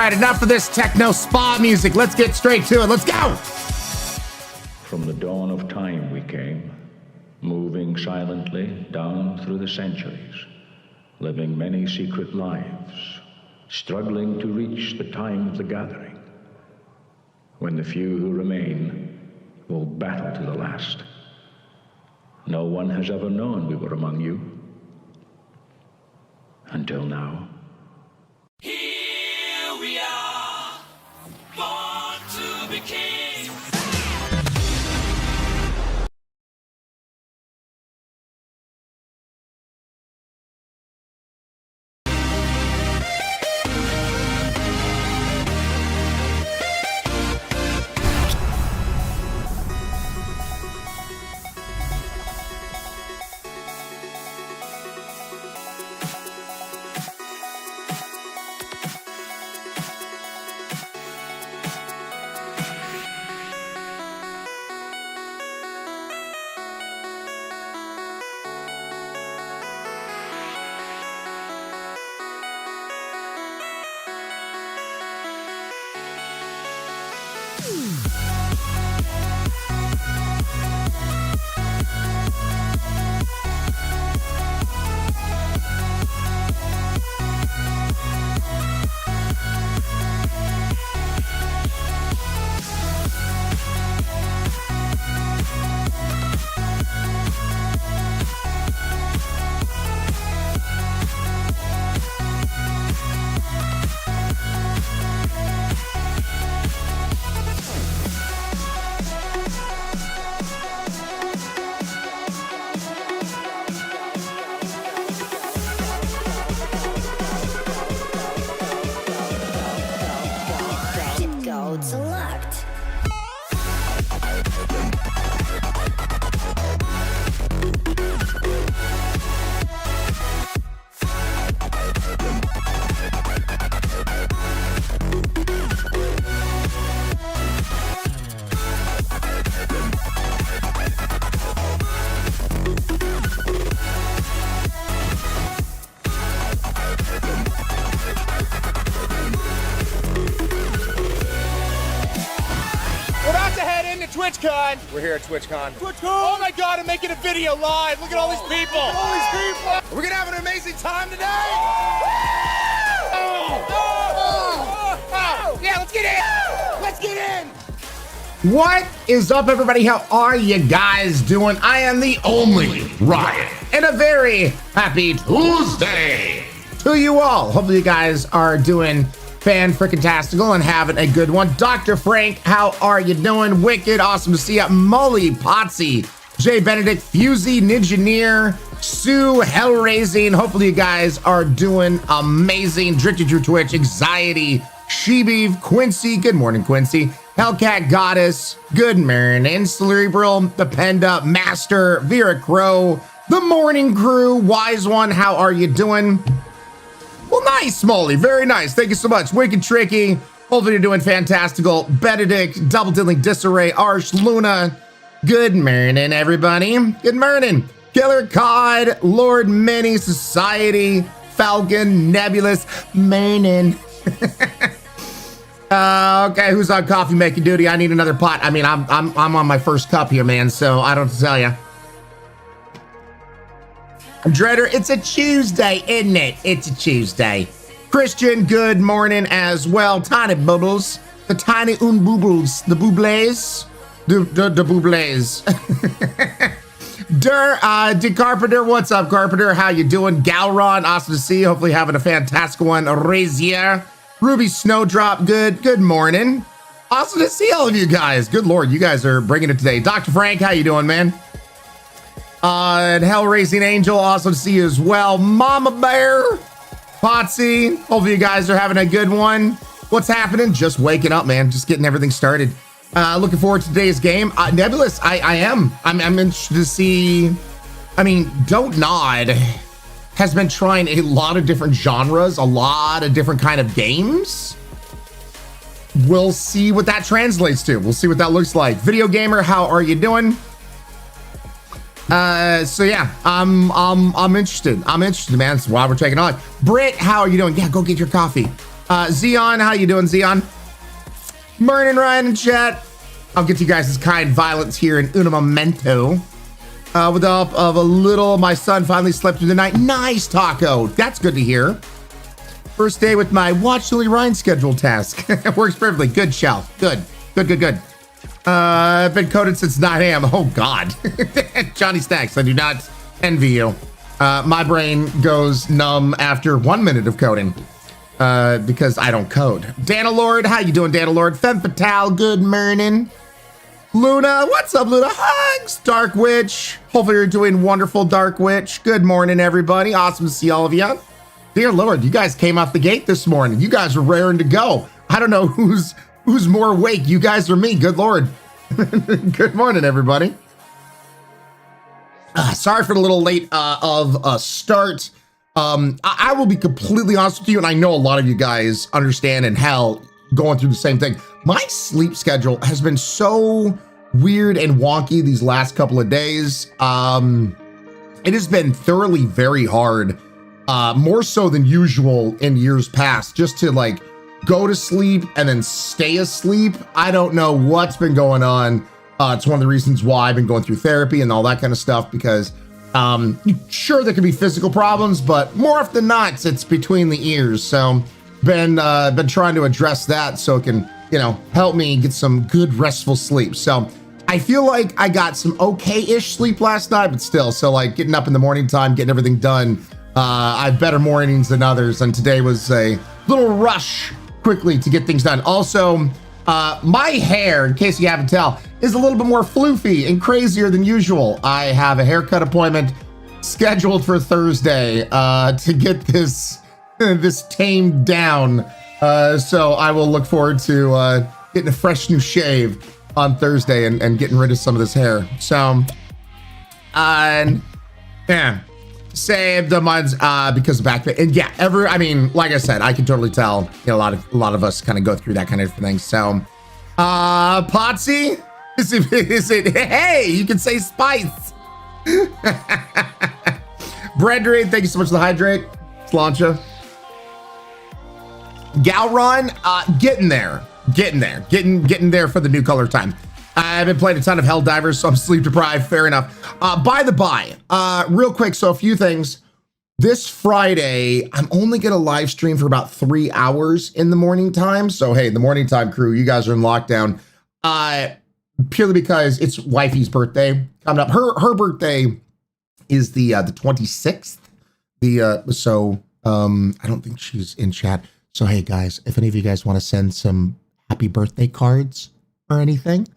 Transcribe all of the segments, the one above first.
right, enough of this techno spa music. Let's get straight to it. Let's go. From the dawn of time we came, moving silently down through the centuries, living many secret lives, struggling to reach the time of the gathering, when the few who remain will battle to the last. No one has ever known we were among you, until now. Here we are, born to be kings. Select. TwitchCon. We're here at TwitchCon. Oh my God, I'm making a video live. Look at all these people. We're gonna have an amazing time today. Yeah, let's get in. Let's get in. What is up, everybody? How are you guys doing? I am the only Ryan, and a very happy Tuesday to you all. Hopefully you guys are doing fan-frickin-tastical and having a good one. Dr. Frank, how are you doing? Wicked, awesome to see you. Molly, Potsy, Jay Benedict, Fusey, Ninjaneer, Sue, Hellraising. Hopefully you guys are doing amazing. Drifted through Twitch, Anxiety, Shebeeve, Quincy, good morning, Quincy. Hellcat Goddess, good morning. Cerebral, The Penda, Master, Vera Crow, The Morning Crew, Wise One, how are you doing? Well, nice, Molly. Very nice. Thank you so much. Wicked Tricky. Hopefully you're doing fantastical. Benedict, Double Diddling Disarray, Arsh, Luna. Good morning, everybody. Good morning. Killer Cod, Lord Many, Society, Falcon, Nebulous. Morning. Okay, who's on coffee making duty? I need another pot. I mean, I'm on my first cup here, man, so I don't have to tell you. Dreader, it's a Tuesday, isn't it? It's a Tuesday. Christian, good morning as well. Tiny Bubbles, the tiny boobles, the boobles, the boobles. De Carpenter, what's up, Carpenter? How you doing? Galron, awesome to see you. Hopefully having a fantastic one. Razier, Ruby Snowdrop, good morning. Awesome to see all of you guys. Good Lord, you guys are bringing it today. Dr. Frank, how you doing, man? And Hell Raising Angel, awesome to see you as well. Mama Bear, Potsy, hopefully you guys are having a good one. What's happening? Just waking up, man. Just getting everything started. Looking forward to today's game. Nebulous, I'm interested to see. I mean, Don't Nod has been trying a lot of different genres, a lot of different kind of games. We'll see what that translates to. We'll see what that looks like. Video Gamer, how are you doing? So yeah, I'm interested. I'm interested, man. That's why we're taking on. Britt, how are you doing? Yeah, go get your coffee. Zeon, how you doing, Zeon? Mern and Ryan in chat. I'll get you guys' kind violence here in un momento. With the help of a little, my son finally slept through the night. Nice, Taco. That's good to hear. First day with my watch TheOnlyRyann schedule task. It works perfectly. Good, Shell. Good. I've been coded since 9 a.m. Oh, God. Johnny Stacks, I do not envy you. My brain goes numb after 1 minute of coding because I don't code. Danalord, how you doing, Danalord? Femme Fatale, good morning. Luna, what's up, Luna? Hugs, Dark Witch. Hopefully you're doing wonderful, Dark Witch. Good morning, everybody. Awesome to see all of you. Dear Lord, you guys came off the gate this morning. You guys were raring to go. I don't know who's more awake, you guys or me. Good Lord. Good morning, everybody. Sorry for the little late of a start. I will be completely honest with you, and I know a lot of you guys understand and hell going through the same thing. My sleep schedule has been so weird and wonky these last couple of days. It has been thoroughly very hard, more so than usual in years past, just to like go to sleep and then stay asleep. I don't know what's been going on. It's one of the reasons why I've been going through therapy and all that kind of stuff, because sure, there could be physical problems, but more often than not, it's between the ears. So been trying to address that so it can, you know, help me get some good restful sleep. So I feel like I got some okay-ish sleep last night, but still, so like getting up in the morning time, getting everything done. I have better mornings than others, and today was a little rush quickly to get things done. Also, my hair, in case you haven't tell, is a little bit more floofy and crazier than usual. I have a haircut appointment scheduled for Thursday to get this tamed down. So I will look forward to getting a fresh new shave on Thursday and getting rid of some of this hair. So, yeah, saved the months because of back pain. And yeah, I mean, like I said, I can totally tell, you know, a lot of us kind of go through that kind of thing. So, Potsy, is it, hey, you can say spice. Brendan, thank you so much for the hydrate. Slancha. Galron, getting there for the new color time. I've been playing a ton of Helldivers, so I'm sleep deprived. Fair enough. By the by, real quick, so a few things. This Friday, I'm only gonna live stream for about 3 hours in the morning time. So hey, the morning time crew, you guys are in lockdown. Purely because it's wifey's birthday coming up. Her birthday is the 26th. I don't think she's in chat. So hey guys, if any of you guys want to send some happy birthday cards or anything,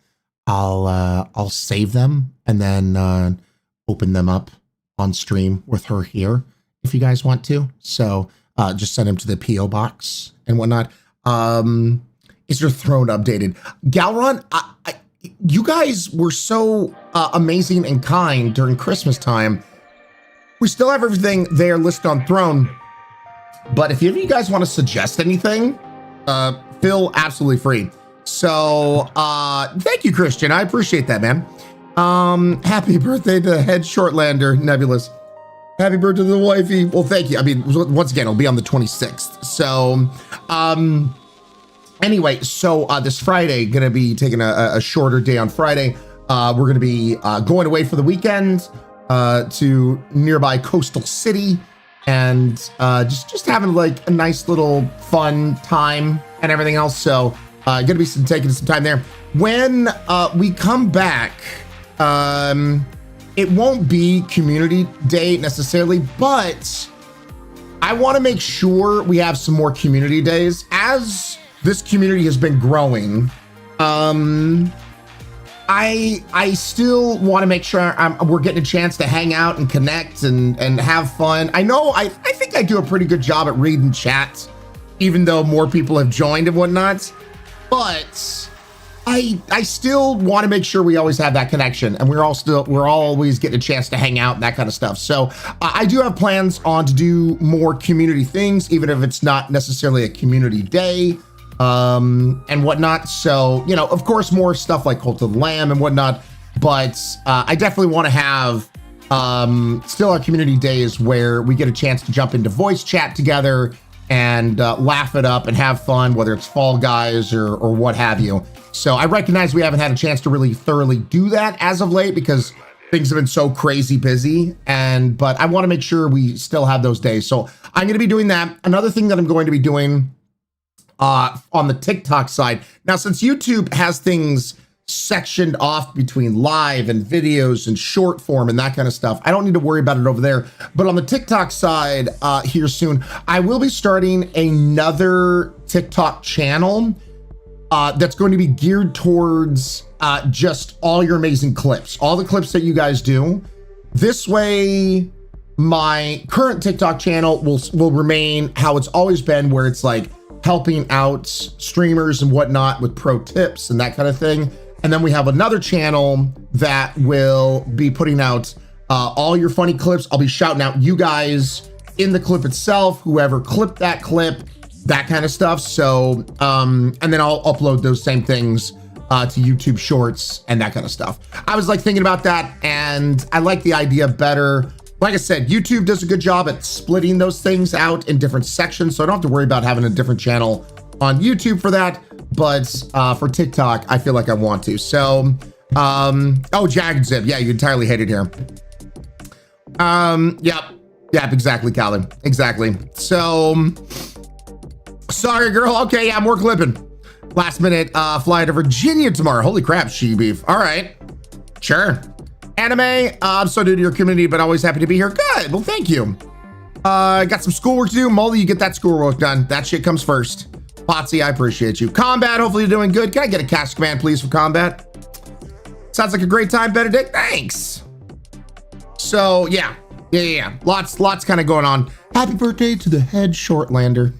I'll save them and then open them up on stream with her here if you guys want to. So just send them to the PO box and whatnot. Is your throne updated? Galron, you guys were so amazing and kind during Christmas time. We still have everything there listed on throne. But if any of you guys want to suggest anything, feel absolutely free. So thank you, Christian. I appreciate that, man. Happy birthday to Head Shortlander, Nebulous. Happy birthday to the wifey. Well, thank you. I mean, once again, it'll be on the 26th. So anyway, so this Friday, gonna be taking a shorter day on Friday. We're gonna be going away for the weekend to nearby coastal city. And just having like a nice little fun time and everything else. So gonna be taking some time there. When we come back, it won't be community day necessarily, but I want to make sure we have some more community days as this community has been growing. I still want to make sure we're getting a chance to hang out and connect and have fun. I know I think I do a pretty good job at reading chats, even though more people have joined and whatnot. But I still want to make sure we always have that connection, and we're always getting a chance to hang out and that kind of stuff. So I do have plans on to do more community things, even if it's not necessarily a community day. And whatnot. So, you know, of course, more stuff like Cult of the Lamb and whatnot, but I definitely want to have still our community days where we get a chance to jump into voice chat together and laugh it up and have fun, whether it's Fall Guys or what have you. So I recognize we haven't had a chance to really thoroughly do that as of late because things have been so crazy busy, but I want to make sure we still have those days. So I'm going to be doing that. Another thing that I'm going to be doing on the TikTok side. Now, since YouTube has things sectioned off between live and videos and short form and that kind of stuff, I don't need to worry about it over there. But on the TikTok side here soon, I will be starting another TikTok channel that's going to be geared towards just all your amazing clips, all the clips that you guys do. This way, my current TikTok channel will remain how it's always been, where it's like helping out streamers and whatnot with pro tips and that kind of thing. And then we have another channel that will be putting out all your funny clips. I'll be shouting out you guys in the clip itself, whoever clipped that clip, that kind of stuff. So, and then I'll upload those same things to YouTube Shorts and that kind of stuff. I was like thinking about that, and I like the idea better. Like I said, YouTube does a good job at splitting those things out in different sections, so I don't have to worry about having a different channel on YouTube for that. But for TikTok, I feel like I want to. So, oh, Jagged Zip. Yeah, you entirely hate it here. Yep, exactly, Calvin. Exactly. So, sorry, girl. Okay, yeah, more clipping. Last minute fly to Virginia tomorrow. Holy crap, she beef. All right, sure. Anime, I'm so new to your community, but always happy to be here. Good, well, thank you. Got some schoolwork to do. Molly, you get that schoolwork done. That shit comes first. Potsy, I appreciate you. Combat, hopefully you're doing good. Can I get a cast command, please, for combat? Sounds like a great time, Benedict. Thanks. So, yeah. Lots kind of going on. Happy birthday to the head Shortlander.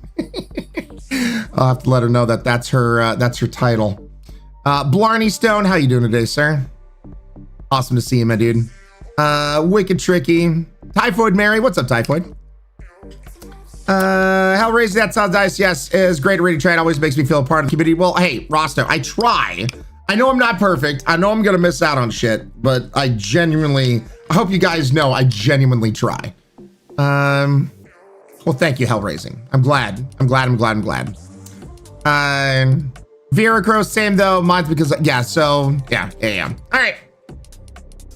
I'll have to let her know that that's her title. Blarney Stone, how you doing today, sir? Awesome to see you, my dude. Wicked Tricky. Typhoid Mary, what's up, Typhoid? Hellraiser, that sounds nice. Yes, is great. Ready to try. It always makes me feel a part of the community. Well, hey, Rosto, I try. I know I'm not perfect. I know I'm gonna miss out on shit, but I hope you guys know I genuinely try. Well, thank you, Hellraising. I'm glad. Vera Crow, same though. Mine's because, yeah, so, yeah. All right.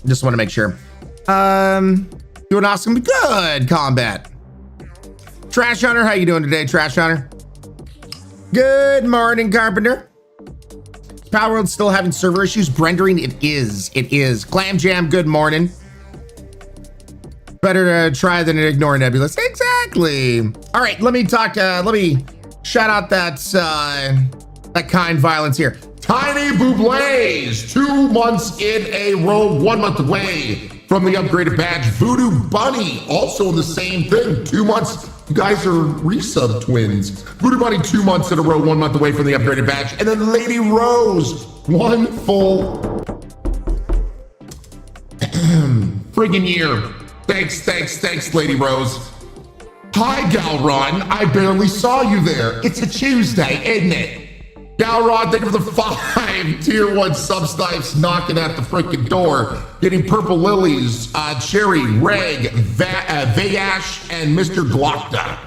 Just want to make sure. Doing awesome. Good combat. Trash Hunter, how you doing today, Trash Hunter? Good morning, Carpenter. Power World still having server issues. Rendering, it is. Clam Jam, good morning. Better to try than ignore Nebulous. Exactly. All right, let me shout out that kind violence here. Tiny Bublays, 2 months in a row, 1 month away from the upgraded badge. Voodoo Bunny, also in the same thing, 2 months. You guys are resub twins. Voodoo Bunny, 2 months in a row, 1 month away from the upgraded badge. And then Lady Rose, 1 full friggin' year. Thanks, Lady Rose. Hi, Galron. I barely saw you there. It's a Tuesday, isn't it? Galron, thank you for the 5 tier 1 sub-snipes knocking at the freaking door. Getting purple lilies, Cherry, Reg, Vayash, and Mr. Glockta.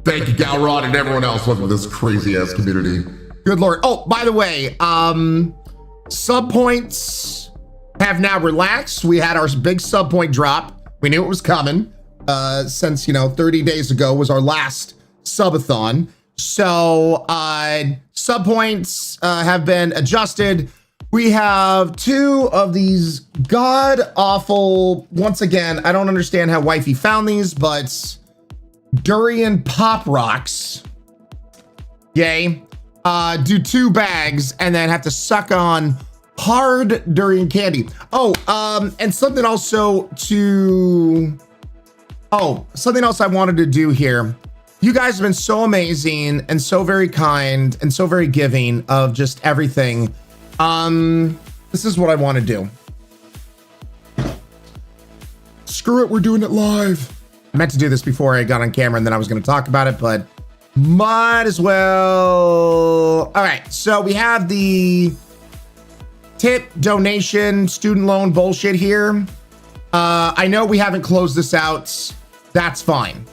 Thank you, Galron, and everyone else. Welcome to this crazy-ass community. Good Lord. Oh, by the way, sub points have now relaxed. We had our big sub point drop. We knew it was coming since, 30 days ago was our last subathon. So sub points have been adjusted. We have 2 of these god awful, once again, I don't understand how Wifey found these, but Durian Pop Rocks. Yay. Do 2 bags and then have to suck on hard durian candy. Oh, and something else I wanted to do here. You guys have been so amazing and so very kind and so very giving of just everything. This is what I want to do. Screw it, we're doing it live. I meant to do this before I got on camera and then I was going to talk about it, but might as well. All right, so we have the tip donation student loan bullshit here. I know we haven't closed this out. That's fine.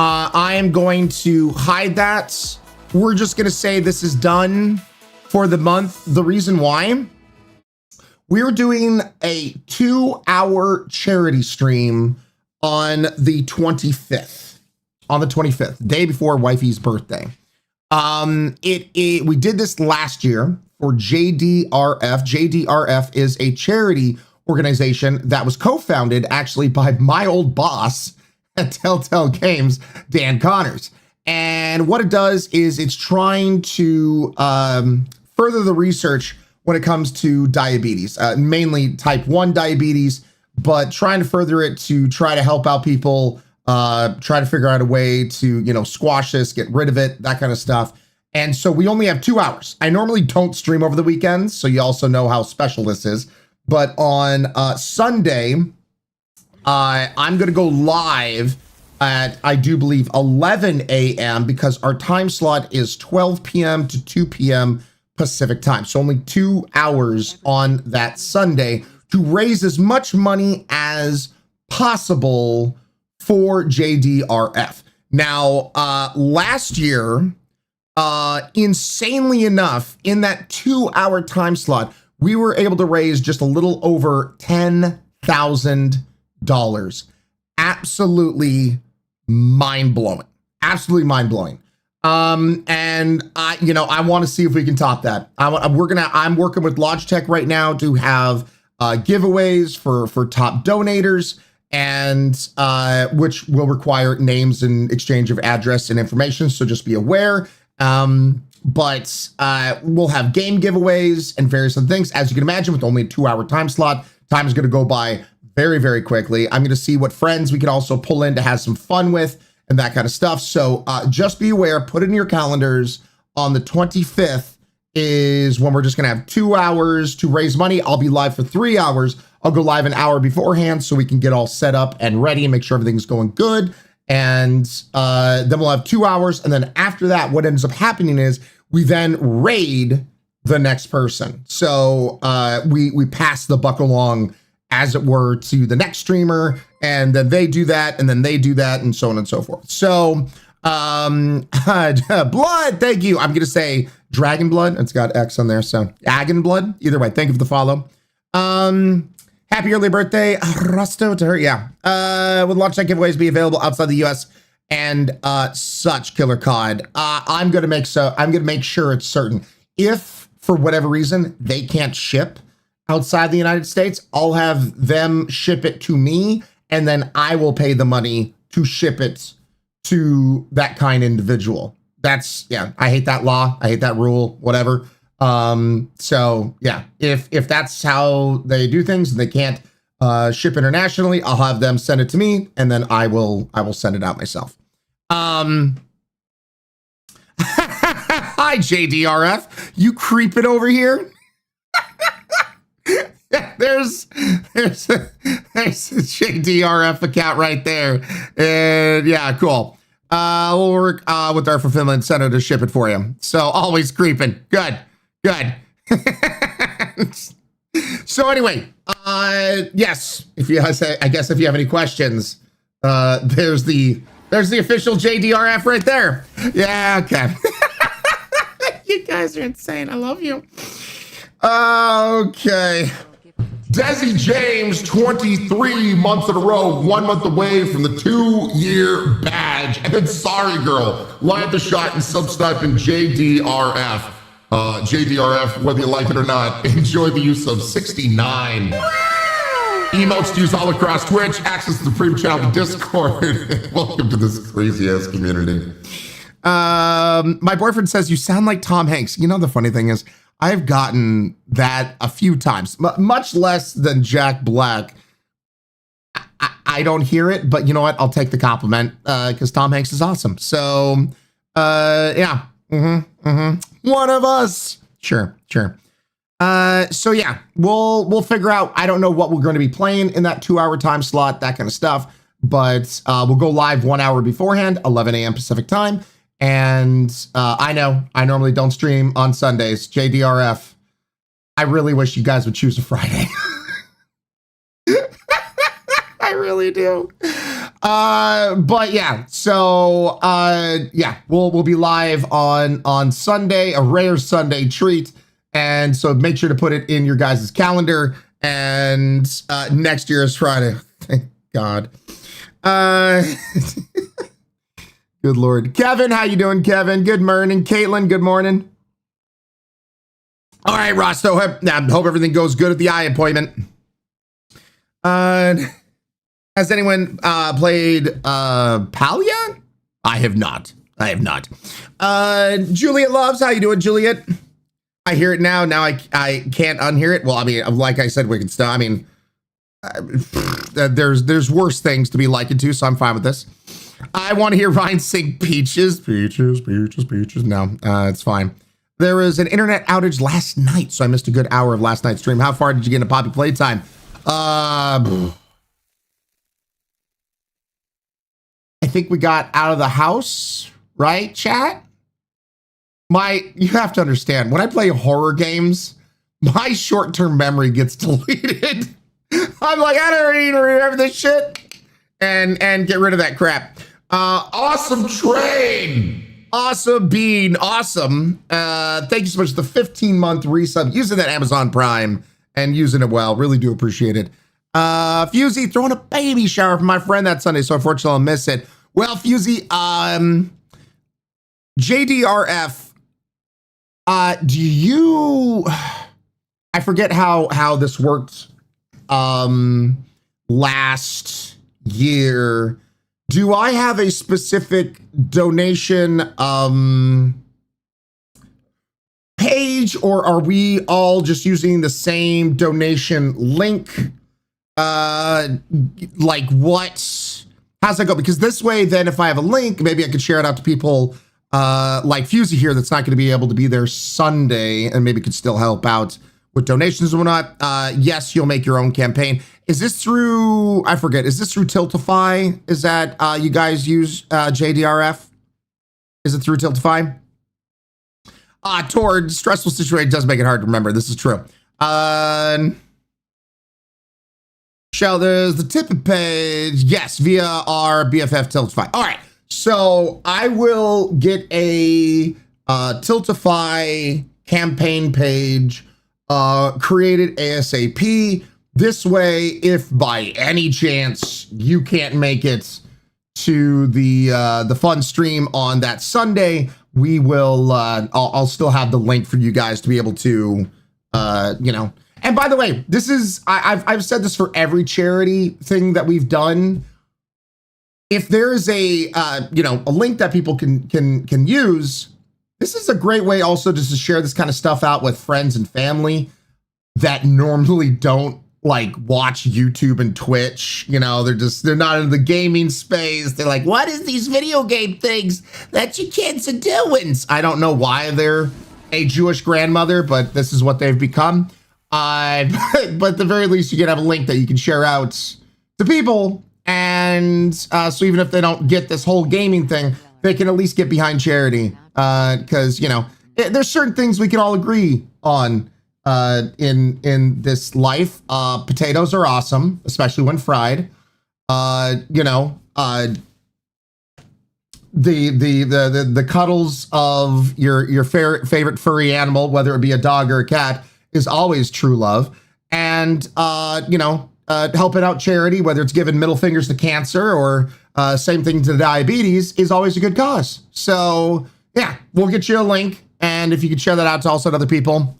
I am going to hide that. We're just going to say this is done for the month. The reason why, we're doing a 2-hour charity stream on the 25th. On the 25th, day before wifey's birthday. We did this last year for JDRF. JDRF is a charity organization that was co-founded actually by my old boss at Telltale Games, Dan Connors. And what it does is it's trying to further the research when it comes to diabetes, mainly type 1 diabetes, but trying to further it to try to help out people, try to figure out a way to, squash this, get rid of it, that kind of stuff. And so we only have 2 hours. I normally don't stream over the weekends, so you also know how special this is. But on Sunday, I'm going to go live at, I do believe, 11 a.m. because our time slot is 12 p.m. to 2 p.m. Pacific time. So only 2 hours on that Sunday to raise as much money as possible for JDRF. Now, last year, insanely enough, in that 2-hour time slot, we were able to raise just a little over $10,000. Absolutely mind-blowing. Absolutely mind-blowing. And I want to see if we can top that. I'm working with Logitech right now to have giveaways for top donators, and which will require names and exchange of address and information. So just be aware. But we'll have game giveaways and various other things. As you can imagine, with only a 2-hour time slot, time is going to go by very, very quickly. I'm going to see what friends we can also pull in to have some fun with and that kind of stuff. So just be aware, put it in your calendars. On the 25th is when we're just going to have 2 hours to raise money. I'll be live for 3 hours. I'll go live an hour beforehand so we can get all set up and ready and make sure everything's going good. And then we'll have 2 hours. And then after that, what ends up happening is we then raid the next person. So we pass the buck along, as it were, to the next streamer, and then they do that, and then they do that, and so on and so forth. So blood, thank you. I'm going to say dragon blood. It's got X on there. So Agon blood. Either way, thank you for the follow. Happy early birthday, Rusto, to her. Yeah. Will Logitech giveaways be available outside the US and such, Killer COD? I'm gonna make sure it's certain. If for whatever reason they can't ship outside the United States, I'll have them ship it to me, and then I will pay the money to ship it to that kind of individual. That's, yeah, I hate that law. I hate that rule, whatever. So yeah, if that's how they do things and they can't ship internationally, I'll have them send it to me, and then I will send it out myself. Hi JDRF, you creeping over here? there's a JDRF account right there, and yeah, cool. We'll work with our fulfillment center to ship it for you. So always creeping. Good. So anyway, yes, I guess if you have any questions, there's the official JDRF right there. Yeah, okay. You guys are insane. I love you. Okay. Desi James, 23 months in a row, 1 month away from the 2-year badge. And then Sorry Girl, line up the shot and subscribe in JDRF. JDRF, whether you like it or not, enjoy the use of 69. Emotes to use all across Twitch, access to the premium channel to Discord. Welcome to this crazy ass community. My boyfriend says you sound like Tom Hanks. You know, the funny thing is, I've gotten that a few times, much less than Jack Black. I don't hear it, but you know what? I'll take the compliment because Tom Hanks is awesome. So, yeah. One of us. Sure. So yeah, we'll figure out. I don't know what we're going to be playing in that 2-hour time slot, that kind of stuff. But we'll go live 1 hour beforehand, 11 a.m. Pacific time. And I know I normally don't stream on Sundays. JDRF, I really wish you guys would choose a Friday. I really do. But yeah, so yeah, we'll be live on Sunday, a rare Sunday treat. And so make sure to put it in your guys' calendar. And next year is Friday. Thank God. Good Lord. Kevin, how you doing, Kevin? Good morning. Caitlin, good morning. All right, Ross. So hope everything goes good at the eye appointment. Has anyone played Palia? I have not. Juliet Loves, how you doing, Juliet? I hear it now. Now I can't unhear it. Well, I mean, like I said, Wicked Stuff. I mean, there's worse things to be likened to, so I'm fine with this. I want to hear Ryan sing Peaches. No, it's fine. There was an internet outage last night, so I missed a good hour of last night's stream. How far did you get into Poppy Playtime? I think we got out of the house, right, chat? You have to understand, when I play horror games, my short-term memory gets deleted. I'm like, I don't even remember this shit. And get rid of that crap. Awesome train. Awesome bean. Awesome. Thank you so much for the 15-month resub. Using that Amazon Prime and using it well. Really do appreciate it. Fusey throwing a baby shower for my friend that Sunday, so unfortunately I'll miss it. Well, Fusey, JDRF, do you, I forget how this worked last year. Do I have a specific donation page, or are we all just using the same donation link? Like what? How's that go? Because this way, then if I have a link, maybe I could share it out to people like Fusey here that's not going to be able to be there Sunday, and maybe could still help out with donations and whatnot. Yes, you'll make your own campaign. Is this through, I forget, is this through Tiltify? Is that you guys use JDRF? Is it through Tiltify? Toward stressful situation does make it hard to remember. This is true. Shell, there's the tipping page. Yes, via our BFF Tiltify. All right. So I will get a Tiltify campaign page created ASAP. This way, if by any chance you can't make it to the fun stream on that Sunday, we will. I'll still have the link for you guys to be able to, you know. And by the way, this is I've said this for every charity thing that we've done. If there is a you know, a link that people can use, this is a great way also just to share this kind of stuff out with friends and family that normally don't like watch YouTube and Twitch. You know, they're not in the gaming space. They're like, what is these video game things that your kids are doing? I don't know why they're a Jewish grandmother, but this is what they've become. But at the very least, you can have a link that you can share out to people. And so even if they don't get this whole gaming thing, they can at least get behind charity. Because, you know, there's certain things we can all agree on in this life. Potatoes are awesome, especially when fried. You know, the cuddles of your favorite furry animal, whether it be a dog or a cat, is always true love. And you know, helping out charity, whether it's giving middle fingers to cancer or same thing to diabetes, is always a good cause. So yeah, we'll get you a link, and if you could share that out to also other people,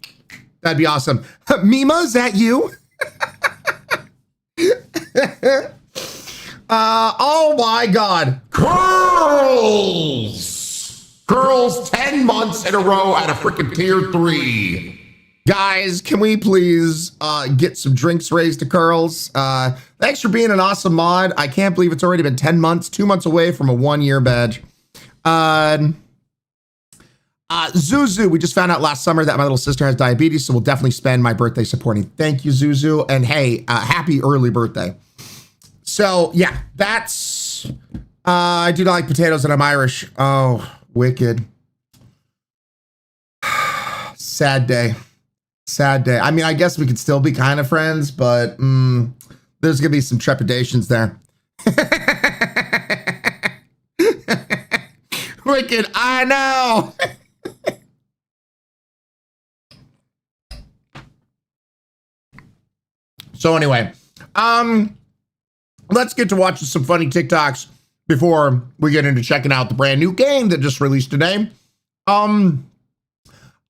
that'd be awesome. Mima, is that you? Oh my God. Girls 10 months in a row at a freaking tier 3. Guys, can we please get some drinks raised to Curls? Thanks for being an awesome mod. I can't believe it's already been 10 months, 2 months away from a 1-year badge. Zuzu, we just found out last summer that my little sister has diabetes, so we'll definitely spend my birthday supporting. Thank you, Zuzu. And hey, happy early birthday. So yeah, that's, I do not like potatoes and I'm Irish. Oh, wicked. Sad day. Sad day. I mean, I guess we could still be kind of friends, but there's gonna be some trepidations there. wicked. I know. So anyway, let's get to watching some funny TikToks before we get into checking out the brand new game that just released today. I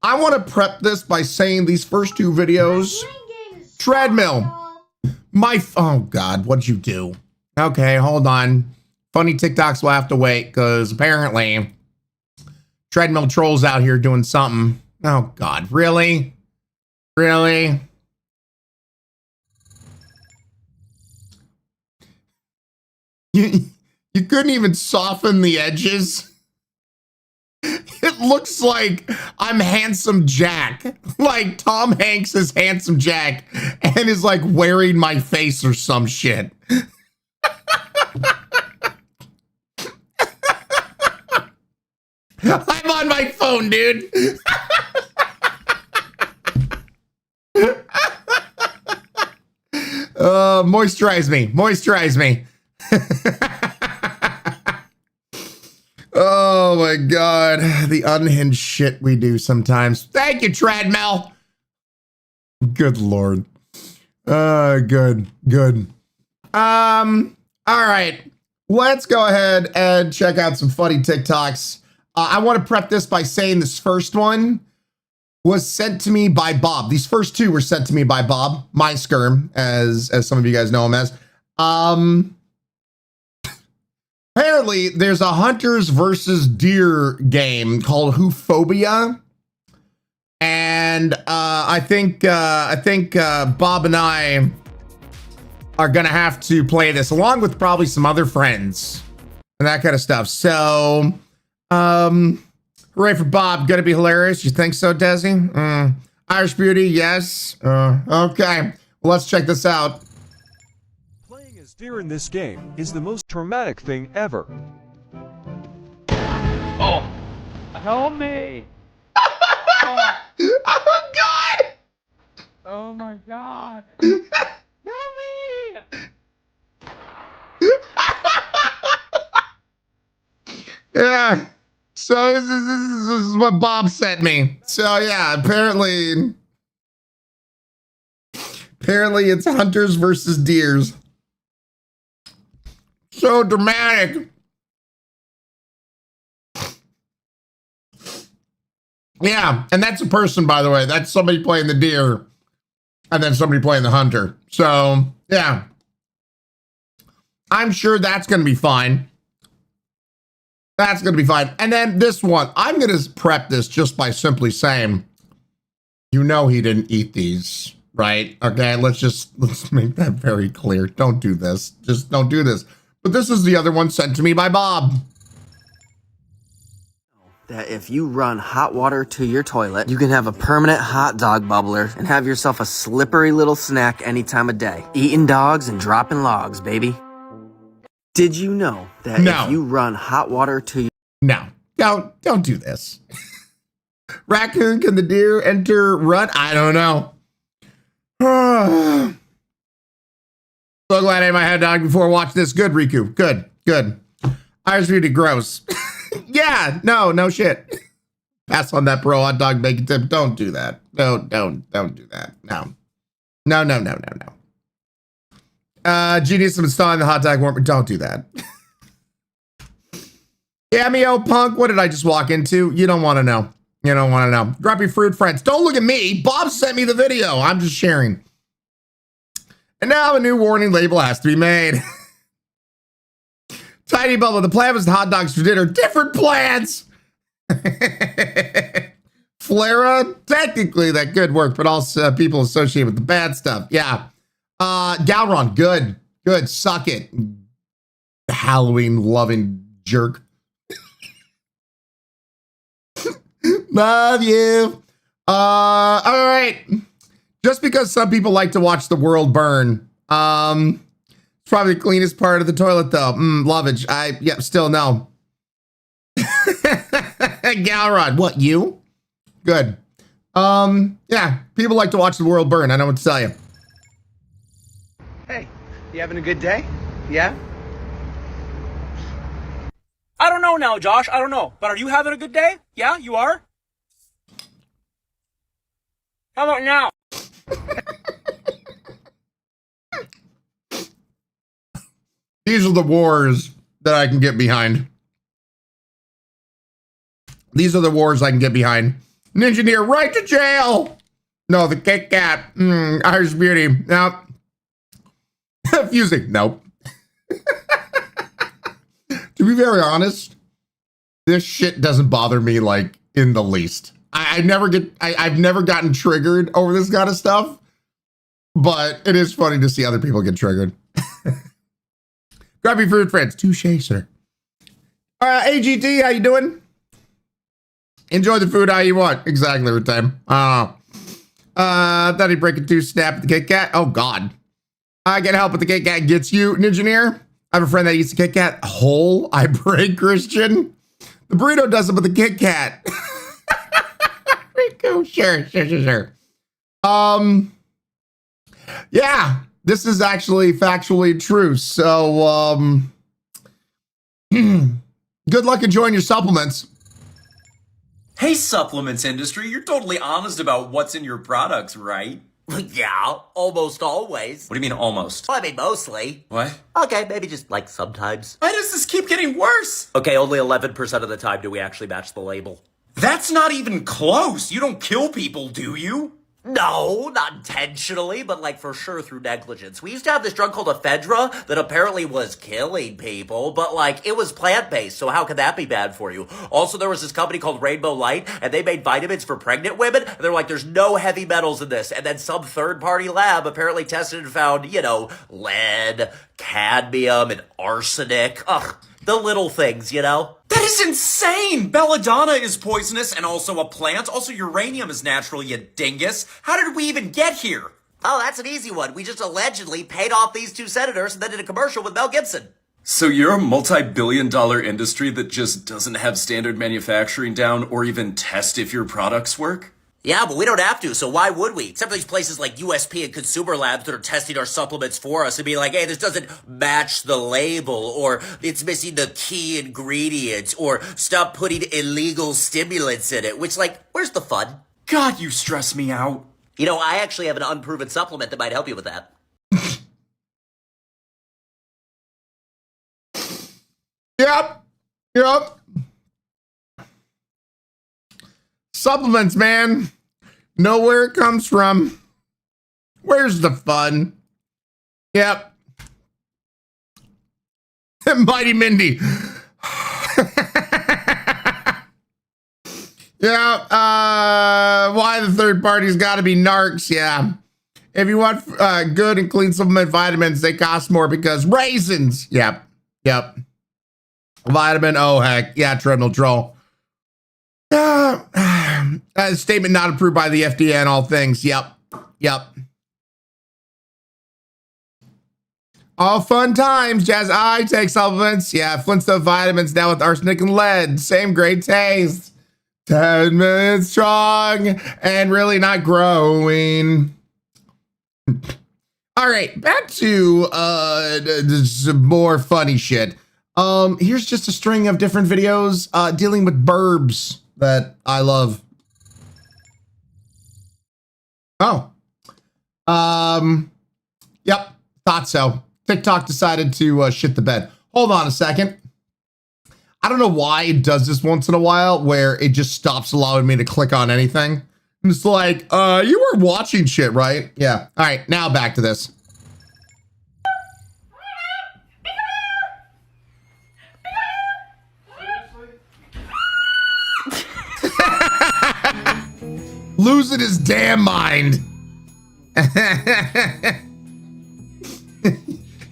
want to prep this by saying these first two videos, treadmill, oh God, what'd you do? Okay, hold on. Funny TikToks will have to wait because apparently treadmill trolls out here doing something. Oh God, really? Really? You couldn't even soften the edges. It looks like I'm Handsome Jack. Like Tom Hanks is Handsome Jack and is like wearing my face or some shit. I'm on my phone, dude. Moisturize me. Moisturize me. Oh my God, the unhinged shit we do sometimes. Thank you, treadmill. Good Lord. Good. All right, let's go ahead and check out some funny TikToks. I want to prep this by saying this first one was sent to me by Bob. These first two were sent to me by Bob, my skirm, as some of you guys know him as. Apparently, there's a hunters versus deer game called Whophobia, and I think Bob and I are gonna have to play this along with probably some other friends and that kind of stuff. So, hooray for Bob! Gonna be hilarious. You think so, Desi? Irish Beauty, yes. Okay, well, let's check this out. Deer in this game is the most traumatic thing ever. Oh, help me! Oh God! Oh my God! Help me! Yeah. So this is what Bob sent me. So yeah, apparently it's hunters versus deers. So dramatic. Yeah, and that's a person, by the way. That's somebody playing the deer and then somebody playing the hunter. So, yeah. I'm sure that's going to be fine. That's going to be fine. And then this one, I'm going to prep this just by simply saying, you know he didn't eat these, right? Okay, let's make that very clear. Don't do this. Just don't do this. But this is the other one sent to me by Bob. That if you run hot water to your toilet, you can have a permanent hot dog bubbler and have yourself a slippery little snack any time of day. Eating dogs and dropping logs, baby. Did you know that if you run hot water to your... No, don't do this. Raccoon, can the deer enter rut? I don't know. So glad I ate my hot dog before watching this. Good, Riku. Good. Irish Beauty, gross. Yeah, no shit. Pass on that bro hot dog bacon tip. Don't do that. Don't do that. No. Genius of installing the hot dog warmer. Don't do that. Cameo punk, what did I just walk into? You don't want to know. Grumpy fruit friends. Don't look at me. Bob sent me the video. I'm just sharing. And now a new warning label has to be made. Tiny Bubble, the plan was the hot dogs for dinner. Different plans. Flera, technically that could work, but also people associated with the bad stuff. Yeah. Galron, good. Suck it. Halloween loving jerk. Love you. All right. Just because some people like to watch the world burn. It's probably the cleanest part of the toilet though. Lovage. Still no. Galrod, what, you? Good. Yeah, people like to watch the world burn. I know what to tell you. Hey, you having a good day? Yeah? I don't know know now, Josh. I don't know. But are you having a good day? Yeah, you are? How about now? These are the wars that I can get behind. These are the wars I can get behind. Ninjaneer, right to jail. No, the Kit Kat. Irish Beauty. No. Fusing. Nope. To be very honest, this shit doesn't bother me like in the least. I've never gotten triggered over this kind of stuff, but it is funny to see other people get triggered. Grab your food, friends. Touche, sir. AGT, how you doing? Enjoy the food how you want. Exactly, every time. Thought he'd break it to snap at the Kit Kat. Oh, God. I get help with the Kit Kat gets you, Ninjaneer. I have a friend that eats the Kit Kat whole. I break, Christian. The burrito does it with the Kit Kat. Rico, sure. Yeah, this is actually factually true. So, good luck enjoying your supplements. Hey, supplements industry, you're totally honest about what's in your products, right? Yeah, almost always. What do you mean almost? Well, I mean, mostly. What? Okay, maybe just like sometimes. Why does this keep getting worse? Okay, only 11% of the time do we actually match the label. That's not even close. You don't kill people, do you? No, not intentionally, but like for sure through negligence. We used to have this drug called ephedra that apparently was killing people, but like it was plant-based, so how could that be bad for you? Also, there was this company called Rainbow Light, and they made vitamins for pregnant women, and they're like, there's no heavy metals in this. And then some third-party lab apparently tested and found, lead, cadmium, and arsenic. Ugh, the little things, That is insane! Belladonna is poisonous and also a plant. Also, uranium is natural, you dingus. How did we even get here? Oh, that's an easy one. We just allegedly paid off these two senators and then did a commercial with Mel Gibson. So you're a multi-billion-dollar industry that just doesn't have standard manufacturing down or even test if your products work? Yeah, but we don't have to, so why would we? Except for these places like USP and consumer labs that are testing our supplements for us and be like, hey, this doesn't match the label, or it's missing the key ingredients, or stop putting illegal stimulants in it, which, like, where's the fun? God, you stress me out. I actually have an unproven supplement that might help you with that. Yep. Supplements, man. Know where it comes from. Where's the fun? Yep. Mighty Mindy. Yeah. Why the third party's got to be narcs? Yeah. If you want good and clean supplement vitamins, they cost more because raisins. Yep. Vitamin. Oh, heck. Yeah, treadmill troll. Statement not approved by the FDA and all things. Yep. All fun times. Jazz, I take supplements. Yeah, Flintstone vitamins now with arsenic and lead. Same great taste. 10 minutes strong and really not growing. All right, back to some more funny shit. Here's just a string of different videos dealing with burbs that I love. Oh. Yep, thought so. TikTok decided to shit the bed. Hold on a second. I don't know why it does this once in a while where it just stops allowing me to click on anything. And it's like, you were watching shit, right? Yeah. All right, now back to this. Losing his damn mind.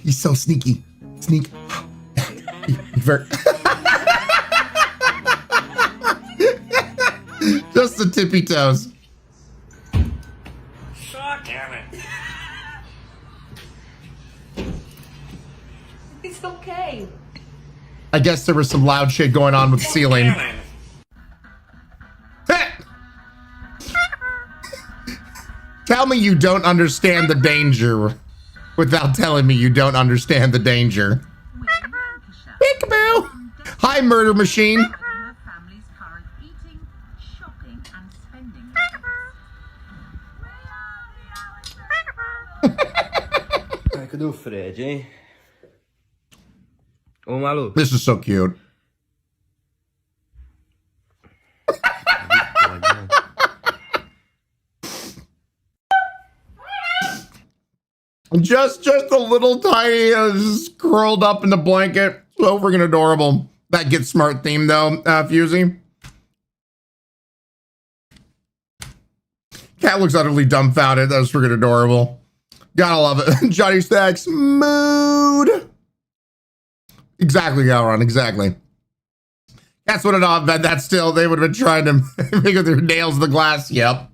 He's so sneaky. Sneak. Just the tippy toes. God damn it. It's okay. I guess there was some loud shit going on with the ceiling. Tell me you don't understand the danger without telling me you don't understand the danger. Peekaboo. Hi, Hi, murder machine. Her family's current eating, shopping, and spending. Cadê o Fred, hein? Ô, maluco. This is so cute. Just a little tiny, just curled up in the blanket. So freaking adorable. That Get Smart theme though, Fusey. Cat looks utterly dumbfounded. That was freaking adorable. Gotta love it. Johnny Stacks mood. Exactly, Galron. Exactly. That's what it all meant. That still, they would have been trying to make with their nails in the glass. Yep.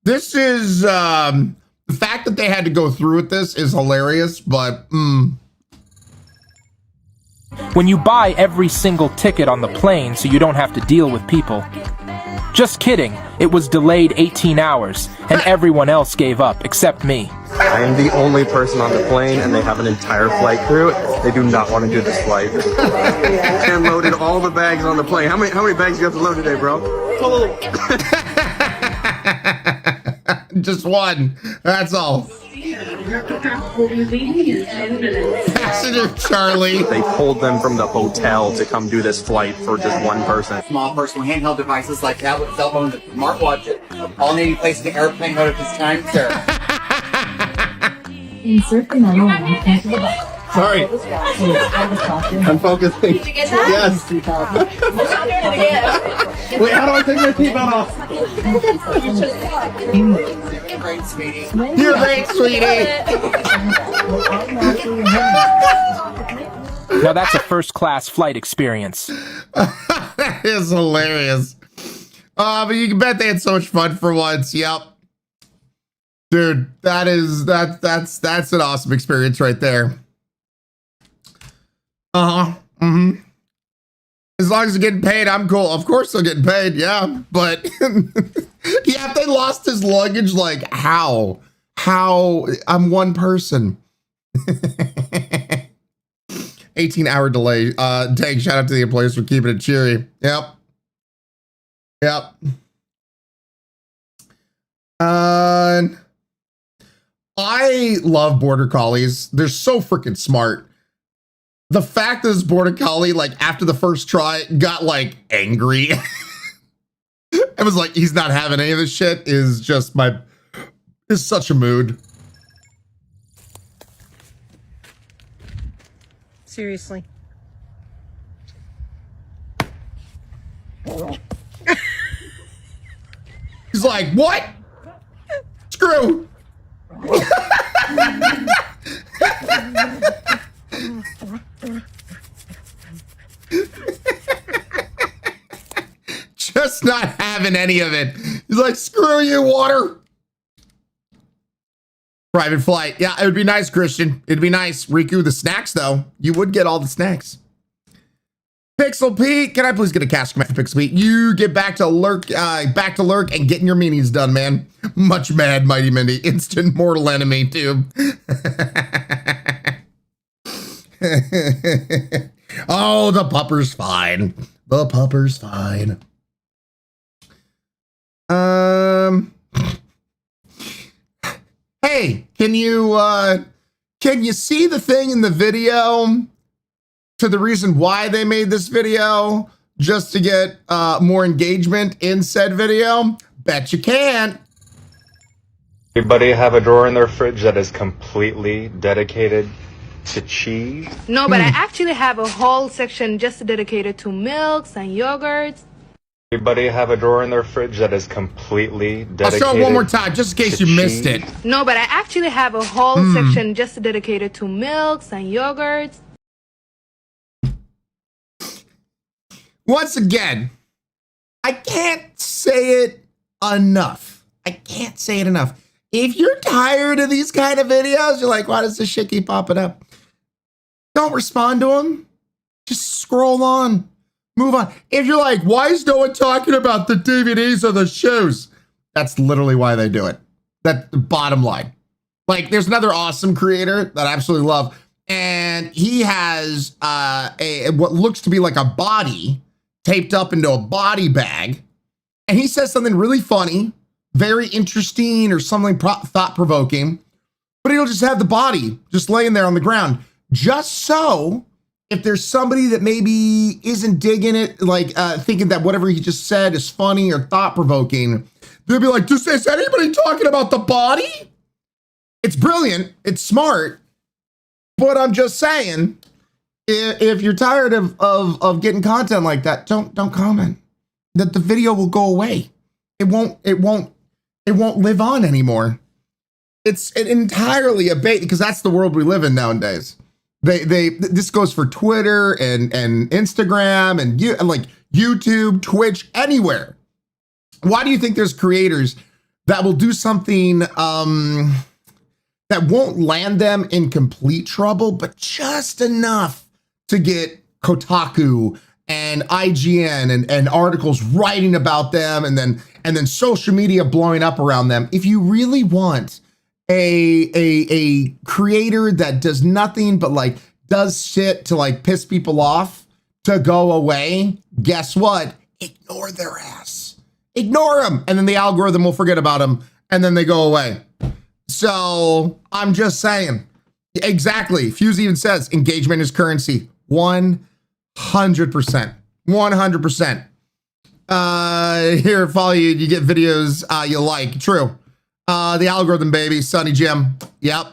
This is the fact that they had to go through with this is hilarious, but when you buy every single ticket on the plane so you don't have to deal with people. Just kidding, it was delayed 18 hours, and everyone else gave up, except me. I am the only person on the plane, and they have an entire flight crew. They do not want to do this flight. And loaded all the bags on the plane. How many bags do you have to load today, bro? Just one. That's all. Passenger Charlie. They pulled them from the hotel to come do this flight for just one person. Small personal handheld devices like tablets, cell phones, and smartwatches. All need to be placed in the airplane mode at this time, sir. Insert the memo into the box. Sorry. I'm focusing. Did you get that? Yes. Wait, how do I take my seatbelt off? You're great, sweetie. You're great, sweetie. Now that's a first-class flight experience. That is hilarious. But you can bet they had so much fun for once. Yep. Dude, that's an awesome experience right there. As long as they're getting paid, I'm cool. Of course they're getting paid, yeah. But yeah, if they lost his luggage, like how? I'm one person. 18-hour delay. Dang, shout out to the employees for keeping it cheery. Yep. I love border collies. They're so freaking smart. The fact that this border collie, like after the first try, got like angry. It was like, he's not having any of this shit is just is such a mood. Seriously. He's like, what? Screw. Just not having any of it. He's like, screw you, water. Private flight. Yeah, it would be nice, Christian. It'd be nice. Riku, the snacks, though. You would get all the snacks. Pixel Pete, can I please get a cash command for Pixel Pete? You get back to lurk and getting your meanies done, man. Much mad, Mighty Mindy. Instant mortal enemy, too. Oh, the pupper's fine. The pupper's fine. Hey, can you see the thing in the video to the reason why they made this video just to get more engagement in said video? Bet you can. Everybody have a drawer in their fridge that is completely dedicated to cheese? No, but I actually have a whole section just dedicated to milks and yogurts. Everybody have a drawer in their fridge that is completely dedicated. I'll show it one more time, just in case you missed it. No, but I actually have a whole section just dedicated to milks and yogurts. Once again, I can't say it enough. I can't say it enough. If you're tired of these kind of videos, you're like, why does this shit keep popping up? Don't respond to them. Just scroll on. Move on. If you're like, why is no one talking about the DVDs or the shoes? That's literally why they do it. That's the bottom line. Like, there's another awesome creator that I absolutely love, and he has what looks to be like a body taped up into a body bag, and he says something really funny, very interesting, or something thought-provoking, but he'll just have the body just laying there on the ground, just so if there's somebody that maybe isn't digging it, like thinking that whatever he just said is funny or thought-provoking, they'll be like, is anybody talking about the body? It's brilliant, it's smart, but I'm just saying, if you're tired of getting content like that, don't comment. That the video will go away. It won't live on anymore. It's entirely a bait, because that's the world we live in nowadays. This goes for Twitter and Instagram and like YouTube, Twitch, anywhere. Why do you think there's creators that will do something that won't land them in complete trouble, but just enough to get Kotaku and IGN and articles writing about them, and then social media blowing up around them? If you really want a creator that does nothing but like does shit to like piss people off to go away, guess what? Ignore their ass. Ignore them, and then the algorithm will forget about them, and then they go away. So I'm just saying, exactly. Fuse even says engagement is currency. 100%. 100%. Here, follow you. You get videos you like. True. The algorithm, baby. Sunny Jim. Yep.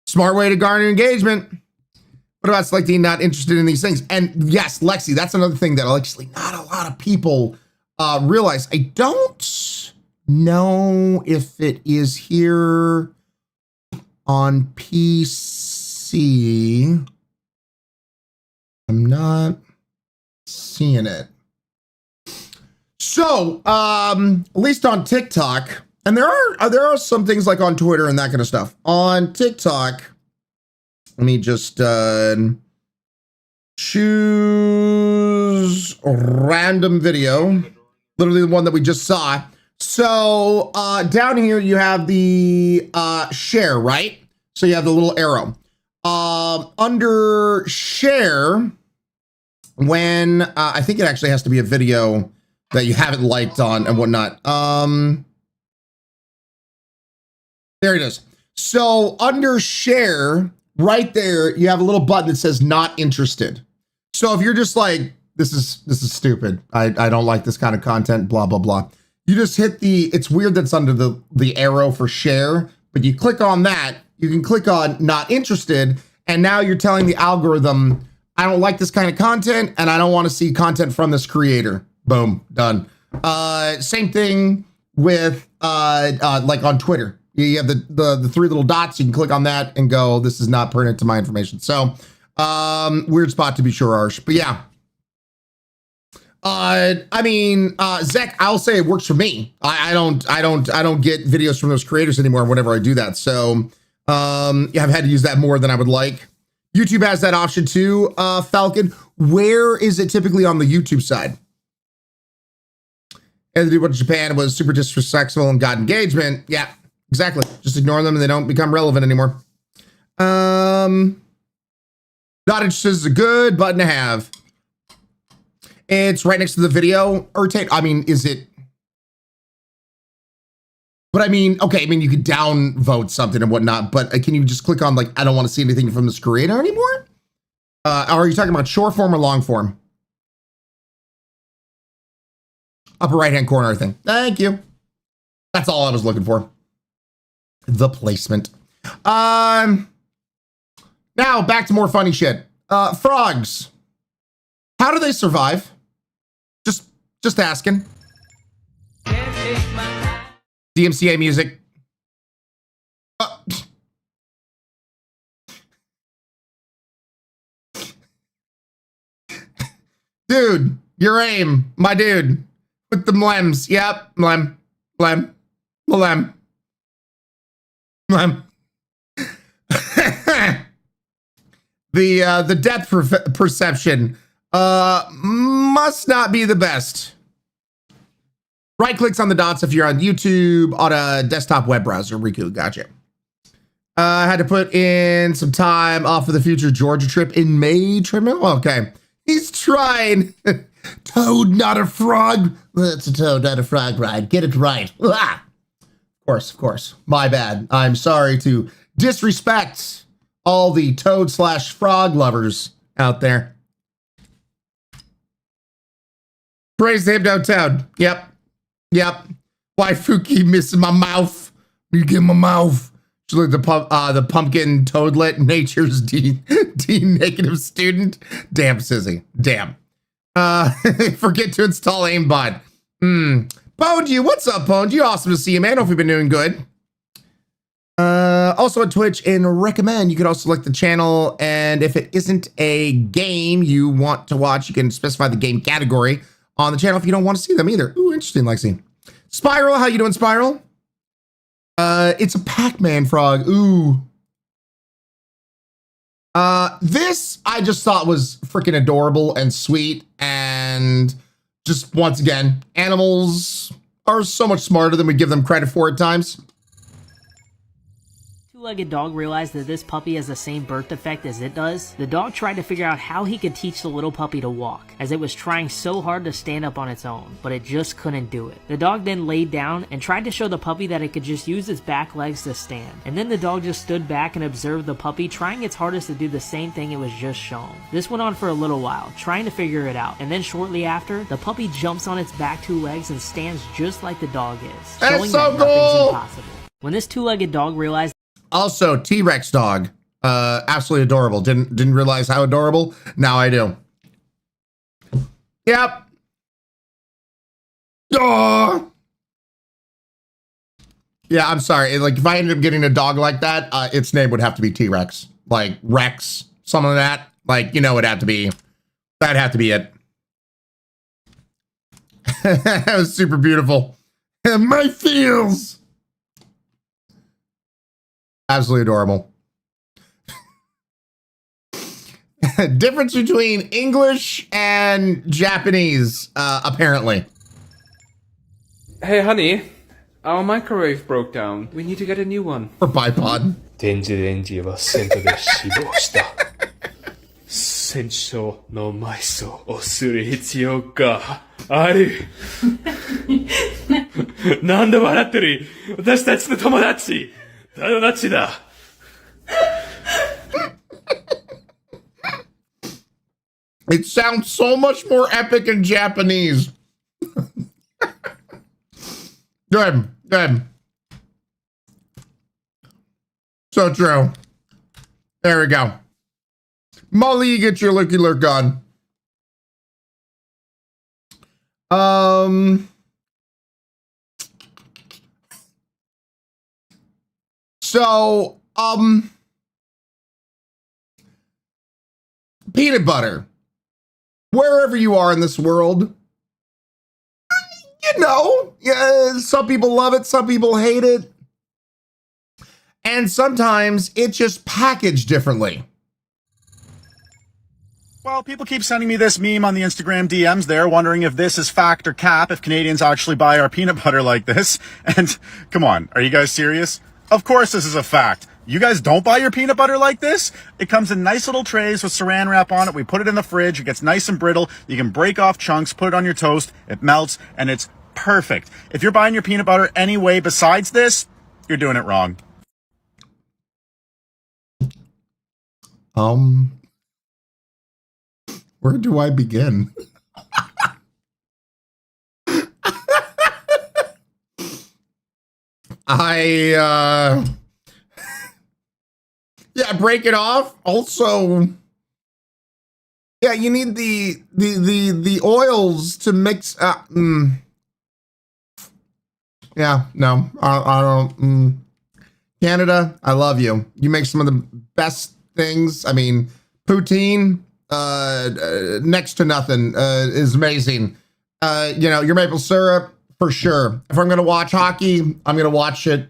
Smart way to garner engagement. What about selecting not interested in these things? And yes, Lexi, that's another thing that actually not a lot of people realize. I don't know if it is here on PC. I'm not seeing it. So, at least on TikTok, and there are some things like on Twitter and that kind of stuff. On TikTok, let me just choose a random video, literally the one that we just saw. So down here you have the share, right? So you have the little arrow. Under share, when I think it actually has to be a video that you haven't liked on and whatnot. There it is. So under share, right there, you have a little button that says not interested. So if you're just like, this is stupid, I don't like this kind of content, blah, blah, blah. You just hit it's weird that's under the arrow for share, but you click on that, you can click on not interested, and now you're telling the algorithm, I don't like this kind of content, and I don't want to see content from this creator. Boom, done. Same thing with like on Twitter. You have the three little dots, you can click on that and go, this is not pertinent to my information. So weird spot to be sure, Arsh, but yeah. I mean, Zach, I'll say it works for me. I don't get videos from those creators anymore whenever I do that. So, yeah, I've had to use that more than I would like. YouTube has that option too, Falcon. Where is it typically on the YouTube side? And the dude went to Japan, was super disrespectful and got engagement. Yeah, exactly. Just ignore them and they don't become relevant anymore. Not interested is a good button to have. It's right next to the video. Or I mean, is it? But I mean, okay, I mean, you could downvote something and whatnot, but can you just click on like, I don't want to see anything from this creator anymore? Are you talking about short form or long form? Upper right-hand corner, I think. Thank you. That's all I was looking for. The placement. Now back to more funny shit. Frogs. How do they survive? Just asking. DMCA music. Dude, your aim, my dude. With the mlems. Yep, mlem. The depth perception must not be the best. Right clicks on the dots if you're on YouTube on a desktop web browser. Riku, gotcha. I had to put in some time off of the future Georgia trip in May. Okay. He's trying. Toad, not a frog. That's a toad, not a frog, Ryan. Get it right. Ah. Of course. My bad. I'm sorry to disrespect all the toad/frog lovers out there. Praise the Hypno Toad. Yep. Waifuki missing my mouth. You get my mouth. She looked at the pumpkin toadlet, nature's D negative student. Damn, Sissy. Damn. Forget to install aimbot. Pwned, what's up, Pwned? Awesome to see you, man. Hope you've been doing good. Also on Twitch and recommend, you can also select the channel, and if it isn't a game you want to watch, you can specify the game category on the channel if you don't want to see them either. Ooh, interesting, Lexi. Spiral, how you doing, Spiral? It's a Pac-Man frog. Ooh. This I just thought was freaking adorable and sweet, and just once again, animals are so much smarter than we give them credit for at times. Two-legged dog realized that this puppy has the same birth defect as it does. The dog tried to figure out how he could teach the little puppy to walk, as it was trying so hard to stand up on its own, but it just couldn't do it. The dog then laid down and tried to show the puppy that it could just use its back legs to stand, and then the dog just stood back and observed the puppy trying its hardest to do the same thing it was just shown. This went on for a little while, trying to figure it out, and then shortly after, the puppy jumps on its back two legs and stands just like the dog is, showing so that nothing's cool. impossible. When this two-legged dog realized Also, T-Rex dog, absolutely adorable. Didn't realize how adorable. Now I do. Yep. Duh. Yeah, I'm sorry. Like, if I ended up getting a dog like that, its name would have to be T-Rex. Like Rex, something like that. Like, it'd have to be. That'd have to be it. That was super beautiful. My feels. Absolutely adorable. Difference between English and Japanese, apparently. Hey, honey. Our microwave broke down. We need to get a new one. For bipod. 電磁レンジはセントで死亡した。戦争の埋葬をする必要がある。なんで笑ってる？私たちの友達。友達だ。It sounds so much more epic in Japanese. Good. So true. There we go. Molly, you get your looky lurk on. So, peanut butter. Wherever you are in this world, yeah, some people love it, some people hate it. And sometimes it's just packaged differently. Well, people keep sending me this meme on the Instagram DMs there, wondering if this is fact or cap, if Canadians actually buy our peanut butter like this. And come on, are you guys serious? Of course this is a fact. You guys don't buy your peanut butter like this? It comes in nice little trays with saran wrap on it. We put it in the fridge. It gets nice and brittle. You can break off chunks, put it on your toast. It melts, and it's perfect. If you're buying your peanut butter any way besides this, you're doing it wrong. Where do I begin? Yeah, break it off. Also, yeah, you need the oils to mix. Yeah, no, I don't. Canada, I love you. You make some of the best things. I mean, poutine, next to nothing, is amazing. Your maple syrup, for sure. If I'm going to watch hockey, I'm going to watch it,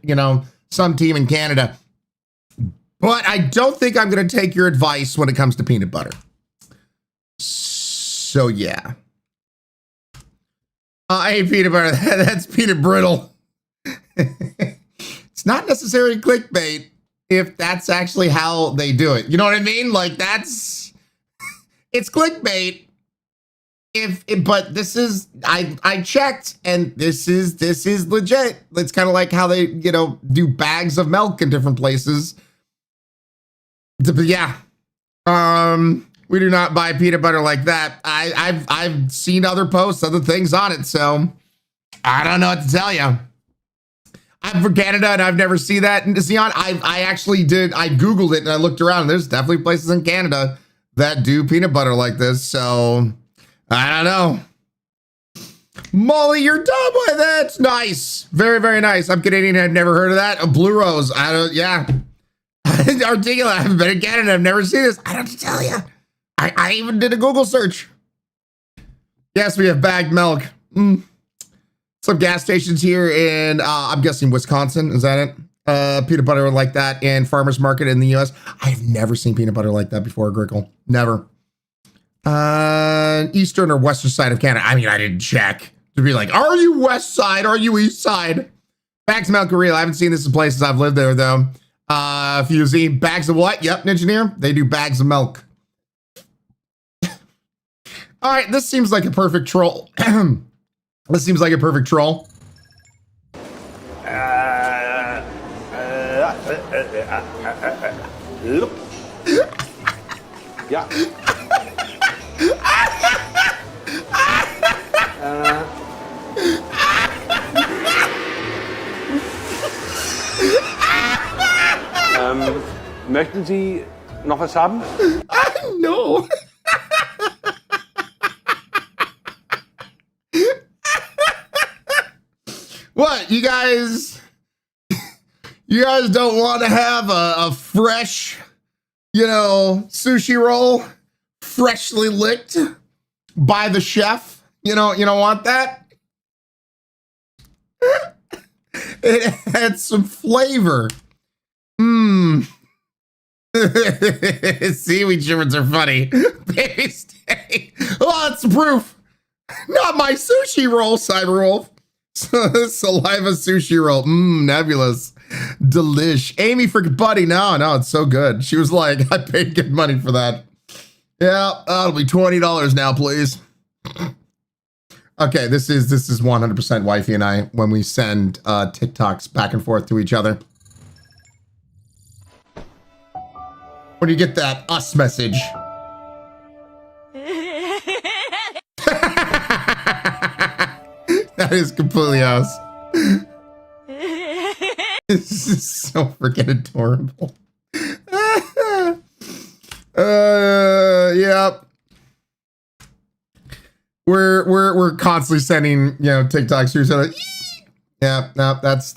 some team in Canada. But I don't think I'm going to take your advice when it comes to peanut butter. So, yeah. I hate peanut butter. That's peanut brittle. It's not necessarily clickbait. if that's actually how they do it. You know what I mean? Like it's clickbait. But this is, I checked, and this is legit. It's kind of like how they, do bags of milk in different places. But yeah, we do not buy peanut butter like that. I've seen other posts, other things on it, so I don't know what to tell you. I'm from Canada, and I've never seen that. And Zion, I actually did. I Googled it, and I looked around, and there's definitely places in Canada that do peanut butter like this, so I don't know. Molly, you're done with it. Nice. Very, very nice. I'm Canadian. I've never heard of that. A Blue Rose. Yeah. Articulate. I haven't been in Canada. I've never seen this. I don't have to tell you. I even did a Google search. Yes, we have bagged milk. Some gas stations here in, I'm guessing Wisconsin. Is that it? Peanut butter like that in farmer's market in the U.S. I've never seen peanut butter like that before, Grickle. Never. Eastern or western side of Canada. I mean, I didn't check to be like, are you west side? Are you east side? Bags of milk are real. I haven't seen this in places I've lived there though. Fusey, bags of what? Yep, Engineer. They do bags of milk. All right, this seems like a perfect troll. This seems like a perfect troll. Ja. Möchten Sie noch was haben? No. What, you guys don't want to have a fresh, sushi roll, freshly licked by the chef? You don't want that? It had some flavor. Seaweed shivers are funny. Baby steak. Oh, that's proof. Not my sushi roll, Cyberwolf. Saliva sushi roll. Nebulous. Delish. Amy freaking buddy. No, it's so good. She was like, I paid good money for that. Yeah, that'll be $20 now, please. Okay, this is 100% wifey and I when we send TikToks back and forth to each other. When do you get that us message? That is completely us. This is so freaking adorable. Yep. We're constantly sending, TikToks to each other. Yeah, no, that's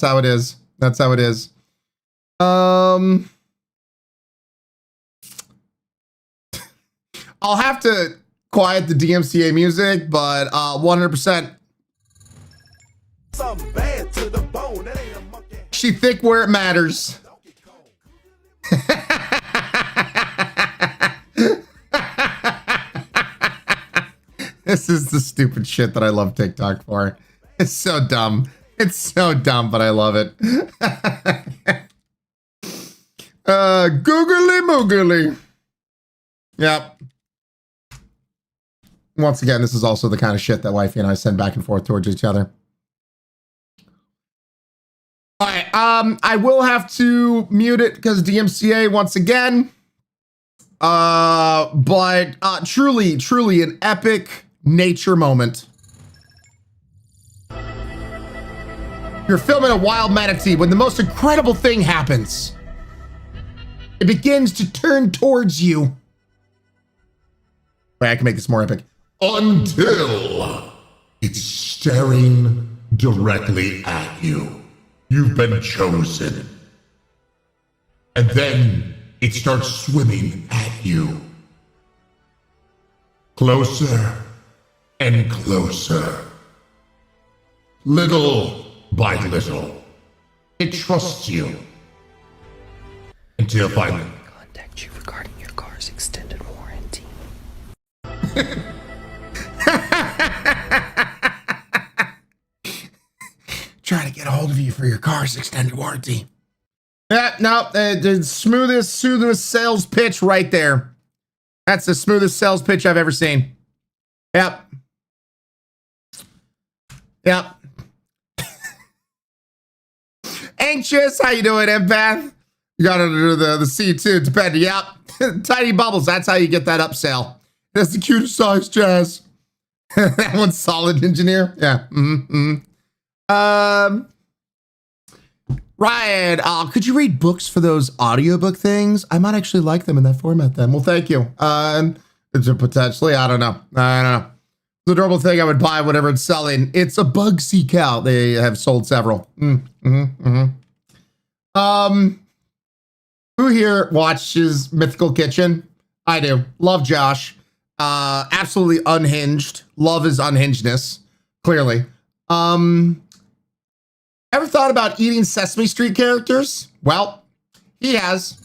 how it is. That's how it is. I'll have to quiet the DMCA music, but 100%. She thick where it matters. This is the stupid shit that I love TikTok for. It's so dumb. It's so dumb, but I love it. Googly moogly. Yep. Once again, this is also the kind of shit that wifey and I send back and forth towards each other. All right, I will have to mute it because DMCA once again. But truly an epic nature moment. You're filming a wild manatee when the most incredible thing happens. It begins to turn towards you. Wait, I can make this more epic. Until it's staring directly at you. You've been chosen. And then it starts swimming at you. Closer and closer. Little by little. It trusts you. Until finally. Contact you regarding your car's extended warranty. Trying to get a hold of you for your car's extended warranty. Yeah, no, the smoothest sales pitch right there. That's the smoothest sales pitch I've ever seen. Yep. Yep. Anxious, how you doing, empath? You gotta do the C2, depending. Yep. Tiny bubbles, that's how you get that upsell. That's the cutest size, Jazz. That one's solid, engineer. Yeah. Ryan, could you read books for those audiobook things? I might actually like them in that format then. Well, thank you. It's a potentially, I don't know. The normal thing I would buy, whatever it's selling. It's a bug seek out. They have sold several. Who here watches Mythical Kitchen? I do. Love Josh. Absolutely unhinged. Love his unhingedness. Clearly. Ever thought about eating Sesame Street characters? Well, he has.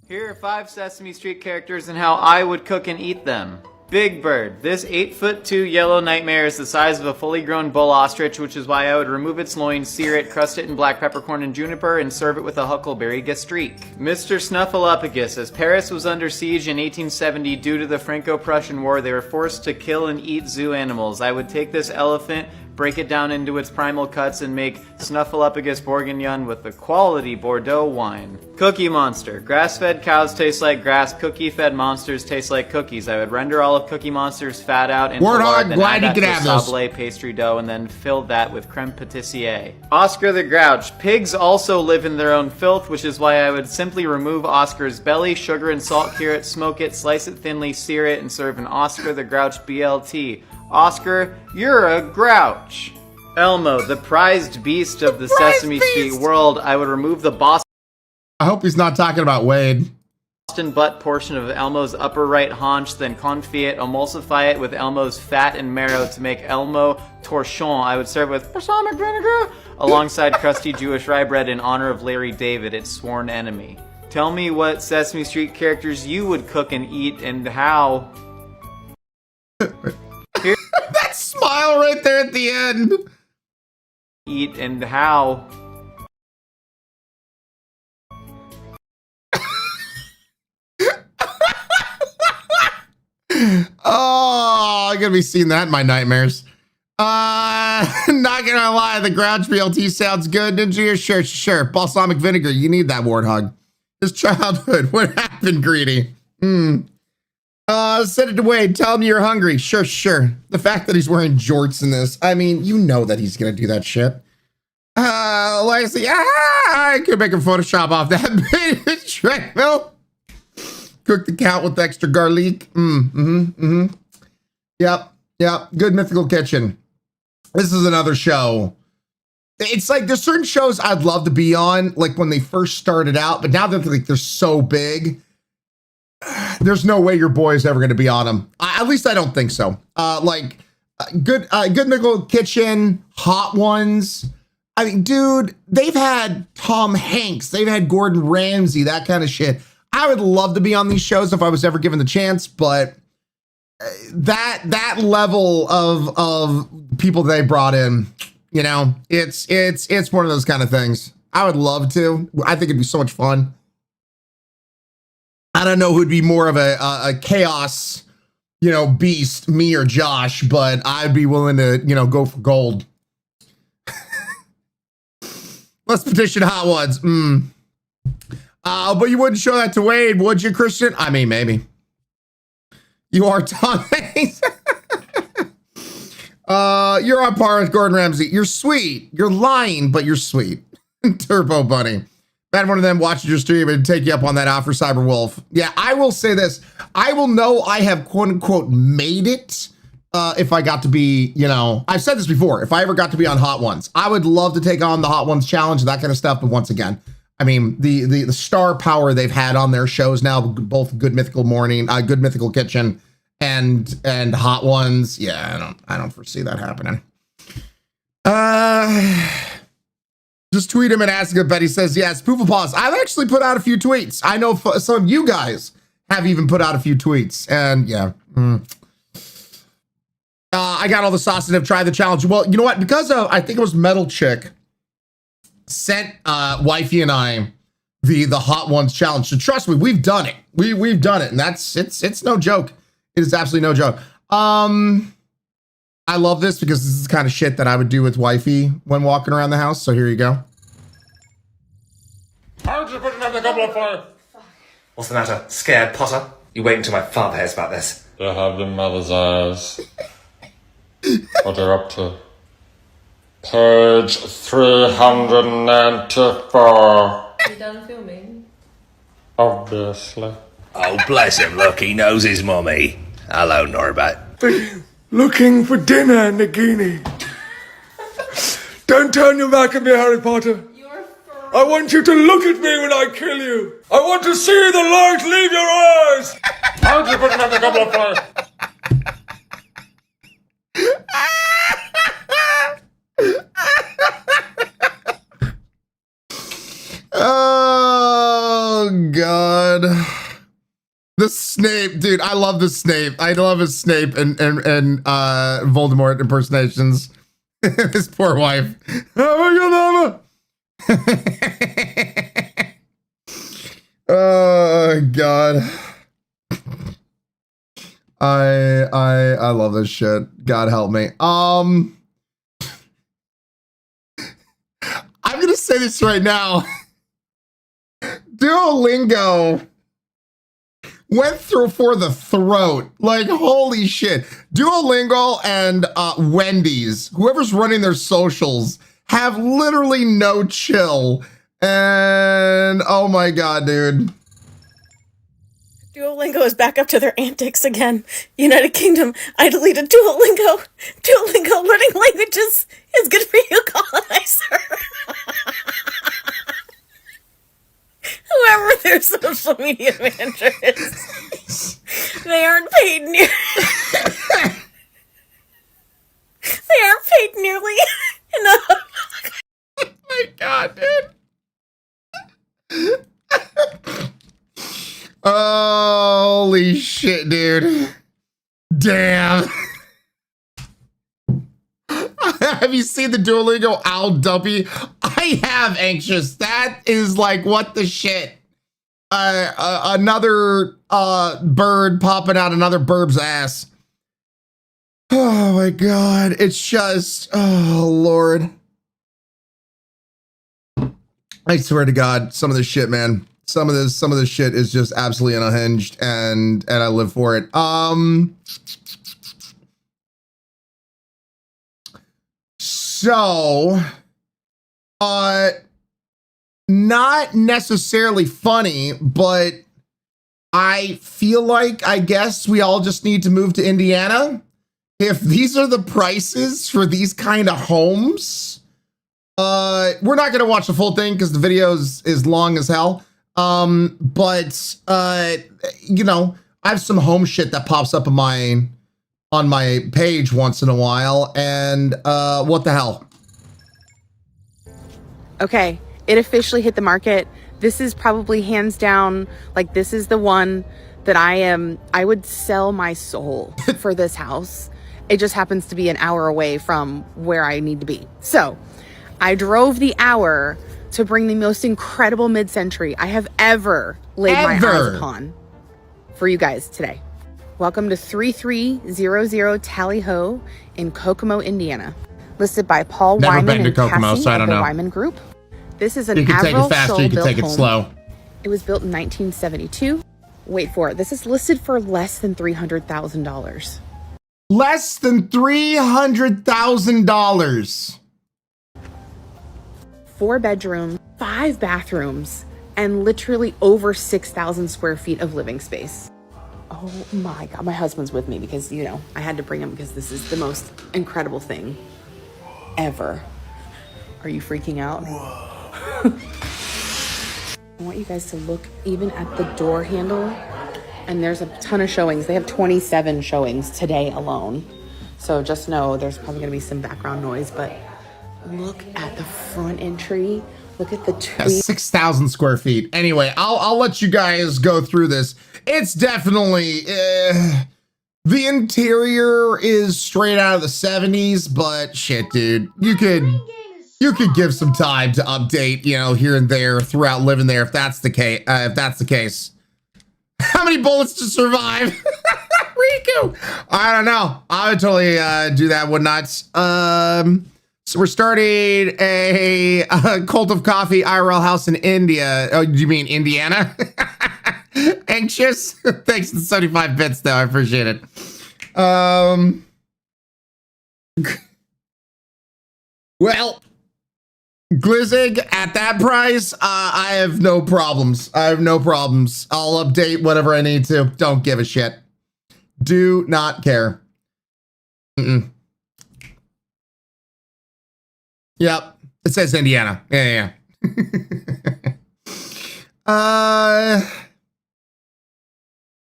Here are 5 Sesame Street characters and how I would cook and eat them. Big Bird. This 8'2" yellow nightmare is the size of a fully grown bull ostrich, which is why I would remove its loins, sear it, crust it in black peppercorn and juniper, and serve it with a huckleberry gastrique. Mr. Snuffleupagus. As Paris was under siege in 1870 due to the Franco-Prussian War, they were forced to kill and eat zoo animals. I would take this elephant, break it down into its primal cuts, and make Snuffleupagus Bourguignon with a quality Bordeaux wine. Cookie Monster. Grass-fed cows taste like grass, cookie-fed monsters taste like cookies. I would render all of Cookie Monster's fat out into lard, then add that to sablé pastry dough, and then fill that with creme patissier. Oscar the Grouch. Pigs also live in their own filth, which is why I would simply remove Oscar's belly, sugar and salt cure it, smoke it, slice it thinly, sear it, and serve an Oscar the Grouch BLT. Oscar, you're a grouch. Elmo, the prized beast of the Sesame Street world. I would remove the Boston. I hope he's not talking about Wade. Butt portion of Elmo's upper right haunch, then confit it, emulsify it with Elmo's fat and marrow to make Elmo torchon. I would serve with balsamic vinegar alongside crusty Jewish rye bread in honor of Larry David, its sworn enemy. Tell me what Sesame Street characters you would cook and eat and how. That smile right there at the end. Eat and how. Oh, I'm gonna be seeing that in my nightmares. Not gonna lie, the Grouch BLT sounds good. Ninja, sure. Balsamic vinegar, you need that warthog. His childhood, what happened, Greedy? Send it to Wade, tell him you're hungry. Sure. The fact that he's wearing jorts in this, I mean, you know that he's gonna do that shit. Lacey, I could make a Photoshop off that treadmill. Cook the count with extra garlic. Yep. Good Mythical Kitchen. This is another show. It's like there's certain shows I'd love to be on, like when they first started out, but now that they're so big, there's no way your boy is ever going to be on them. At least I don't think so. Good Mythical Kitchen, Hot Ones. I mean, dude, they've had Tom Hanks, they've had Gordon Ramsay, that kind of shit. I would love to be on these shows if I was ever given the chance, but that level of people they brought in, you know, it's one of those kind of things. I would love to. I think it'd be so much fun. I don't know who'd be more of a chaos, you know, beast, me or Josh, but I'd be willing to, you know, go for gold. Let's petition Hot Ones. But you wouldn't show that to Wade, would you, Christian? I mean, maybe. You are Tom Hanks. You're on par with Gordon Ramsay. You're sweet. You're lying, but you're sweet. Turbo Bunny. Bet one of them watches your stream and take you up on that offer, Cyberwolf. Yeah, I will say this. I will know I have quote unquote made it if I got to be, you know, I've said this before, if I ever got to be on Hot Ones. I would love to take on the Hot Ones challenge and that kind of stuff, but once again, I mean, the star power they've had on their shows now, both Good Mythical Morning, Good Mythical Kitchen, and Hot Ones. Yeah, I don't foresee that happening. Just tweet him and ask him. Betty says, yes, Poofle Paws. I've actually put out a few tweets. I know some of you guys have even put out a few tweets, and yeah. I got all the sauce and have tried the challenge. Well, you know what? Because of, I think it was Metal Chick. sent wifey and I the Hot Ones challenge. So trust me, we've done it. We've done it, and it's no joke. It is absolutely no joke. I love this because this is the kind of shit that I would do with wifey when walking around the house. So here you go. How'd you put another goblet of fire? What's the matter? Scared, Potter? You wait until my father hears about this. You have your mother's eyes. What are you up to? Page 394. You done filming? Obviously. Oh, bless him. Look, he knows his mummy. Hello, Norbert. Looking for dinner, Nagini. Don't turn your back at me, Harry Potter. I want you to look at me when I kill you. I want to see the light leave your eyes. How'd you put another goblet of fire? Oh God. The Snape, dude, I love the Snape. I love his Snape and Voldemort impersonations. His poor wife. Oh my God, oh God. I love this shit. God help me. I'm gonna say this right now. Duolingo went through for the throat. Like, holy shit. Duolingo and Wendy's, whoever's running their socials, have literally no chill. And oh my God, dude. Duolingo is back up to their antics again. United Kingdom, I deleted Duolingo. Duolingo learning languages is good for you, colonizer. Whoever their social media manager is, they aren't paid nearly enough. Oh my God, dude. Holy shit, dude. Damn. Have you seen the Duolingo owl dumpy? I have, Anxious. That is like, what the shit? Another bird popping out another bird's ass. Oh my God. It's just, oh Lord. I swear to God, some of this shit, man. Some of this shit is just absolutely unhinged, and I live for it. So, not necessarily funny, but I feel like, I guess we all just need to move to Indiana. If these are the prices for these kind of homes, we're not going to watch the full thing because the video is long as hell. But you know, I have some home shit that pops up on my page once in a while, and what the hell? Okay, it officially hit the market. This is probably hands down, like, this is the one that I would sell my soul for this house. It just happens to be an hour away from where I need to be. So I drove the hour to bring the most incredible mid-century I have ever laid my eyes upon for you guys today. Welcome to 3300 Tally Ho in Kokomo, Indiana. Listed by Paul Never Wyman been to and Kokomo, Cassie so I don't of the know. Wyman Group. This is an You can take it faster, you can take it home. slow. It was built in 1972. Wait for it. This is listed for less than $300,000. Less than $300,000. 4 bedrooms, 5 bathrooms, and literally over 6,000 square feet of living space. Oh my God, my husband's with me because, you know, I had to bring him because this is the most incredible thing ever. Are you freaking out? I want you guys to look even at the door handle, and there's a ton of showings. They have 27 showings today alone. So just know there's probably gonna be some background noise, but look at the front entry. Look at the tree. 6,000 square feet. Anyway, I'll let you guys go through this. It's definitely, the interior is straight out of the 70s, but shit, dude, you could You could give some time to update, you know, here and there throughout living there if that's the case. How many bullets to survive? Riku. I don't know. I would totally do that, would not. So we're starting a Cult of Coffee IRL house in India. Oh, you mean Indiana? Anxious? Thanks for the 75 bits, though. I appreciate it. Well, Glizzig, at that price, I have no problems. I have no problems. I'll update whatever I need to. Don't give a shit. Do not care. Mm-mm. Yep. It says Indiana. Yeah.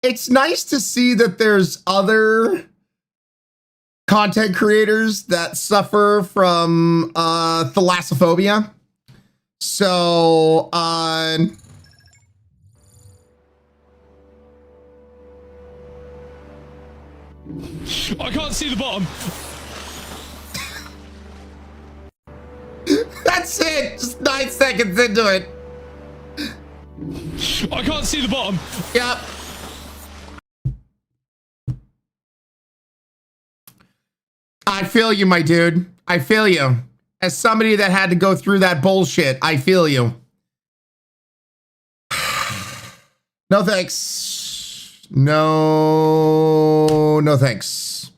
It's nice to see that there's other content creators that suffer from thalassophobia. So I can't see the bottom. That's it. Just 9 seconds into it. I can't see the bottom. Yep. I feel you, my dude. I feel you. As somebody that had to go through that bullshit, I feel you. No thanks. No thanks.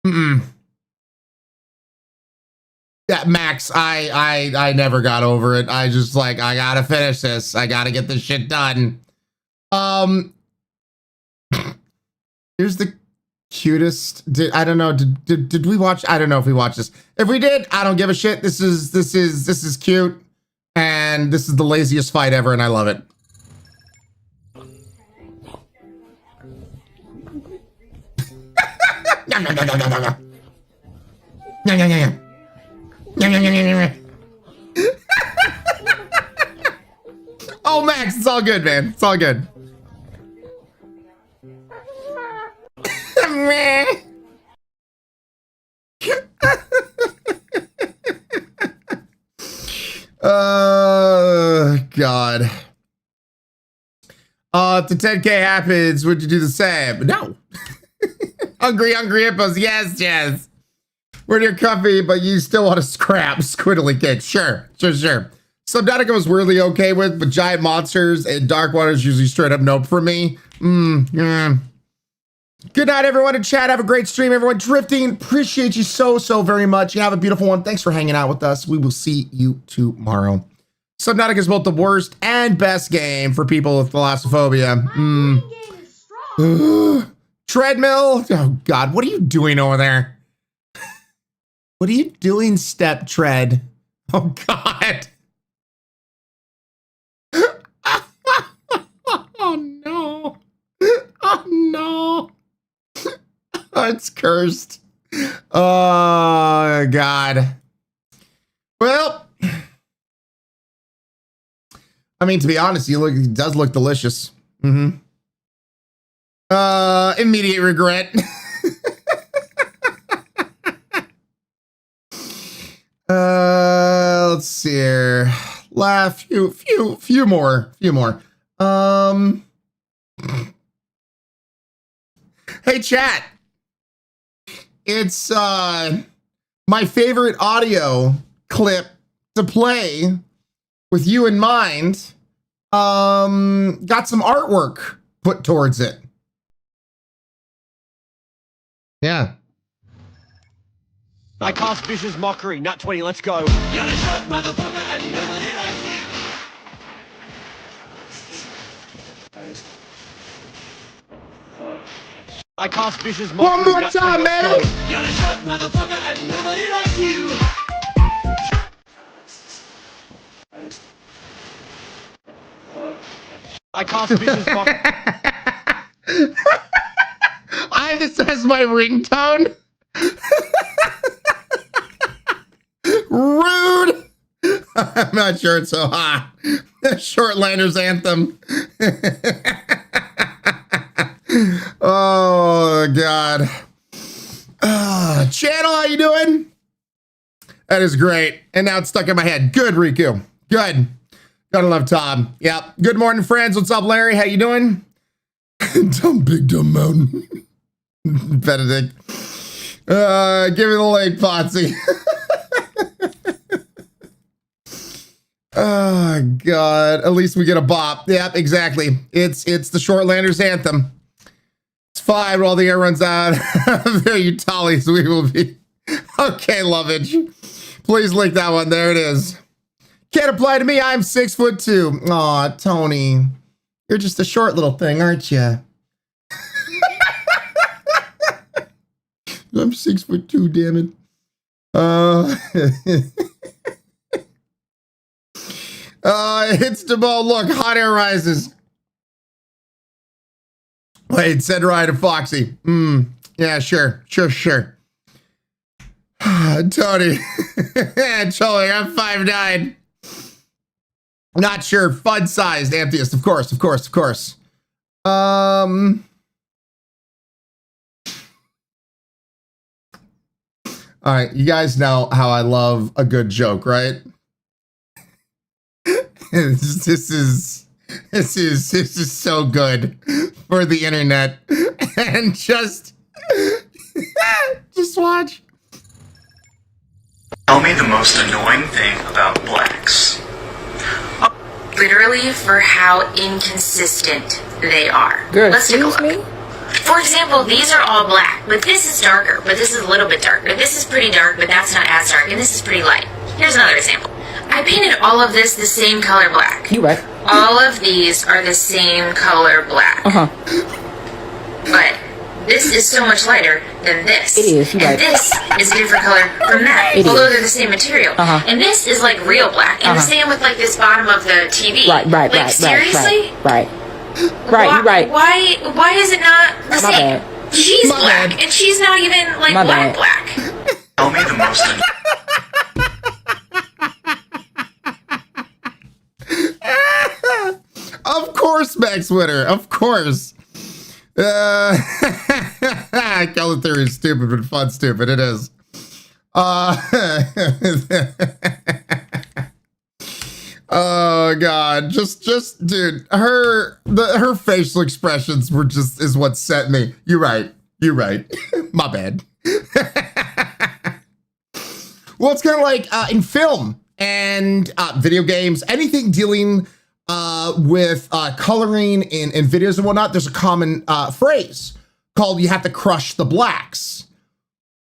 Mm-mm. Yeah, Max, I never got over it. I just like, I gotta finish this. I gotta get this shit done. Here's the cutest. I don't know. Did we watch? I don't know if we watched this. If we did, I don't give a shit. This is cute, and this is the laziest fight ever, and I love it. Oh, Max, it's all good, man. It's all good. Oh, God. If the 10K happens, would you do the same? No. Hungry hippos. Yes. We're near comfy, but you still want to scrap. Squiddly kick. Sure. Subnautica was weirdly okay with, but giant monsters and dark waters usually straight up nope for me. Yeah. Good night, everyone in chat. Have a great stream, everyone. Drifting, appreciate you so very much. You have a beautiful one. Thanks for hanging out with us. We will see you tomorrow. Subnautica is both the worst and best game for people with thalassophobia. Treadmill. Oh, God. What are you doing over there? What are you doing, Step Tread? Oh, God. Oh, no. Oh, no. Oh, it's cursed. Oh, God. Well, I mean, to be honest, it does look delicious. Immediate regret. Let's see here. Few more. Hey, chat. It's my favorite audio clip to play with you in mind. Got some artwork put towards it. Yeah. I cast vicious mockery. Nat 20, let's go. You're a short motherfucker and nobody likes you. I cast vicious One mockery. more Nat time, 20, man. let's go. You're a short motherfucker and nobody likes you. I cast vicious mockery. I have this as my ringtone. Rude. I'm not sure it's so hot. Shortlander's anthem. Oh, God. Channel, how you doing? That is great. And now it's stuck in my head. Good, Riku. Good. Gotta love Tom. Yep. Good morning, friends. What's up, Larry? How you doing? Dumb big dumb mountain. Benedict. Give me the link, Potsy. Oh God. At least we get a bop. Yep, exactly. It's the Shortlanders anthem. It's fine when all the air runs out. There you tallies, we will be. Okay, lovage. Please link that one. There it is. Can't apply to me. I'm 6'2". Aw, Tony. You're just a short little thing, aren't you? I'm 6'2", damn it. Hits the ball. Look, hot air rises. Wait, said Ryan to Foxy. Yeah, sure. Tony. Totally, I'm 5'9". Not sure. Fun-sized atheist, of course. All right, you guys know how I love a good joke, right? This is so good for the internet. And just watch. Tell me the most annoying thing about blacks. Literally for how inconsistent they are. Good. Let's take a look. For example, these are all black, but this is darker, but this is a little bit darker. This is pretty dark, but that's not as dark, and this is pretty light. Here's another example. I painted all of this the same color black. You right. All of these are the same color black. But this is so much lighter than this. It is, you're and right. this is a different color from that, It although is. they're the same material. And this is like real black, and the same with like this bottom of the TV. Like seriously? Right, you're right. Why is it not the My same? bad. She's My black, bad. and she's not even like My black bad. black. Tell me the most Of course, Max Winter. Of course. Color theory is stupid, but fun stupid. It is. Oh God. Just dude, her facial expressions were is what set me. You're right. My bad. Well, it's kind of like in film and video games, anything dealing with coloring in videos and whatnot, there's a common phrase called "you have to crush the blacks."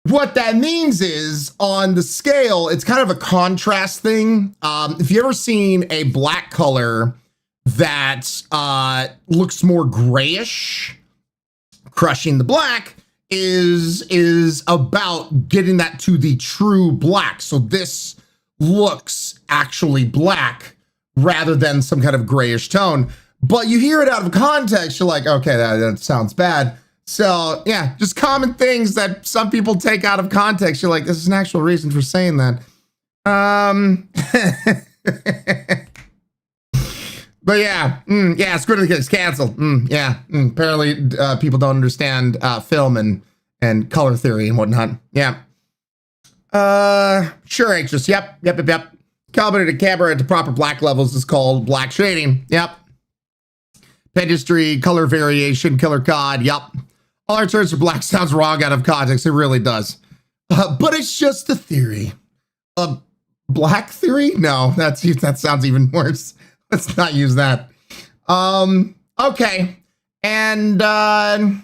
What that means is, on the scale, it's kind of a contrast thing. If you ever seen a black color that looks more grayish, crushing the black is about getting that to the true black. So this looks actually black rather than some kind of grayish tone. But you hear it out of context, you're like, okay, that sounds bad. So yeah, just common things that some people take out of context. You're like, this is an actual reason for saying that. But yeah, Squid Kids canceled. Apparently people don't understand film and color theory and whatnot. Yeah. Sure, anxious. Yep. Calibrated camera at the proper black levels is called black shading. Yep. Pendistry, color variation, color cod. Yep. All our terms for black sounds wrong out of context. It really does. But it's just a theory. Black theory? No, that sounds even worse. Let's not use that. Okay. And God,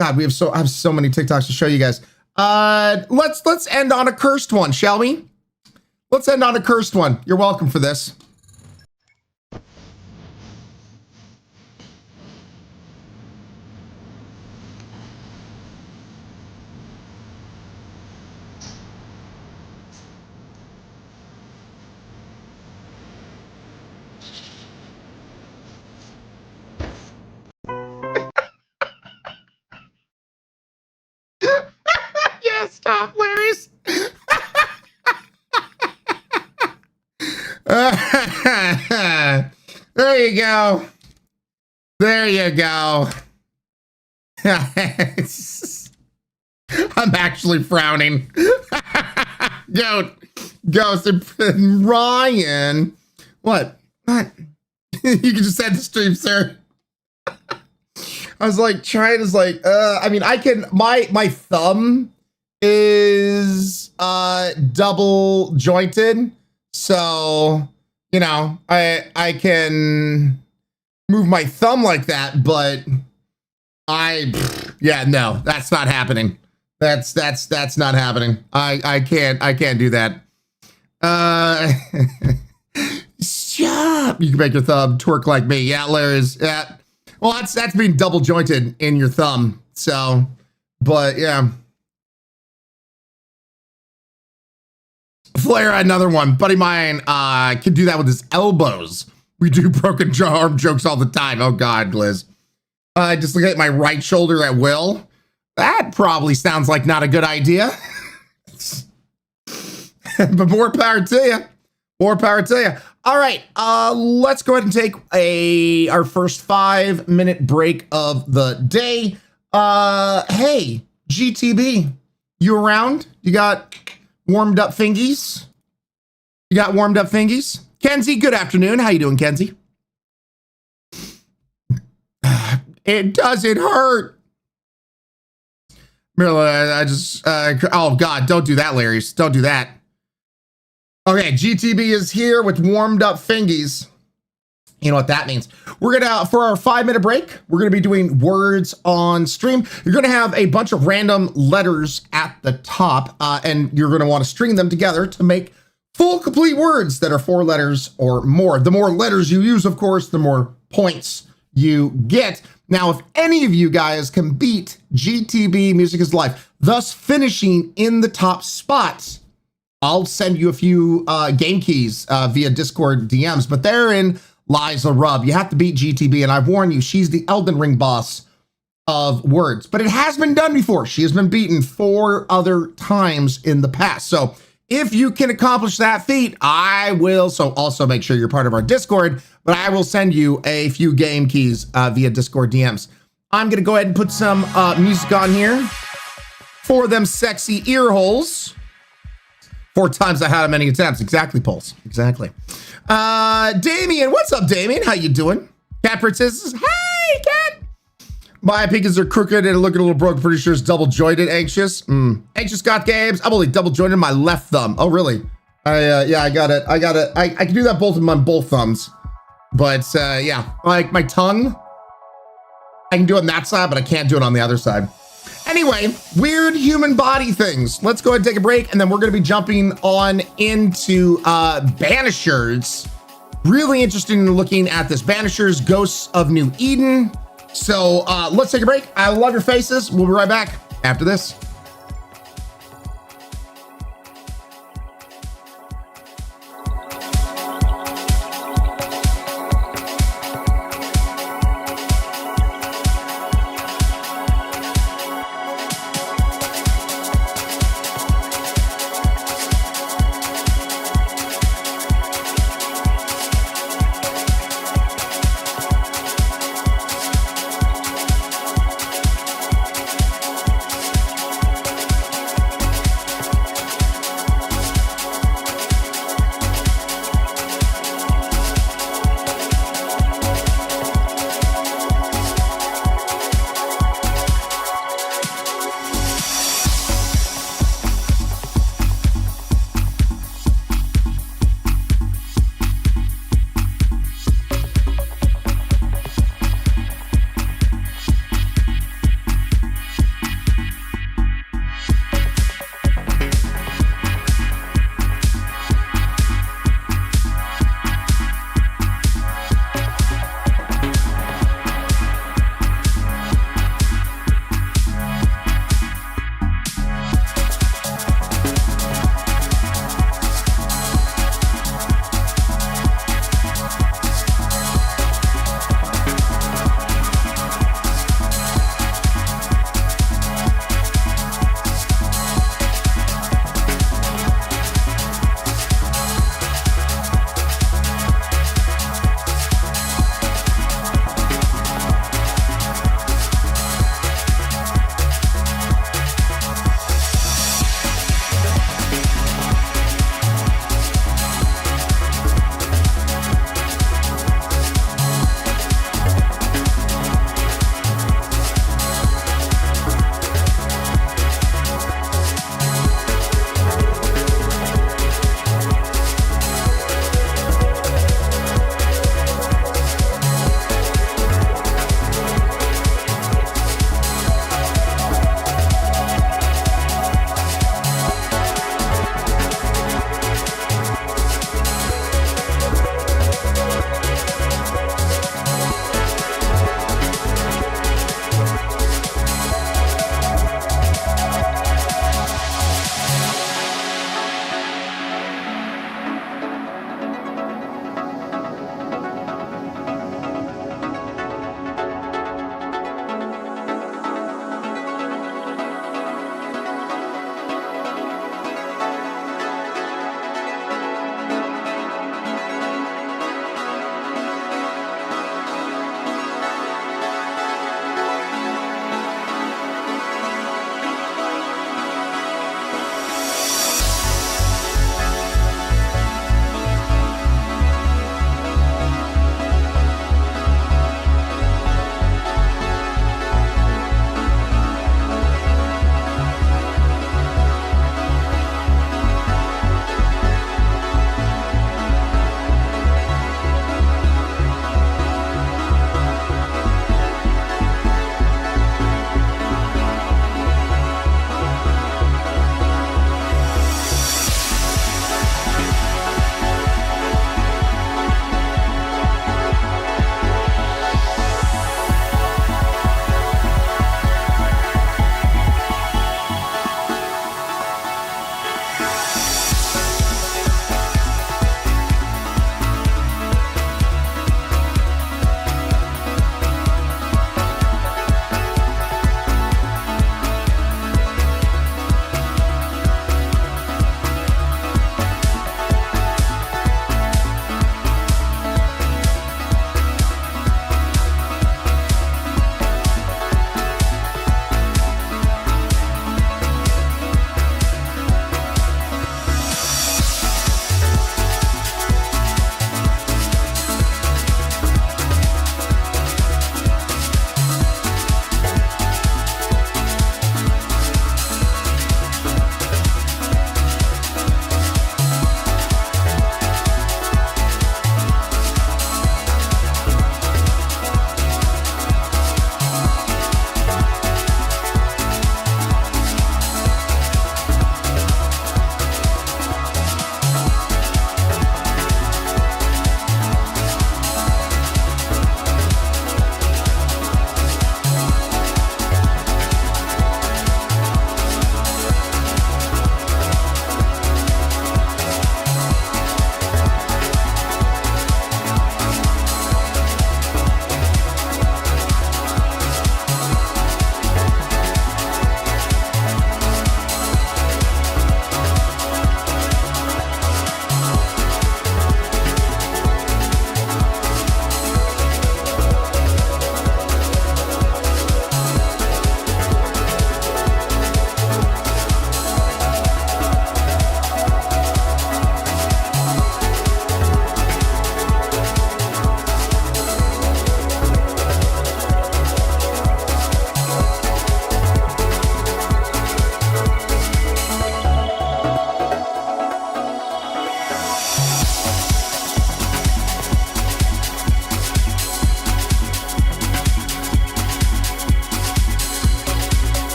I have so many TikToks to show you guys. Let's end on a cursed one, shall we? Let's end on a cursed one. You're welcome for this. Yes, stop, Larry's. There you go. There you go. I'm actually frowning. Ghost and Ryan. What? You can just end the stream, sir. I was like trying to I mean, I can, my thumb is double jointed. So, you know, I can move my thumb like that, but yeah, no, that's not happening. That's not happening. I can't do that. Stop. You can make your thumb twerk like me. Yeah, Larry's. Yeah. Well, that's being double jointed in your thumb. So, but yeah. Flair, another one. Buddy of mine can do that with his elbows. We do broken arm jokes all the time. Oh God, Liz. Just look at my right shoulder at will. That probably sounds like not a good idea. But more power to you. More power to you. All right, let's go ahead and take our first 5-minute break of the day. Hey, GTB, you around? You got warmed up fingies? You got warmed up fingies? Kenzie, good afternoon. How you doing, Kenzie? It doesn't hurt. I just, oh God, don't do that, Larry. Don't do that. Okay, GTB is here with warmed up fingies. You know what that means. We're gonna, for our 5-minute break, we're gonna be doing words on stream. You're gonna have a bunch of random letters at the top, and you're gonna wanna string them together to make full, complete words that are 4 letters or more. The more letters you use, of course, the more points you get. Now, if any of you guys can beat GTB Music is Life, thus finishing in the top spots, I'll send you a few game keys via Discord DMs, but therein lies the rub. You have to beat GTB, and I've warned you, she's the Elden Ring boss of words, but it has been done before. She has been beaten 4 other times in the past. So if you can accomplish that feat, I will. So also make sure you're part of our Discord, but I will send you a few game keys via Discord DMs. I'm going to go ahead and put some music on here for them sexy ear holes. 4 times I had many attempts. Exactly, Pulse. Exactly. Damien, what's up, Damien? How you doing? Cat Princess, hey, Cat. My pinkies are crooked and look a little broke. Pretty sure it's double jointed. Anxious. Anxious got games. I'm only double jointed my left thumb. Oh, really? Yeah, I got it. I can do that both of my both thumbs. But yeah, like my tongue, I can do it on that side, but I can't do it on the other side. Anyway, weird human body things. Let's go ahead and take a break, and then we're going to be jumping on into Banishers. Really interested in looking at this. Banishers, Ghosts of New Eden. So let's take a break. I love your faces. We'll be right back after this.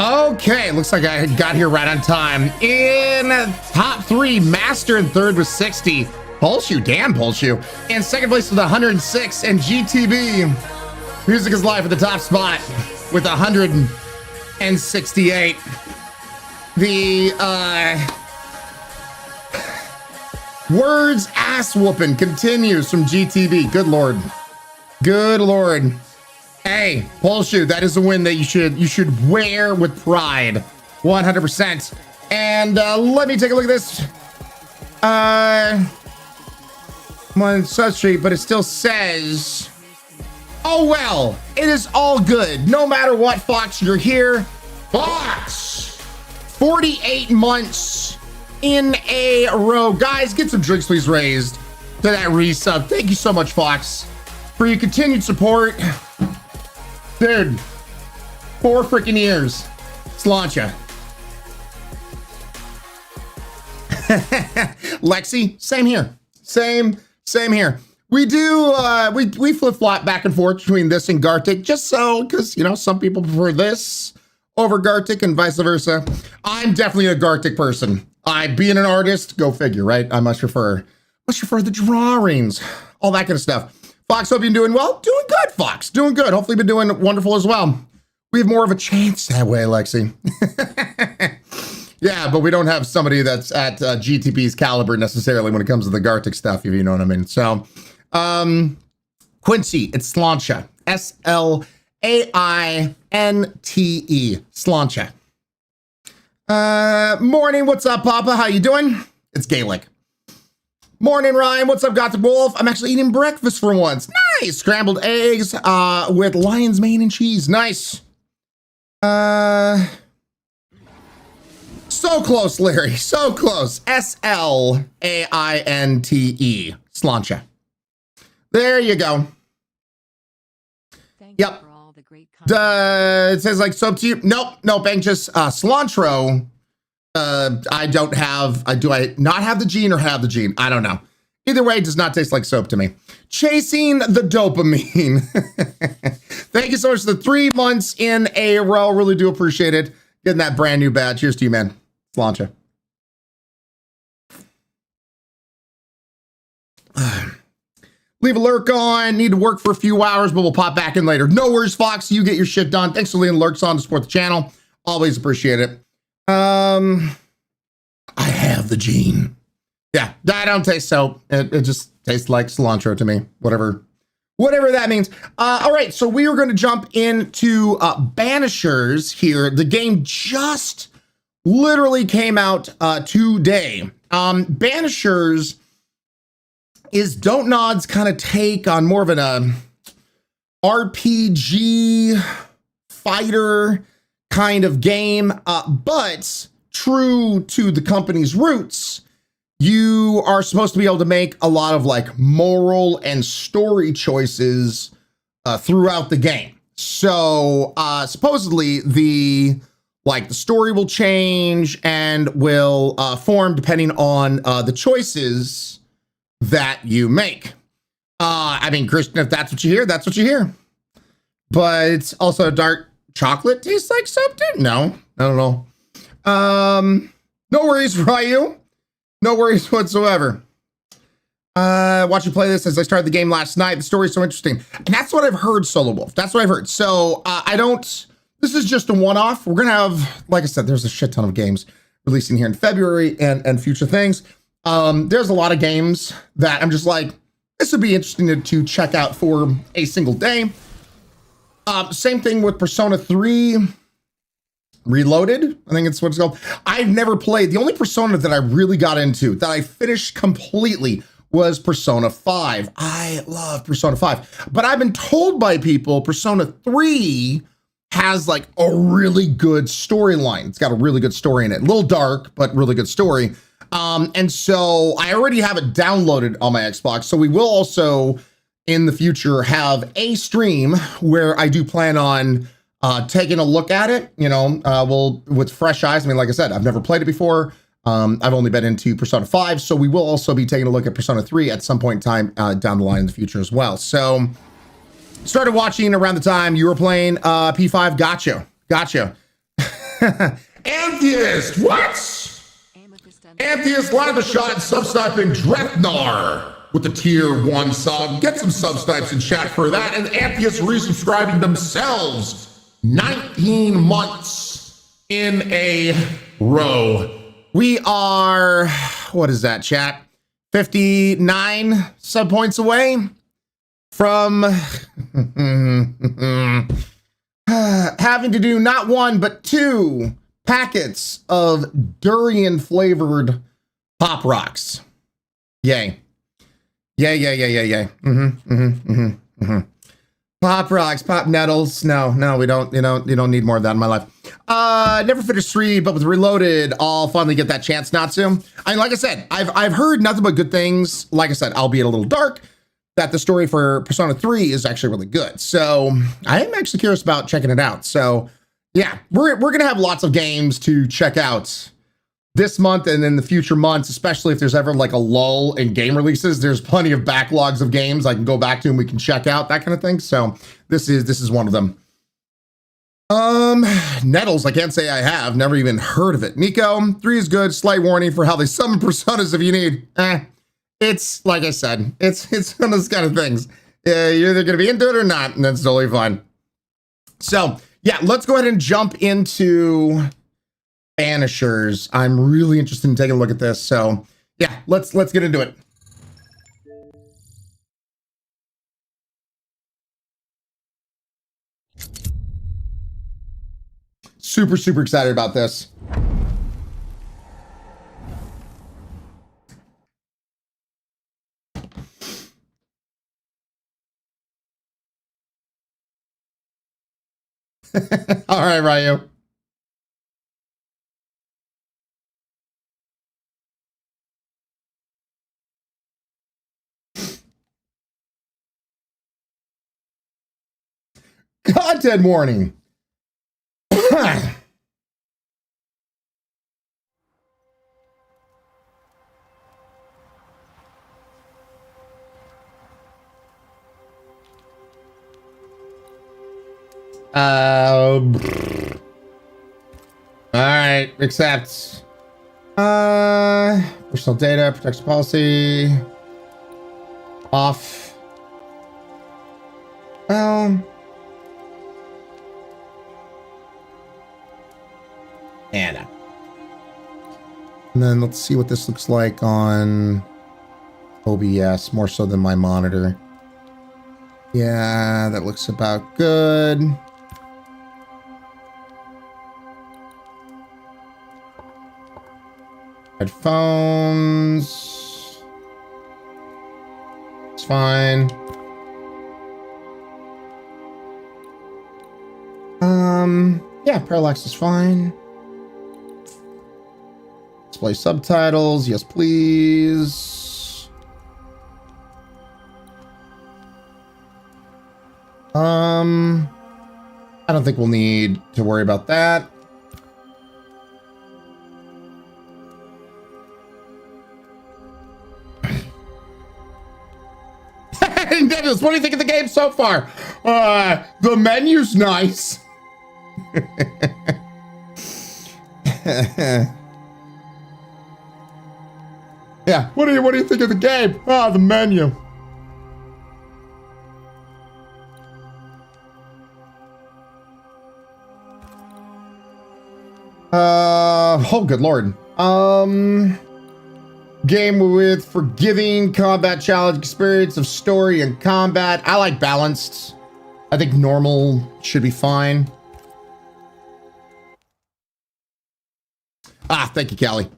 Okay, looks like I got here right on time. In top 3, Master in 3rd with 60. Pulshoe, Dan Pulshoe. In 2nd place with 106. And GTB, Music is Life at the top spot with 168. The words ass whooping continues from GTB. Good Lord. Good Lord. Hey, Pulshoe, that is a win that you should wear with pride, 100%. And let me take a look at this. I'm on Sud Street, but it still says, oh well, it is all good. No matter what, Fox, you're here. Fox, 48 months in a row. Guys, get some drinks, please, raised to that resub. Thank you so much, Fox, for your continued support. Dude, 4 freaking years. Slancha. Lexi, same here. Same here. We do, we flip-flop back and forth between this and Gartic, just so, because, you know, some people prefer this over Gartic and vice versa. I'm definitely a Gartic person. Being an artist, go figure, right? I much prefer the drawings, all that kind of stuff. Fox, hope you're doing well. Doing good, Fox. Doing good. Hopefully you've been doing wonderful as well. We have more of a chance that way, Lexi. Yeah, but we don't have somebody that's at GTP's caliber necessarily when it comes to the Gartic stuff, if you know what I mean. So, Quincy, it's Slancha. S-L-A-I-N-T-E. Slancha. Morning, what's up, Papa? How you doing? It's Gaelic. Morning, Ryan. What's up, Gothic Wolf? I'm actually eating breakfast for once. Nice. Scrambled eggs with lion's mane and cheese. Nice. So close, Larry. So close. S-L-A-I-N-T-E. Slancha. There you go. Yep. It says like soap to you. Nope, anxious. Cilantro. I don't have, do I not have the gene or have the gene? I don't know. Either way, it does not taste like soap to me. Chasing the dopamine. Thank you so much for the 3 months in a row. Really do appreciate it. Getting that brand new badge. Cheers to you, man. Slancha. Leave a lurk on. Need to work for a few hours, but we'll pop back in later. No worries, Fox. You get your shit done. Thanks for leaving lurks on to support the channel. Always appreciate it. I have the gene. Yeah, I don't taste soap. It just tastes like cilantro to me. Whatever that means. All right, so we are going to jump into Banishers here. The game just literally came out today. Banishers is Dontnod's kind of take on more of an RPG fighter kind of game, but true to the company's roots, you are supposed to be able to make a lot of like moral and story choices throughout the game. So supposedly the story will change and will form depending on the choices that you make. I mean, Christian, if that's what you hear, that's what you hear. But also dark chocolate tastes like soap, dude? No, I don't know. No worries, Ryu. No worries whatsoever. Watch you play this as I started the game last night. The story's so interesting. And that's what I've heard, Solo Wolf. That's what I've heard. So this is just a one-off. We're gonna have, like I said, there's a shit ton of games releasing here in February and future things. There's a lot of games that I'm just like, this would be interesting to check out for a single day. Same thing with Persona 3 Reloaded. I think it's what it's called. I've never played. The only Persona that I really got into, that I finished completely, was Persona 5. I love Persona 5. But I've been told by people Persona 3 has like a really good storyline. It's got a really good story in it. A little dark, but really good story. And so I already have it downloaded on my Xbox. So we will also in the future have a stream where I do plan on taking a look at it, you know, with fresh eyes. I mean, like I said, I've never played it before. I've only been into Persona 5, so we will also be taking a look at Persona 3 at some point in time down the line in the future as well. So started watching around the time you were playing P5. Gotcha. Amethyst, what? Amethyst landed the shot sub-sniping Dretnar with the tier 1 sub. Get some sub-snipes in chat for that. And Amethyst resubscribing themselves 19 months in a row. We are, what is that, chat? 59 sub points away from having to do not one, but 2 packets of durian flavored Pop Rocks. Yay. Yay, yay, yay, yay, yay. Pop Rocks, Pop Nettles. No, we don't, you don't need more of that in my life. Never finished 3, but with Reloaded, I'll finally get that chance not to. I mean, like I said, I've heard nothing but good things. Like I said, albeit a little dark, that the story for Persona 3 is actually really good. So I am actually curious about checking it out. So yeah, we're gonna have lots of games to check out this month and in the future months, especially if there's ever like a lull in game releases. There's plenty of backlogs of games I can go back to and we can check out, that kind of thing. So this is one of them. Nettles, I can't say I have, never even heard of it. Nico, 3 is good. Slight warning for how they summon personas if you need. It's like I said, it's one of those kind of things. You're either gonna be into it or not, and that's totally fine. So yeah, let's go ahead and jump into Banishers. I'm really interested in taking a look at this. So yeah, let's get into it. Super excited about this. All right, Ryu. Content warning. All right, accept. Personal data, protection policy. Off. Well. And then let's see what this looks like on OBS, more so than my monitor. Yeah, that looks about good. Headphones. It's fine. Yeah, parallax is fine. Display subtitles, yes please. I don't think we'll need to worry about that. Dennis, what do you think of the game so far? The menu's nice. Yeah, what do you think of the game? The menu. Oh, good lord. Game with forgiving combat challenge experience of story and combat. I like balanced. I think normal should be fine. Thank you, Callie.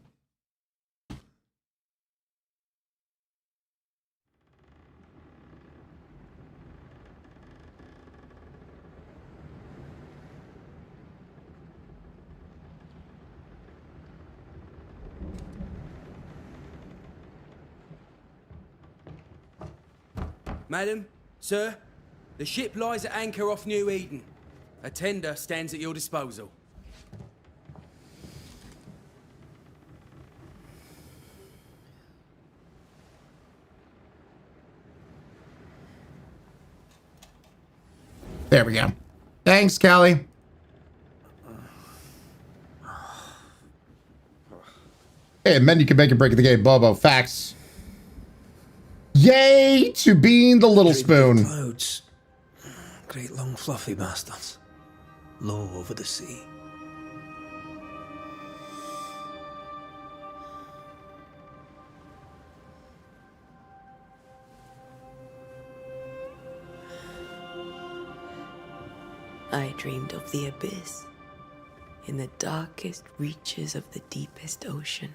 Madam, sir, the ship lies at anchor off New Eden. A tender stands at your disposal. There we go. Thanks, Callie. Hey, men, you can make and break the game. Bobo, facts. Yay to being the little spoon. Clouds. Great long fluffy bastards. Low over the sea. I dreamed of the abyss, in the darkest reaches of the deepest ocean.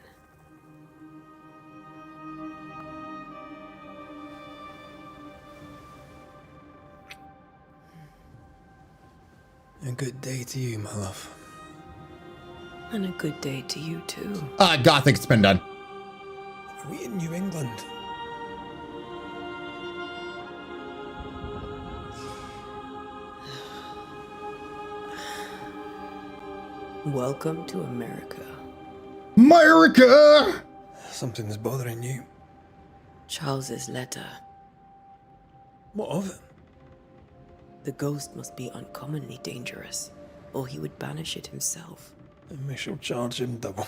A good day to you, my love. And a good day to you, too. Gothic's been done. Are we in New England? Welcome to America. America! Something's bothering you. Charles's letter. What of it? The ghost must be uncommonly dangerous, or he would banish it himself. And we shall charge him double.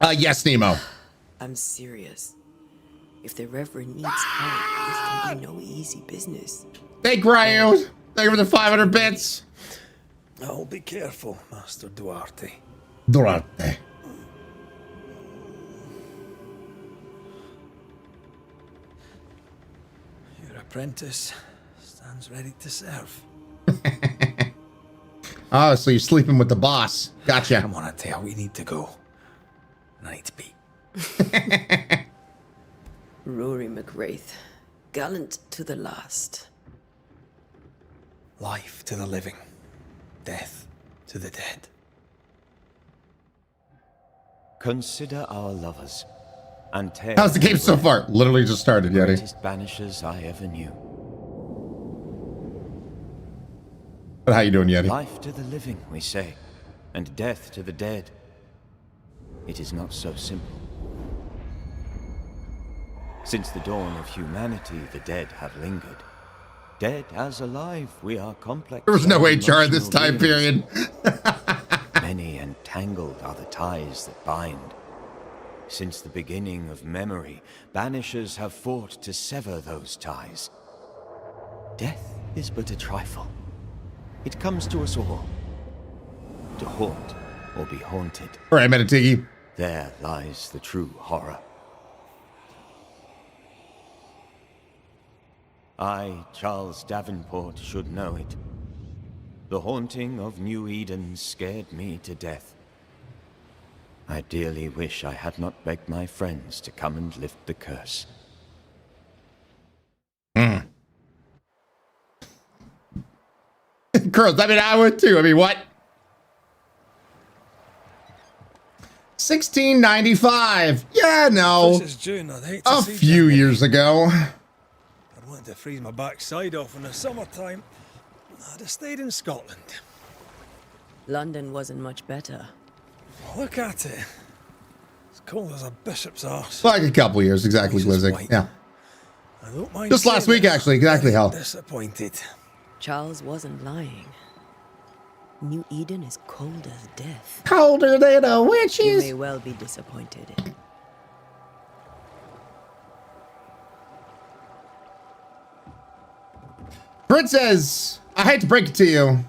Yes, Nemo. I'm serious. If the Reverend needs help, this can be no easy business. Thank Ryan. Thank you for the 500 bits. I'll be careful, Master Duarte. Duarte. Your apprentice stands ready to serve. Oh, so you're sleeping with the boss. Gotcha. Come on, I tell you, we need to go. I need to pee. Rory McWraith, gallant to the last. Life to the living, death to the dead. Consider our lovers, and tear. How's the game so far? Literally just started, Yeti. Greatest banishers I ever knew. But how you doing, Yeti? Life to the living, we say, and death to the dead. It is not so simple. Since the dawn of humanity, the dead have lingered. Dead as alive, we are complex. There was no HR at this time period. Many and tangled are the ties that bind. Since the beginning of memory, banishers have fought to sever those ties. Death is but a trifle. It comes to us all. To haunt or be haunted. All right, Metatiki. There lies the true horror. I, Charles Davenport, should know it. The haunting of New Eden scared me to death. I dearly wish I had not begged my friends to come and lift the curse. Girls, I mean, I would too. I mean, what? 1695. Yeah, no. This is June. I'd hate to A see few years ago. I'd wanted to freeze my backside off in the summertime. I'd have stayed in Scotland. London wasn't much better. Look at it. As cold as a bishop's arse. Like a couple years, exactly, Glizzy. Yeah. I don't mind Just last saying week, it, actually, exactly how. Disappointed. Charles wasn't lying. New Eden is cold as death. Colder than a You witch's. may well be disappointed. Princess, I hate to break it to you.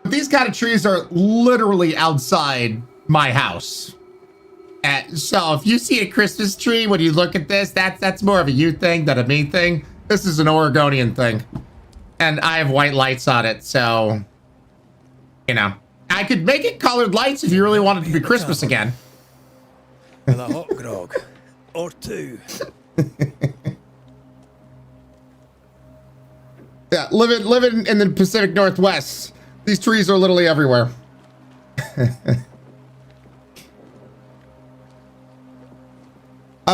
These kind of trees are literally outside my house. So if you see a Christmas tree when you look at this, that's more of a you thing than a me thing. This is an Oregonian thing. And I have white lights on it, so, you know. I could make it colored lights if you really wanted to be Christmas again. With a hot grog. Or two. Yeah, living in the Pacific Northwest. These trees are literally everywhere. I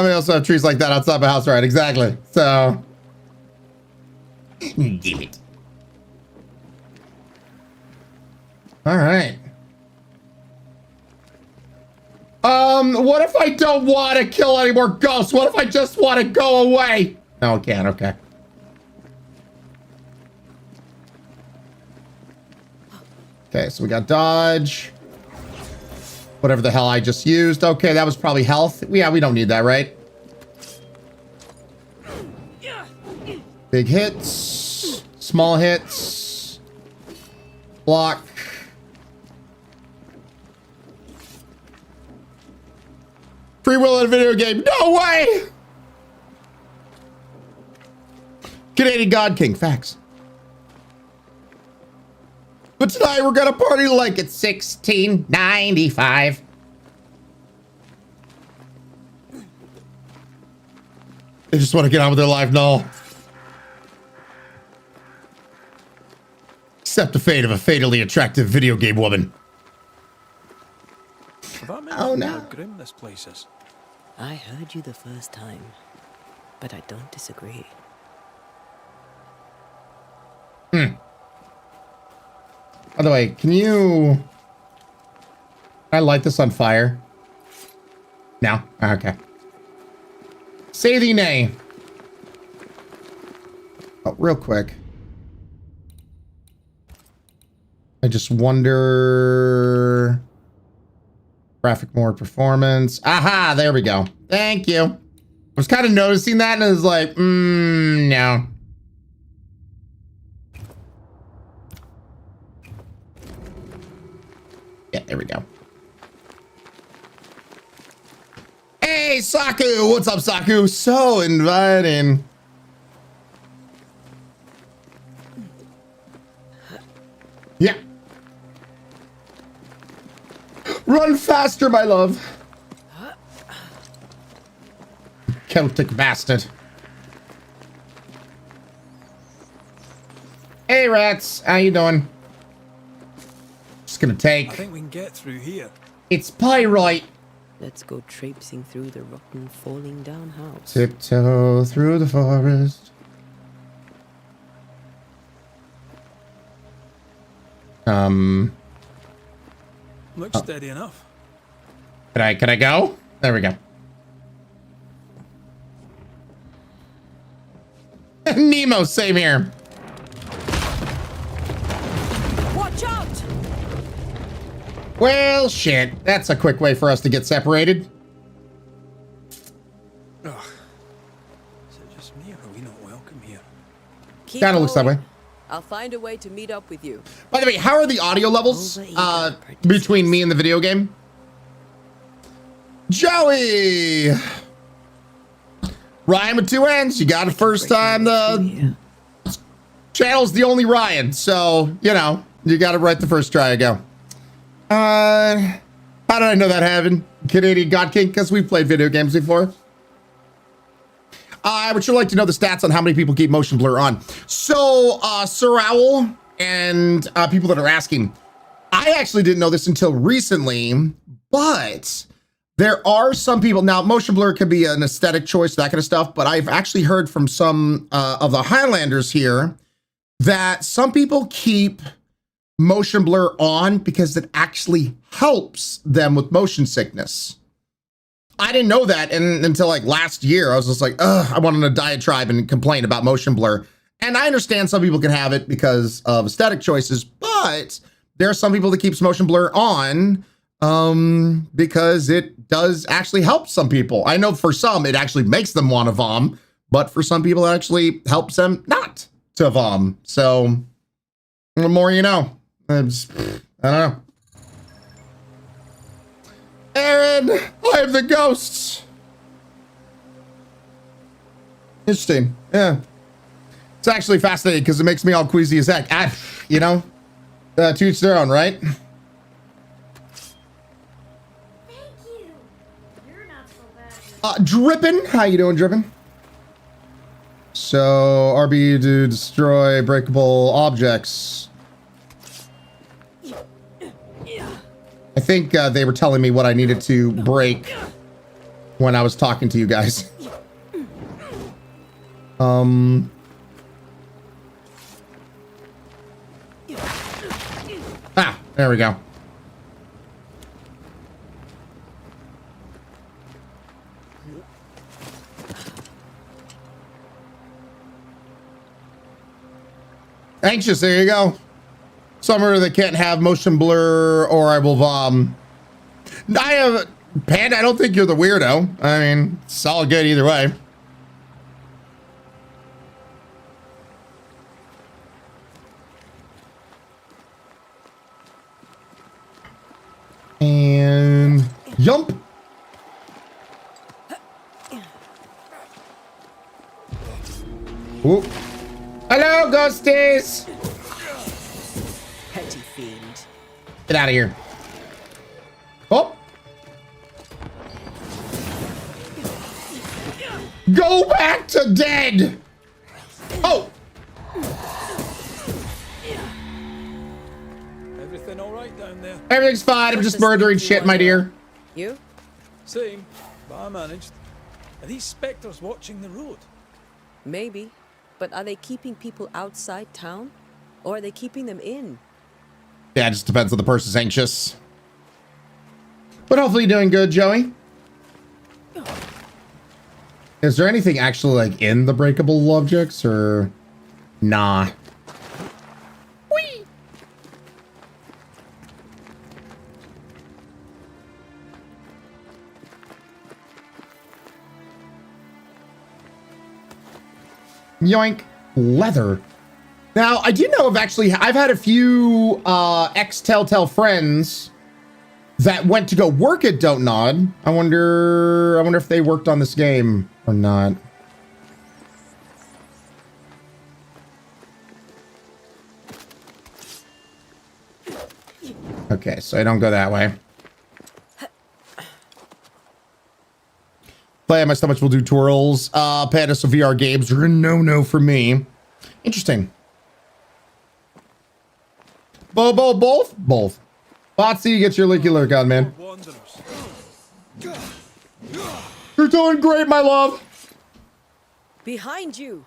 mean, I also have trees like that outside my house, right? Exactly. So, give it. All right. What if I don't want to kill any more ghosts? What if I just want to go away? No, I can't. Okay. Okay, so we got dodge. whatever the hell I just used. Okay, that was probably health. Yeah, we don't need that, right? Big hits, small hits, block. Free will in a video game. No way! Canadian God King. Facts. But tonight we're gonna party like it's 1695. They just want to get on with their life, no. Accept the fate of a fatally attractive video game woman. Oh no. How grim this place is. I heard you the first time, but I don't disagree. By the way, can I light this on fire? No? Okay. Say thee nay. Oh, real quick. I just wonder... Graphic mode performance. Aha, there we go. Thank you. I was kind of noticing that and I was like, no. Yeah, there we go. Hey, Saku! What's up, Saku? So inviting. Yeah. Run faster, my love. Celtic bastard. Hey, rats. How you doing? Just gonna take... I think we can get through here. It's pyrite. Let's go traipsing through the rotten, falling down house. Tiptoe through the forest. Looks steady enough. Can I go? There we go. Nemo, same here. Watch out! Well, shit. That's a quick way for us to get separated. Ugh. Is it just me or are we not welcome here? Kinda looks that way. I'll find a way to meet up with you. By the way, how are the audio levels between me and the video game? Joey! Ryan with two N's. You got it first time. The channel's The Only Ryan. So, you know, you got it right the first try ago. How did I know that happened? Canadian God King? Because we've played video games before. I would sure like to know the stats on how many people keep motion blur on. So, Sir Owl and people that are asking, I actually didn't know this until recently, but there are some people, now motion blur could be an aesthetic choice, that kind of stuff, but I've actually heard from some of the Highlanders here that some people keep motion blur on because it actually helps them with motion sickness. I didn't know that until like last year. I was just like, ugh, I went on a diatribe and complain about motion blur. And I understand some people can have it because of aesthetic choices, but there are some people that keeps motion blur on because it does actually help some people. I know for some, it actually makes them want to vom, but for some people, it actually helps them not to vom. So the more you know. I don't know. Aaron, I have the ghosts. Interesting. Yeah. It's actually fascinating because it makes me all queasy as heck. You know, to each their own, right? Thank you. You're not so bad. Drippin', how you doing, Drippin'? So, RB to destroy breakable objects. I think they were telling me what I needed to break when I was talking to you guys. There we go. Anxious, there you go. Somewhere that can't have motion blur or I will vom. I have Panda. I don't think you're the weirdo. I mean, it's all good either way. And yump. Ooh. Hello, ghosties. Petty fiend. Get out of here. Oh. Go back to dead. Oh. Everything all right down there? Everything's fine. I'm just murdering shit, my dear. You? Same, but I managed. Are these specters watching the road? Maybe. But are they keeping people outside town? Or are they keeping them in? Yeah, it just depends on the person's anxious. But hopefully you're doing good, Joey. Is there anything actually like in the breakable objects or nah? Whee! Yoink. Leather. Now, I do know I've had a few ex-Telltale friends that went to go work at Don't Nod. I wonder if they worked on this game or not. Okay, so I don't go that way. Play my stomach will do twirls. Panda, so VR games are a no-no for me. Interesting. Both? Both. Botsy, get your licky lurk on, man. You're doing great, my love. Behind you.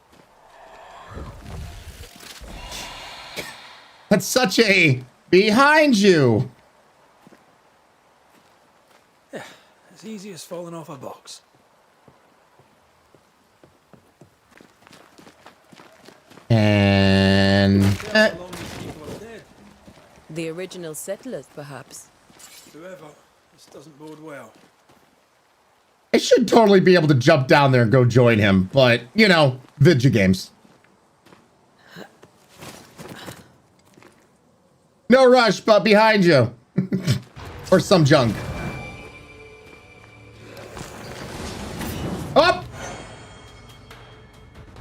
That's such a behind you. Yeah, as easy as falling off a box. And the original settlers, perhaps. Whoever, this doesn't bode well. I should totally be able to jump down there and go join him, but you know, video games. No rush, but behind you. Or some junk. Up!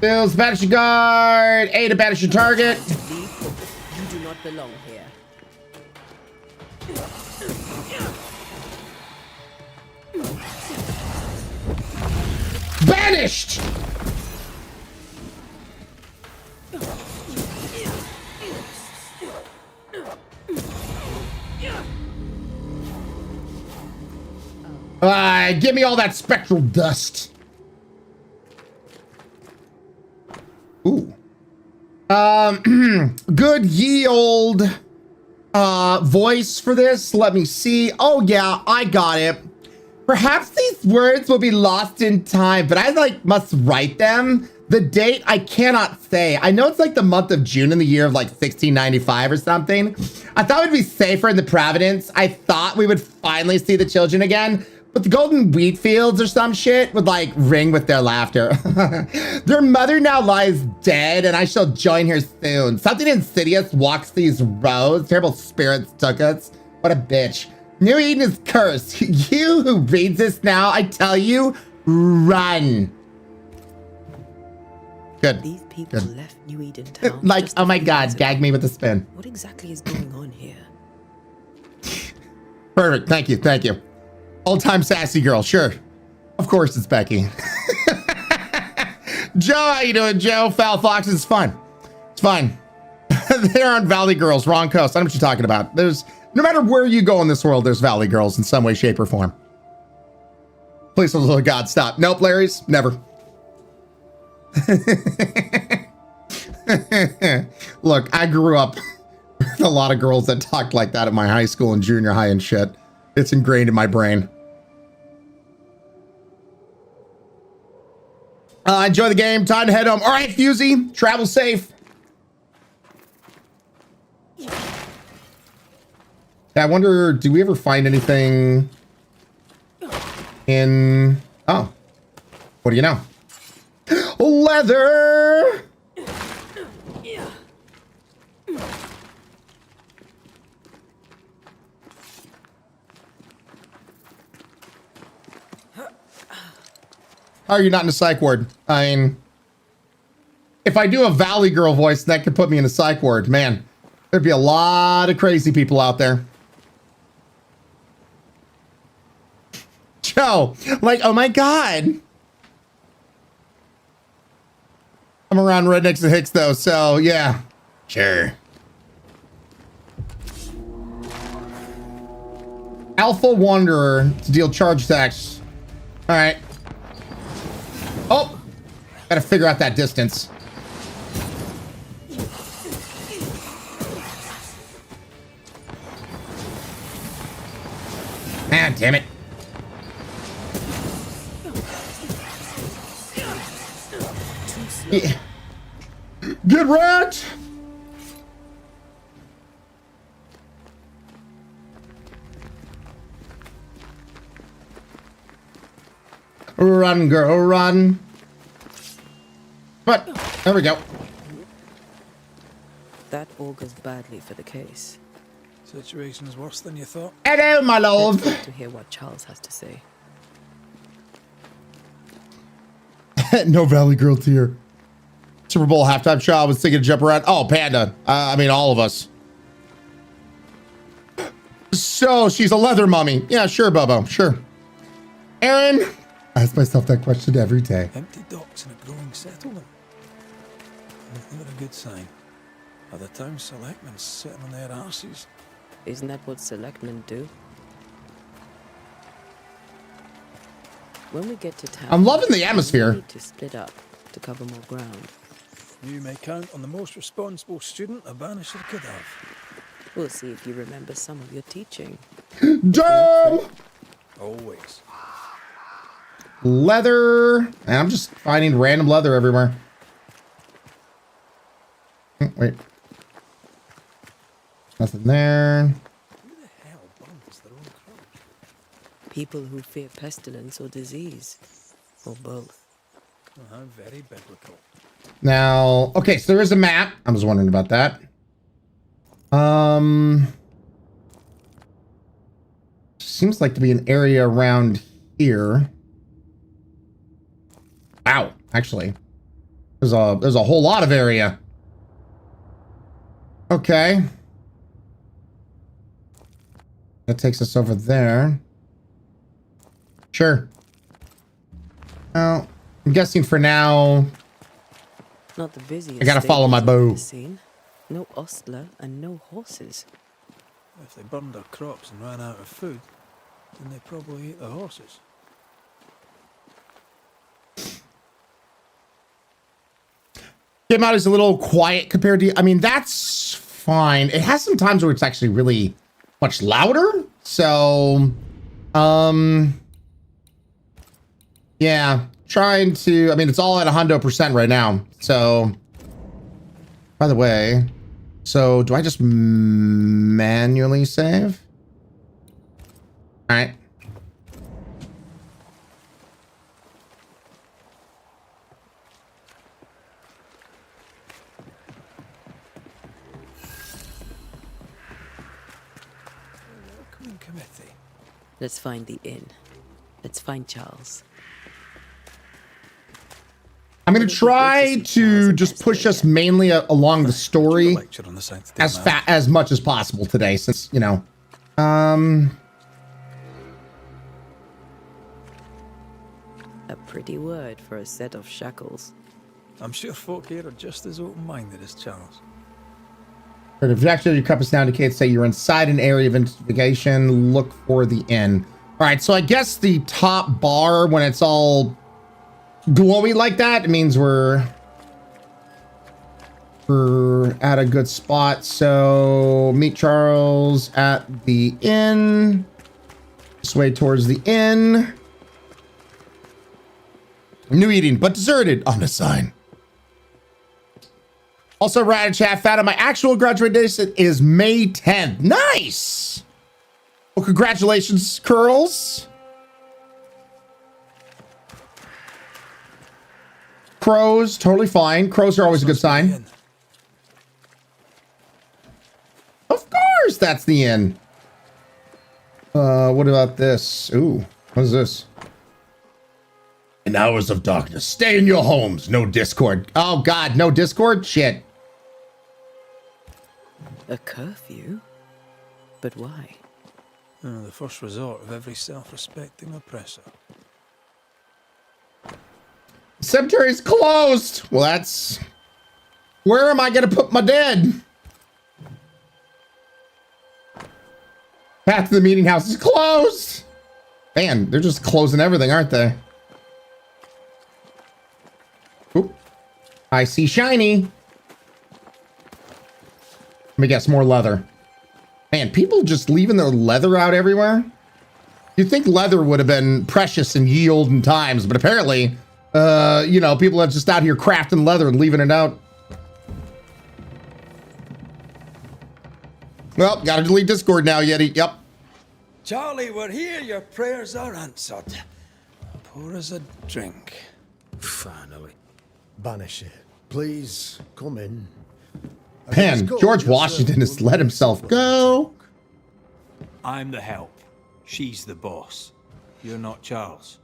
Bills, banish your guard. A to banish your target. You do not belong here. Banished! Give me all that spectral dust. Ooh. Good ye old voice for this. Let me see. Oh yeah, I got it. Perhaps these words will be lost in time, but I must write them. The date I cannot say. I know it's like the month of June in the year of like 1695 or something. I thought we'd be safer in the Providence. I thought we would finally see the children again, but the golden wheat fields or some shit would like ring with their laughter. Their mother now lies dead, and I shall join her soon. Something insidious walks these roads. Terrible spirits took us. What a bitch. New Eden is cursed. You who reads this now, I tell you, run. Good. These people left New Eden town. Like, oh my god, gag me with a spin. What exactly is going on here? Perfect. Thank you. Thank you. All-time sassy girl. Sure. Of course it's Becky. Joe, how you doing, Joe? Foul Fox is fine. It's fine. They aren't Valley Girls. Wrong coast. I know what you're talking about. There's, no matter where you go in this world, there's Valley Girls in some way, shape, or form. Please, oh, little God, stop. Nope, Larry's. Never. Look, I grew up with a lot of girls that talked like that at my high school and junior high and shit. It's ingrained in my brain. Enjoy the game. Time to head home. All right, Fusey, travel safe. I wonder, do we ever find anything in... Oh. What do you know? Leather! How are you not in a psych ward? I mean, if I do a Valley Girl voice, that could put me in a psych ward. Man, there'd be a lot of crazy people out there. Joe, like, oh my God. I'm around right next to Hicks though, so yeah. Sure. Alpha Wanderer to deal charge attacks. All right. Oh, gotta figure out that distance. Man, damn it. Yeah. Get wrecked! Run, girl, run. But there we go. That augurs badly for the case. Situation's worse than you thought. Hello, my love. Let's wait to hear what Charles has to say. No Valley Girl tier. Super Bowl halftime show. I was thinking to jump around. Oh, Panda. I mean, all of us. So she's a leather mummy. Yeah, sure, Bobo. Sure. Aaron. I ask myself that question every day. Empty docks in a growing settlement. Never a good sign. Are the town selectmen sitting on their arses? Isn't that what selectmen do? When we get to town, I'm loving the atmosphere. We need to split up to cover more ground. You may count on the most responsible student a Banisher could have. We'll see if you remember some of your teaching. Damn! Always. Leather. And I'm just finding random leather everywhere. Wait. Nothing there. Who the hell burns their own crops? People who fear pestilence or disease. Or both. How very biblical. Now, okay, so there is a map. I was wondering about that. Seems like to be an area around here. Wow, actually. There's a whole lot of area. Okay. That takes us over there. Sure. Well, I'm guessing for now. Not the busiest. I gotta follow my bow. No ostler and no horses. If they burned their crops and ran out of food, then they probably ate the horses. Game out is a little quiet compared to, I mean, that's fine. It has some times where it's actually really much louder. So, yeah, trying to, I mean, it's all at 100% right now. So, by the way, so do I just manually save? All right. Let's find the inn. Let's find Charles. I'm going to try to just push us mainly along the story as much as possible today, since, you know, a pretty word for a set of shackles. I'm sure folk here are just as open-minded as Charles. If you actually your compass now indicates that you're inside an area of investigation, look for the inn. All right, so I guess the top bar, when it's all glowy like that, it means we're at a good spot. So meet Charles at the inn. This way towards the inn. New eating, but deserted on the sign. Also, Ryan chat found out my actual graduation is May 10th. Nice. Well, congratulations, Curls. crows. Totally fine. Crows are always a good sign. Of course, that's the inn. What about this? Ooh, what is this? In hours of darkness, stay in your homes. No Discord. Oh God, no Discord? Shit. A curfew? But why? The first resort of every self-respecting oppressor. Cemetery's closed. Well, that's... Where am I going to put my dead? Path to the meeting house is closed. Man, they're just closing everything, aren't they? Oop. I see shiny. Let me guess, more leather. Man, people just leaving their leather out everywhere. You'd think leather would have been precious in ye olden times, but apparently, you know, people are just out here crafting leather and leaving it out. Well, gotta delete Discord now, Yeti. Yep. Charlie, we're here. Your prayers are answered. Pour us a drink. Finally. Banisher, please come in. Man, George Washington has let himself go. I'm the help. She's the boss. You're not Charles.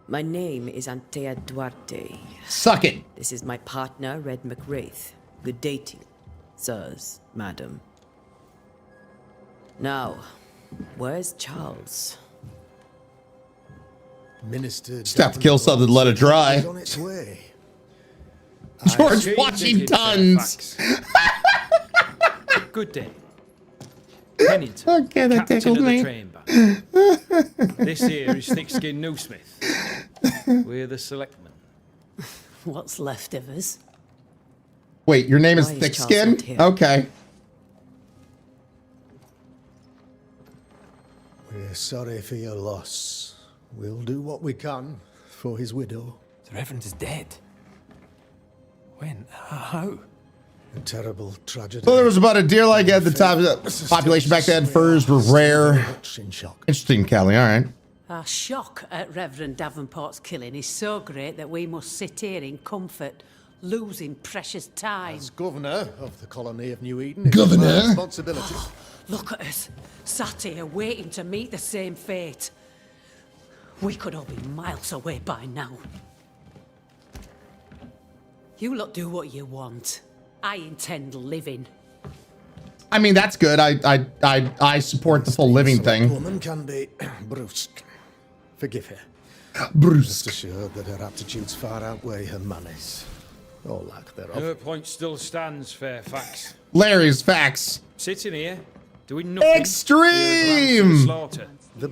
My name is Antea Duarte. Suck it. This is my partner, Red McWraith. Good day to you, sirs, madam. Now, where's Charles? Minister Just have to kill something to let it dry. is on its way. George Washington's. Good day. Pennington, Okay, that captain tickled of the me. train band. This here is Thick-Skinned Newsmith. We're the selectmen. What's left of us? Wait, your name is Why is Thick Charles Skin? not here? Okay. We're sorry for your loss. We'll do what we can for his widow. The Reverend is dead. When? How? A terrible tragedy. So there was about a deer like at the top of the population back then. Furs were rare. Interesting, Callie. All right. Our shock at Reverend Davenport's killing is so great that we must sit here in comfort, losing precious time. As governor of the colony of New Eden, it's Governor? my responsibility. Look at us, sat here waiting to meet the same fate. We could all be miles away by now. You lot do what you want. I intend living. I mean, that's good. I support the full living thing. Woman can be brusque. Forgive her. Brusque. Rest assured that her aptitudes far outweigh her manners. Or lack thereof. Her point still stands, Fairfax. Larry's facts. Sitting here, doing nothing. Extreme. Slaughter.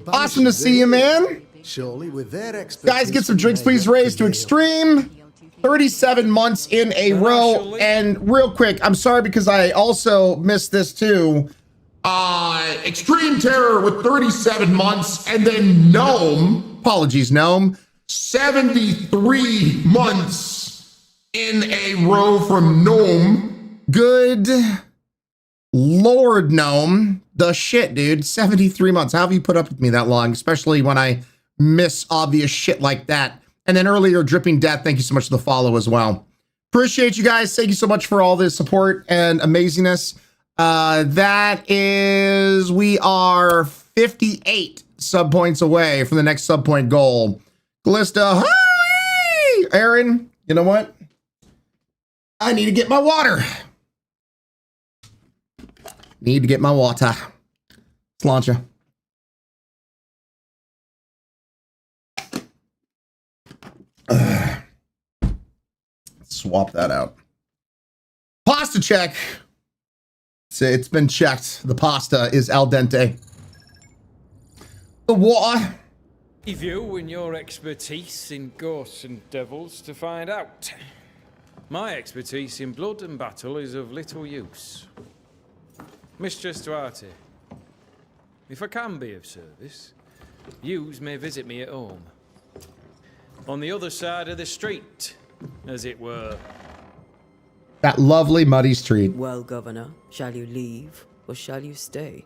Awesome to see you, man. Surely with their expertise. Guys, get some drinks, please. Raise to extreme. 37 months in a row. And real quick, I'm sorry because I also missed this too. Extreme Terror with 37 months, and then Gnome, apologies, Gnome, 73 months in a row from Gnome. Good Lord, Gnome. The shit, dude. 73 months. How have you put up with me that long? Especially when I miss obvious shit like that. And then earlier, Dripping Death, thank you so much for the follow as well. Appreciate you guys. Thank you so much for all this support and amazingness. That is, we are 58 sub points away from the next sub point goal. Callista, hi! Aaron, you know what? I need to get my water. Need to get my water. Sláinte. Swap that out. Pasta check. It's been checked. The pasta is al dente. The water. Leave you and your expertise in ghosts and devils to find out. My expertise in blood and battle is of little use. Mistress Duarte, if I can be of service, yous may visit me at home. On the other side of the street, as it were. That lovely muddy street. Well, Governor, shall you leave or shall you stay?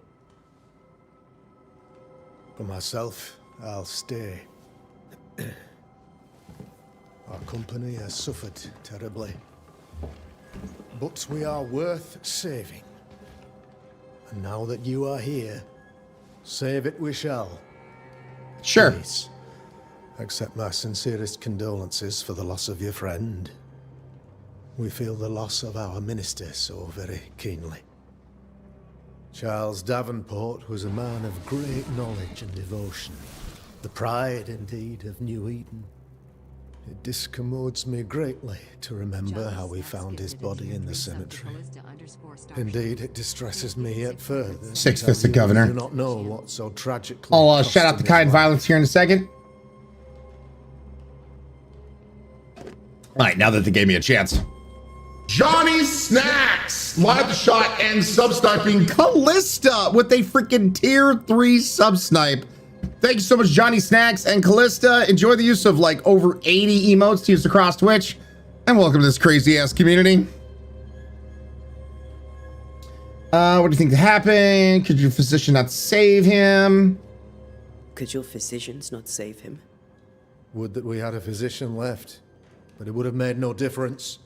For myself, I'll stay. Our company has suffered terribly. But we are worth saving. And now that you are here, save it we shall. Sure. Please, accept my sincerest condolences for the loss of your friend. We feel the loss of our minister so very keenly. Charles Davenport was a man of great knowledge and devotion, the pride indeed of New Eden. It discommodes me greatly to remember how we found his body in the cemetery. Indeed, it distresses me yet further. Six-fisted governor. I do not know what so tragically. I'll shout out the kind violence here in a second. All right, now that they gave me a chance. Johnny Snacks, live the shot and sub-sniping Callista with a freaking tier 3 sub-snipe. Thank you so much, Johnny Snacks and Callista. Enjoy the use of like over 80 emotes to use across Twitch. And welcome to this crazy ass community. What do you think happened? Could your physician not save him? Could your physicians not save him? Would that we had a physician left, but it would have made no difference.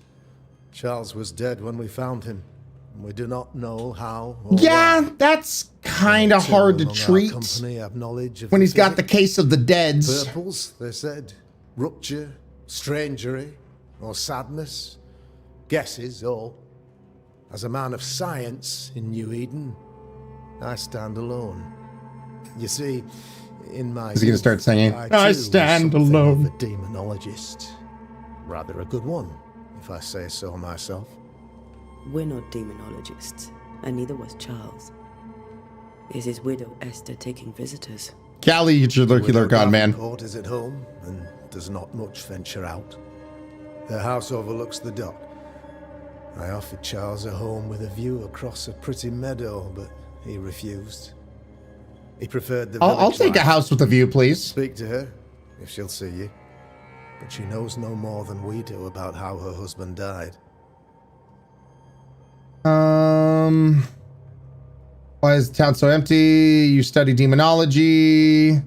Charles was dead when we found him. We do not know how. Yeah, that's kind of hard to treat when he's got the case of the deads. Purples, they said. Rupture, strangery, or sadness. Guesses, all. As a man of science in New Eden, I stand alone. You see, in my Is he gonna start singing? I stand alone. A demonologist. Rather a good one, if I say so myself. We're not demonologists, and neither was Charles. Is his widow Esther taking visitors? Callie, get your lurky lurk on, man. Port is at home and does not much venture out. Their house overlooks the dock. I offered Charles a home with a view across a pretty meadow, but he refused. He preferred the I'll take a house with a view, please. Speak to her, if she'll see you. But she knows no more than we do about how her husband died. Why is the town so empty? You study demonology.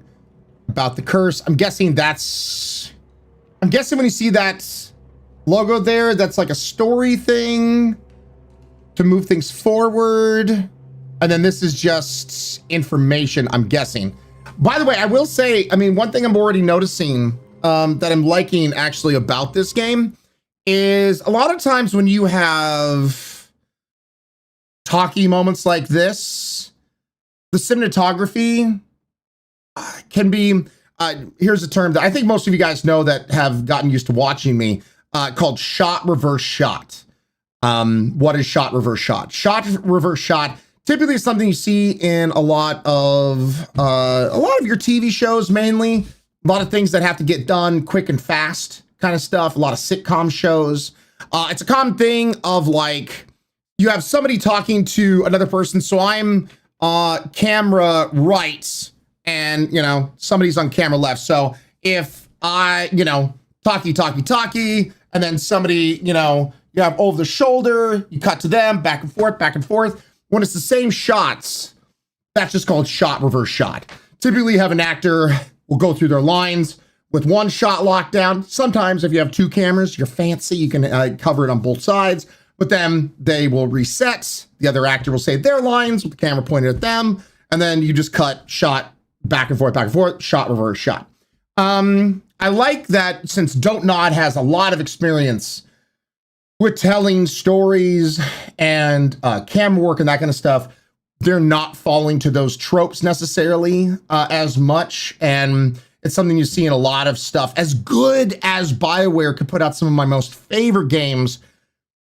About the curse. I'm guessing when you see that logo there, that's like a story thing to move things forward. And then this is just information, I'm guessing. By the way, I will say, I mean, one thing I'm already noticing that I'm liking actually about this game is a lot of times when you have talky moments like this, the cinematography can be, here's a term that I think most of you guys know that have gotten used to watching me, called shot reverse shot. What is shot reverse shot? Shot reverse shot typically is something you see in a lot of your TV shows, mainly. A lot of things that have to get done quick and fast kind of stuff. A lot of sitcom shows. It's a common thing of like, you have somebody talking to another person. So I'm camera right and, you know, somebody's on camera left. So if I, you know, talkie, and then somebody, you know, you have over the shoulder, you cut to them, back and forth. When it's the same shots, that's just called shot reverse shot. Typically you have an actor will go through their lines with one shot locked down. Sometimes if you have two cameras, you're fancy, you can cover it on both sides. But then they will reset. The other actor will say their lines with the camera pointed at them. And then you just cut shot back and forth, shot, reverse shot. I like that since Don't Nod has a lot of experience with telling stories and camera work and that kind of stuff, they're not falling to those tropes necessarily as much. And it's something you see in a lot of stuff. As good as BioWare could put out some of my most favorite games,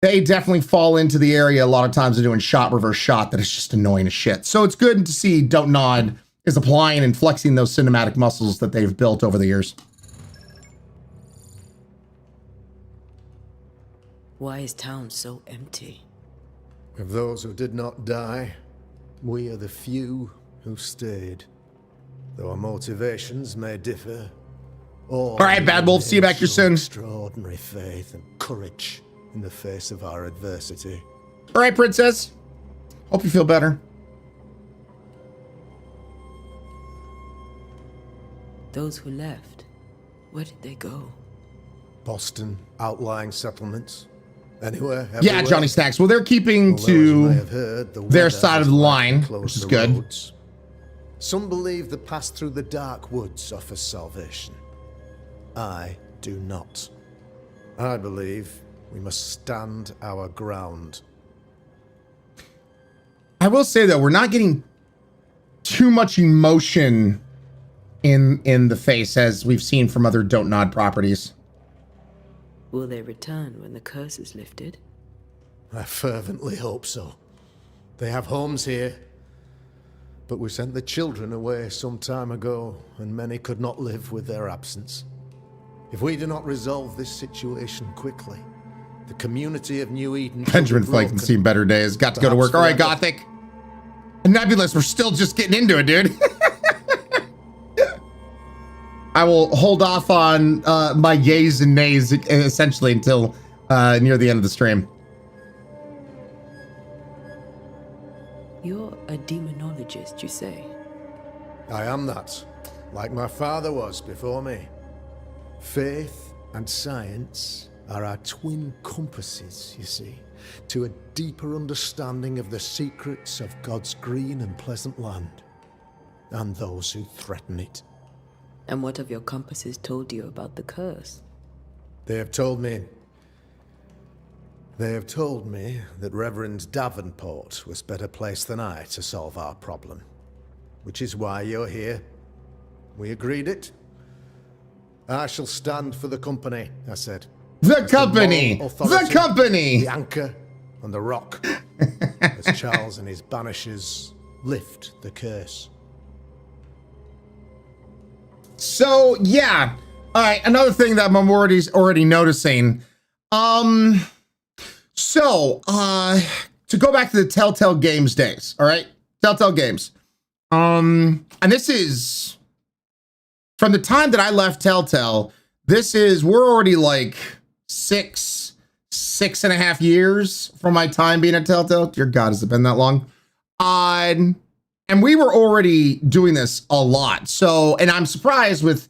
they definitely fall into the area a lot of times of doing shot reverse shot that is just annoying as shit. So it's good to see Don't Nod is applying and flexing those cinematic muscles that they've built over the years. Why is town so empty? Of those who did not die, we are the few who stayed. Though our motivations may differ. All right, Bad Wolf, see you back here soon. Extraordinary faith and courage in the face of our adversity. All right, Princess. Hope you feel better. Those who left, where did they go? Boston, outlying settlements. Anywhere, Yeah, everywhere. Johnny Stacks. Well, they're keeping Although, as you may to have heard, the their weather side of has the likely line, closed which is the good. roads. Some believe the path through the dark woods offers salvation. I do not. I believe we must stand our ground. I will say though, we're not getting too much emotion in the face as we've seen from other Don't Nod properties. Will they return when the curse is lifted? I fervently hope so. They have homes here, but we sent the children away some time ago, and many could not live with their absence. If we do not resolve this situation quickly, the community of New Eden... Benjamin Flake's seen better days. Got to go to work. All right, Gothic. Nebulous, we're still just getting into it, dude. I will hold off on my yays and nays essentially until near the end of the stream. You're a demonologist, you say? I am that, like my father was before me. Faith and science are our twin compasses, you see, to a deeper understanding of the secrets of God's green and pleasant land, and those who threaten it. And what have your compasses told you about the curse? They have told me that Reverend Davenport was better placed than I to solve our problem. Which is why you're here. We agreed it. I shall stand for the company, I said. The company! The company! The anchor and the rock. As Charles and his Banishers lift the curse. So, yeah. All right, another thing that I'm already noticing. So, to go back to the Telltale Games days, all right? Telltale Games. And this is, from the time that I left Telltale, we're already like 6.5 years from my time being at Telltale. Dear God, has it been that long? And we were already doing this a lot. So, and I'm surprised with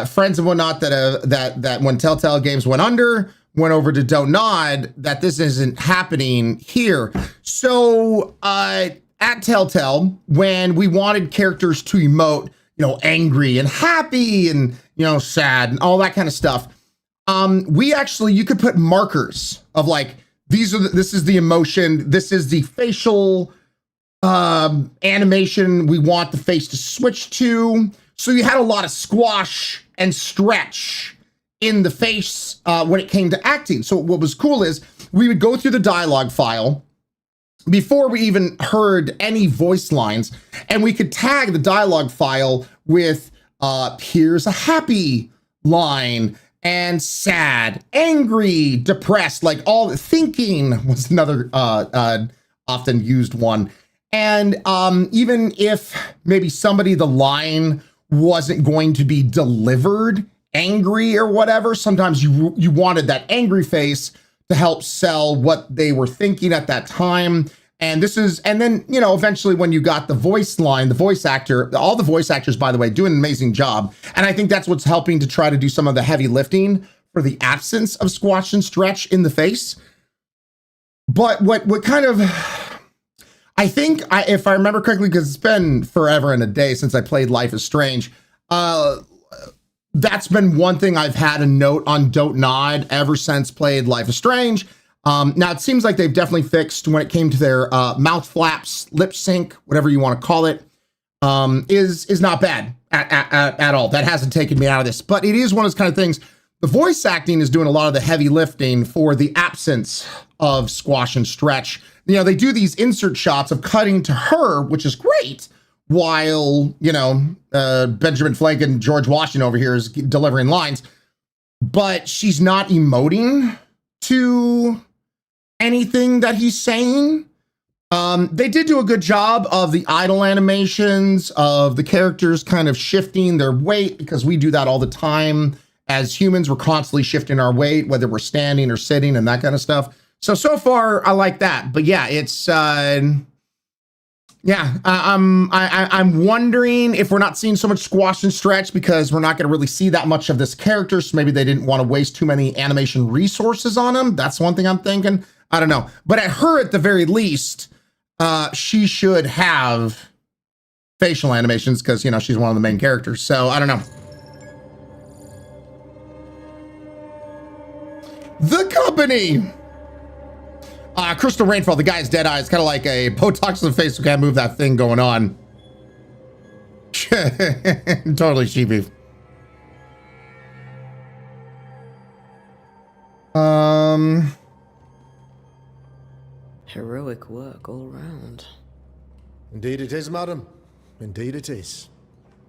friends and whatnot that when Telltale Games went over to Don't Nod, that this isn't happening here. So at Telltale, when we wanted characters to emote, angry and happy and, sad and all that kind of stuff, you could put markers of like, this is the emotion, this is the facial animation we want the face to switch to. So you had a lot of squash and stretch in the face when it came to acting. So what was cool is we would go through the dialogue file before we even heard any voice lines, and we could tag the dialogue file with here's a happy line and sad, angry, depressed, like all thinking was another often used one. And even if maybe the line wasn't going to be delivered angry or whatever, sometimes you wanted that angry face to help sell what they were thinking at that time. And then, eventually when you got the voice line, the voice actor, all the voice actors, by the way, do an amazing job. And I think that's what's helping to try to do some of the heavy lifting for the absence of squash and stretch in the face. But what kind of... I think, if I remember correctly, because it's been forever and a day since I played Life is Strange, that's been one thing I've had a note on Don't Nod ever since played Life is Strange. Now, it seems like they've definitely fixed when it came to their mouth flaps, lip sync, whatever you want to call it, is not bad at all. That hasn't taken me out of this. But it is one of those kind of things. The voice acting is doing a lot of the heavy lifting for the absence of squash and stretch. They do these insert shots of cutting to her, which is great, while, Benjamin Flake and George Washington over here is delivering lines, but she's not emoting to anything that he's saying. They did do a good job of the idle animations of the characters kind of shifting their weight, because we do that all the time. As humans, we're constantly shifting our weight, whether we're standing or sitting and that kind of stuff. So far, I like that. But yeah, it's I'm wondering if we're not seeing so much squash and stretch because we're not going to really see that much of this character. So maybe they didn't want to waste too many animation resources on him. That's one thing I'm thinking. I don't know. But at her, at the very least, she should have facial animations because, you know, she's one of the main characters. So I don't know. The Company. Crystal Rainfall, the guy's dead eyes, kind of like a Botox in the face who can't move that thing going on. Totally sheepy. Heroic work all round. Indeed it is, madam. Indeed it is.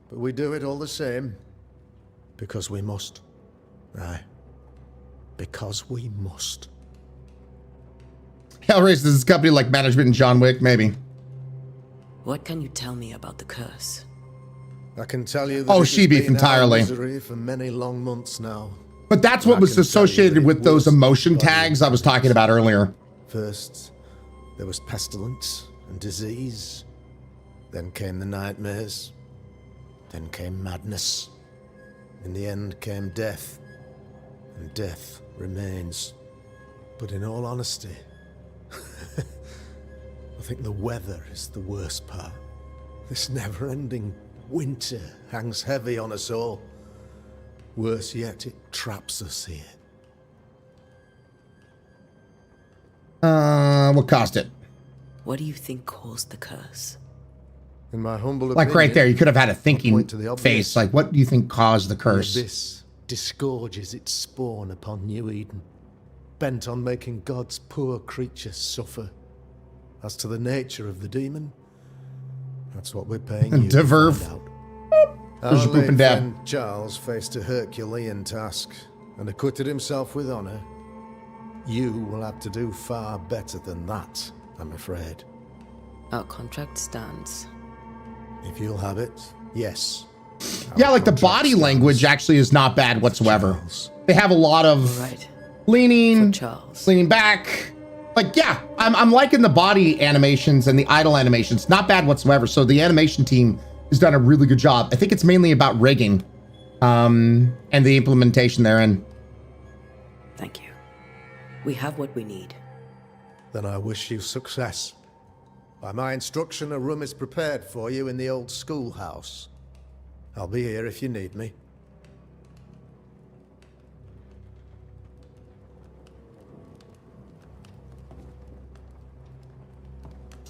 But we do it all the same. Because we must. Aye. Because we must. Hellraiser is a company like management and John Wick, maybe. What can you tell me about the curse? I can tell you that oh, it she has beef been entirely. our misery for many long months now. But that's what was associated with those emotion tags I was talking about earlier. First, there was pestilence and disease. Then came the nightmares. Then came madness. In the end came death. And death remains. But in all honesty, I think the weather is the worst part. This never-ending winter hangs heavy on us all. Worse yet, it traps us here. What caused it? What do you think caused the curse? In my humble like opinion, right there, you could have had a thinking obvious. face. Like, what do you think caused the curse? The abyss disgorges its spawn upon New Eden, bent on making God's poor creatures suffer. As to the nature of the demon, that's what we're paying you to find out. Our There's your poop late and dab. friend Charles faced a Herculean task and acquitted himself with honor. You will have to do far better than that, I'm afraid. Our contract stands. If you'll have it, yes. Yeah, like the body language actually is not bad whatsoever. They have a lot of leaning back. Like, yeah, I'm liking the body animations and the idle animations. Not bad whatsoever. So the animation team has done a really good job. I think it's mainly about rigging and the implementation therein. Thank you. We have what we need. Then I wish you success. By my instruction, a room is prepared for you in the old schoolhouse. I'll be here if you need me.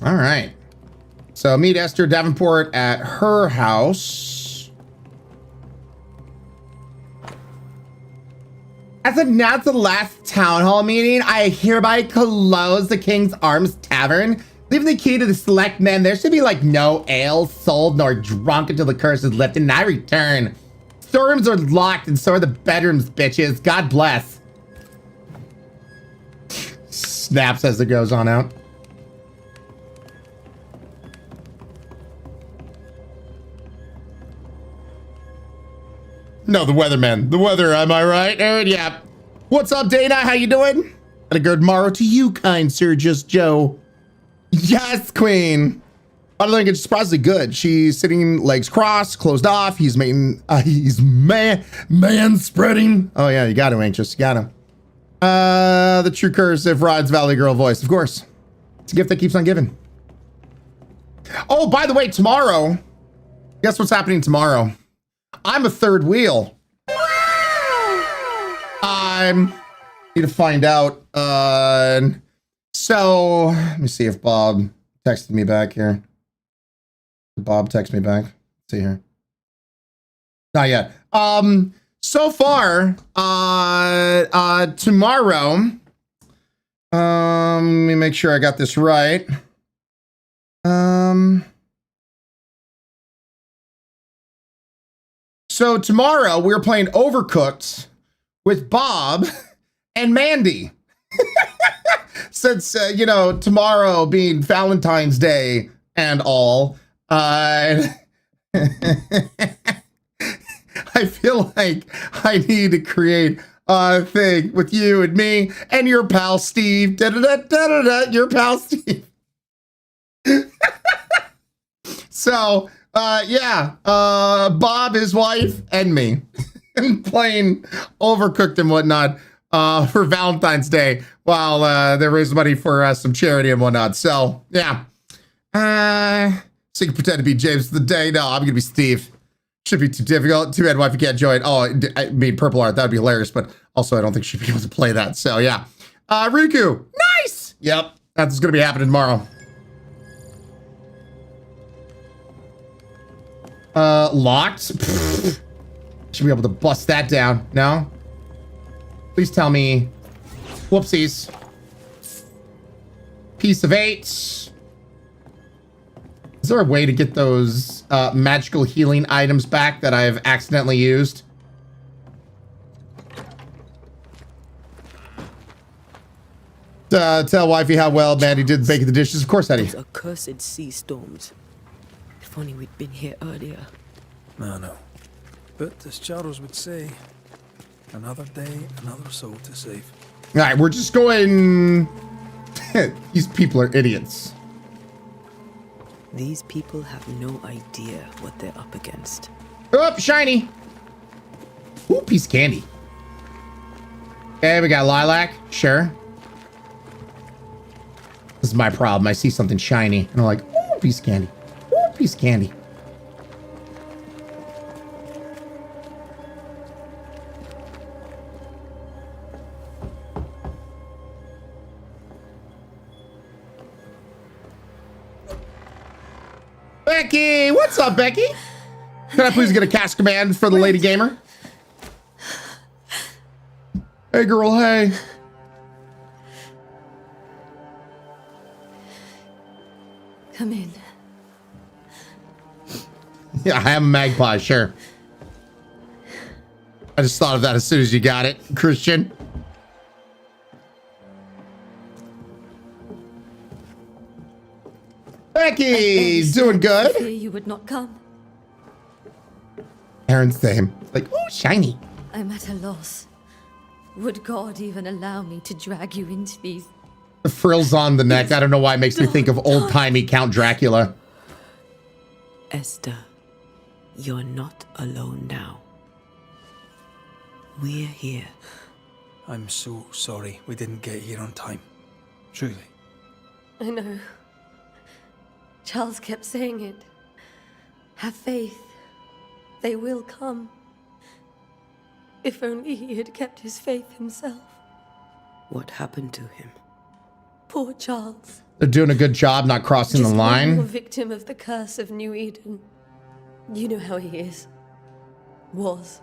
All right. So meet Esther Davenport at her house. As announced at the last town hall meeting, I hereby close the King's Arms Tavern, leaving the key to the select men. There should be like no ale sold nor drunk until the curse is lifted and I return. Storerooms are locked and so are the bedrooms, bitches. God bless. Snaps as it goes on out. No, the weatherman. The weather, am I right, Aaron? Yeah. What's up, Dana? How you doing? And a good morrow to you, kind sir, just Joe. Yes, queen. I don't think it's surprisingly good. She's sitting legs crossed, closed off. He's making, he's man spreading. Oh yeah, you got to, anxious. You got to. The true curse of Rod's Valley Girl voice, of course. It's a gift that keeps on giving. Oh, by the way, tomorrow, guess what's happening tomorrow? I'm a third wheel. I'm need to find out. So let me see if Bob texted me back here. Did Bob text me back? Let's see here. Not yet. So far, tomorrow. Let me make sure I got this right. So tomorrow we're playing Overcooked with Bob and Mandy. Since, you know, tomorrow being Valentine's Day and all, I feel like I need to create a thing with you and me and your pal Steve. Your pal Steve. So, yeah, Bob, his wife, and me playing Overcooked and whatnot for Valentine's Day while they raise money for some charity and whatnot. So, yeah. So you can pretend to be James for the day. No, I'm going to be Steve. Should be too difficult. Too bad wife you can't join. Oh, I mean, purple art. That would be hilarious. But also, I don't think she'd be able to play that. So, yeah. Riku. Nice. Yep. That's going to be happening tomorrow. Locked? Should be able to bust that down. No? Please tell me. Whoopsies. Piece of 8. Is there a way to get those magical healing items back that I've accidentally used? Tell wifey how well Mandy did baking the dishes. Of course, Eddie. Those accursed sea storms. If only we'd been here earlier. No. But as Charles would say, another day, another soul to save. All right, we're just going... These people are idiots. These people have no idea what they're up against. Oh, shiny. Ooh, piece of candy. Okay, we got lilac. Sure. This is my problem. I see something shiny, and I'm like, ooh, piece of candy. Ooh, piece of candy. Becky! What's up, Becky? Can I please get a cast command for the lady gamer? Hey, girl, hey. Come in. Yeah, I am a magpie, sure. I just thought of that as soon as you got it, Christian. Becky, doing good. I fear you would not come. Aaron's name. Like, oh, shiny. I'm at a loss. Would God even allow me to drag you into these? The frills on the neck. I don't know why it makes me think of old-timey Count Dracula. Esther, you're not alone now. We're here. I'm so sorry we didn't get here on time. Truly. I know. Charles kept saying it. Have faith. They will come. If only he had kept his faith himself. What happened to him? Poor Charles. They're doing a good job not crossing the Just line. one more victim of the curse of New Eden. You know how he is. Was.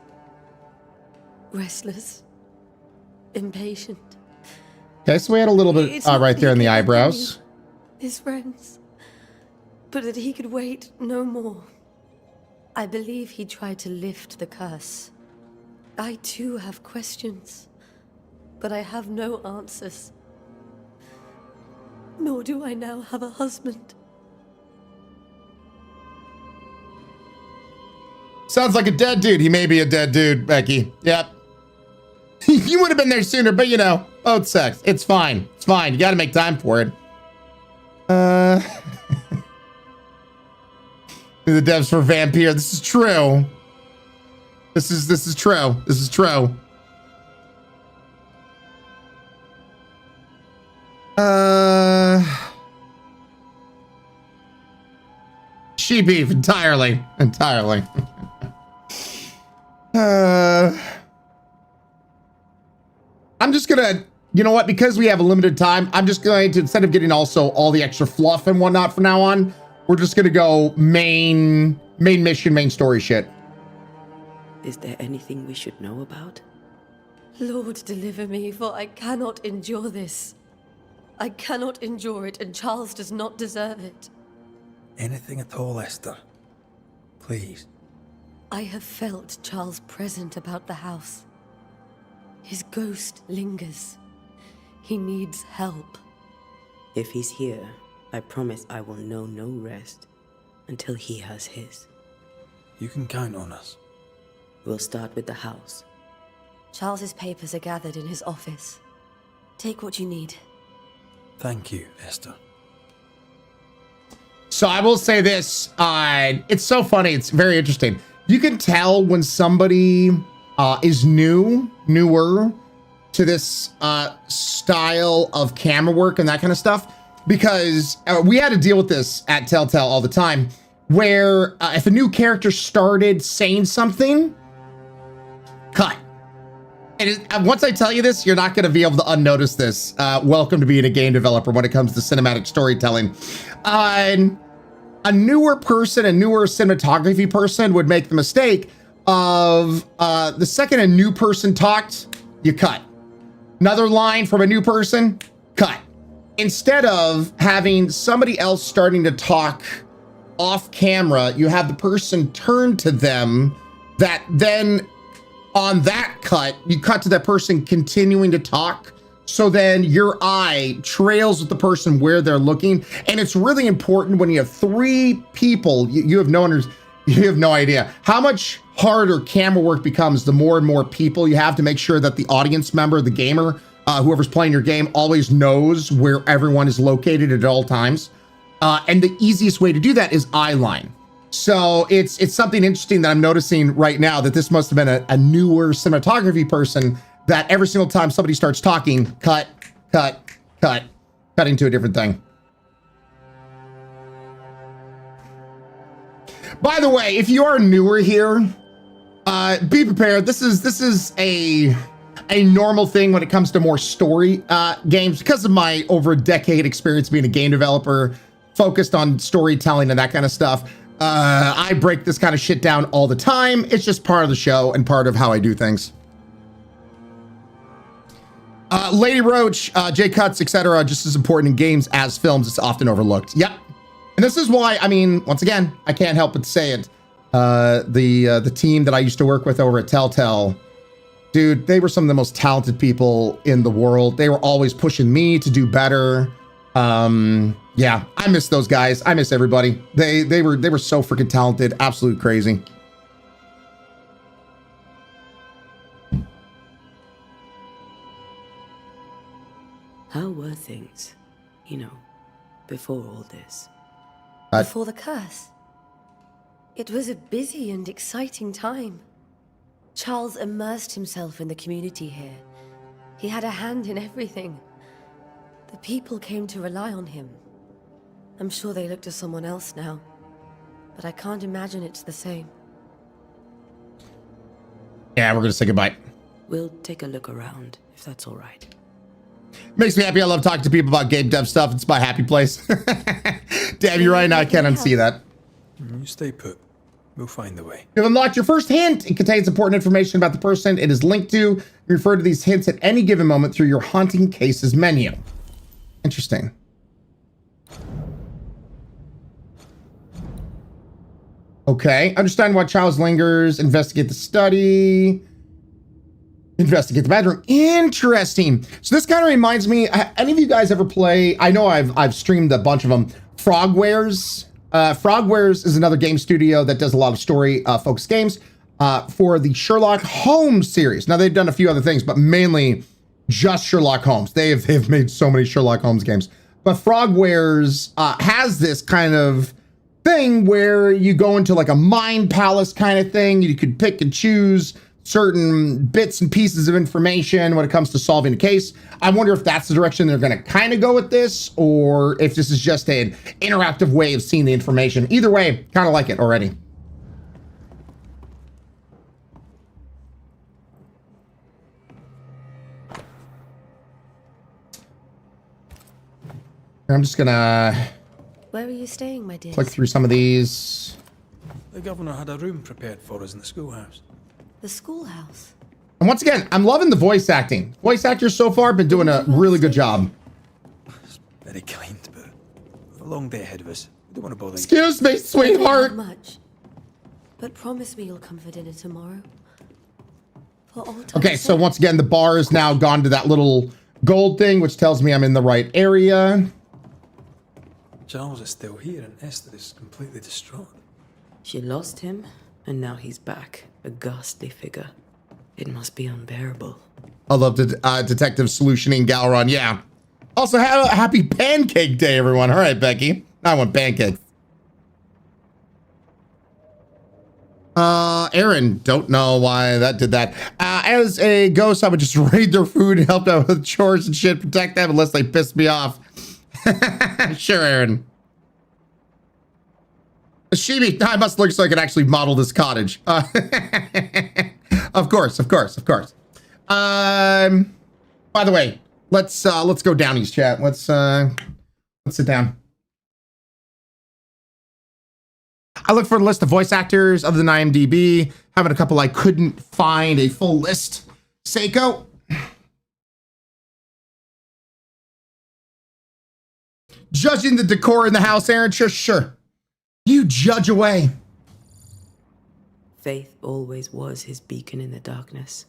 Restless. Impatient. Okay, so we had a little bit It's not right there in the that he eyebrows. His friends. But that he could wait no more. I believe he tried to lift the curse. I too have questions, but I have no answers. Nor do I now have a husband. Sounds like a dead dude. He may be a dead dude, Becky. Yep. You would have been there sooner, but you know, both sex. It's fine. It's fine. You got to make time for it. The devs for Vampire. This is true. This is true. This is true. She beef entirely. I'm just gonna, you know what? Because we have a limited time, I'm just going to, instead of getting also all the extra fluff and whatnot from now on, we're just gonna go main mission, main story shit. Is there anything we should know about? Lord, deliver me, for I cannot endure this. I cannot endure it, and Charles does not deserve it. Anything at all, Esther. Please. I have felt Charles present about the house. His ghost lingers. He needs help. If he's here, I promise I will know no rest until he has his. You can count on us. We'll start with the house. Charles's papers are gathered in his office. Take what you need. Thank you, Esther. So I will say this, it's so funny. It's very interesting. You can tell when somebody is newer to this style of camera work and that kind of stuff, because we had to deal with this at Telltale all the time, where if a new character started saying something, cut. And once I tell you this, you're not going to be able to unnotice this. Welcome to being a game developer when it comes to cinematic storytelling. A newer person, a newer cinematography person would make the mistake of the second a new person talked, you cut. Another line from a new person, cut. Instead of having somebody else starting to talk off camera, you have the person turn to them, that then on that cut, you cut to that person continuing to talk. So then your eye trails with the person where they're looking. And it's really important when you have three people, you have no idea how much harder camera work becomes the more and more people you have to make sure that the audience member, the gamer, whoever's playing your game always knows where everyone is located at all times. And the easiest way to do that is eye line. So it's something interesting that I'm noticing right now, that this must have been a newer cinematography person, that every single time somebody starts talking, cut into a different thing. By the way, if you are newer here, be prepared. This is a normal thing when it comes to more story games, because of my over a decade experience being a game developer focused on storytelling and that kind of stuff. I break this kind of shit down all the time. It's just part of the show and part of how I do things. Lady Roach, J Cuts, etc. just as important in games as films. It's often overlooked. Yep. And this is why, I mean, once again, I can't help but say it. The team that I used to work with over at Telltale, dude, they were some of the most talented people in the world. They were always pushing me to do better. Yeah, I miss those guys. I miss everybody. They were so freaking talented. Absolute crazy. How were things, before all this? Before the curse. It was a busy and exciting time. Charles immersed himself in the community here. He had a hand in everything. The people came to rely on him. I'm sure they look to someone else now, but I can't imagine it's the same. Yeah, we're gonna say goodbye. We'll take a look around, if that's all right. Makes me happy. I love talking to people about game dev stuff. It's my happy place. Damn, you're right now. I can't unsee that. You stay put. We'll find the way. You've unlocked your first hint. It contains important information about the person it is linked to. You refer to these hints at any given moment through your haunting cases menu. Interesting. Okay. Understand why Charles lingers. Investigate the study. Investigate the bedroom. Interesting. So this kind of reminds me, any of you guys ever play, I know I've streamed a bunch of them, Frogwares. Frogwares is another game studio that does a lot of story focused games for the Sherlock Holmes series. Now they've done a few other things, but mainly just Sherlock Holmes. They've made so many Sherlock Holmes games. But Frogwares has this kind of thing where you go into like a mind palace kind of thing. You could pick and choose certain bits and pieces of information when it comes to solving a case. I wonder if that's the direction they're going to kind of go with this, or if this is just an interactive way of seeing the information. Either way, kind of like it already. I'm just gonna... Where are you staying, my dear? Click through some of these. The governor had a room prepared for us in the schoolhouse. The schoolhouse. And once again, I'm loving the voice acting. Voice actors so far have been doing a really good job. Very kind, but a long day ahead of us. We don't want to bother you. Excuse me, sweetheart. Not much. But promise me you'll come for dinner tomorrow. For all time's Okay, so sake. once again, the bar is now gone to that little gold thing, which tells me I'm in the right area. Charles is still here, and Esther is completely distraught. She lost him, and now he's back, a ghastly figure. It must be unbearable. I love Detective Solutioning Galron. Yeah. Also, have a happy Pancake Day, everyone. All right, Becky. I want pancakes. Aaron, don't know why that did that. As a ghost, I would just raid their food and help out with chores and shit, protect them unless they piss me off. Sure, Aaron. Shibi, I must look so I can actually model this cottage. Of course. By the way, let's go downies, chat. Let's sit down. I looked for a list of voice actors other than IMDb. Having a couple, I couldn't find a full list. Seiko. Judging the decor in the house, Aaron, sure. You judge away. Faith always was his beacon in the darkness.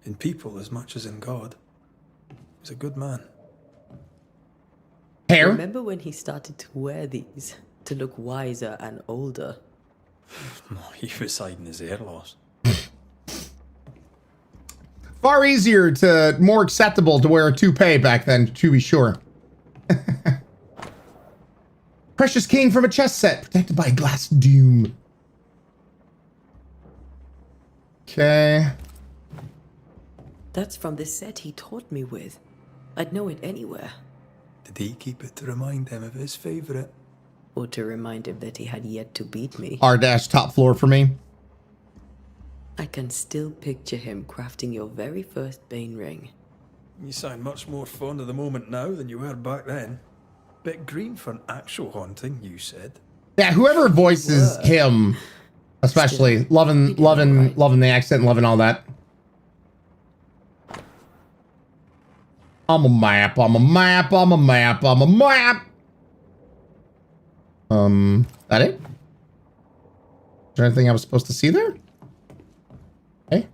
In people as much as in God. He's a good man. Hair? Remember when he started to wear these to look wiser and older? He was hiding his hair loss. Far easier to, more acceptable to wear a toupee back then, to be sure. Precious king from a chess set, protected by a glass doom. Okay. That's from the set he taught me with. I'd know it anywhere. Did he keep it to remind him of his favourite? Or to remind him that he had yet to beat me. R- top floor for me. I can still picture him crafting your very first Bane ring. You sound much more fond of the moment now than you were back then. Bit green for an actual haunting, you said. Yeah, whoever voices him, especially loving the accent and loving all that. I'm a map. That it? Is there anything I was supposed to see there? Okay.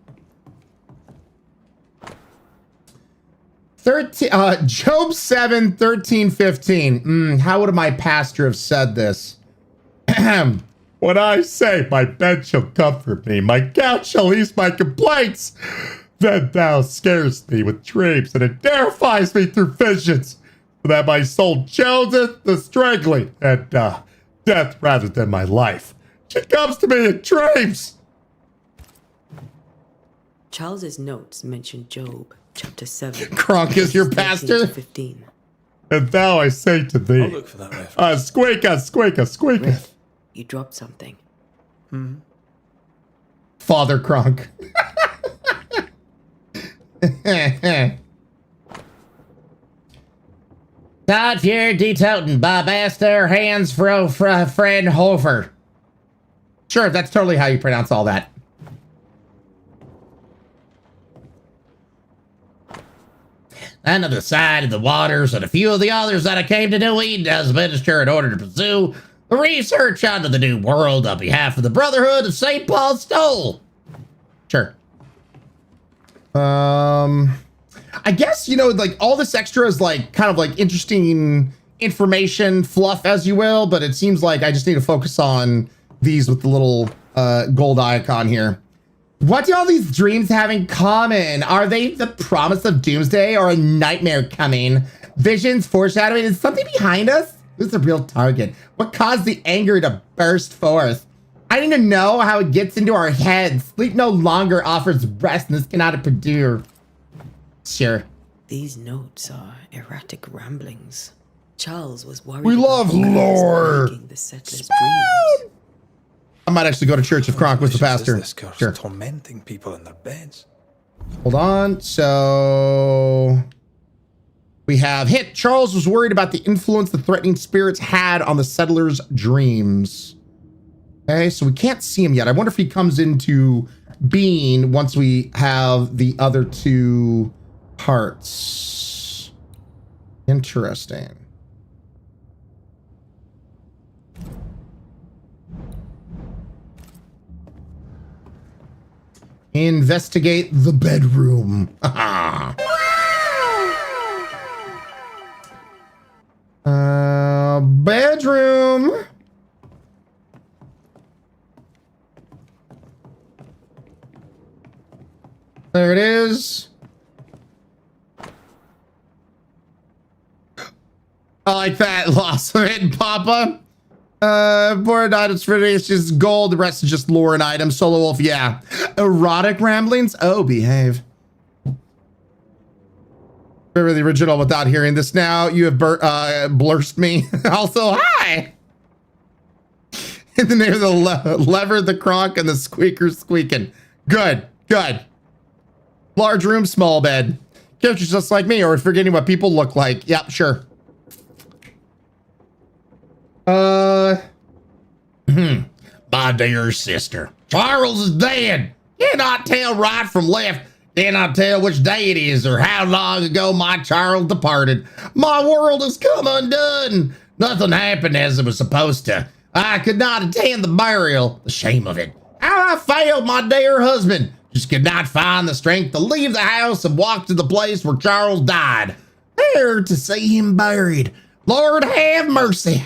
13, Job 7, 13, 15. How would my pastor have said this? When I say my bed shall comfort me, my couch shall ease my complaints, then thou scarest me with dreams, and it terrifies me through visions, so that my soul chooseth the strangling and death rather than my life. She comes to me in dreams. Charles's notes mention Job, chapter 7. Kronk is your pastor? 15. And thou I say to thee, I'll look for that reference. Squeaketh. Riff, you dropped something. Father Kronk. God fear de toten, Bob Astor, hands fro friend Hofer. Sure, that's totally how you pronounce all that. And on the side of the waters and a few of the others that I came to New Eden as a minister in order to pursue the research onto the new world on behalf of the Brotherhood of St. Paul's Stole. Sure. I guess, you know, like all this extra is like kind of like interesting information, fluff, as you will, but it seems like I just need to focus on these with the little gold icon here. What do all these dreams have in common? Are they the promise of doomsday or a nightmare coming? Visions, foreshadowing, is something behind us? Who's the real target? What caused the anger to burst forth? I need to know how it gets into our heads. Sleep no longer offers rest, and this cannot endure. Sure. These notes are erratic ramblings. Charles was worried. We love lore. The settlers' dreams. I might actually go to church if Kronk was the pastor. This curse Sure. tormenting people in their beds. Hold on. So we have hit. Charles was worried about the influence the threatening spirits had on the settlers' dreams. Okay, so we can't see him yet. I wonder if he comes into being once we have the other two parts. Interesting. Investigate the bedroom. Bedroom. There it is. I like that. Loss of it, Papa. Important items for today is just gold. The rest is just lore and items. Solo Wolf, yeah. Erotic ramblings? Oh, behave. Remember the original without hearing this now. You have blursed me. Also, hi! In the name of the lever, the cronk, and the squeaker squeaking. Good, good. Large room, small bed. Characters just like me, or forgetting what people look like. Yep, sure. My dear sister, Charles is dead. Cannot tell right from left. Cannot tell which day it is or how long ago my Charles departed. My world has come undone. Nothing happened as it was supposed to. I could not attend the burial. The shame of it. How I failed my dear husband. Just could not find the strength to leave the house and walk to the place where Charles died. There to see him buried. Lord have mercy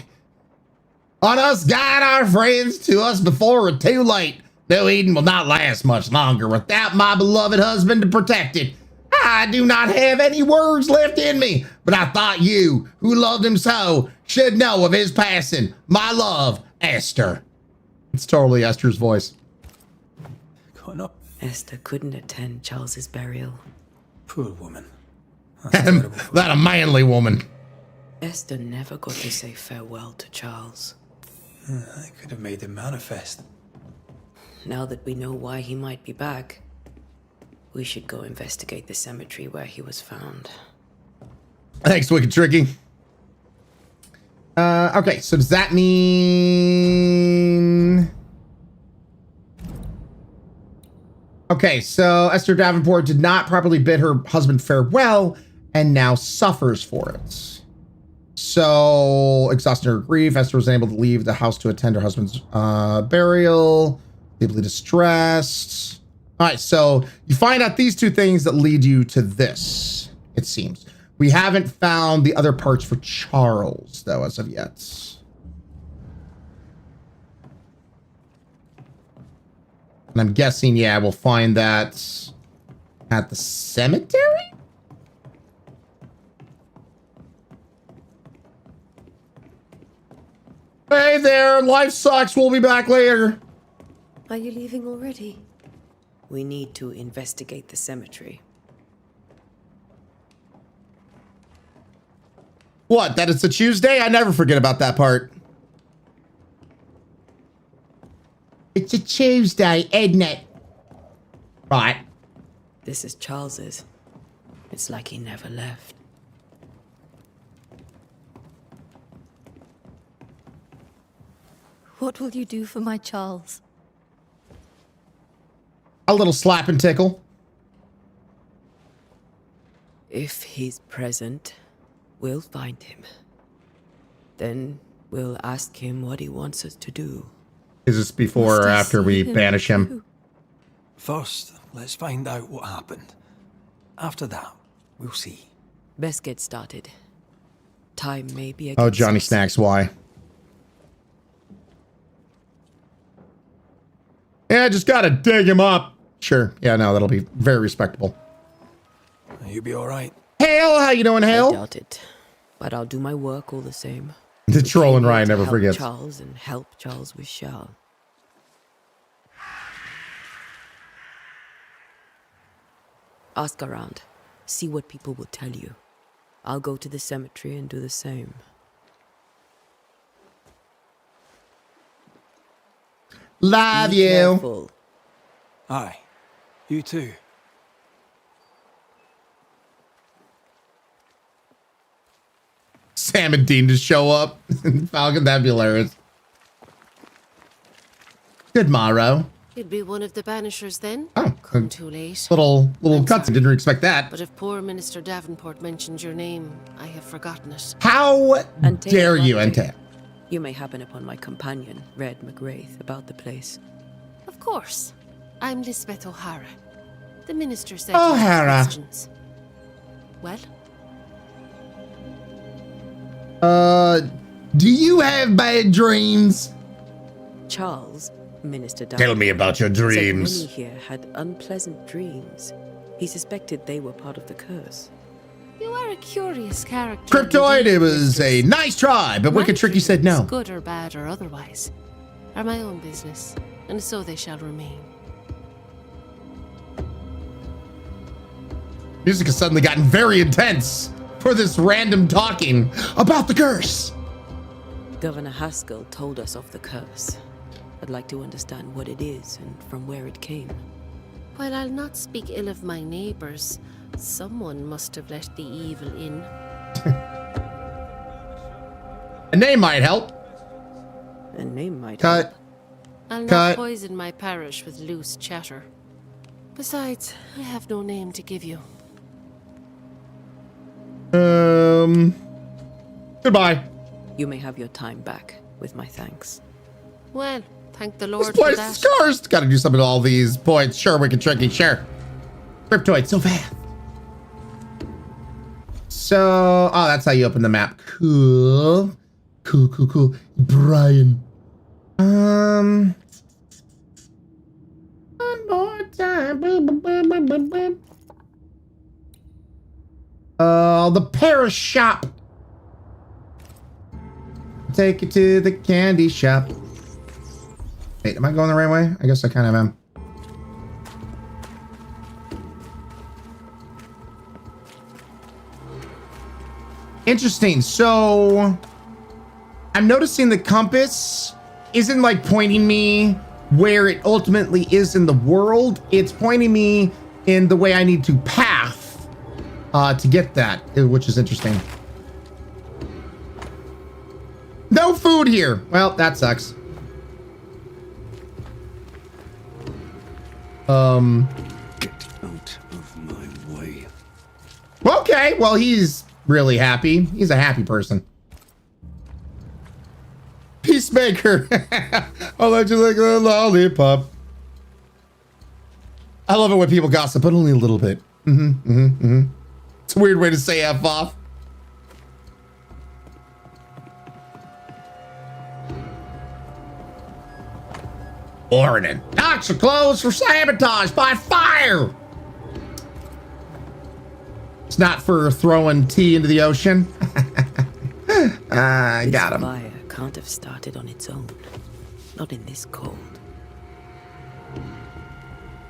on us, guide our friends to us before it's too late. New Eden will not last much longer without my beloved husband to protect it. I do not have any words left in me, but I thought you, who loved him so, should know of his passing. My love, Esther. It's totally Esther's voice. Going up. Esther couldn't attend Charles's burial. Poor woman. That a manly woman. Esther never got to say farewell to Charles. I could have made him manifest. Now that we know why he might be back, we should go investigate the cemetery where he was found. Thanks, Wicked Tricky. Okay, so does that mean... Okay, so Esther Davenport did not properly bid her husband farewell and now suffers for it. So, exhausted her grief, Esther was unable to leave the house to attend her husband's burial. Deeply distressed. All right, so you find out these two things that lead you to this, it seems. We haven't found the other parts for Charles, though, as of yet. And I'm guessing, yeah, we'll find that at the cemetery? Hey there, life sucks. We'll be back later. Are you leaving already? We need to investigate the cemetery. What, that it's a Tuesday? I never forget about that part. It's a Tuesday, isn't it? Right. This is Charles's. It's like he never left. What will you do for my Charles? A little slap and tickle. If he's present, we'll find him. Then we'll ask him what he wants us to do. Is this before or after we banish him? First, let's find out what happened. After that, we'll see. Best get started. Time may be against Oh, Johnny us. Snacks, why? Yeah, just gotta dig him up. Sure. Yeah, no, that'll be very respectable. You be all right? Hale, how you doing, Hale? I doubt it, but I'll do my work all the same. The troll and Ryan To never help forgets. Charles and help Charles with Shal. Ask around. See what people will tell you. I'll go to the cemetery and do the same. Love Be you. careful. Aye. You too. Sam and Dean just show up. Falcon, that'd be hilarious. Good morrow. You'd be one of the Banishers then? Oh, Come too late. Little cuts. I didn't expect that. But if poor Minister Davenport mentioned your name, I have forgotten it. How Ante dare you, Rodri. Ante? You may happen upon my companion, Red McGrath, about the place. Of course. I'm Lisbeth O'Hara. The minister said you had O'Hara. questions. Well? Do you have bad dreams? Charles, Minister Tell me about your said dreams. many here had unpleasant dreams. He suspected they were part of the curse. You are a curious character. Cryptoid, indeed, it was a nice try, but Wicked Tricky said no. Good or bad or otherwise, are my own business, and so they shall remain. Music has suddenly gotten very intense for this random talking about the curse. Governor Haskell told us of the curse. I'd like to understand what it is and from where it came. While I'll not speak ill of my neighbors, someone must have let the evil in. A name might help. A name might help. I'll not poison my parish with loose chatter. Besides, I have no name to give you. Goodbye. You may have your time back, with my thanks. Well, thank the This Lord for place that. is cursed. Gotta do something to all these points. Sure, Wicked Tricky, sure. Cryptoid, so fast. So, oh, that's how you open the map. Cool. Cool. Brian. One more time. The Paris shop. Take you to the candy shop. Wait, am I going the right way? I guess I kind of am. Interesting. So I'm noticing the compass isn't like pointing me where it ultimately is in the world. It's pointing me in the way I need to path to get that, which is interesting. No food here. Well, that sucks. Get out of my way. Okay, well, he's really happy. He's a happy person. Peacemaker. I'll let you lick a lollipop. I love it when people gossip, but only a little bit. It's a weird way to say F off. Warning. Docks are closed for sabotage by fire. It's not for throwing tea into the ocean. I got him. Fire can't have started on its own. Not in this cold.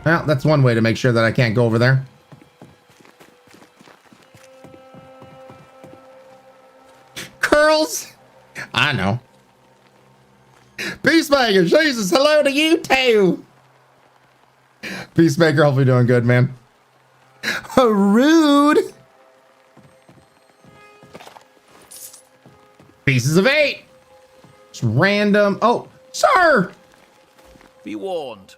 Well, that's one way to make sure that I can't go over there. Curls? I know. Peacemaker, Jesus, hello to you too. Peacemaker, hopefully doing good, man. Rude. Pieces of 8. It's random. Oh, sir. Be warned.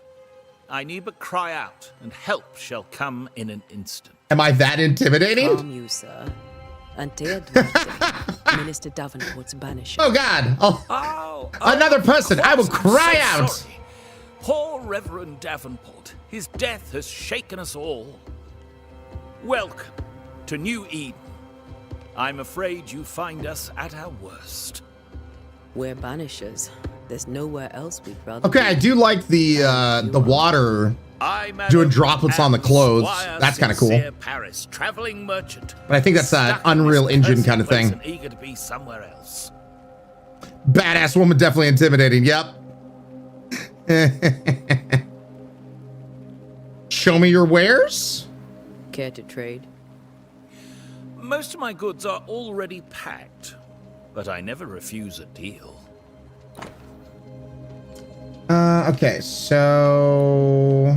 I need but cry out, and help shall come in an instant. Am I that intimidating? Calm you, sir. Ante Minister Davenport's banisher. Oh, God. Oh, another person. I will cry out. Sorry. Poor Reverend Davenport. His death has shaken us all. Welcome to New Eden. I'm afraid you find us at our worst. We're banishers. There's nowhere else we'd rather Okay, I do like the water doing droplets on the clothes. That's kind of cool. Paris, traveling merchant. But I think that's an Unreal Engine kind of thing. Eager to be somewhere else. Badass woman, definitely intimidating. Yep. Show me your wares. Care to trade? Most of my goods are already packed, but I never refuse a deal. Okay, so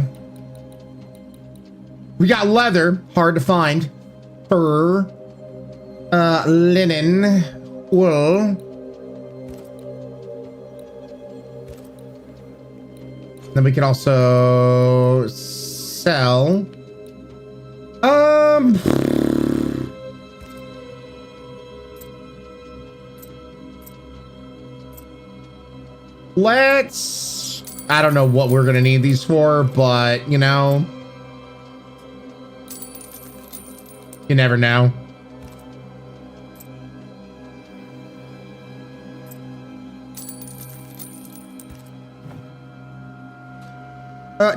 we got leather, hard to find. Fur, linen, wool. Then we can also sell. Let's, I don't know what we're gonna need these for, but you know, you never know.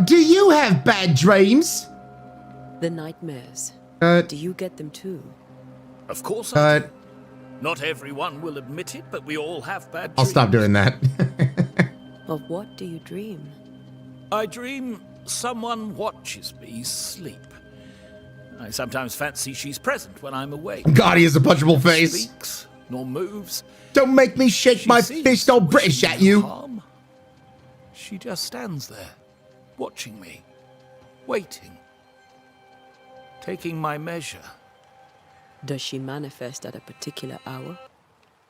Do you have bad dreams? The nightmares. Do you get them too? Of course I Cut. do. Not everyone will admit it, but we all have bad dreams. I'll stop doing that. Of what do you dream? I dream someone watches me sleep. I sometimes fancy she's present when I'm awake. God, he has a punchable face. Speaks, nor moves. Don't make me shake my fist all British at you. Harm. She just stands there, watching me, waiting, taking my measure. Does she manifest at a particular hour?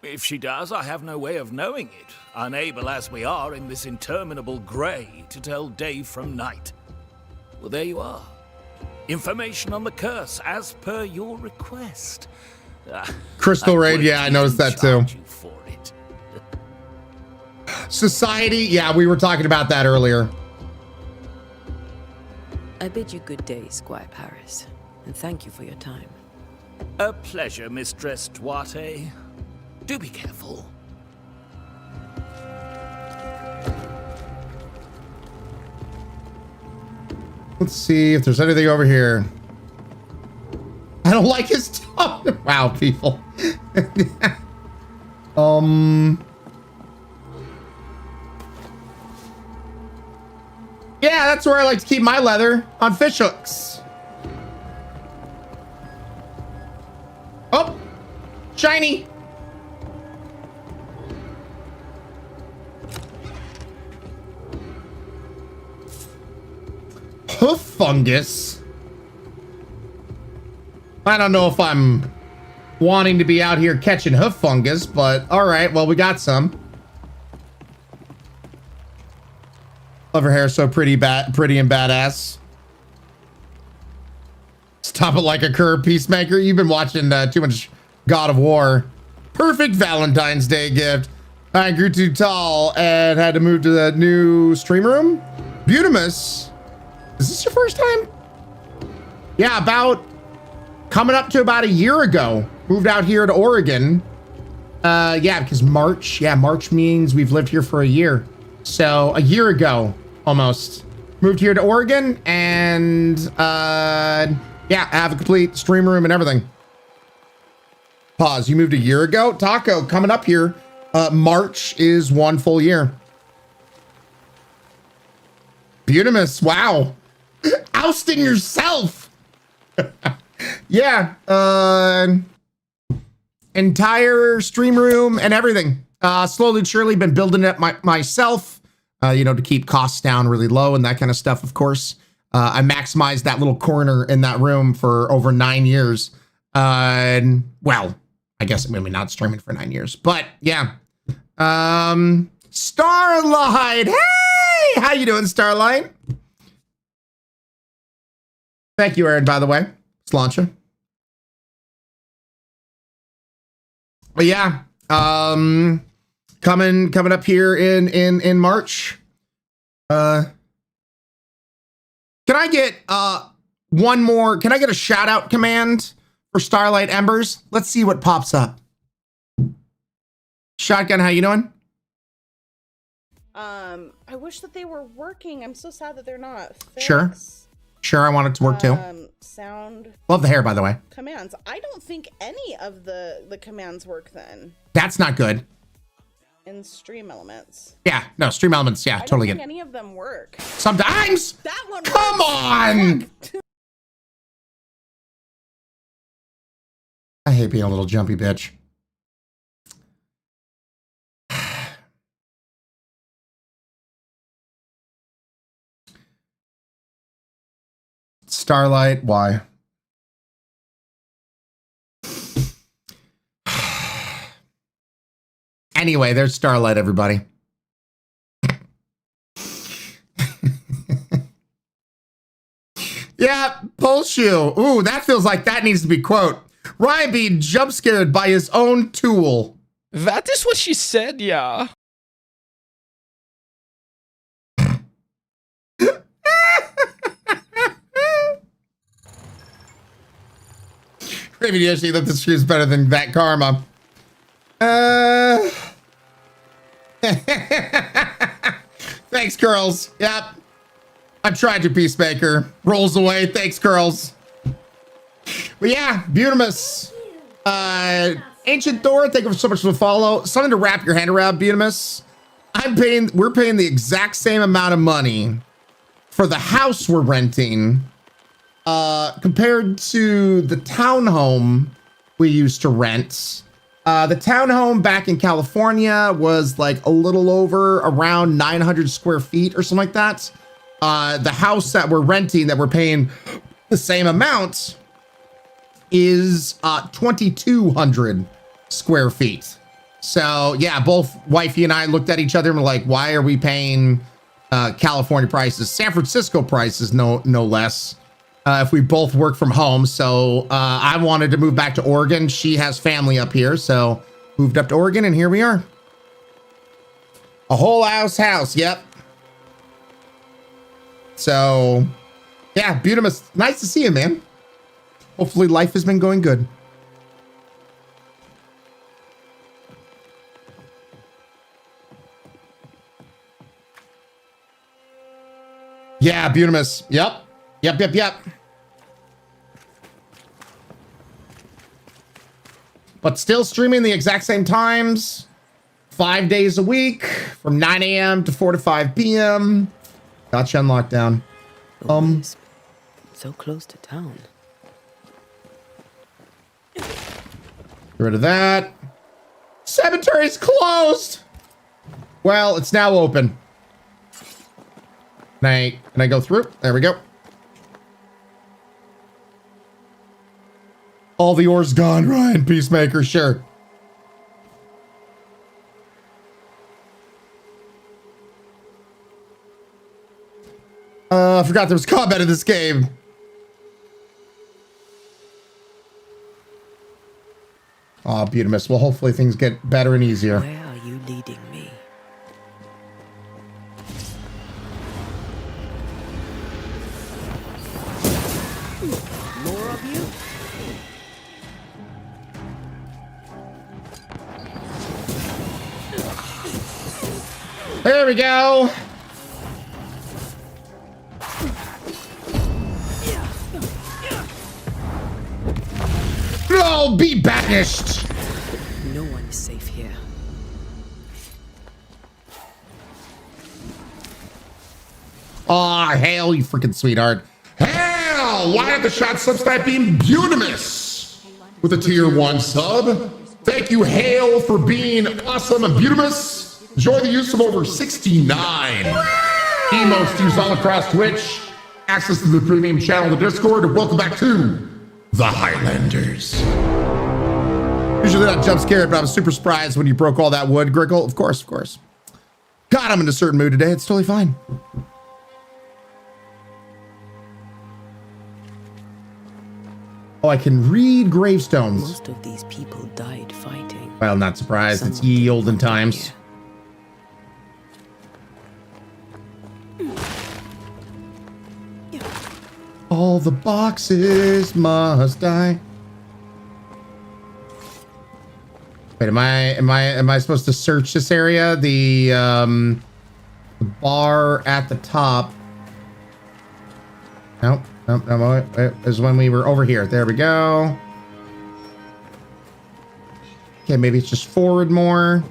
If she does, I have no way of knowing it, unable as we are in this interminable grey to tell day from night. Well, there you are. Information on the curse, as per your request. Crystal Raid, yeah, I noticed that too. Society, yeah, we were talking about that earlier. I bid you good day, Squire Paris, and thank you for your time. A pleasure, Mistress Duarte. Do be careful. Let's see if there's anything over here. I don't like his tone. Wow, people. Yeah, that's where I like to keep my leather, on fish hooks. Oh, shiny. Hoof fungus. I don't know if I'm wanting to be out here catching hoof fungus, but all right, well, we got some. Love her hair, so pretty and badass. Stop it like a curb, Peacemaker. You've been watching too much God of War. Perfect Valentine's Day gift. I grew too tall and had to move to the new stream room. Beautimus. Is this your first time? Yeah, about coming up to about a year ago. Moved out here to Oregon. Yeah, because March. Yeah, March means we've lived here for a year. So a year ago, almost. Moved here to Oregon and yeah, I have a complete stream room and everything. Pause. You moved a year ago? Taco, coming up here. March is 1 full year. Beautimus, wow. Ousting yourself. Yeah. Entire stream room and everything. Slowly and surely been building it myself, you know, to keep costs down really low and that kind of stuff, of course. I maximized that little corner in that room for over 9 years. Well, I guess maybe not streaming for 9 years, but yeah. Starlight. Hey, how you doing, Starlight? Thank you, Aaron, by the way. Slancha. But yeah, coming up here in March. Can I get one more? Can I get a shout out command for Starlight Embers? Let's see what pops up. Shotgun, how you doing? I wish that they were working. I'm so sad that they're not. Thanks. Sure, I want it to work too. Sound. Love the hair, by the way. Commands. I don't think any of the commands work then. That's not good. In Stream Elements. Yeah, no, Stream Elements, yeah, totally I don't good. think any of them work. Sometimes. That one. Come on. I hate being a little jumpy bitch. Starlight, why? Anyway, there's Starlight, everybody. Yeah, pole shoe. Ooh, that feels like that needs to be quote. Ryan being jump scared by his own tool. That is what she said, yeah. Raven Yoshi, that this shoe is better than that karma. Thanks, girls. Yep. I tried to, Peacemaker. Rolls away. Thanks, girls. But yeah, Beautimus. Ancient Thor, thank you so much for the follow. Something to wrap your hand around, Beatimus. We're paying the exact same amount of money for the house we're renting compared to the townhome we used to rent. The townhome back in California was like a little over around 900 square feet or something like that. The house that we're renting, that we're paying the same amount, is 2,200 square feet. So yeah, both wifey and I looked at each other and were like, why are we paying California prices, San Francisco prices, no less, if we both work from home? So I wanted to move back to Oregon. She has family up here, so moved up to Oregon, and here we are. A whole house. Yep. So yeah, Beatimus, nice to see you, man. Hopefully life has been going good. Yeah, Beatimus. Yep. But still streaming the exact same times, 5 days a week, from 9 a.m. to 4 to 5 p.m. Got you on lockdown. So close to town. Get rid of that. Cemetery's closed. Well, it's now open. Can I go through? There we go. All the ore's gone, Ryan. Peacemaker, sure. I forgot there was combat in this game. Oh, Beatimus. Well, hopefully things get better and easier. Where are you leading me? More of you? There we go. No, be banished. No one is safe here. Aw, hail, you freaking sweetheart. Hail! Why have the shot subscribe being Beatimus with a tier 1 sub? Thank you, Hail, for being awesome and Beatimus. Enjoy the use of over 69 emotes to use all across Twitch. Access to the premium channel, the Discord, and welcome back to the Highlanders. Usually not jump scared, but I was super surprised when you broke all that wood, Grickle. Of course. God, I'm in a certain mood today. It's totally fine. Oh, I can read gravestones. Most of these people died fighting. Well, not surprised. It's ye olden times. All the boxes must die. Wait, am I supposed to search this area? The bar at the top. Nope. It was when we were over here. There we go. Okay, maybe it's just forward more.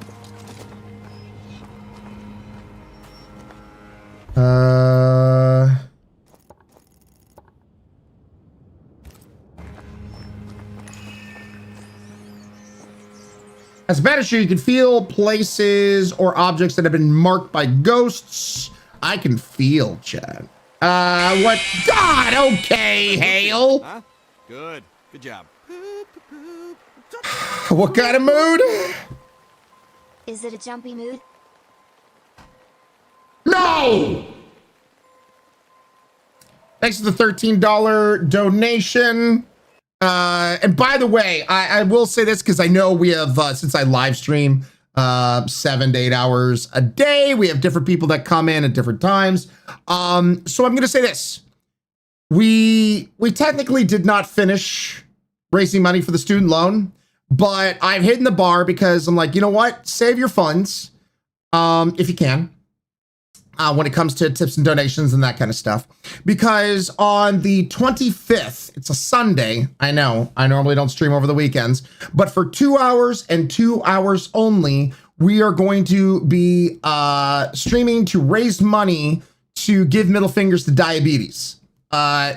As a Banisher, you can feel places or objects that have been marked by ghosts. I can feel, Chad. What? God, okay, Hail. Huh? Good job. What kind of mood? Is it a jumpy mood? No! Thanks for the $13 donation. And by the way, I will say this because I know we have, since I live stream 7 to 8 hours a day, we have different people that come in at different times. So I'm going to say this. We technically did not finish raising money for the student loan, but I've hidden the bar because I'm like, you know what? Save your funds if you can. when it comes to tips and donations and that kind of stuff. Because on the 25th, it's a Sunday. I know, I normally don't stream over the weekends, but for 2 hours and 2 hours only, we are going to be streaming to raise money to give middle fingers to diabetes.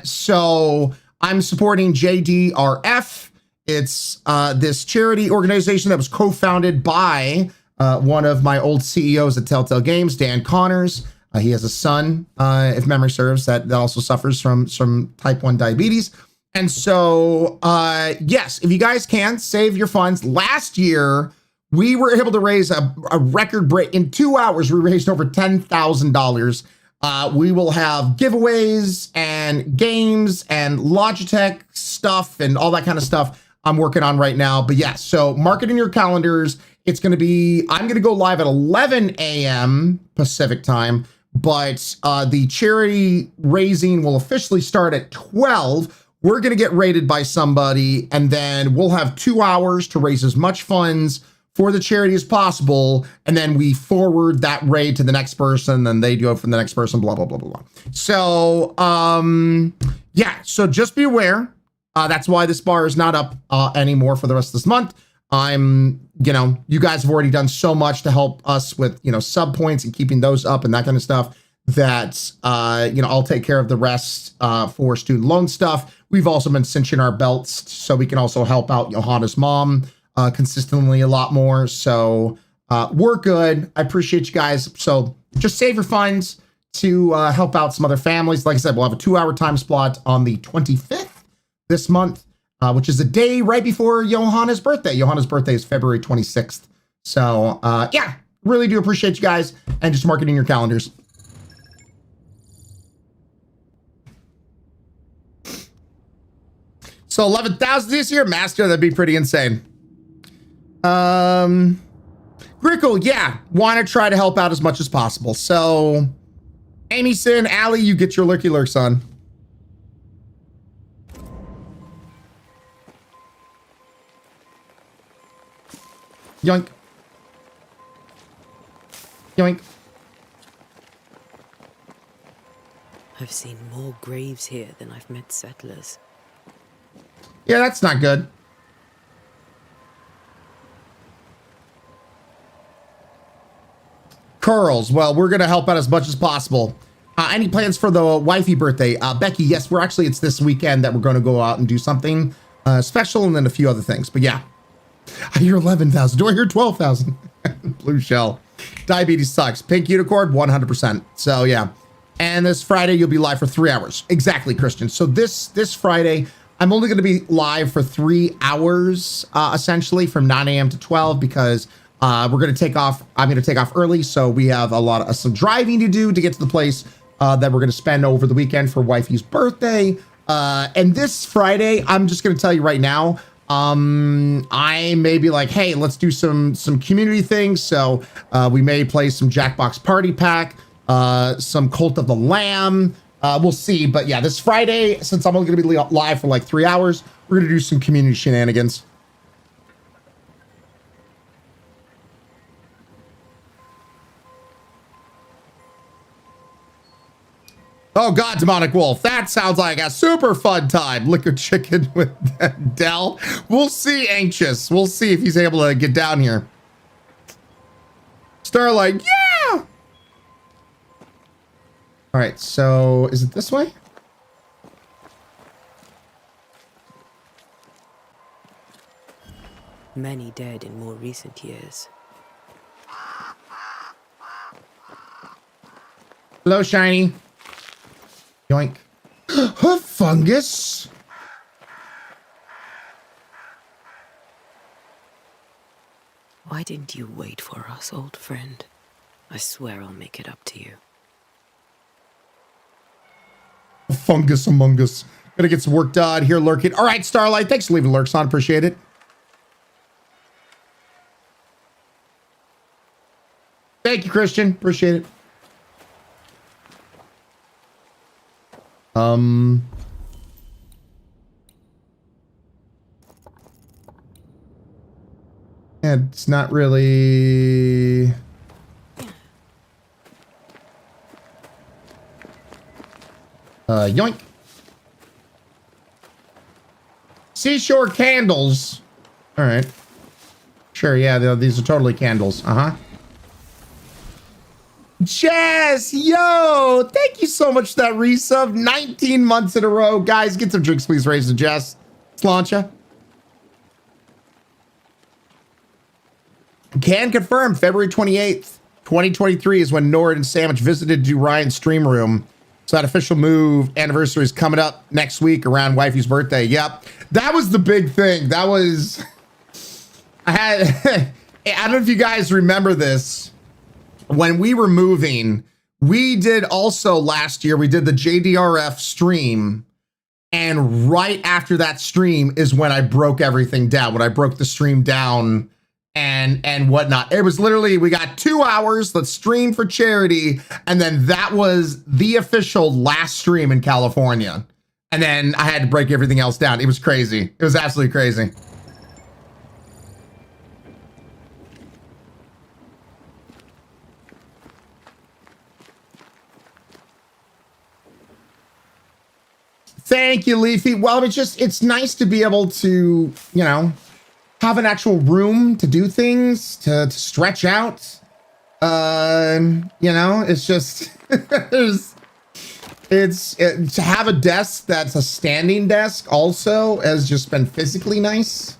So I'm supporting JDRF. It's this charity organization that was co-founded by one of my old CEOs at Telltale Games, Dan Connors. He has a son, if memory serves, that also suffers from type 1 diabetes. And so, yes, if you guys can, save your funds. Last year, we were able to raise a record break. In 2 hours, we raised over $10,000. We will have giveaways and games and Logitech stuff and all that kind of stuff I'm working on right now. But yeah, so mark it in your calendars. It's going to be, I'm going to go live at 11 a.m. Pacific time, but the charity raising will officially start at 12. We're going to get rated by somebody, and then we'll have 2 hours to raise as much funds for the charity as possible. And then we forward that raid to the next person, then they go from the next person, blah, blah, blah, blah, blah. So, yeah, so just be aware. That's why this bar is not up anymore for the rest of this month. You guys have already done so much to help us with, sub points and keeping those up and that kind of stuff that, I'll take care of the rest for student loan stuff. We've also been cinching our belts so we can also help out Johanna's mom consistently a lot more. So we're good. I appreciate you guys. So just save your funds to help out some other families. Like I said, we'll have a 2 hour time slot on the 25th this month. Which is a day right before Johanna's birthday. Johanna's birthday is February 26th. So, yeah, really do appreciate you guys, and just mark it in your calendars. So 11,000 this year, Master, that'd be pretty insane. Grickle, yeah, want to try to help out as much as possible. So, Amy Sin, Allie, you get your lurky lurks on. Yoink. Yoink. I've seen more graves here than I've met settlers. Yeah, that's not good. Curls. Well, we're going to help out as much as possible. Any plans for the wifey birthday? Becky, yes, it's this weekend that we're going to go out and do something special, and then a few other things. But yeah. I hear 11,000. Do I hear 12,000? Blue shell. Diabetes sucks. Pink unicorn, 100%. So yeah. And this Friday, you'll be live for 3 hours. Exactly, Christian. So this Friday, I'm only going to be live for 3 hours, essentially from 9 a.m. to 12, because we're going to take off. I'm going to take off early. So we have some driving to do to get to the place that we're going to spend over the weekend for wifey's birthday. And this Friday, I'm just going to tell you right now, I may be like, hey, let's do some community things. So we may play some Jackbox Party Pack, some Cult of the Lamb. We'll see. But yeah, this Friday, since I'm only going to be live for like 3 hours, we're going to do some community shenanigans. Oh God, Demonic Wolf. That sounds like a super fun time. Liquid chicken with Dell. We'll see, Anxious. We'll see if he's able to get down here. Starlight, yeah! All right, so is it this way? Many dead in more recent years. Hello, Shiny. Yoink. Fungus. Why didn't you wait for us, old friend? I swear I'll make it up to you. Fungus among us. Gonna get some work done here, lurking. All right, Starlight. Thanks for leaving lurks on. Appreciate it. Thank you, Christian. Appreciate it. And it's not really... Yoink. Seashore candles. All right. Sure, yeah, these are totally candles. Uh-huh. Jess, yo, thank you so much for that resub. 19 months in a row. Guys, get some drinks, please, raise the Jess. Slancha. Can confirm February 28th, 2023 is when Nord and Sandwich visited to Ryan's stream room. So that official move anniversary is coming up next week around Wifey's birthday. Yep. That was the big thing. That was, I don't know if you guys remember this. When we were moving, we did also last year, we did the JDRF stream. And right after that stream is when I broke everything down, when I broke the stream down and whatnot. It was literally, we got 2 hours, let's stream for charity. And then that was the official last stream in California. And then I had to break everything else down. It was crazy. It was absolutely crazy. Thank you, Leafy. Well, it's nice to be able to, you know, have an actual room to do things, to stretch out. You know, it's just, to have a desk that's a standing desk also has just been physically nice.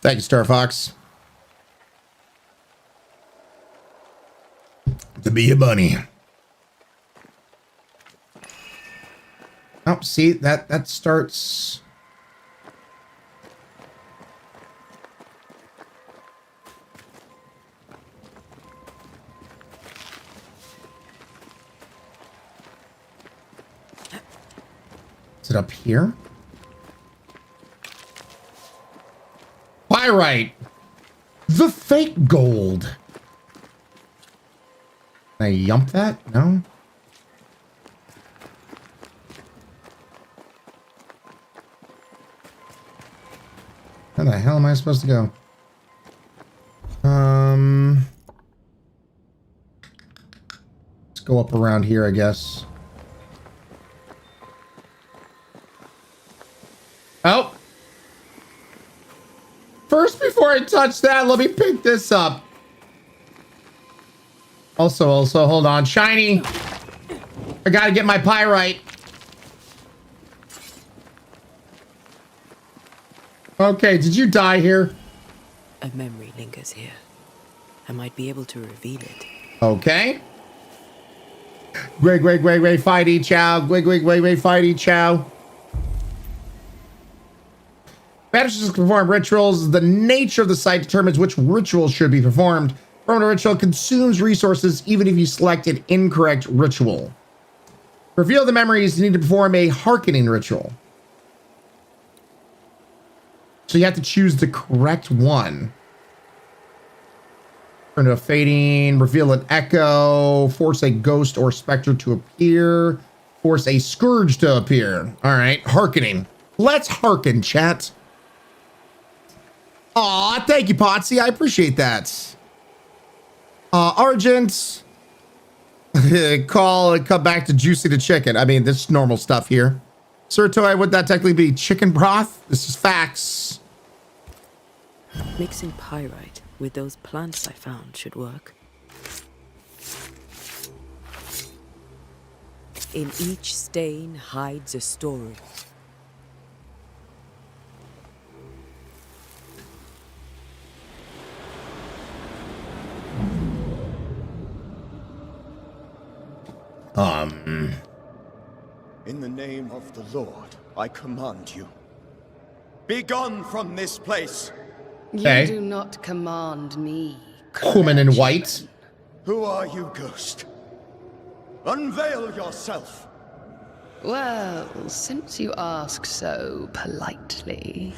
Thank you, Star Fox. To be a bunny. Oh, see, that starts. Is it up here? Pyrite. The fake gold. Can I yump that? No? How the hell am I supposed to go? Let's go up around here, I guess. Oh! First, before I touch that, let me pick this up. Also, hold on. Shiny! I gotta get my pyrite. Okay, did you die here? A memory lingers here. I might be able to reveal it. Okay. Gwig, fighty, chow. Gwig, fighty, chow. Banishers can perform rituals. The nature of the site determines which ritual should be performed. Performing a ritual consumes resources even if you select an incorrect ritual. To reveal the memories, you need to perform a hearkening ritual. So you have to choose the correct one. Turn to a fading, reveal an echo, force a ghost or specter to appear, force a scourge to appear. All right, hearkening. Let's hearken, chat. Aw, thank you, Potsy. I appreciate that. Argent. Call and come back to Juicy the Chicken. I mean, this is normal stuff here. Sir Toy, would that technically be chicken broth? This is facts. Mixing pyrite with those plants I found should work. In each stain hides a story. In the name of the Lord, I command you. Be gone from this place. You do not command me. Woman in white. Who are you, ghost? Unveil yourself. Well, since you ask so politely.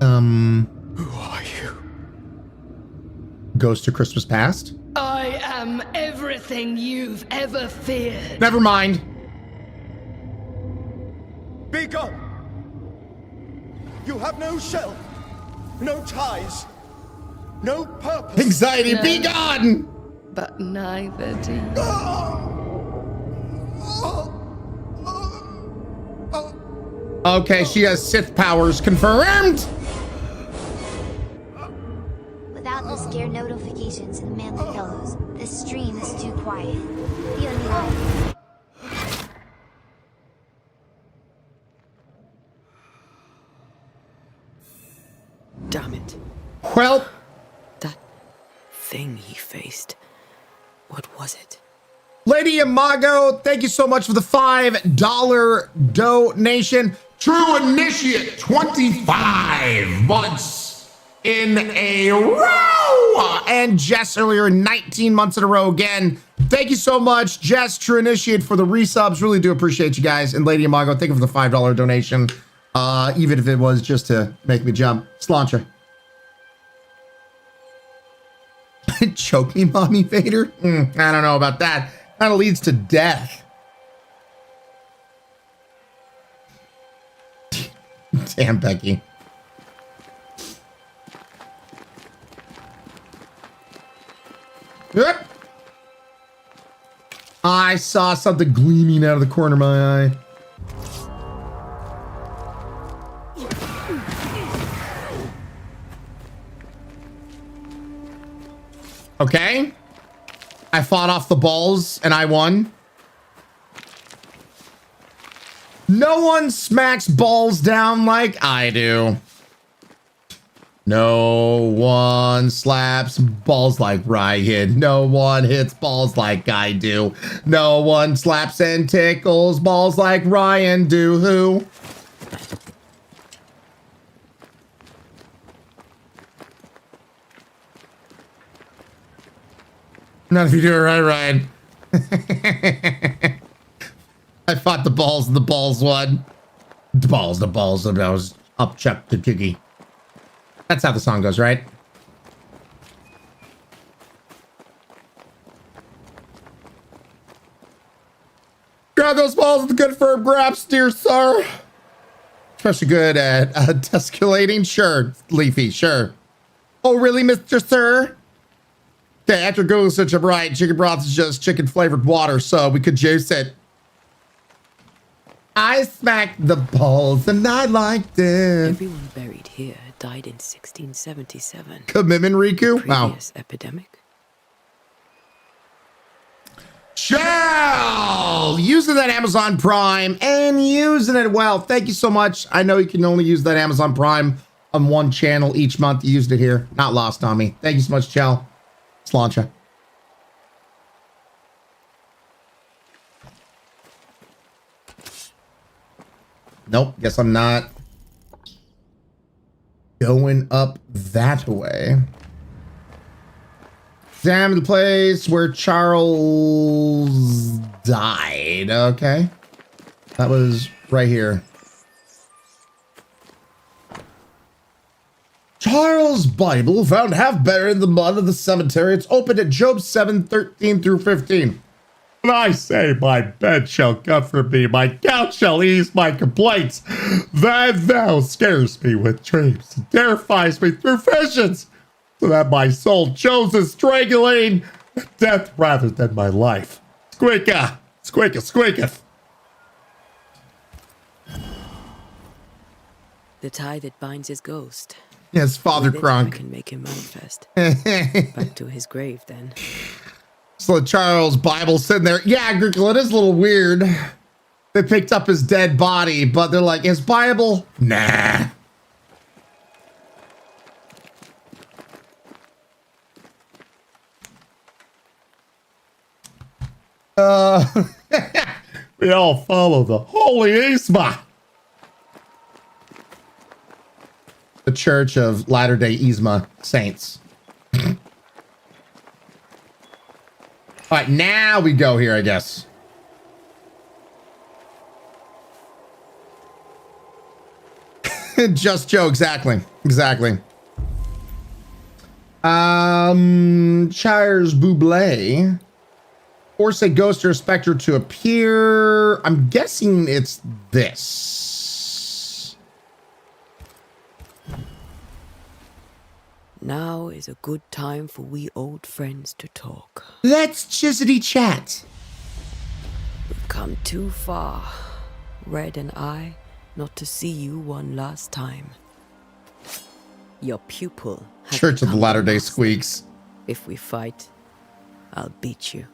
Who are you? Ghost to Christmas Past? I I am everything you've ever feared. Never mind. Be gone! You have no shell, no ties, no purpose. Anxiety, be No. gone! But neither do you. Okay, she has Sith powers confirmed. Without the scare notifications and manly pillows, this stream is too quiet. TheOnlyRyann. Damn it. Well, that thing he faced. What was it? Lady Imago, thank you so much for the $5 donation. True Initiate, 25 months in a row. And Jess earlier, 19 months in a row again. Thank you so much, Jess, True Initiate, for the resubs. Really do appreciate you guys. And Lady Imago, thank you for the $5 donation. Even if it was just to make me jump. Slancha. Choke me, Mommy Vader? I don't know about that. Kind of leads to death. Damn, Becky. Yep. I saw something gleaming out of the corner of my eye. Okay. I fought off the balls and I won. No one smacks balls down like I do. No one slaps balls like Ryan. No one hits balls like I do. No one slaps and tickles balls like Ryan do. Who? None of you do it right, Ryan. I fought the balls and the balls won. The balls, and I was up chuck the jiggy. That's how the song goes, right? Grab those balls with good firm grabs, dear sir. Especially good at descalating. Sure, Leafy, sure. Oh, really, Mr. Sir? Okay, after Google's such a right, chicken broth is just chicken flavored water, so we could juice it. I smacked the balls and I liked it. Everyone buried here died in 1677. Commitment, Riku? Wow. Previous epidemic. Shell! Using that Amazon Prime and using it well. Thank you so much. I know you can only use that Amazon Prime on one channel each month. You used it here. Not lost on me. Thank you so much, Chell. Slancha. Nope, guess I'm not going up that way. Damn, the place where Charles died. Okay. That was right here. Charles' Bible found half buried in the mud of the cemetery. It's opened at Job 7:13 through 15. And I say, my bed shall comfort me, my couch shall ease my complaints. That thou scares me with dreams, and terrifies me through visions, so that my soul chooses strangling death rather than my life. Squeaka, squeaka, squeaketh. The tie that binds his ghost. Yes, Father With it, Kronk. I can make him manifest. Back to his grave, then. So Charles' Bible sitting there. Yeah, Agricola, it is a little weird. They picked up his dead body, but they're like, his Bible? Nah. We all follow the Holy Yzma. The Church of Latter-day Yzma Saints. All right, now we go here, I guess. Just Joe, exactly. Exactly. Shire's Buble. Force a ghost or a specter to appear. I'm guessing it's this. Now is a good time for we old friends to talk. Let's chizzity chat. We've come too far, Red and I, not to see you one last time. Your pupil has Church of the become Latter-day master. Squeaks. If we fight, I'll beat you.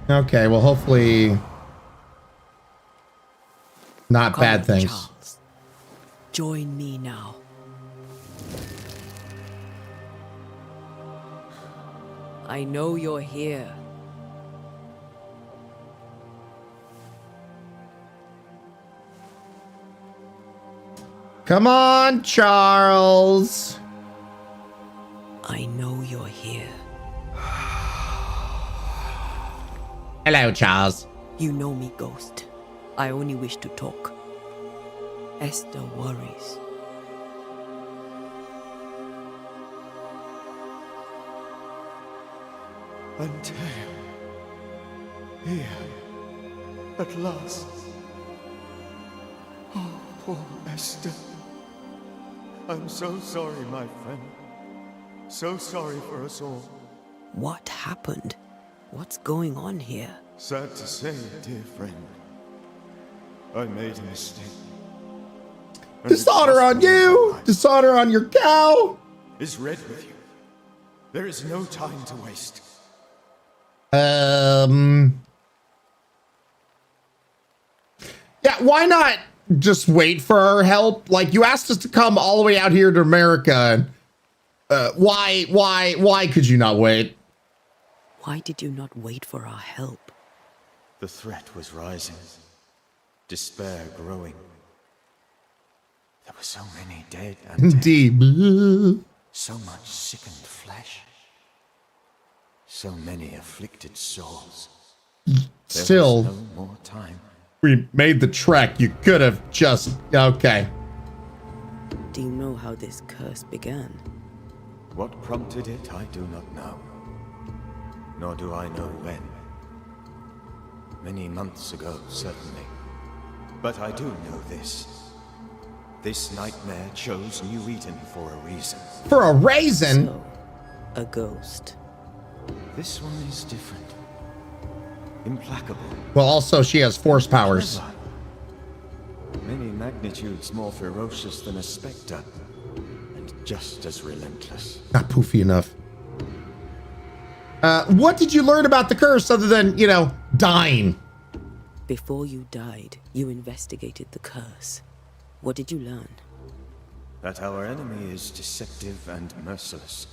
Okay, well, hopefully not Come bad on, things. Charles. Join me now. I know you're here. Come on, Charles. I know you're here. Hello, Charles. You know me, Ghost. I only wish to talk. Esther worries. Until here, at last. Oh, poor Esther. I'm so sorry, my friend. So sorry for us all. What happened? What's going on here? Sad to say, dear friend. I made a mistake. And Dishonor on you! Dishonor on your cow! Is Red with you? There is no time to waste. Yeah, why not just wait for our help? Like, you asked us to come all the way out here to America. Why could you not wait? Why did you not wait for our help? The threat was rising. Despair growing. There were so many dead and Indeed. so much sickened flesh. So many afflicted souls. Still, there was no more time. We made the trek. You could have just... Okay. Do you know how this curse began? What prompted it, I do not know. Nor do I know when. Many months ago, certainly. But I do know this. This nightmare chose New Eden for a reason. For a reason? So, a ghost. This one is different. Implacable. Well, also, she has force powers. Clever. Many magnitudes more ferocious than a spectre. And just as relentless. Not poofy enough. What did you learn about the curse other than, you know, dying? Before you died, you investigated the curse. What did you learn? That our enemy is deceptive and merciless.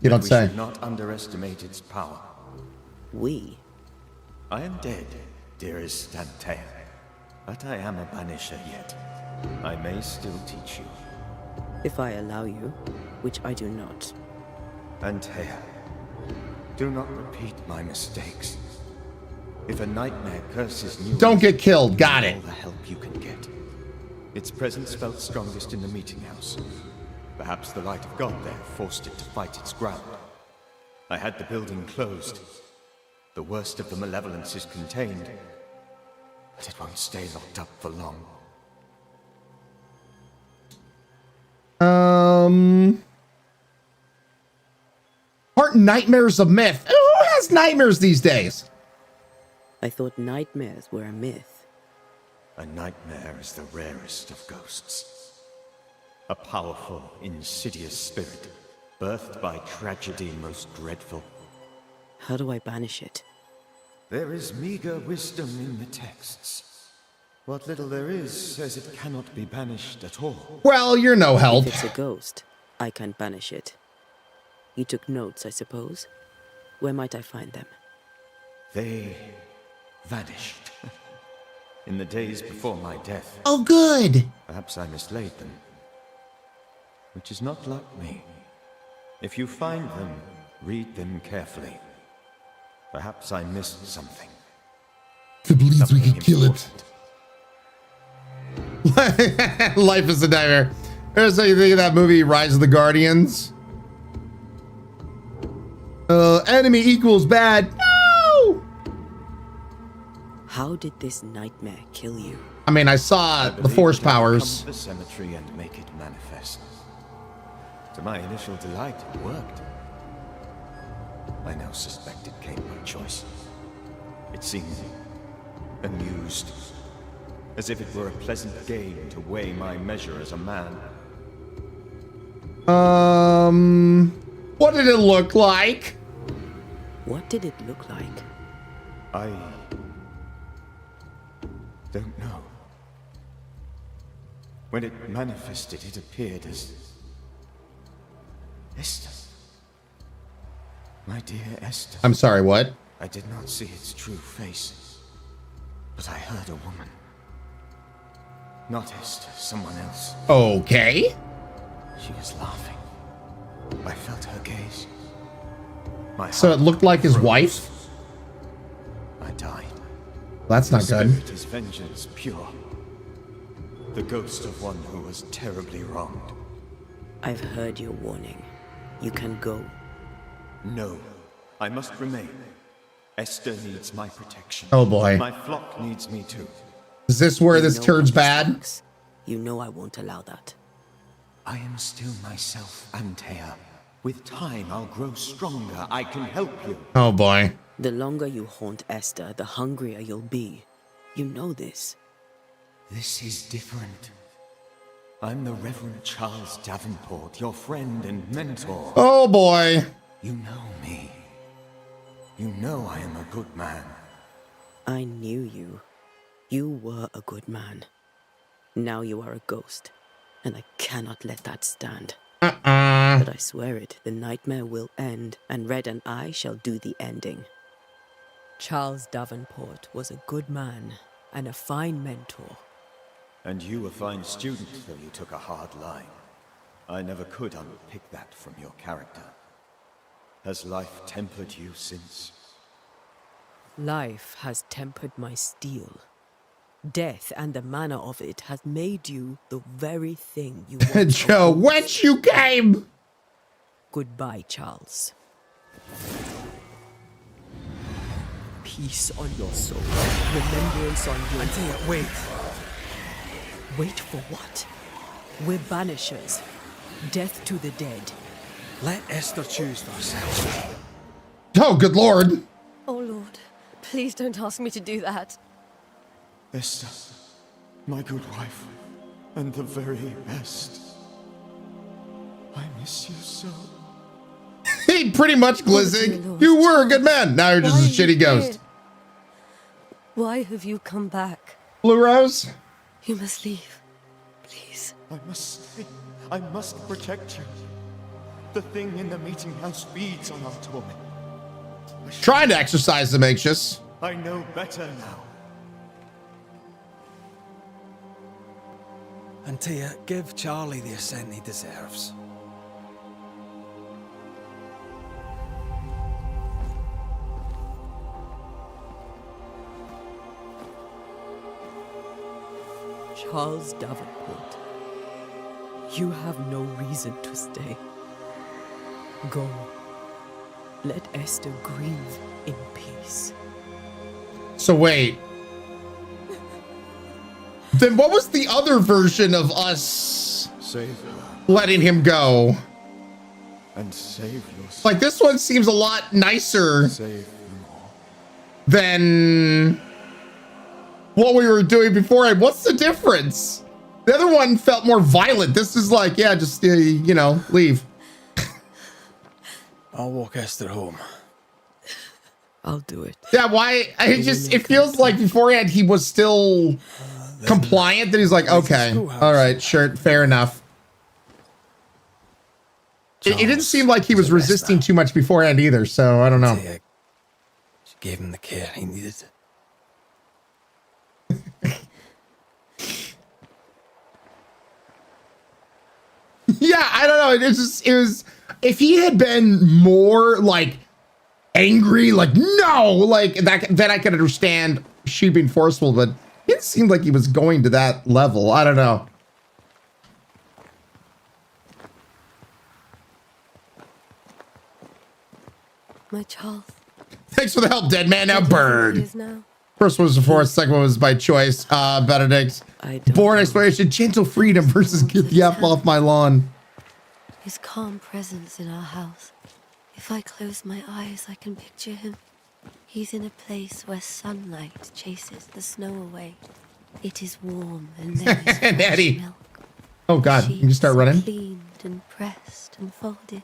You don't say. We should not underestimate its power. We? I am dead, dearest Antea. But I am a banisher yet. I may still teach you. If I allow you, which I do not. Antea, do not repeat my mistakes. If a nightmare curses New Don't Eden, get killed. Got it. all the help you can get. Its presence felt strongest in the meeting house. Perhaps the light of God there forced it to fight its ground. I had the building closed. The worst of the malevolence is contained, but it won't stay locked up for long. Aren't nightmares a myth? Who has nightmares these days? I thought nightmares were a myth. A nightmare is the rarest of ghosts. A powerful, insidious spirit, birthed by tragedy most dreadful. How do I banish it? There is meager wisdom in the texts. What little there is says it cannot be banished at all. Well, you're no help. If it's a ghost, I can't banish it. You took notes, I suppose? Where might I find them? They vanished. In the days before my death. Oh, good. Perhaps I mislaid them. Which is not like me. If you find them, Read them carefully. Perhaps I missed something. If it believes we Something can kill it. Life is a nightmare. There's what you think of that movie, Rise of the Guardians. Enemy equals bad. No! How did this nightmare kill you? I mean, I saw the force powers. Come to the cemetery and make it manifest. To my initial delight, it worked. I now suspect it came by choice. It seemed amused, as if it were a pleasant game to weigh my measure as a man. What did it look like? What did it look like? I don't know. When it manifested, it appeared as Esther. My dear Esther. I'm sorry, what? I did not see its true face, but I heard a woman. Not Esther, someone else. Okay. She was laughing. I felt her gaze. So it looked like his wife? I died. That's not good. The spirit is vengeance pure. The ghost of one who was terribly wronged. I've heard your warning. You can go. No, I must remain. Esther needs my protection. Oh boy. My flock needs me too. Is this where this turns bad? You know I won't allow that. I am still myself, Antea. With time, I'll grow stronger. I can help you. Oh boy. The longer you haunt Esther, the hungrier you'll be. You know this. This is different. I'm the Reverend Charles Davenport, your friend and mentor. Oh boy. You know me. You know I am a good man. I knew you. You were a good man. Now you are a ghost, and I cannot let that stand. But I swear it, the nightmare will end, and Red and I shall do the ending. Charles Davenport was a good man and a fine mentor. And you a fine student, though you took a hard line. I never could unpick that from your character. Has life tempered you since? Life has tempered my steel. Death and the manner of it has made you the very thing you want. Joe, whence you came! Goodbye, Charles. Peace on your soul. Remembrance on your... Antea, wait. Wait for what? We're banishers. Death to the dead. Let Esther choose for herself. Oh, good lord. Oh, Lord. Please don't ask me to do that. Esther, my good wife, and the very best. I miss you so. He pretty much glizzing. You were a good man. Now you're just a shitty ghost. Why have you come back? Blue Rose? You must leave. Please. I must stay. I must protect you. The thing in the meeting house feeds on our torment. Trying to exercise them anxious. I know better now. Antea, give Charlie the ascent he deserves. Charles Davenport, you have no reason to stay. Go. Let Esther grieve in peace. So wait. Then what was the other version of us save her, letting him go? And save yourself. Like, this one seems a lot nicer than what we were doing before. What's the difference? The other one felt more violent. This is like, yeah, just, you know, leave. I'll walk Esther home. I'll do it. Yeah, why? It feels like beforehand he was still compliant. That he's like, okay, all right, sure, fair enough. It didn't seem like he was resisting too much beforehand either, so I don't know. She gave him the care he needed. Yeah, I don't know. It was if he had been more like angry, like no, like that, then I could understand she being forceful, but it seemed like he was going to that level. I don't know. My Charles. Thanks for the help, dead man. Now bird. Now. First one was the force, second one was by choice. Benedict. Born exploration, gentle freedom versus get the F off my lawn. His calm presence in our house. If I close my eyes, I can picture him. He's in a place where sunlight chases the snow away. It is warm and there is fresh Eddie. milk. Oh God, you can start running. Cleaned and pressed and folded.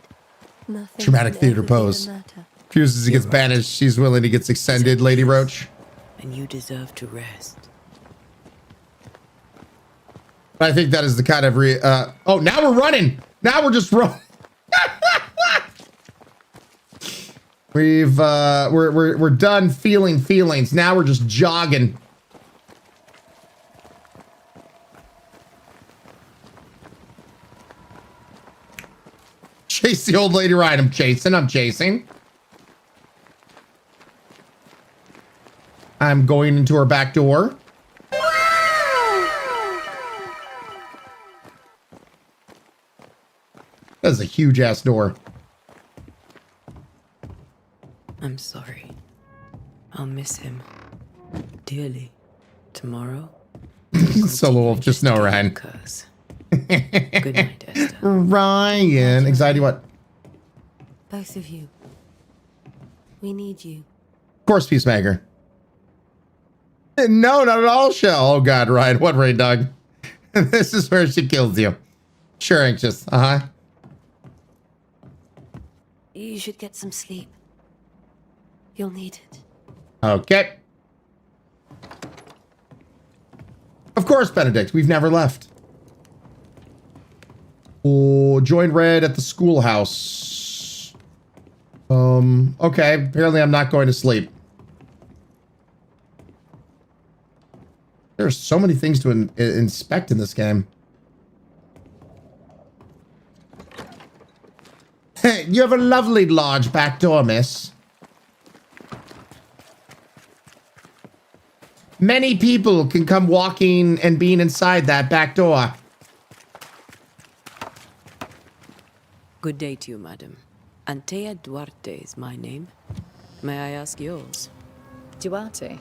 Nothing Dramatic can theater ever be the pose. matter. Refuses he gets banished. She's willing to get extended, Lady Roach. And you deserve to rest. I think that is the kind of oh, now we're running. Now we're just running. We're done feeling feelings. Now we're just jogging. Chase the old lady Ryann. I'm chasing. I'm going into her back door. That's a huge ass door. I'm sorry. I'll miss him dearly. Tomorrow. Solo Wolf, just know, Ryan. Good night, Esther. Ryan. Anxiety what? Both of you. We need you. Of course, Peacemaker. No, not at all, Shell. Oh God, Ryan. What raid dog? This is where she kills you. Sure, anxious. Uh-huh. You should get some sleep. You'll need it. Okay. Of course, Benedict. We've never left. Oh, join Red at the schoolhouse. Okay. Apparently I'm not going to sleep. There's so many things to inspect in this game. Hey, you have a lovely large back door, miss. Many people can come walking and being inside that back door. Good day to you, madam. Antea Duarte is my name. May I ask yours? Duarte.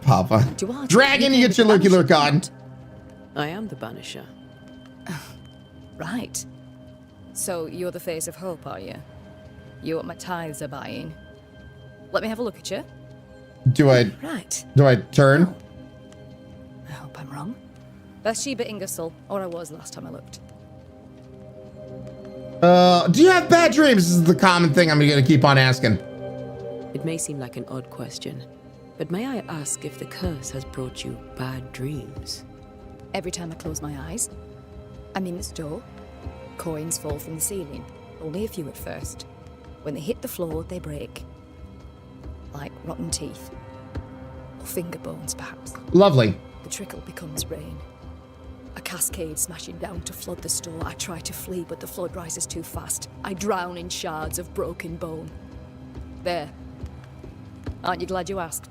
Papa. Duarte. Dragon, you get your lurky lurk on. I am the Banisher. Right. So you're the face of hope, are you? You're what my tithes are buying. Let me have a look at you. Do I? Right. Do I turn? I hope I'm wrong. Bathsheba Ingersoll, or I was last time I looked. Do you have bad dreams? This is the common thing I'm gonna keep on asking. It may seem like an odd question, but may I ask if the curse has brought you bad dreams? Every time I close my eyes, I'm in this door. Coins fall from the ceiling. Only a few at first. When they hit the floor, they break. Like rotten teeth. Or finger bones, perhaps. Lovely. The trickle becomes rain. A cascade smashing down to flood the store. I try to flee, but the flood rises too fast. I drown in shards of broken bone. There. Aren't you glad you asked?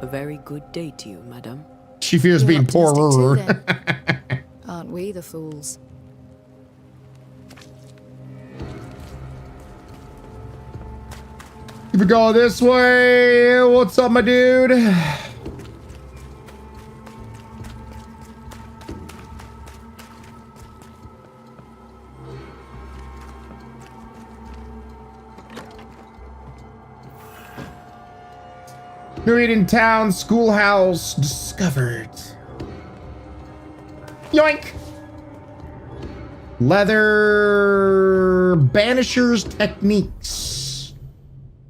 A very good day to you, madam. She fears You're being poorer. Aren't we the fools? Keep it going this way. What's up, my dude? New Eden Town Schoolhouse discovered. Yoink! Leather Banishers techniques.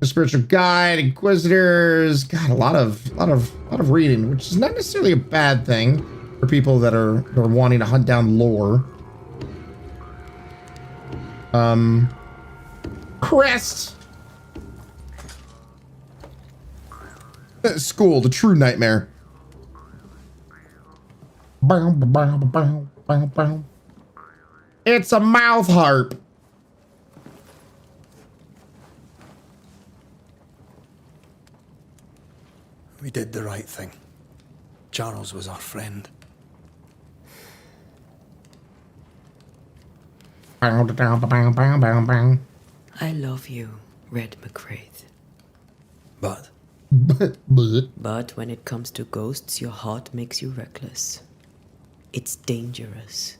The spiritual guide, inquisitors. God, a lot of reading, which is not necessarily a bad thing for people that are wanting to hunt down lore. Crest. School, the true nightmare. It's a mouth harp. We did the right thing. Charles was our friend. I love you, Red McCraith. But when it comes to ghosts, your heart makes you reckless. It's dangerous.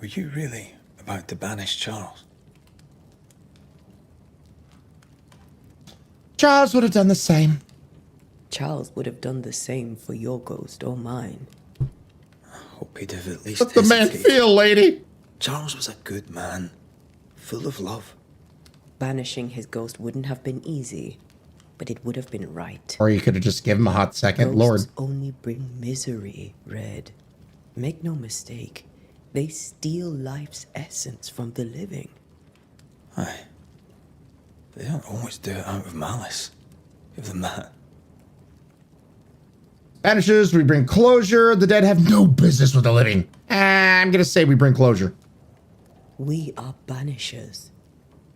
Were you really about to banish Charles? Charles would have done the same. Charles would have done the same for your ghost or mine. Hope he'd have at least Let the man feel, lady. Charles was a good man, full of love. Banishing his ghost wouldn't have been easy, but it would have been right. Or you could have just given him a hot second, Lord. Ghosts only bring misery, Red. Make no mistake, they steal life's essence from the living. Aye. They don't always do it out of malice. Give them that. Banishers, we bring closure. The dead have no business with the living. I'm gonna say we bring closure. We are banishers.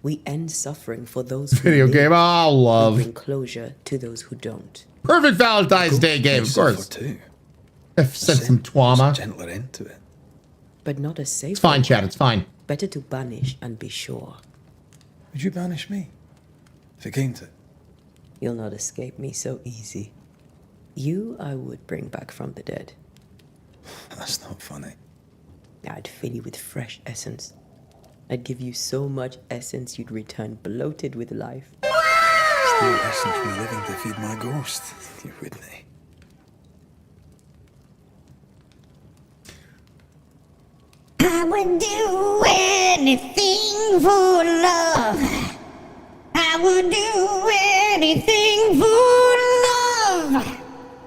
We end suffering for those who Video live. game, oh, love. We bring closure to those who don't. Perfect Valentine's Day game, of course. I've sent some twama. Gentler into it. But not a safe. It's fine, Chad, it's fine. Better to banish and be sure. Would you banish me? If it came to it? You'll not escape me so easy. You I would bring back from the dead. That's not funny. I'd fill you with fresh essence. I'd give you so much essence you'd return bloated with life. Steal essence from the living to feed my ghost. You wouldn't. I would do anything for love. I would do anything for love.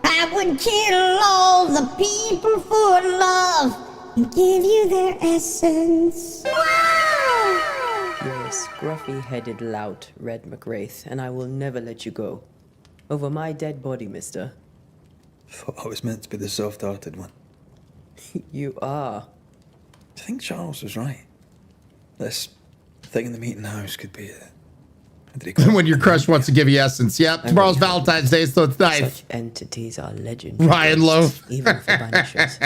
I would kill all the people for love and give you their essence. You're a scruffy-headed lout, Red McWraith, and I will never let you go. Over my dead body, mister. Thought I was meant to be the soft-hearted one. You are. Do you think Charles was right? This thing in the meeting house could be it. When your crush wants to give you essence. Yep, tomorrow's Valentine's Day, so it's nice. Such entities are legend. Ryan Loaf. Even for banishers.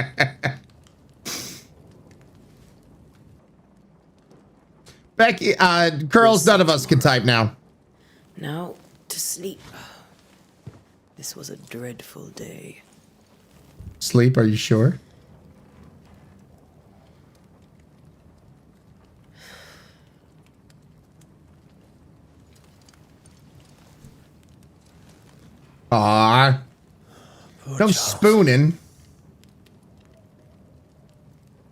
Becky, Curls, none of us can type now. Now, to sleep. This was a dreadful day. Sleep, are you sure? Ah, no spooning.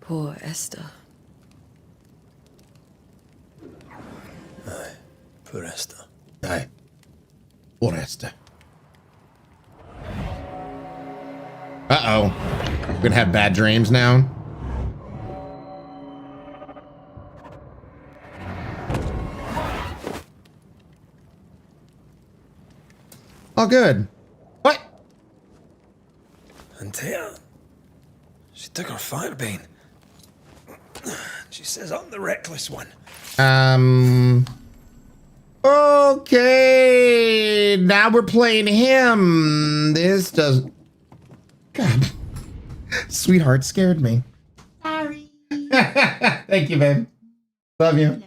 Poor Esther. Aye, poor Esther. Aye, poor Esther. Uh-oh. We're gonna have bad dreams now. Oh, good. What? Antea. She took her firebane. She says I'm the reckless one. Okay. Now we're playing him. This doesn't... God. Sweetheart scared me. Sorry. Thank you, babe. Love you.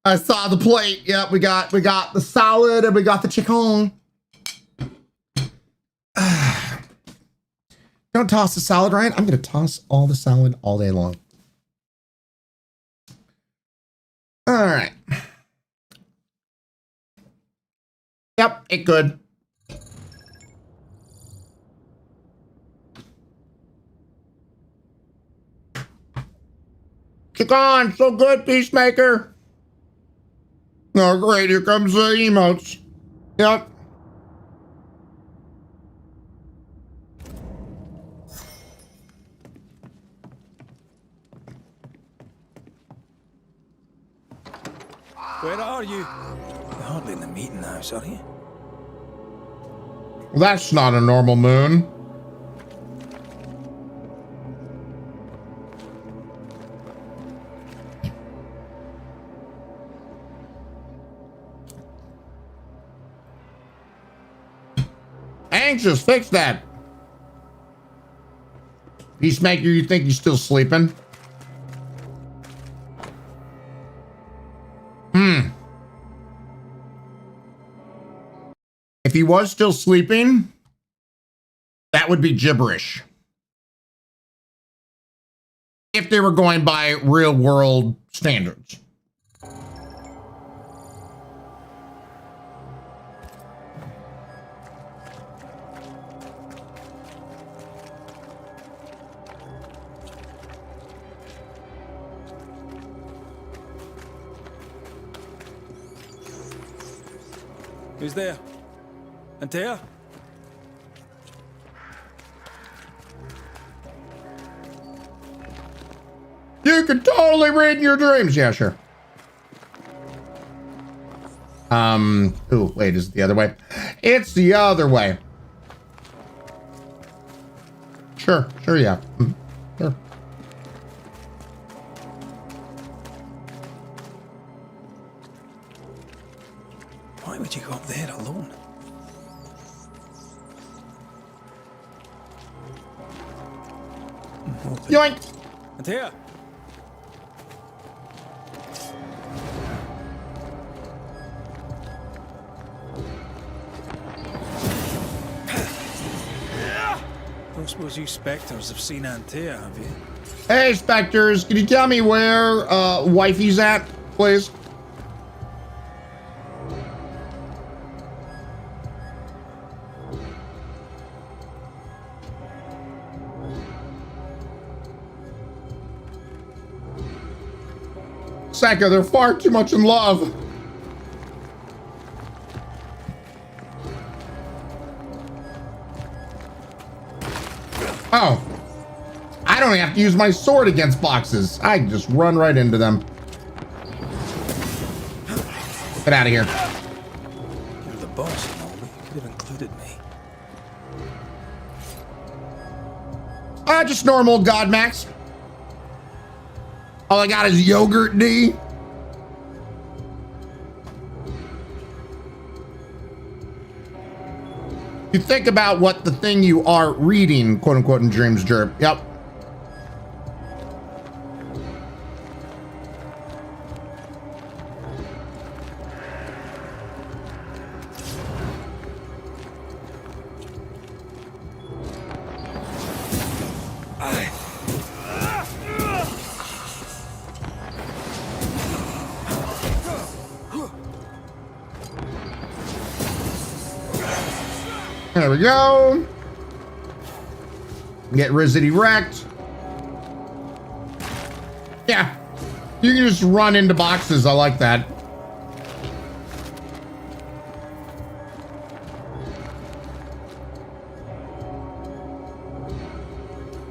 I saw the plate. Yep, we got the salad and we got the chicken. Don't toss the salad, Ryan. I'm gonna toss all the salad all day long. All right. Yep, it good. Kick on, so good, Peacemaker. Oh, great, here comes the emotes. Yep. Where are you? You're hardly in the meeting house, are you? Well, that's not a normal moon. Anxious, fix that. Peacemaker, you think you're still sleeping? If he was still sleeping, that would be gibberish. If they were going by real world standards. Who's there? Antea? You can totally read in your dreams. Yeah, sure. Oh, wait, is it the other way? It's the other way. Sure, yeah. Sure. Why would you go up there alone? Yoink! Antea! Don't suppose you spectres have seen Antea, have you? Hey, Spectres, can you tell me where wifey's at, please? Saka, they're far too much in love. Oh. I don't have to use my sword against boxes. I can just run right into them. Get out of here. You're the boss, you know, but you could have included me. Just normal God Max. All I got is yogurt D. You think about what the thing you are reading, quote unquote, in dreams, Jerp. Yep. There we go. Get Rizzity wrecked. Yeah. You can just run into boxes. I like that.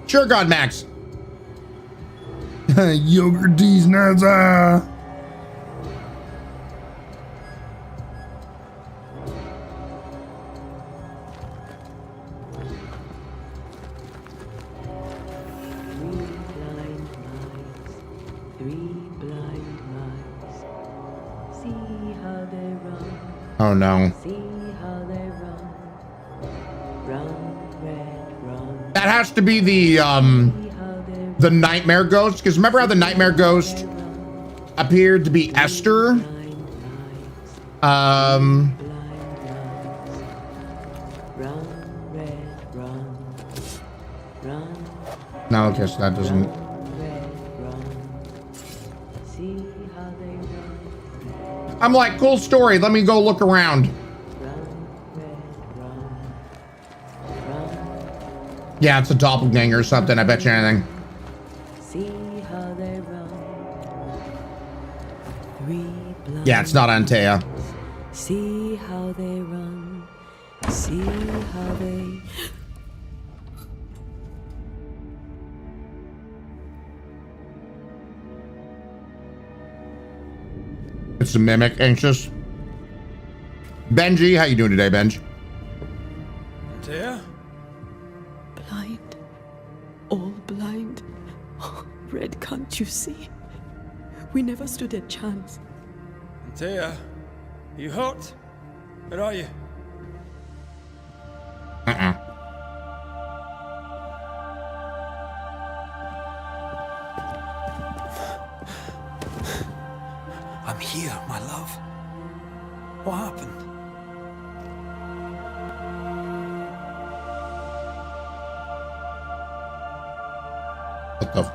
Sure, God Max. Yogurt D's nuts. Oh no. That has to be the nightmare ghost, because remember how the nightmare ghost appeared to be Esther? No, I guess that doesn't. I'm like, cool story. Let me go look around. Yeah, it's a doppelganger or something. I bet you anything. Yeah, it's not Antea. See how they run. See how they. It's a mimic, anxious. Benji, how you doing today, Benj? all blind. Red, can't you see? We never stood a chance. Antea, you hurt? Where are you? I'm here, my love. What happened? What the?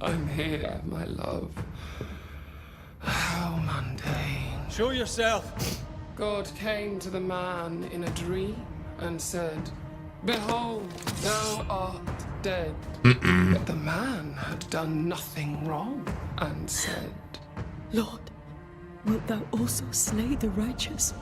I'm here, my love. How mundane. Show yourself. God came to the man in a dream and said, "Behold, thou art dead." But the man had done nothing wrong and said, Lord, wilt thou also slay the righteous?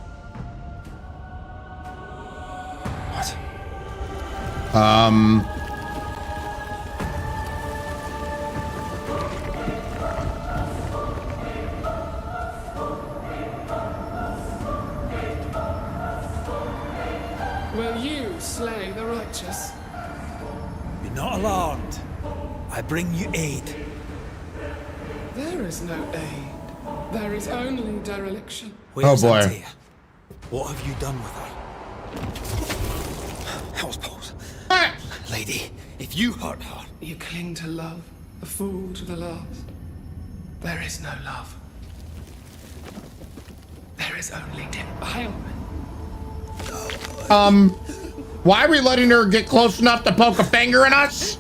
"Will you slay the righteous?" Be not alarmed. I bring you aid. There is no aid. There is only dereliction. Where's boy. Antea? What have you done with her? House pose. Lady, if you hurt her... You cling to love, a fool to the last. There is no love. There is only defilement. Why are we letting her get close enough to poke a finger in us?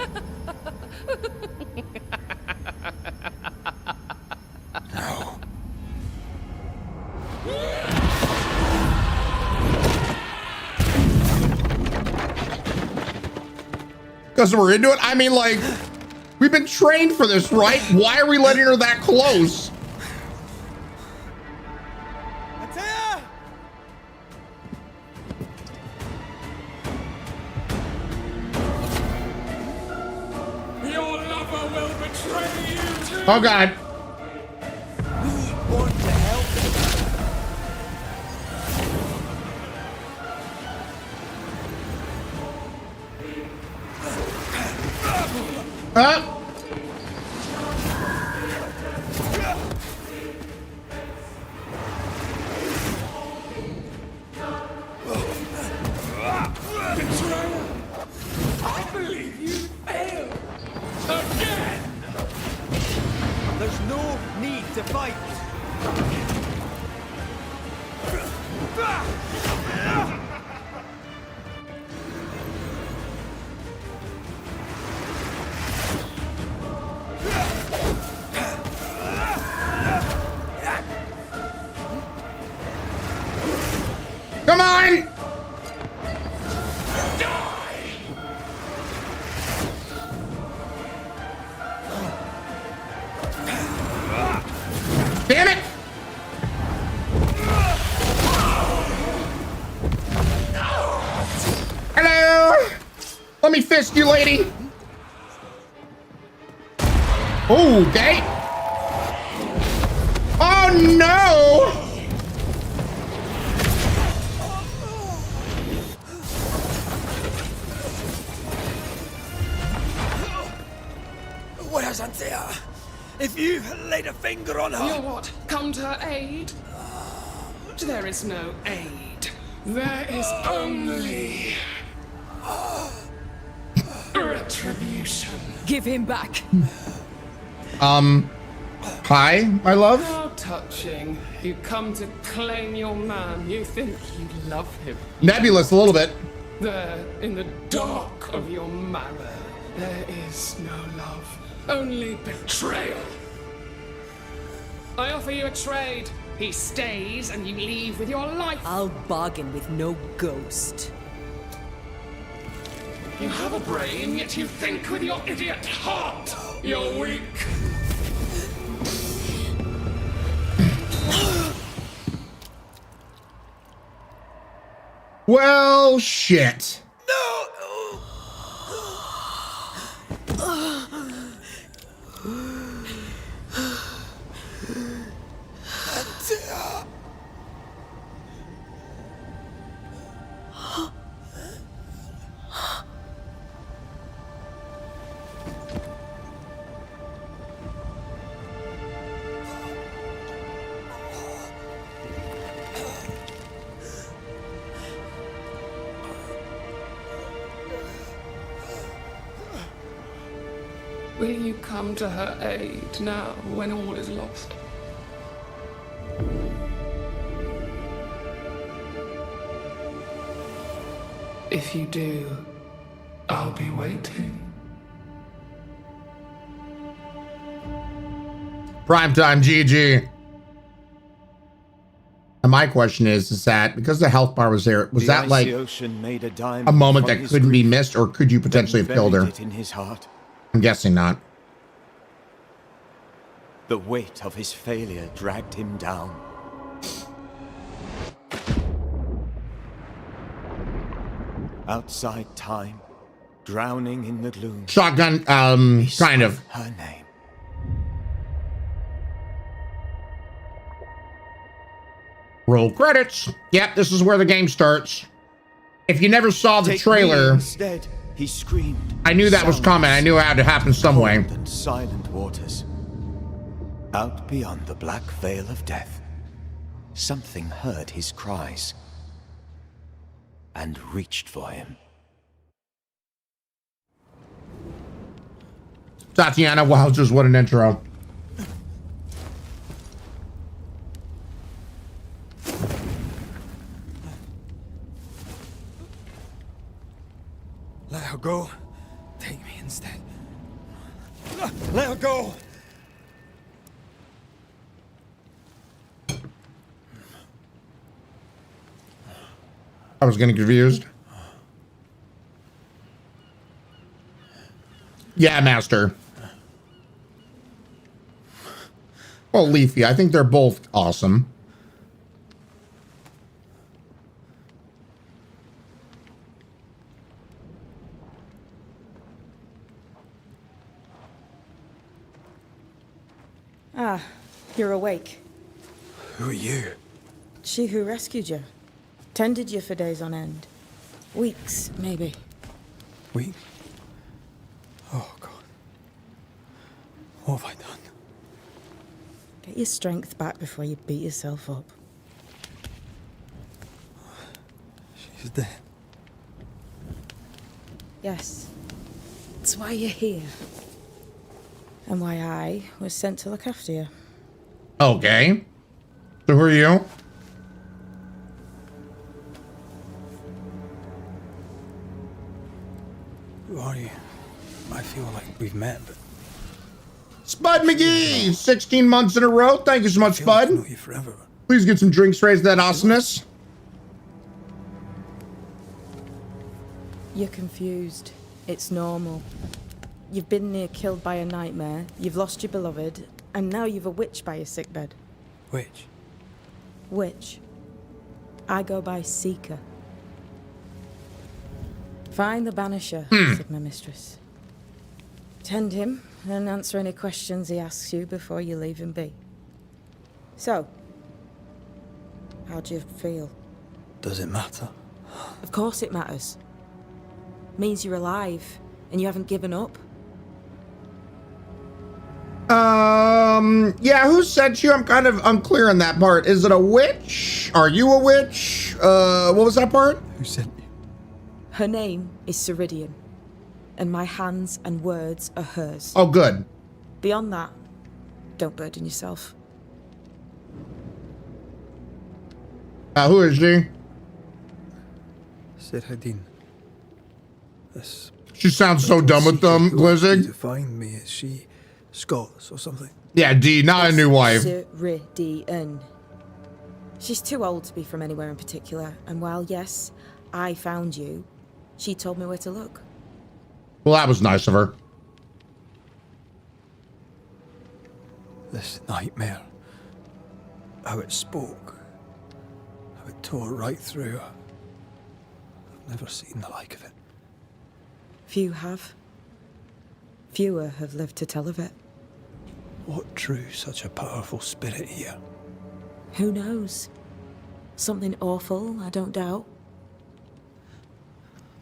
No. Because we're into it? I mean, like, we've been trained for this, right? Why are we letting her that close? Antea! Your lover will betray you too. Oh, God. We want to help. Betrayer! I believe you failed. Again! There's no need to fight. Come on! Damn it! Hello! Let me fist you, lady! Okay. Oh no! Where's Antea? If you laid a finger on her... You what? Come to her aid? There is no aid. There is only... retribution. Give him back. Hi, my love? How touching. You come to claim your man. You think you love him. Nebulous a little bit. There, in the dark of your marrow, there is no love. Only betrayal. I offer you a trade. He stays and you leave with your life. I'll bargain with no ghost. You have a brain, yet you think with your idiot heart. You're weak. Well, shit. Will you come to her aid now when all is lost? If you do, I'll be waiting. Primetime GG. And my question is that because the health bar was there, was that like a moment that couldn't be missed, or could you potentially have killed her? In his heart. I'm guessing not. The weight of his failure dragged him down. Outside time, drowning in the gloom. Shotgun, kind of. Her name. Roll credits. Yep, this is where the game starts. If you never saw the trailer, instead, he screamed. I knew that was coming. I knew it had to happen some way. And silent waters. Out beyond the black veil of death, something heard his cries and reached for him. Tatiana Wowzers, what an intro. Let her go. Take me instead. Let her go. I was getting confused. Yeah, Master. Well, Leafy, I think they're both awesome. Ah, you're awake. Who are you? She who rescued you. Tended you for days on end. Weeks, maybe. Weeks? Oh, God. What have I done? Get your strength back before you beat yourself up. She's dead. Yes. That's why you're here. And why I was sent to look after you. Okay. So who are you? Who are you? I feel like we've met, but... Spud McGee! 16 months in a row. Thank you so much, Spud. I've known you forever. Please get some drinks, raise that awesomeness. You're confused. It's normal. You've been near killed by a nightmare, you've lost your beloved, and now you've a witch by your sickbed. Witch? Witch. I go by Seeker. Find the Banisher, said my mistress. Tend him, and answer any questions he asks you before you leave him be. So, how do you feel? Does it matter? Of course it matters. Means you're alive, and you haven't given up. Yeah, who sent you? I'm kind of unclear on that part. Is it a witch? Are you a witch? What was that part? Who sent you? Her name is Ceridian, and my hands and words are hers. Oh, good. Beyond that, don't burden yourself. Who is she? Ceridian. This... She sounds so dumb with them, Blizzard. To find me, is she Scots or something? Yeah, D, not a new wife. Ceridian. She's too old to be from anywhere in particular, and while, yes, I found you, she told me where to look. Well, that was nice of her. This nightmare. How it spoke. How it tore right through her. I've never seen the like of it. Few have. Fewer have lived to tell of it. What drew such a powerful spirit here? Who knows? Something awful, I don't doubt.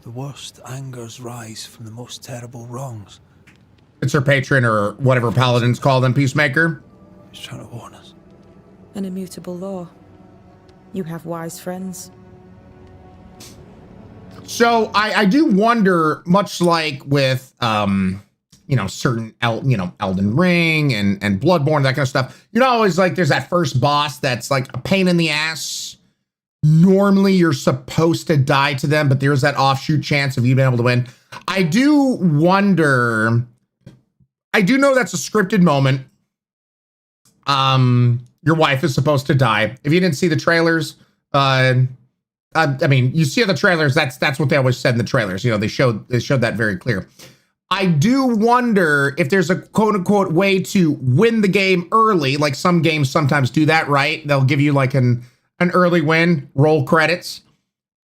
The worst angers rise from the most terrible wrongs. It's her patron, or whatever paladins call them, Peacemaker. He's trying to warn us. An immutable law. You have wise friends. So I do wonder, much like with, you know, certain, Elden Ring and Bloodborne, that kind of stuff, you know, always like there's that first boss that's like a pain in the ass. Normally you're supposed to die to them, but there's that offshoot chance of you being able to win. I do wonder, I do know that's a scripted moment. Your wife is supposed to die. If you didn't see the trailers, I mean, you see the trailers, that's what they always said in the trailers. You know, they showed that very clear. I do wonder if there's a quote unquote way to win the game early. Like some games sometimes do that, right? They'll give you like an early win, roll credits.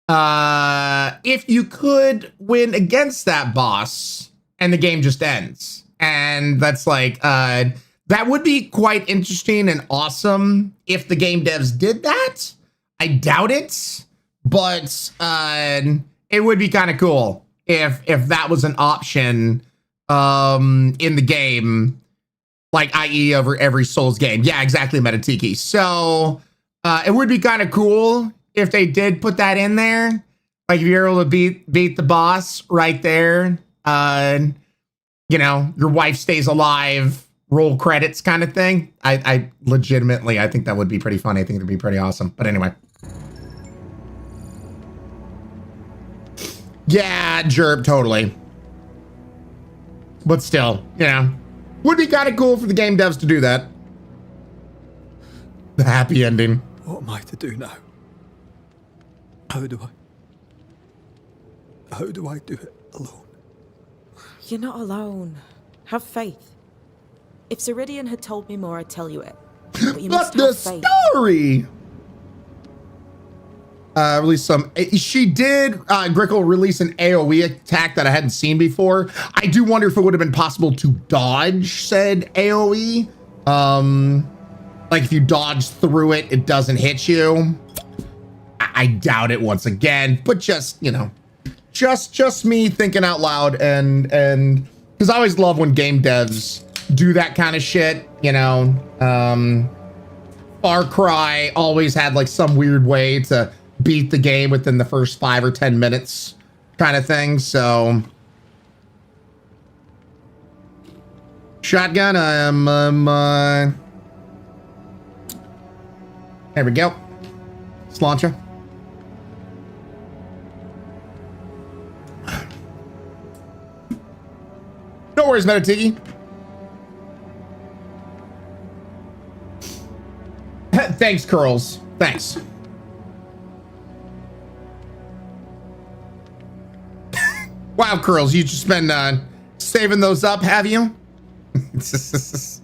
If you could win against that boss and the game just ends. And that's like, that would be quite interesting and awesome if the game devs did that. I doubt it, but it would be kind of cool if that was an option in the game, like i.e. over every Souls game. Yeah, exactly, Metatiki. So it would be kind of cool if they did put that in there. Like if you're able to beat the boss right there, you know, your wife stays alive, roll credits kind of thing. I legitimately, I think that would be pretty funny. I think it'd be pretty awesome. But anyway. Yeah, Jerb, totally. But still, you know, would be kind of cool for the game devs to do that. The happy ending. What am I to do now? How do I do it alone? You're not alone. Have faith. If Ceridian had told me more, I'd tell you it. But you must have faith. Story! Release some. She did, Grickle, release an AoE attack that I hadn't seen before. I do wonder if it would have been possible to dodge said AoE. Like if you dodge through it, it doesn't hit you. I doubt it once again, but just, you know, just me thinking out loud and because I always love when game devs do that kind of shit, you know. Far Cry always had like some weird way to beat the game within the first 5 or 10 minutes kind of thing. So shotgun, there we go. Launcher. No worries, Metatiki. Thanks, Curls. Thanks. Wow, Curls, you just been saving those up, have you? This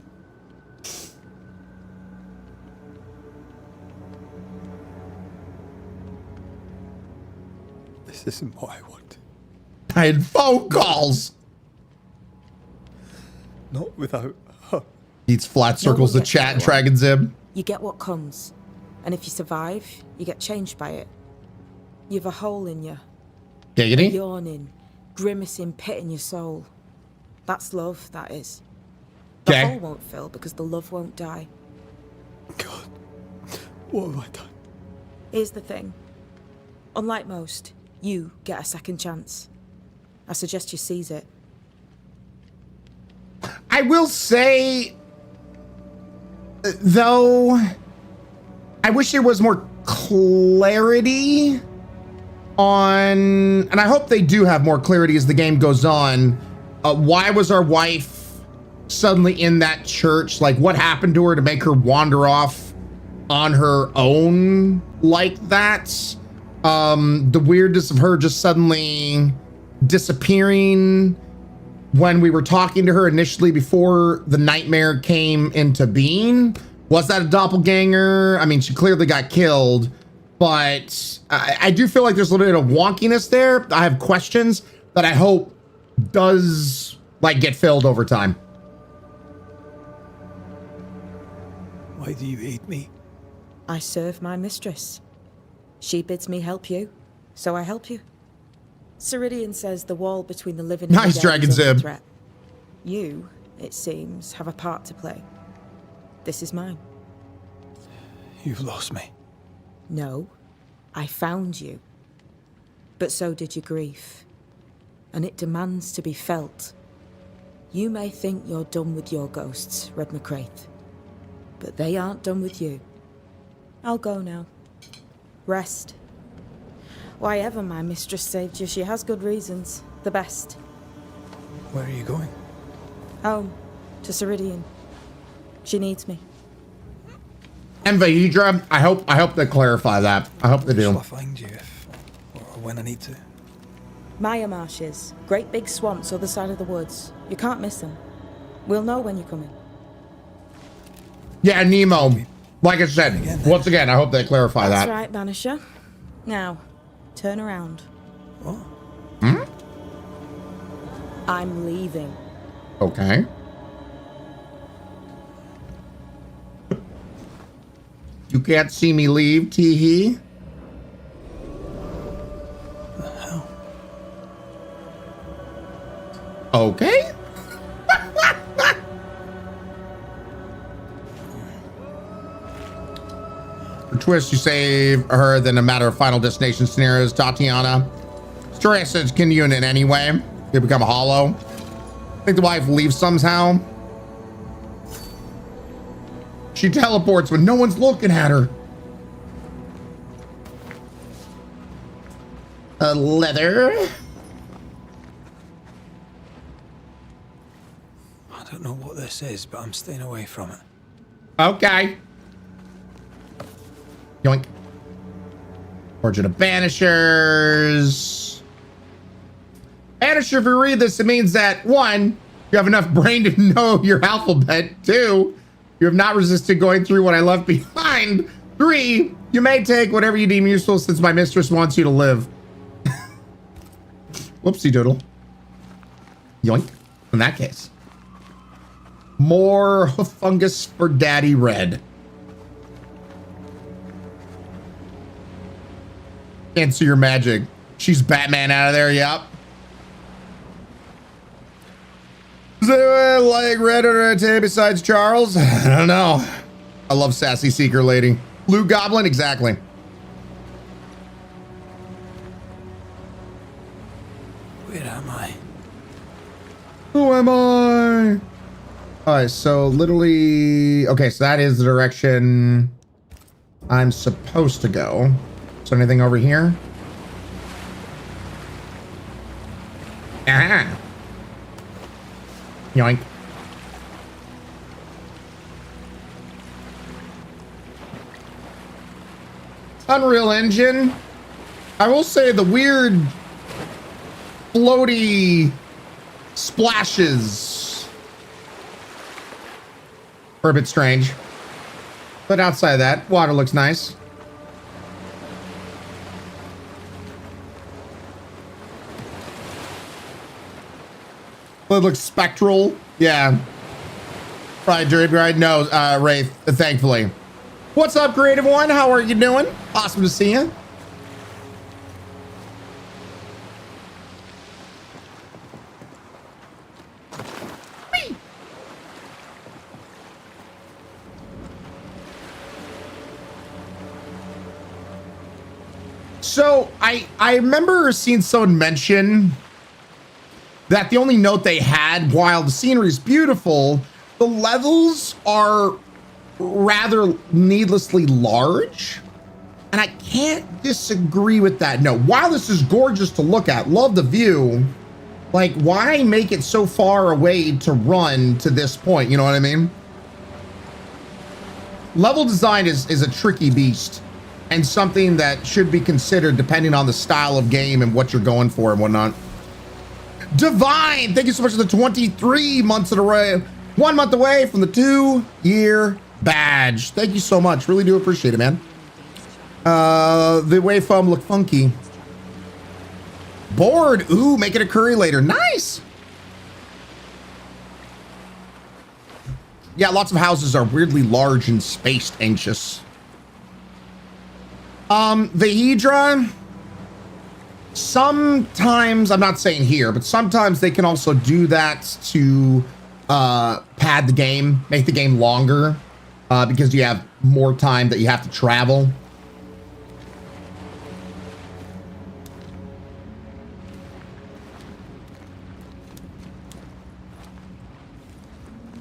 isn't what I want. I had phone calls. Not without her. Eats flat circles to chat, Dragon Zib. You get what comes. And if you survive, you get changed by it. You've a hole in you. Giggity? A yawning, grimacing pit in your soul. That's love, that is. The hole won't fill because the love won't die. God, what have I done? Here's the thing. Unlike most, you get a second chance. I suggest you seize it. I will say, though, I wish there was more clarity on, and I hope they do have more clarity as the game goes on. Why was our wife suddenly in that church? Like, what happened to her to make her wander off on her own like that? The weirdness of her just suddenly disappearing when we were talking to her initially before the nightmare came into being. Was that a doppelganger? I mean, she clearly got killed, but I do feel like there's a little bit of wonkiness there. I have questions that I hope does like get filled over time. Why do you hate me? I serve my mistress. She bids me help you, so I help you. Ceridian says the wall between the living and the dead Dragon is under Zib. threat. You, it seems, have a part to play. This is mine. You've lost me. No, I found you. But so did your grief. And it demands to be felt. You may think you're done with your ghosts, Red McCraith, but they aren't done with you. I'll go now. Rest. Why ever my mistress saved you, she has good reasons. The best. Where are you going? Home. To Ceridian. She needs me. And Vahedra, I hope they clarify that. I hope they do. Shall I find you if, or when I need to? Maya Marshes. Great big swamps other side of the woods. You can't miss them. We'll know when you're coming. Yeah, Nemo. Like I said, once again, I hope they clarify That's that. right, Banisher. Now, turn around. What? Hmm? I'm leaving. Okay. You can't see me leave, tee-hee. The hell? Okay. For twist, you save her, then a matter of final destination scenarios. Tatiana. Story essence can you in any way. You become hollow. I think the wife leaves somehow. She teleports when no one's looking at her. Leather. I don't know what this is, but I'm staying away from it. Okay. Yoink. Origin of Banishers. Banisher, if you read this, it means that 1, you have enough brain to know your alphabet. 2, you have not resisted going through what I left behind. 3, you may take whatever you deem useful since my mistress wants you to live. Whoopsie doodle. Yoink. In that case. More fungus for Daddy Red. Can't see your magic. She's Batman out of there, yep. Is anyone like Red under a tape besides Charles? I don't know. I love Sassy Seeker Lady. Blue Goblin, exactly. Where am I? Who am I? All right, so literally, okay, so that is the direction I'm supposed to go. So anything over here? Ah. Yoink. Unreal Engine. I will say the weird floaty splashes are a bit strange. But outside of that, water looks nice. It looks spectral. Yeah. Right, Jude, right? No, Wraith, thankfully. What's up, Creative One? How are you doing? Awesome to see you. So I remember seeing someone mention that the only note they had, while the scenery is beautiful, the levels are rather needlessly large. And I can't disagree with that. No, while this is gorgeous to look at, love the view, like why make it so far away to run to this point? You know what I mean? Level design is a tricky beast and something that should be considered depending on the style of game and what you're going for and whatnot. Divine, thank you so much for the 23 months in a row. 1 month away from the 2-year badge. Thank you so much. Really do appreciate it, man. The waveform look funky. Bored. Ooh, make it a curry later. Nice. Yeah, lots of houses are weirdly large and spaced anxious. Vahedra. Sometimes, I'm not saying here, but sometimes they can also do that to pad the game, make the game longer, because you have more time that you have to travel.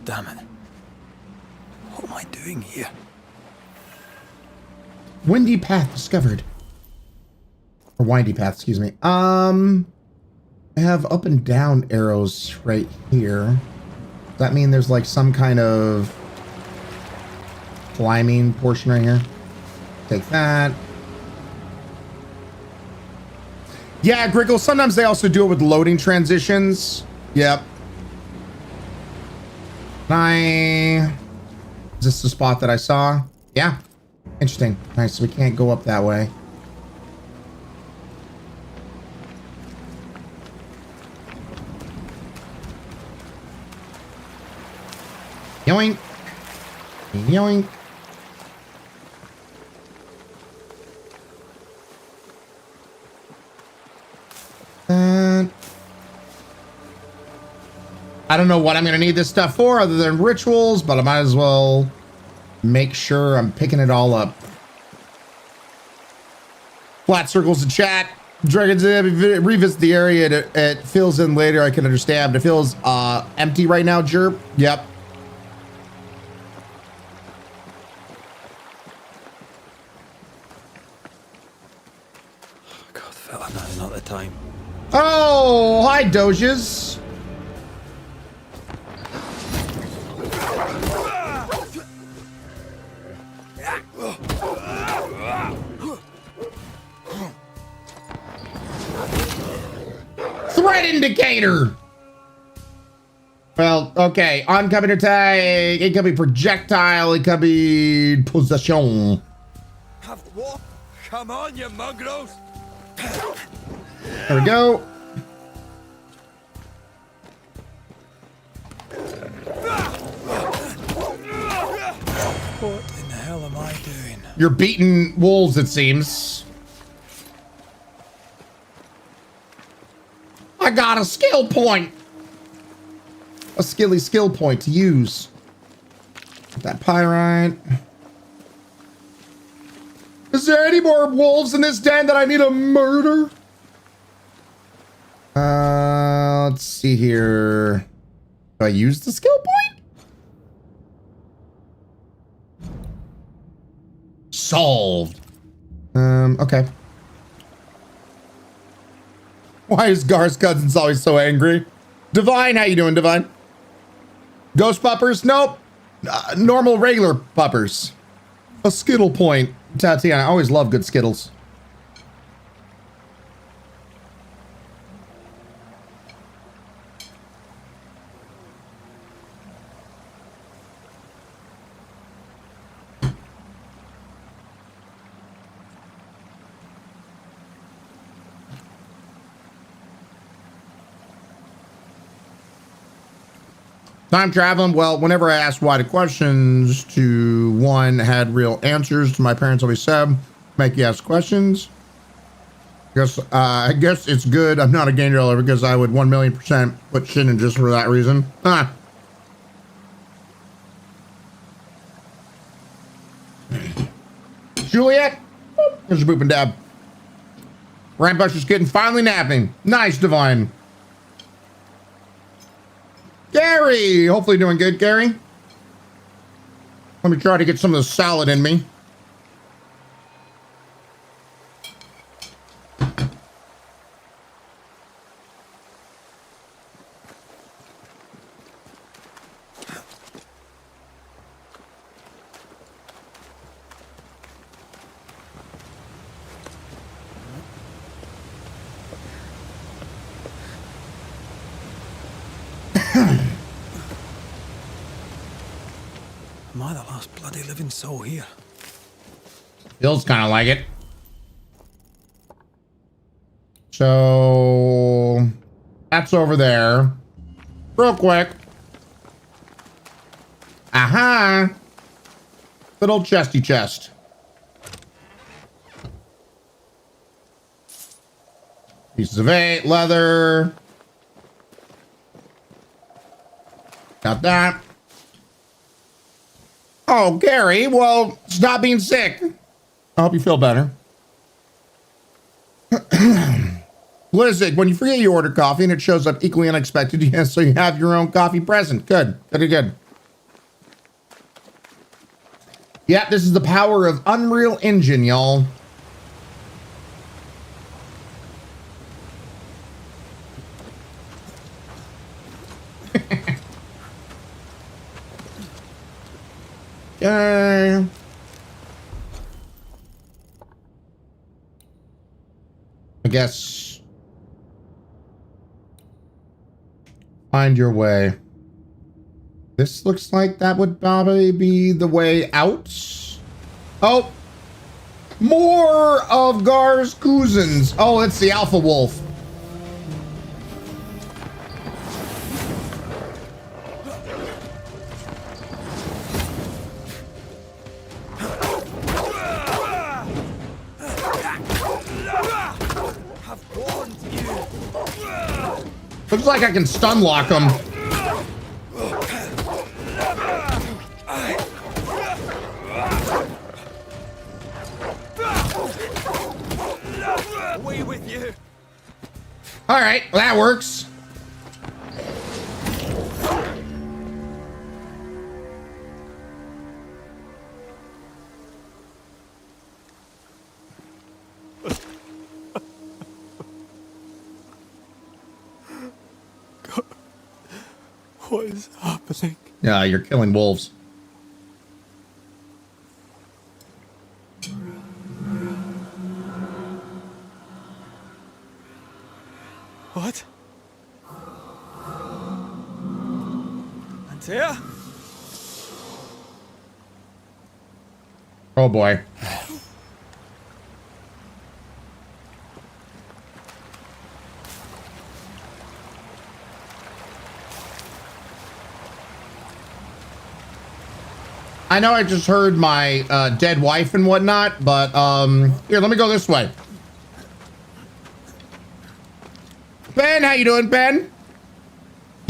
damn it. What am I doing here? Windy path discovered. Or windy path, excuse me. I have up and down arrows right here. Does that mean there's like some kind of climbing portion right here? Take that. Yeah, Griggle, sometimes they also do it with loading transitions. Yep. Is this the spot that I saw? Yeah. Interesting. Nice, so we can't go up that way. Yoink. Yoink. I don't know what I'm going to need this stuff for other than rituals, but I might as well make sure I'm picking it all up. Flat circles in chat. Dragons revisit the area. It fills in later. I can understand. But it feels empty right now, Jerp. Yep. God, fella, now's not the time. Oh, hi, Doges. Threat indicator. Well, okay. Oncoming attack, incoming projectile, incoming possession. Have what? Come on, you mongrels! There we go. What in the hell am I doing? You're beating wolves, it seems. I got a skill point. A skill point to use. Get that pyrite. Is there any more wolves in this den that I need to murder? Let's see here. Do I use the skill point? Solved. Okay. Why is Gar's Cousins always so angry? Divine, how you doing, Divine? Ghost puppers? Nope. Normal, regular puppers. A skittle point. Tatiana, I always love good skittles. Time traveling. Well, whenever I asked why the questions to one had real answers, to my parents always said, make you ask questions. I guess it's good. I'm not a game developer because I would 1,000,000% put shit in just for that reason. Juliet. There's a boop and dab. Rampusher's kitten finally napping. Nice, Divine. Gary, hopefully doing good, Gary. Let me try to get some of the salad in me. Am I the last bloody living soul here? Feels kind of like it. So that's over there. Real quick. Aha. Little chesty chest. Pieces of 8, leather. Got that. Oh, Gary, well, stop being sick. I hope you feel better. What is it? When you forget you order coffee and it shows up equally unexpected, yes, so you have your own coffee present. Good, good, good. Yep, this is the power of Unreal Engine, y'all. Okay. I guess find your way. This looks like that would probably be the way out. Oh, more of Gar's cousins. Oh, it's the Alpha Wolf. Looks like I can stun lock him. Away with you. All right, well, that works. What is happening? Yeah, you're killing wolves. What? Antea? Oh boy. I know I just heard my dead wife and whatnot, but here, let me go this way. Ben, how you doing, Ben?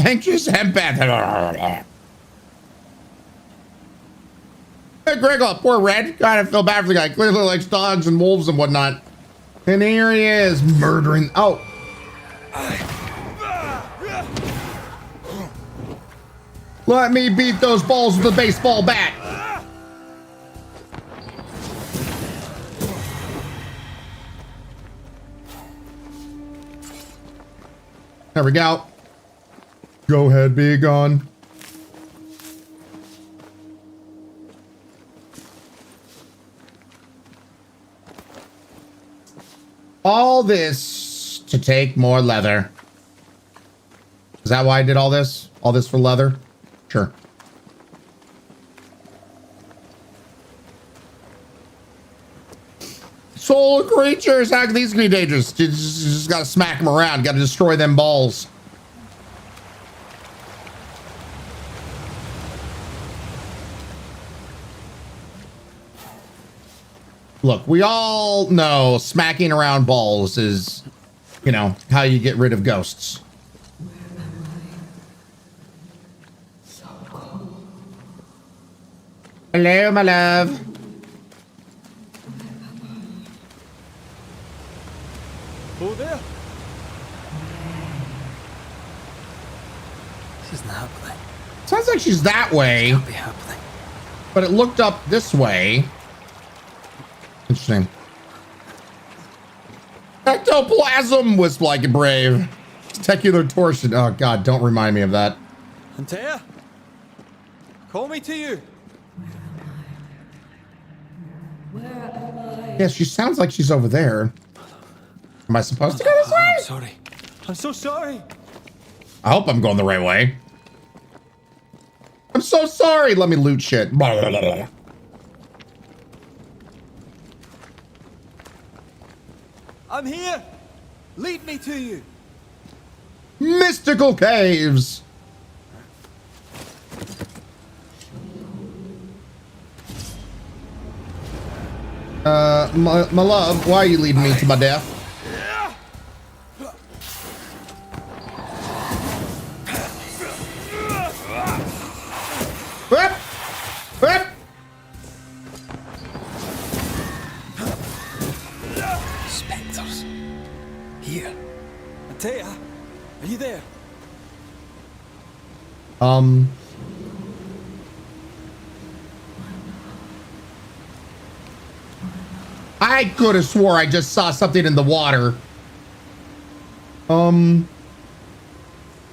Anxious empath. Hey, Gregor, poor Red. God, I feel bad for the guy. Clearly likes dogs and wolves and whatnot. And here he is, murdering. Oh. Let me beat those balls with a baseball bat. There we go. Go ahead, be gone. All this to take more leather. Is that why I did all this? All this for leather? Sure. Soul creatures, how can these be dangerous? You just gotta smack them around, gotta destroy them balls. Look, we all know smacking around balls is, you know, how you get rid of ghosts. Hello, my love. Oh, there. This isn't happening. Sounds like she's that way. Can't be happening. But it looked up this way. Interesting. Ectoplasm, wisp like a brave. Testicular torsion. Oh god, don't remind me of that. Antea? Call me to you. Yeah, she sounds like she's over there. Am I supposed to go this way? I'm sorry. I'm so sorry. I hope I'm going the right way. I'm so sorry. Let me loot shit. I'm here. Lead me to you. Mystical caves. My love, why are you leading me to my death? Whip! Whip! Spectres. Here. Antea, are you there? I could have swore I just saw something in the water.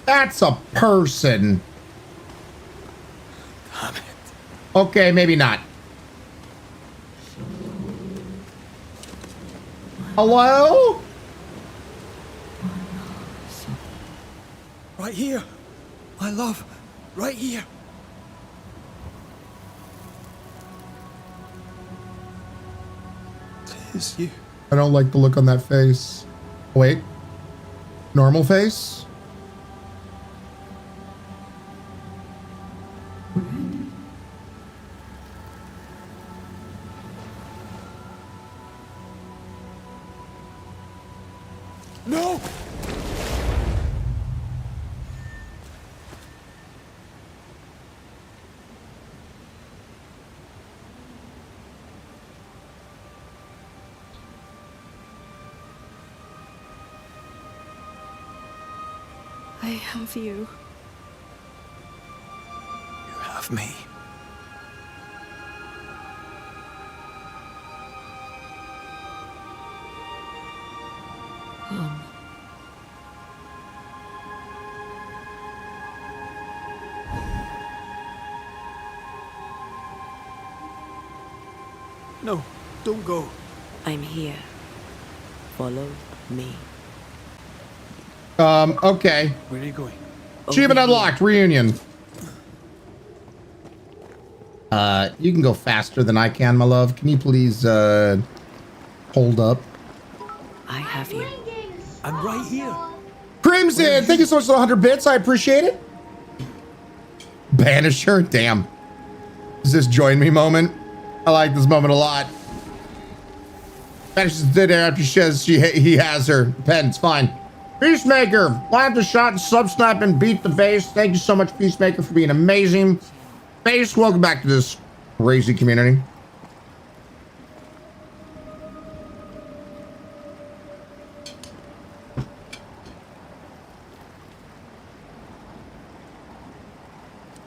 That's a person. Damn it. Okay, maybe not. Hello? Right here. My love. Right here. Tis you. I don't like the look on that face. Wait. Normal face? No! I have you. You have me. No, don't go. I'm here. Follow me. Okay. Where are you going? Achievement unlocked. Reunion. You can go faster than I can, my love. Can you please, hold up? I have you. I'm right here. Crimson, thank you so much for the 100 bits. I appreciate it. Banisher, damn. Is this join me moment? I like this moment a lot. Banisher's dead there after she says he has her. Pen, it's fine. Peacemaker, live the shot and sub snipe and beat the base. Thank you so much, Peacemaker, for being amazing. Base, welcome back to this crazy community.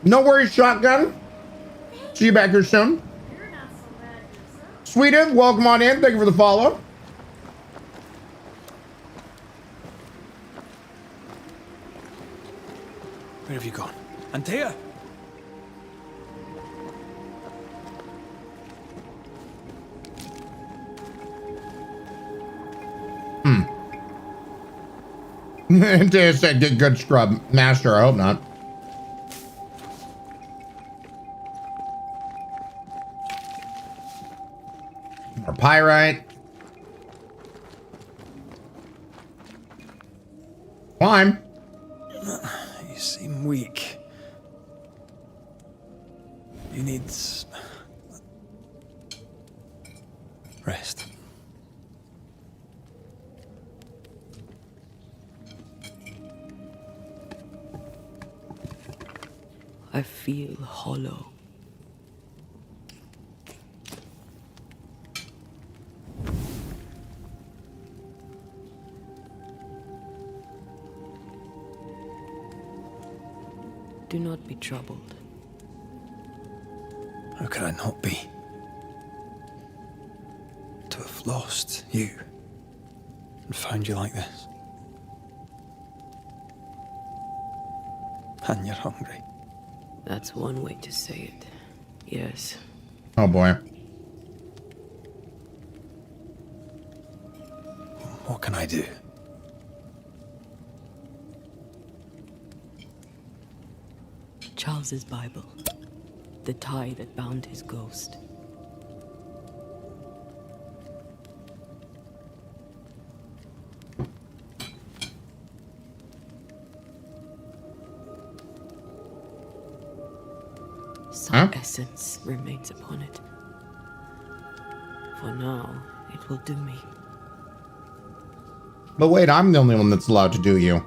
No worries, Shotgun. See you back here soon. Sweden, welcome on in. Thank you for the follow. Where have you gone? Antea! Antea said get good scrub. Master, I hope not. More pyrite. Climb. You seem weak. You need rest. I feel hollow. Do not be troubled. How could I not be? To have lost you and found you like this. And you're hungry. That's one way to say it. Yes. Oh boy. What can I do? Charles's Bible. The tie that bound his ghost. Some essence remains upon it. For now, it will do me. But wait, I'm the only one that's allowed to do you.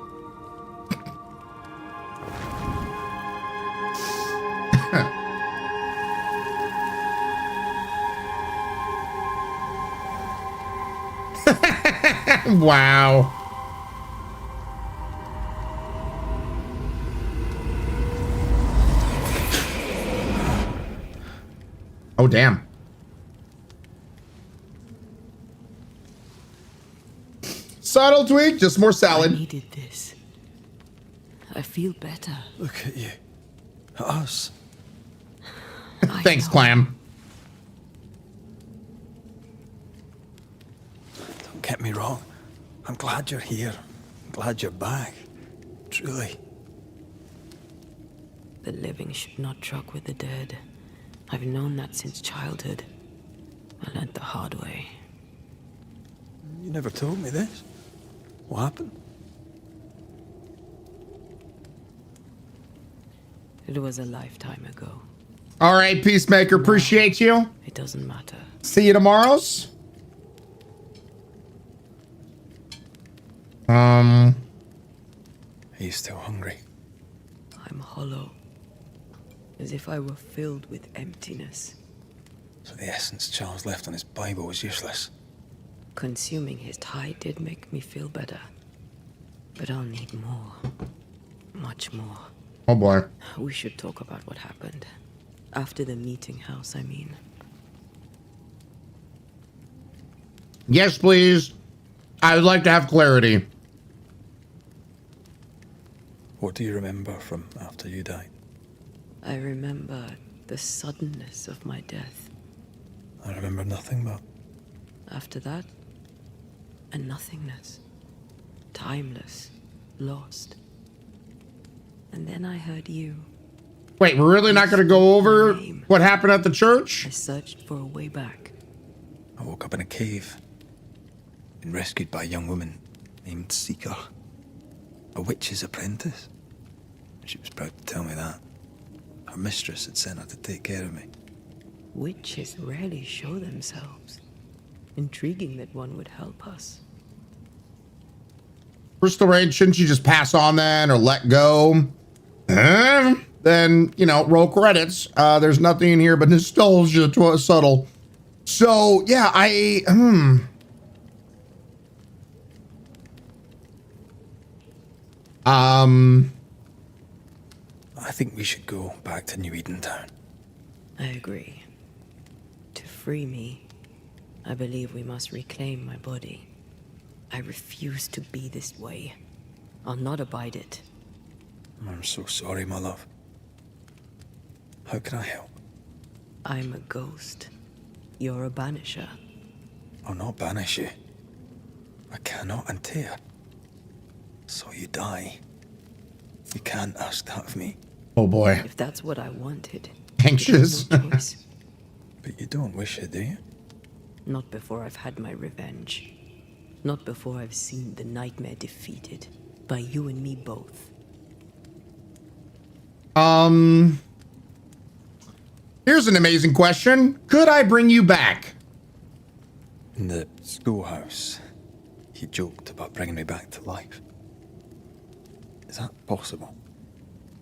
Wow. Oh, damn. Subtle tweak, just more salad. I needed this. I feel better. Look at you. At us. Thanks, Clam. Don't get me wrong. I'm glad you're here. I'm glad you're back. Truly. The living should not truck with the dead. I've known that since childhood. I learned the hard way. You never told me this. What happened? It was a lifetime ago. All right, Peacemaker, appreciate you. It doesn't matter. See you tomorrow's. Are you still hungry? I'm hollow. As if I were filled with emptiness. So the essence Charles left on his Bible was useless. Consuming his tide did make me feel better. But I'll need more. Much more. Oh boy. We should talk about what happened. After the meeting house, I mean. Yes, please. I would like to have clarity. What do you remember from after you died? I remember the suddenness of my death. I remember nothing but... After that, a nothingness. Timeless. Lost. And then I heard you. Wait, we're really not going to go over what happened at the church? I searched for a way back. I woke up in a cave. Been rescued by a young woman named Seeker. A witch's apprentice. She was proud to tell me that. Her mistress had sent her to take care of me. Witches rarely show themselves. Intriguing that one would help us. Crystal Rain, shouldn't you just pass on then or let go? Then, you know, roll credits. There's nothing in here but nostalgia, subtle. So, yeah, I think we should go back to New Eden Town. I agree. To free me, I believe we must reclaim my body. I refuse to be this way. I'll not abide it. I'm so sorry, my love. How can I help? I'm a ghost. You're a banisher. I'll not banish you. I cannot untear. So you die. You can't ask that of me. Oh boy. If that's what I wanted. Anxious. No choice. But you don't wish it, do you? Not before I've had my revenge. Not before I've seen the nightmare defeated. By you and me both. Here's an amazing question. Could I bring you back? In the schoolhouse, he joked about bringing me back to life. Is that possible?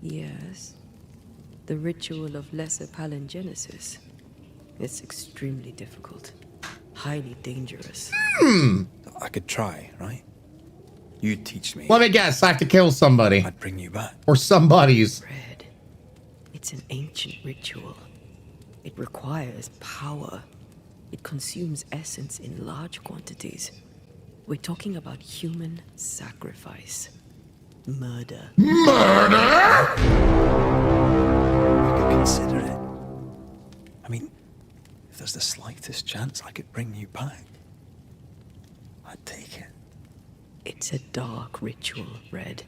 Yes. The ritual of lesser palingenesis. It's extremely difficult. Highly dangerous. I could try, right? You'd teach me. Let me guess. I have to kill somebody. I'd bring you back. Or somebody's. Red. It's an ancient ritual. It requires power. It consumes essence in large quantities. We're talking about human sacrifice. Murder. Murder? I could consider it. I mean, if there's the slightest chance I could bring you back, I'd take it. It's a dark ritual, Red.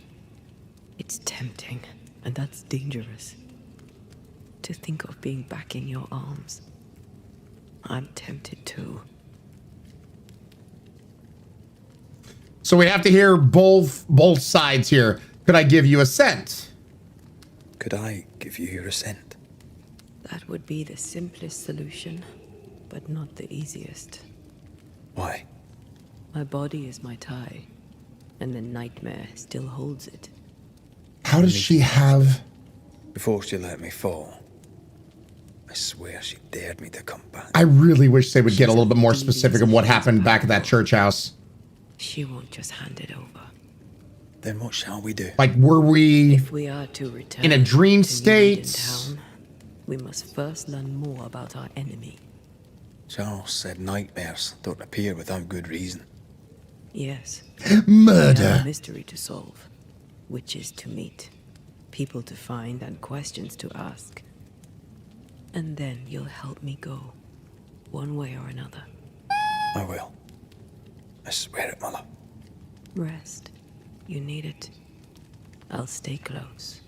It's tempting, and that's dangerous. To think of being back in your arms. I'm tempted too. So we have to hear both sides here. Could I give you a cent? Could I give you your assent? That would be the simplest solution, but not the easiest. Why? My body is my tie, and the nightmare still holds it. How does she have... Before she let me fall, I swear she dared me to come back. I really wish they would get a little bit more specific of what happened back at that church house. She won't just hand it over. Then what shall we do? Like, were we... If we are to return in a dream to state? Town, we must first learn more about our enemy. Charles said nightmares don't appear without good reason. Yes. Murder. We have a mystery to solve, witches to meet, people to find, and questions to ask. And then you'll help me go, one way or another. I will. I swear it, Mother. Rest. You need it. I'll stay close.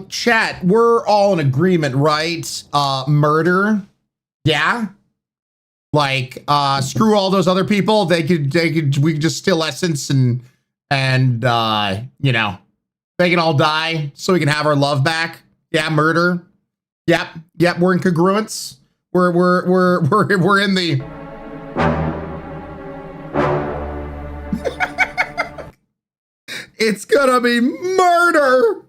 Chat, we're all in agreement, right? Murder. Yeah. Like, screw all those other people. We could just steal essence and you know, they can all die so we can have our love back. Yeah, murder. Yep, we're in congruence. We're in the It's gonna be murder.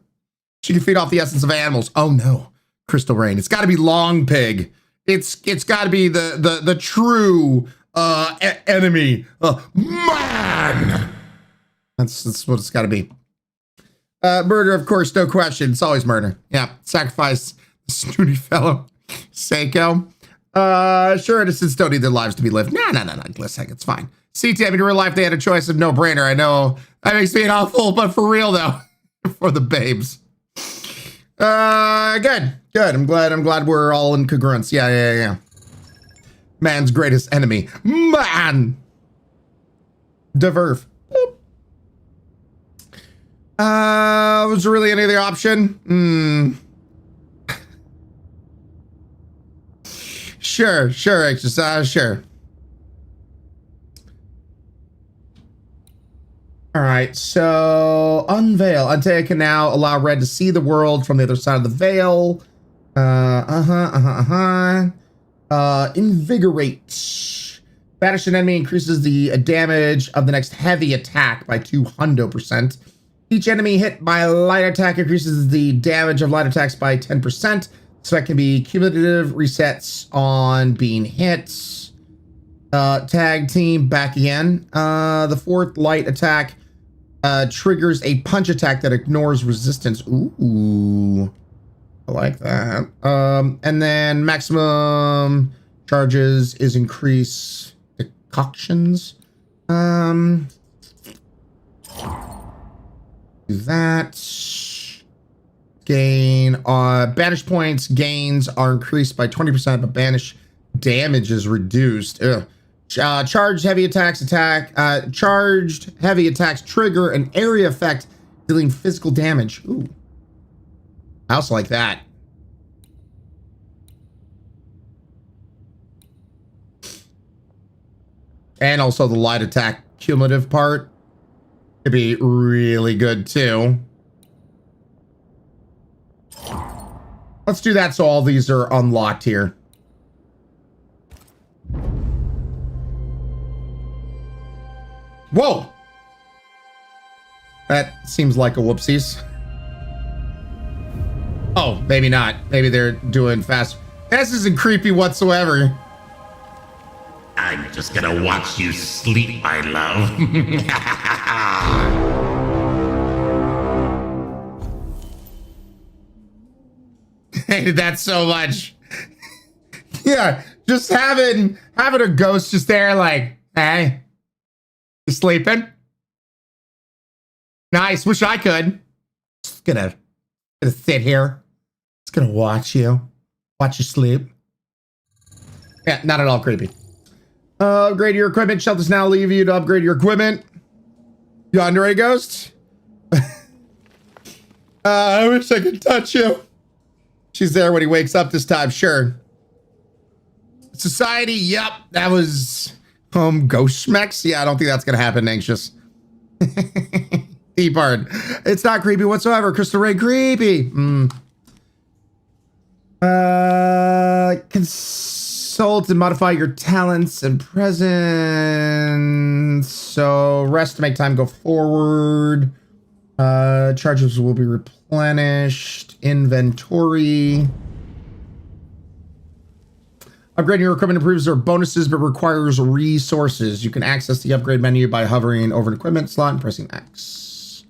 She can feed off the essence of animals. Oh no, Crystal Rain. It's gotta be Long Pig. It's gotta be the true enemy. Man. That's what it's gotta be. Murder, of course, no question. It's always murder. Yeah, sacrifice the snooty fellow. Seiko. Sure, innocents don't need their lives to be lived. No, Glissek, it's fine. CT, I mean, in real life, they had a choice of no-brainer. I know that makes me an awful, but for real, though. For the babes. Good. I'm glad we're all in congruence. Yeah. Man's greatest enemy. Man! Deverve. Was there really any other option? Sure, exercise, sure. All right, so unveil. Antea can now allow Red to see the world from the other side of the veil. Invigorate. Banish an enemy increases the damage of the next heavy attack by 200%. Each enemy hit by a light attack increases the damage of light attacks by 10%. So that can be cumulative resets on being hit. Tag team back again. The fourth light attack triggers a punch attack that ignores resistance. Ooh, I like that. And then maximum charges is increase decoctions. Do that. Gain banish points gains are increased by 20%, but banish damage is reduced. Charged heavy attacks trigger an area effect dealing physical damage. Ooh, I also like that. And also the light attack cumulative part could be really good too. Let's do that so all these are unlocked here. Whoa! That seems like a whoopsies. Oh, maybe not. Maybe they're doing fast. This isn't creepy whatsoever. I'm just gonna watch you sleep, my love. Hated that so much. Yeah, just having a ghost just there like, hey, you sleeping? Nice, wish I could. Just gonna sit here. Just gonna watch you sleep. Yeah, not at all creepy. Upgrade your equipment. Shelters now leave you to upgrade your equipment. Yonder a ghost. I wish I could touch you. She's there when he wakes up this time, sure. Society, yep, that was ghost schmecks. Yeah, I don't think that's gonna happen, anxious. Deep hard. It's not creepy whatsoever. Crystal Ray creepy. Consult and modify your talents and presence. So rest to make time go forward. Charges will be replenished. Inventory. Upgrading your equipment improves their bonuses but requires resources. You can access the upgrade menu by hovering over an equipment slot and pressing X.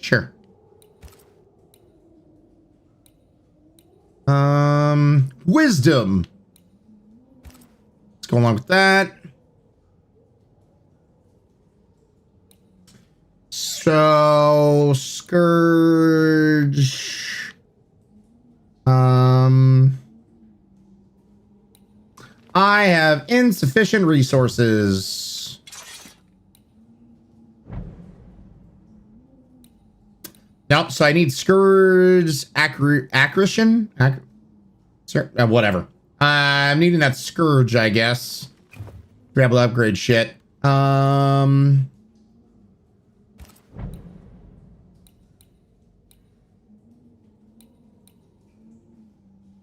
Sure. Wisdom. Let's go along with that. So, Scourge. I have insufficient resources. Nope, so I need Scourge, Accretion? Whatever. I'm needing that Scourge, I guess. Grab the upgrade shit.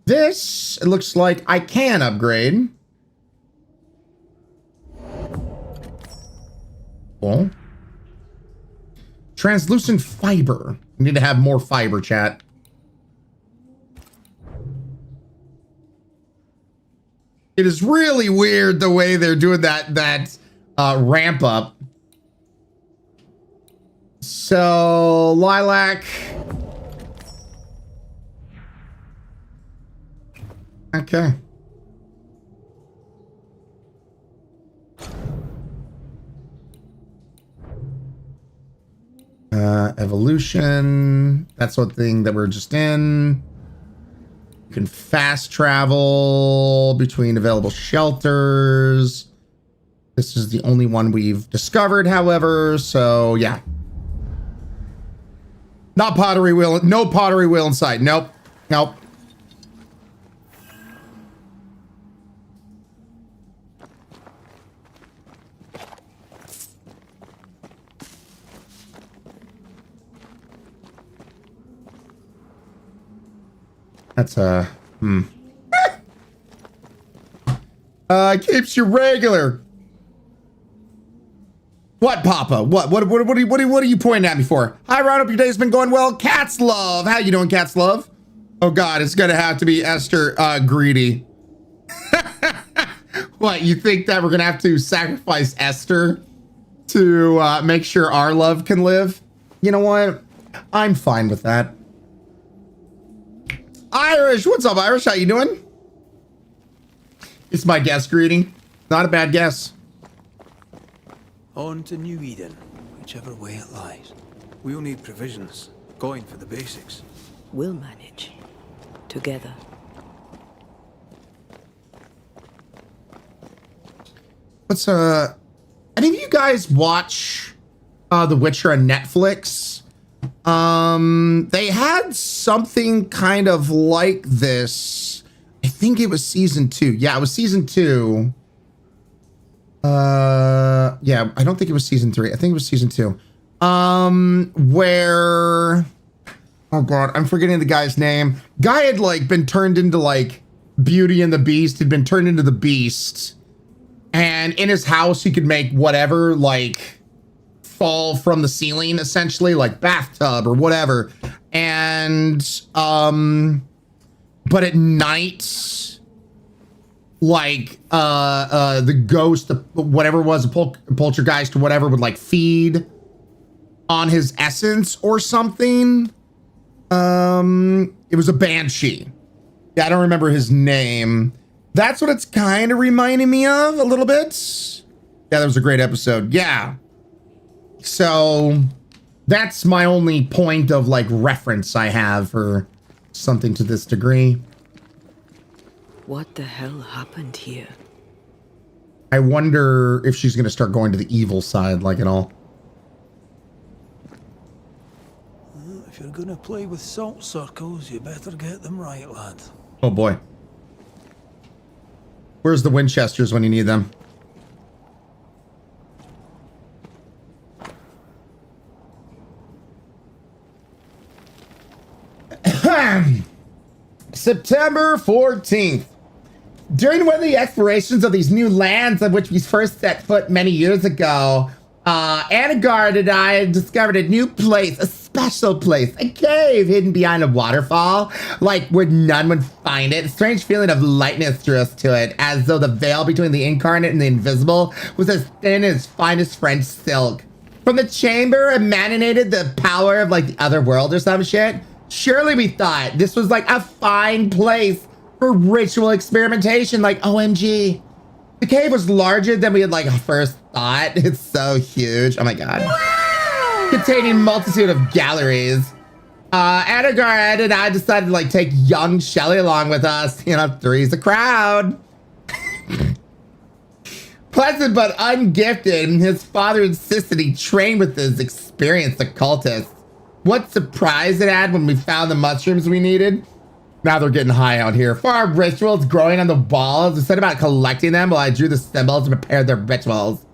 This, it looks like I can upgrade. Cool. Translucent fiber. I need to have more fiber, chat. It is really weird the way they're doing that ramp up. So, lilac. Okay. Evolution. That's one thing that we're just in. You can fast travel between available shelters. This is the only one we've discovered, however, so yeah. Not pottery wheel. No pottery wheel inside. Nope. Nope. That's keeps you regular. What, Papa? What are you pointing at me for? Hi, Ron. Hope your day's been going well. Cat's Love. How you doing, Cat's Love? Oh God, it's gonna have to be Esther Greedy. What, you think that we're gonna have to sacrifice Esther to make sure our love can live? You know what? I'm fine with that. Irish, what's up, Irish? How you doing? It's my guess, Greedy. Not a bad guess. On to New Eden, whichever way it lies. We'll need provisions, going for the basics. We'll manage. Together. What's any of you guys watch The Witcher on Netflix? They had something kind of like this. I think it was season 2. Yeah, it was season 2. Yeah, I don't think it was season 3. I think it was season 2. Where, oh God, I'm forgetting the guy's name. Guy had like been turned into like Beauty and the Beast, had been turned into the Beast. And in his house, he could make whatever, like, fall from the ceiling, essentially, like bathtub or whatever. And, but at night, like, the ghost, whatever it was, a poltergeist or whatever, would like feed on his essence or something. It was a banshee. Yeah, I don't remember his name. That's what it's kind of reminding me of a little bit. Yeah, that was a great episode. Yeah. So that's my only point of like reference I have for something to this degree. What the hell happened here? I wonder if she's going to start going to the evil side like it all. If you're going to play with salt circles, you better get them right, lad. Oh boy. Where's the Winchesters when you need them? September 14th. During one of the explorations of these new lands on which we first set foot many years ago, Anagard and I discovered a new place, a special place, a cave hidden behind a waterfall, like where none would find it. A strange feeling of lightness drew us to it, as though the veil between the incarnate and the invisible was as thin as finest French silk. from the chamber emanated the power of like the other world or some shit. Surely we thought this was like a fine place for ritual experimentation, like OMG. The cave was larger than we had like first thought. It's so huge. Oh my God. Wow. Containing multitude of galleries. Edgar and I decided to like take young Shelly along with us. You know, three's a crowd. Pleasant but ungifted, his father insisted he trained with his experienced occultist. What surprise it had when we found the mushrooms we needed. Now they're getting high out here. For our rituals growing on the walls, instead about collecting them, while I drew the symbols and prepared their rituals.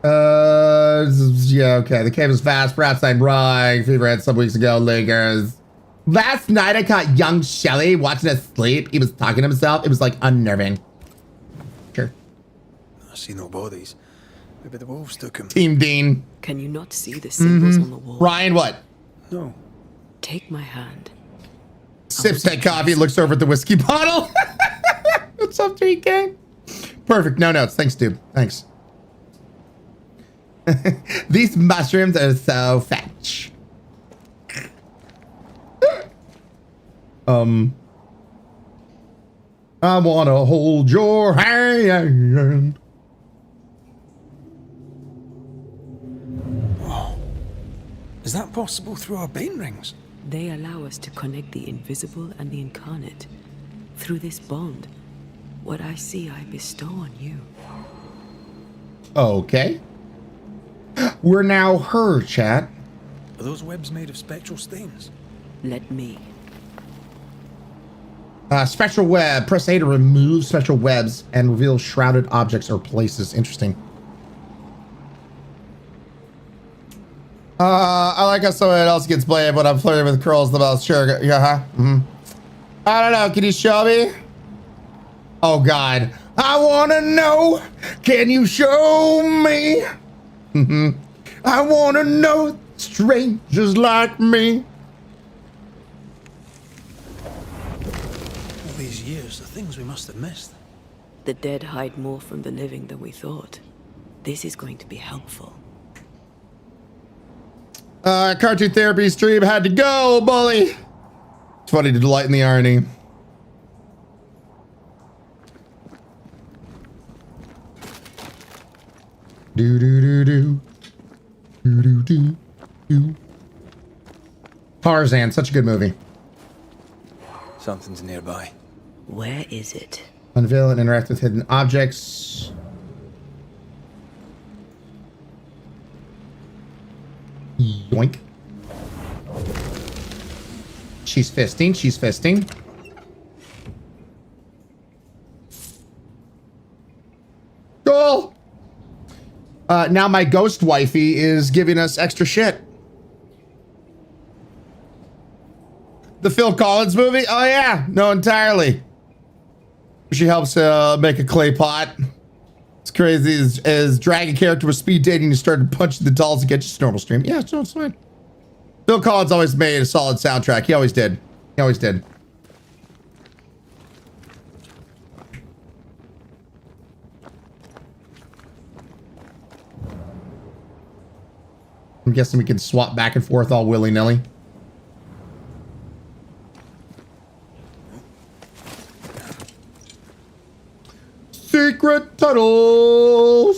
Yeah, okay. The cave is fast. Perhaps I'm wrong. Fever had some weeks ago. Lingers. Last night I caught young Shelly watching us sleep. He was talking to himself. It was like unnerving. Sure. I see no bodies. Maybe the wolves took him. Team Dean. Can you not see the symbols on the wall? Ryan, what? No. Take my hand. Sips that coffee, looks over at the whiskey bottle. What's up, 3K? Perfect. No notes. Thanks, dude. Thanks. These mushrooms are so fetch. I want to hold your hand. Whoa. Is that possible through our bane rings? They allow us to connect the invisible and the incarnate. Through this bond, what I see I bestow on you. Okay. We're now her, chat. Are those webs made of spectral stains? Let me. Spectral web. Press A to remove spectral webs and reveal shrouded objects or places. Interesting. I like how someone else gets blamed when I'm flirting with curls the most. Sure. Yeah, huh? I don't know. Can you show me? Oh, God. I want to know. Can you show me? I want to know strangers like me. All these years, the things we must have missed. The dead hide more from the living than we thought. This is going to be helpful. Cartoon therapy stream had to go, bully. It's funny to delight in the irony. Do do do do. Do do do do. Tarzan, such a good movie. Something's nearby. Where is it? Unveil and interact with hidden objects. Yoink. She's fisting. She's fisting. Cool. Now my ghost wifey is giving us extra shit. The Phil Collins movie? Oh yeah, no, entirely. She helps make a clay pot. It's crazy. As dragon character was speed dating, you started punching the dolls to get just normal stream. Yeah, no, it's fine. Phil Collins always made a solid soundtrack. He always did. He always did. I'm guessing we can swap back and forth all willy-nilly. Secret tunnel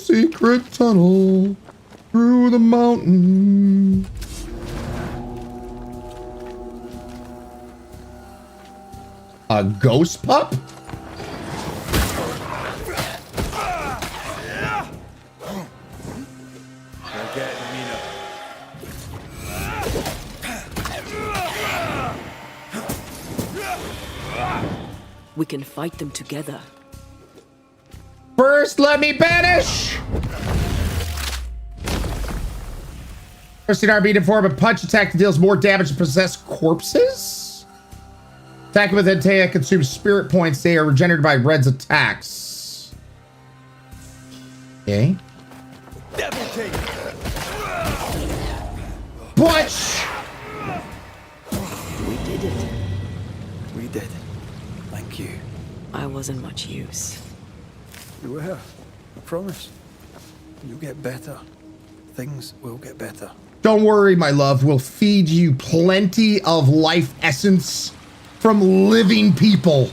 through the mountain. A ghost pup? We can fight them together. First, let me banish. First in RB to form a punch attack that deals more damage to possessed corpses. Attacking with Antea consumes spirit points. They are regenerated by Red's attacks. Okay. Butch! We did it. We did. Thank you. I wasn't much use. You were. I promise. You'll get better. things will get better. Don't worry, my love. We'll feed you plenty of life essence from living people.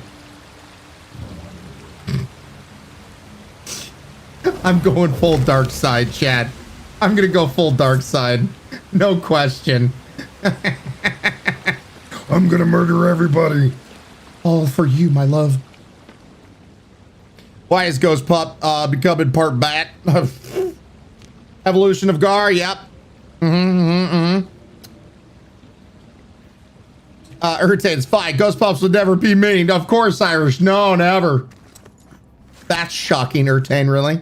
I'm going full dark side, Chad. I'm gonna go full dark side. No question. I'm gonna murder everybody. All for you, my love. Why is Ghost Pup becoming part bat? Evolution of Gar, yep. Irritates, fine. Ghost Pups would never be mean. Of course, Irish. No, never. That's shocking, Urtane, really.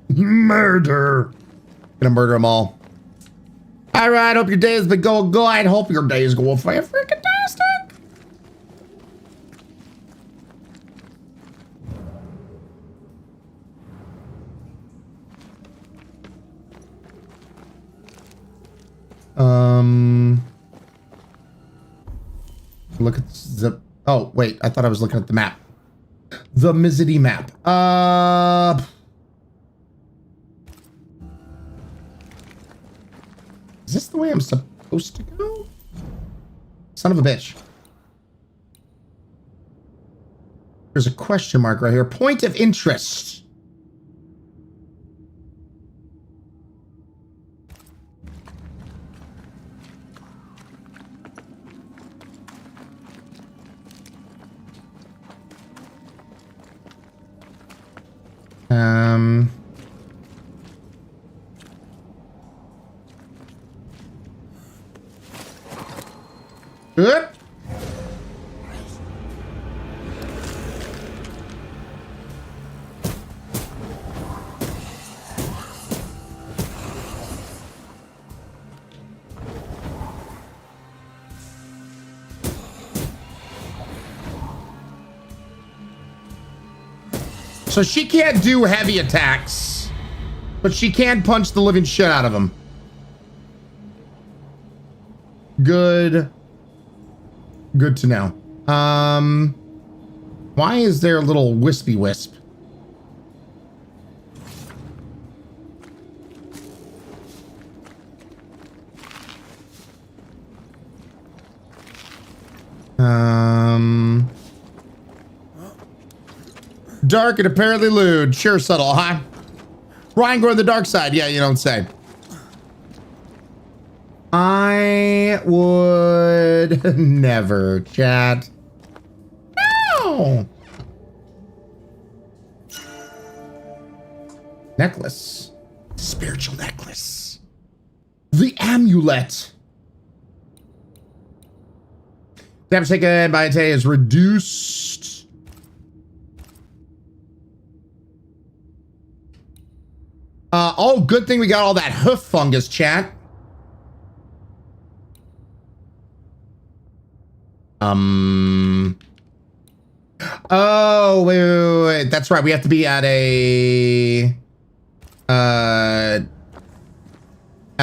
Murder. Gonna murder them all. All right, hope your day has been going good. Hope your day is going freaking fantastic. Look at the, oh, wait, I thought I was looking at the map. The Mizzity map. Is this the way I'm supposed to go? Son of a bitch. There's a question mark right here. Point of interest. Good. So she can't do heavy attacks, but she can punch the living shit out of them. Good. Good to know. Why is there a little wispy wisp? Dark and apparently lewd. Sure, subtle, huh? Ryan going to the dark side. Yeah, you don't say. I would never, chat. No. Necklace. Spiritual necklace. The amulet. Damage taken by Tay is reduced. Oh, good thing we got all that hoof fungus, chat. Oh, wait. That's right. We have to be at a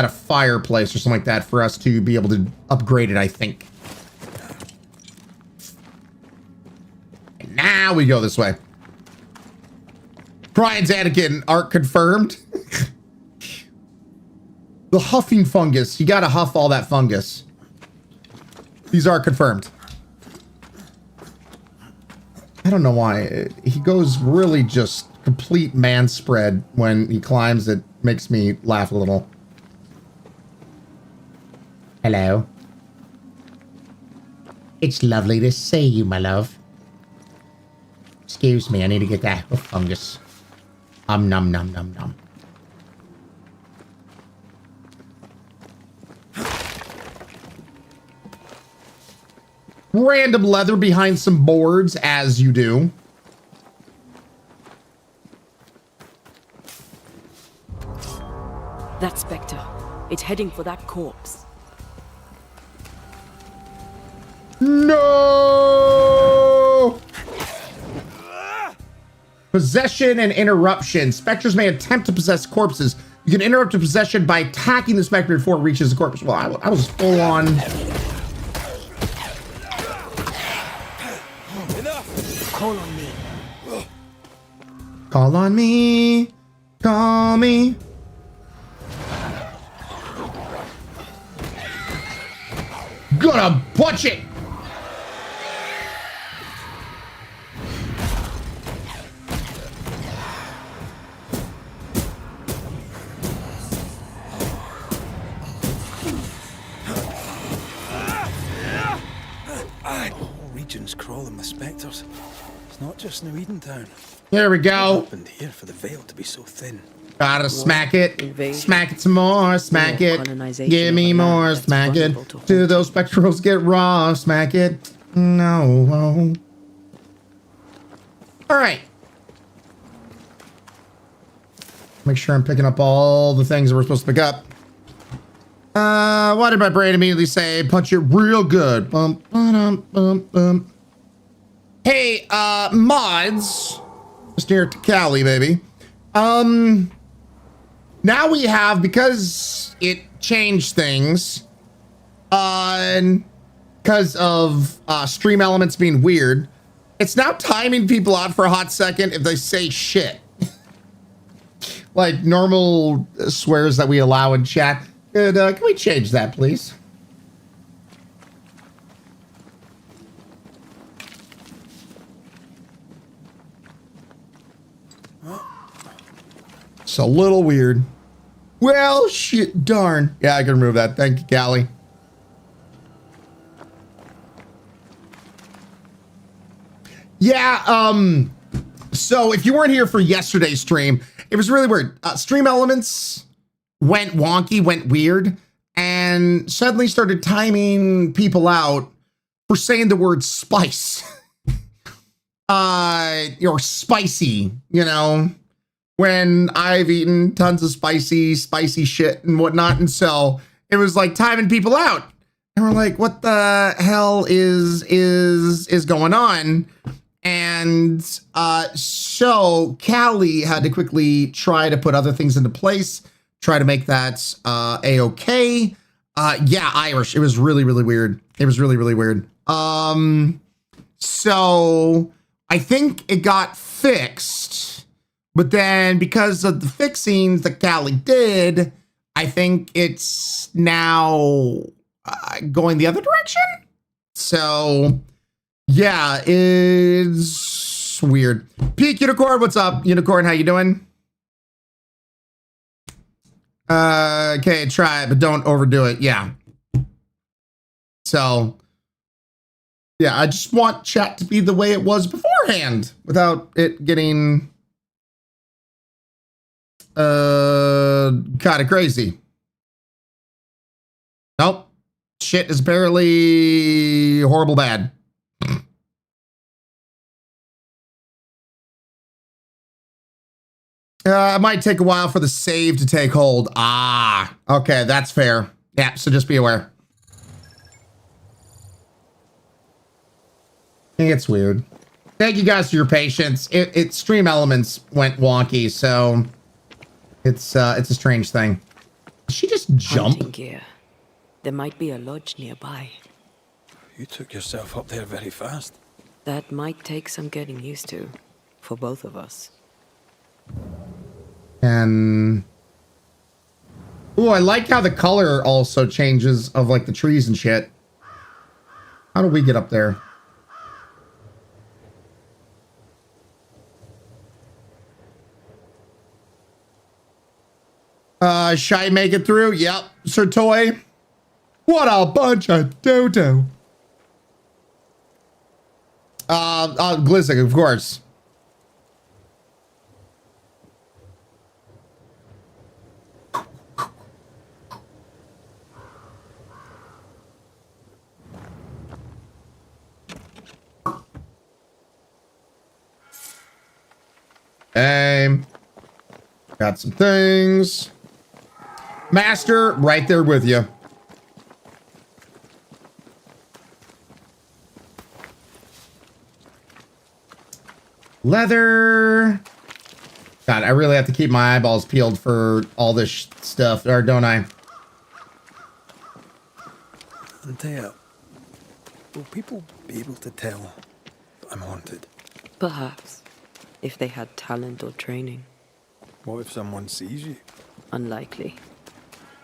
fireplace or something like that for us to be able to upgrade it, I think. And now we go this way. Ryan's Anakin arc confirmed. The huffing fungus. You gotta huff all that fungus. These are confirmed. I don't know why. He goes really just complete man spread when he climbs. It makes me laugh a little. Hello. It's lovely to see you, my love. Excuse me, I need to get that hoof fungus. Nom nom nom. Random leather behind some boards, as you do. That spectre. It's heading for that corpse. No! Possession and interruption. Spectres may attempt to possess corpses. You can interrupt a possession by attacking the spectre before it reaches the corpse. Well, I was full on. Call on me. Call on me. Call me. gonna punch it. Whole region's crawling with spectres. It's not just New Eden Town. There we go. What happened here for the veil to be so thin? Gotta smack it. Smack it some more. Smack it. Give me more. Smack it. Do those spectrals get raw? Smack it. No. All right. Make sure I'm picking up all the things that we're supposed to pick up. What did my brain immediately say? Punch it real good. Bum, ba-dum, bum, bum. Hey, mods. Just near to Cali, baby. Now we have, because it changed things, and because of stream elements being weird, it's now timing people out for a hot second if they say shit. Like normal swears that we allow in chat. Can we change that, please? It's a little weird. Well, shit, darn. Yeah, I can remove that. Thank you, Callie. Yeah, so if you weren't here for yesterday's stream, it was really weird. Stream elements went wonky, went weird, and suddenly started timing people out for saying the word spice. Or spicy, you know, when I've eaten tons of spicy shit and whatnot. And so it was like timing people out. And we're like, what the hell is going on? And so Callie had to quickly try to put other things into place, try to make that a-okay. Yeah, Irish. It was really, really weird. It was really, really weird. So I think it got fixed, but then because of the fixings that Callie did, I think it's now going the other direction. So yeah, it's weird. Peak Unicorn, what's up? Unicorn, how you doing? Okay, try it, but don't overdo it. Yeah. So yeah, I just want chat to be the way it was beforehand without it getting kind of crazy. Nope. Shit is barely horrible bad. It might take a while for the save to take hold. Ah, okay, that's fair. Yeah, so just be aware. It's weird. Thank you guys for your patience. It stream elements went wonky, so it's a strange thing. Did she just jump? Hunting gear. There might be a lodge nearby. You took yourself up there very fast. That might take some getting used to, for both of us. And ooh, I like how the color also changes of like the trees and shit. How do we get up there? Shy make it through? Yep. Sir Toy. What a bunch of dodo. Glizzing, of course. Hey, got some things. Master, right there with you. Leather. God, I really have to keep my eyeballs peeled for all this stuff, or don't I? Antea, will people be able to tell I'm haunted? Perhaps, if they had talent or training. What if someone sees you? Unlikely.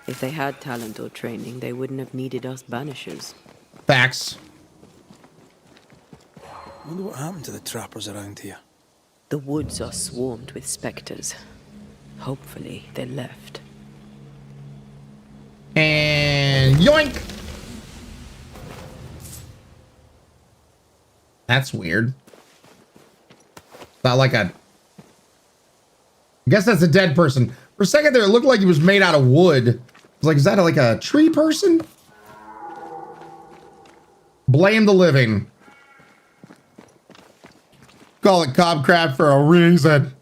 If they had talent or training, they wouldn't have needed us Banishers. Facts. I wonder what happened to the trappers around here. The woods are swarmed with specters. Hopefully, they left. And yoink! That's weird. Not like a... I guess that's a dead person. For a second there, it looked like he was made out of wood. I was like, is that like a tree person? Blame the living. Call it Cobb Crab for a reason.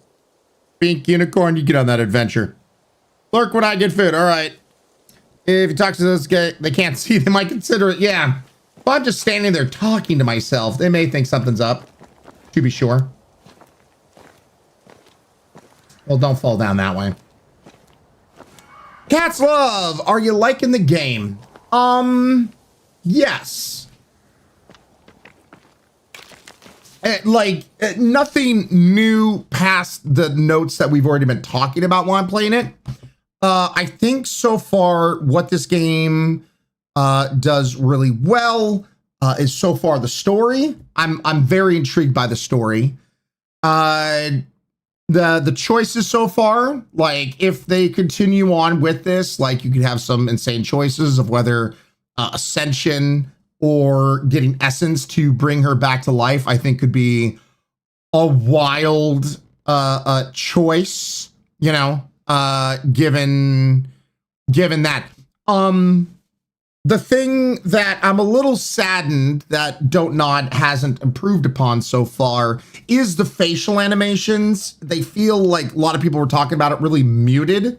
Pink unicorn, you get on that adventure. Lurk when I get food. All right. If you talk to this guy, they can't see. They might consider it. Yeah. If I'm just standing there talking to myself, they may think something's up. To be sure. Well, don't fall down that way. Cats Love, are you liking the game? Yes. Nothing new past the notes that we've already been talking about while I'm playing it. I think so far what this game does really well is so far the story. I'm very intrigued by the story. The choices so far, like if they continue on with this, like you could have some insane choices of whether ascension or getting essence to bring her back to life, I think could be a wild choice, you know, given that. The thing that I'm a little saddened that Don't Nod hasn't improved upon so far is the facial animations. They feel like a lot of people were talking about it really muted.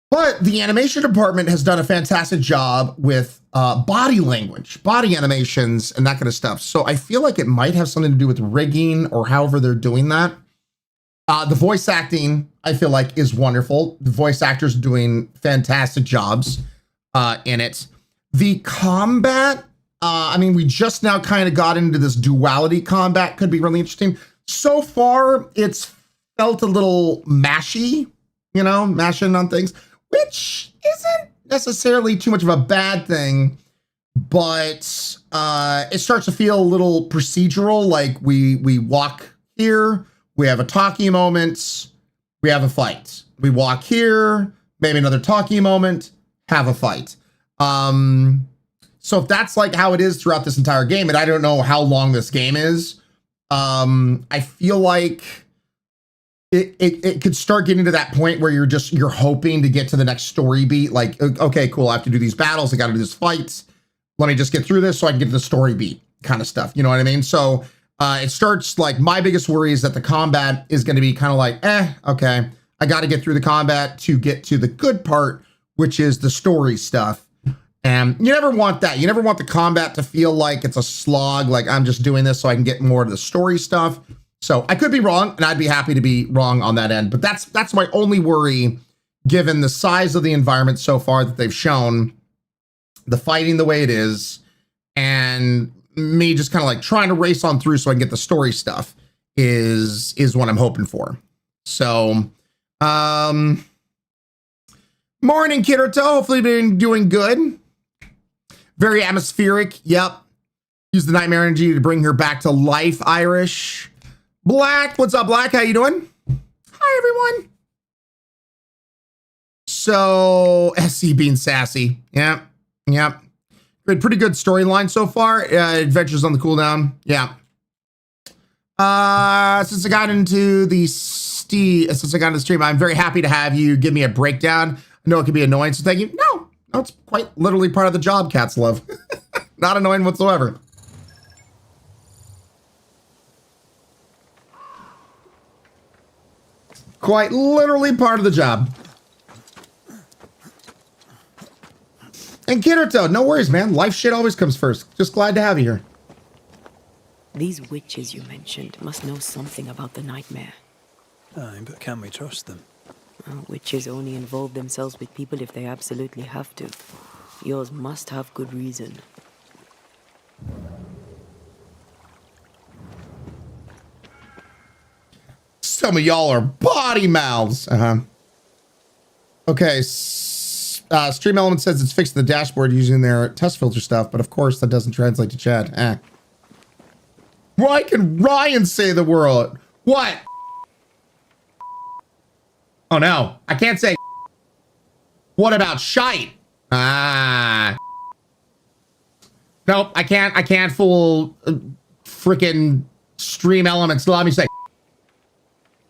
But the animation department has done a fantastic job with body language, body animations, and that kind of stuff. So I feel like it might have something to do with rigging or however they're doing that. The voice acting, I feel like, is wonderful. The voice actors are doing fantastic jobs in it. The combat, I mean, we just now kind of got into this duality combat. Could be really interesting. So far, it's felt a little mashy, you know, mashing on things, which isn't necessarily too much of a bad thing, but it starts to feel a little procedural. Like we walk here, we have a talkie moment, we have a fight. We walk here, maybe another talkie moment, have a fight. So if that's like how it is throughout this entire game, and I don't know how long this game is, I feel like it could start getting to that point where you're hoping to get to the next story beat. Like, okay, cool, I have to do these battles, I got to do this fight. Let me just get through this so I can get to the story beat kind of stuff. You know what I mean? So it starts like my biggest worry is that the combat is going to be kind of like, okay, I got to get through the combat to get to the good part, which is the story stuff. And you never want that. You never want the combat to feel like it's a slog, like I'm just doing this so I can get more to the story stuff. So I could be wrong, and I'd be happy to be wrong on that end. But that's my only worry, given the size of the environment so far that they've shown, the fighting the way it is, and me just kind of like trying to race on through so I can get the story stuff is what I'm hoping for. So, morning, Kirito. Hopefully you've been doing good. Very atmospheric. Yep. Use the nightmare energy to bring her back to life, Irish. Black, what's up, Black? How you doing? Hi, everyone. So, SC being sassy. Yep. Pretty good storyline so far. Adventures on the cooldown. Yeah. Since I got into the stream, I'm very happy to have you give me a breakdown. I know it can be annoying, so thank you. No, it's quite literally part of the job, Cats Love. Not annoying whatsoever. Quite literally part of the job. And Kirito, no worries, man. Life shit always comes first. Just glad to have you here. These witches you mentioned must know something about the nightmare. Aye, but can we trust them? Well, witches only involve themselves with people if they absolutely have to. Yours must have good reason. Some of y'all are body mouths. Okay. Stream Element says it's fixed the dashboard using their test filter stuff, but of course that doesn't translate to chat. Why can Ryan say the word? What? Oh no, I can't say. What about shite? Nope, I can't fool freaking Stream Elements. Let me say.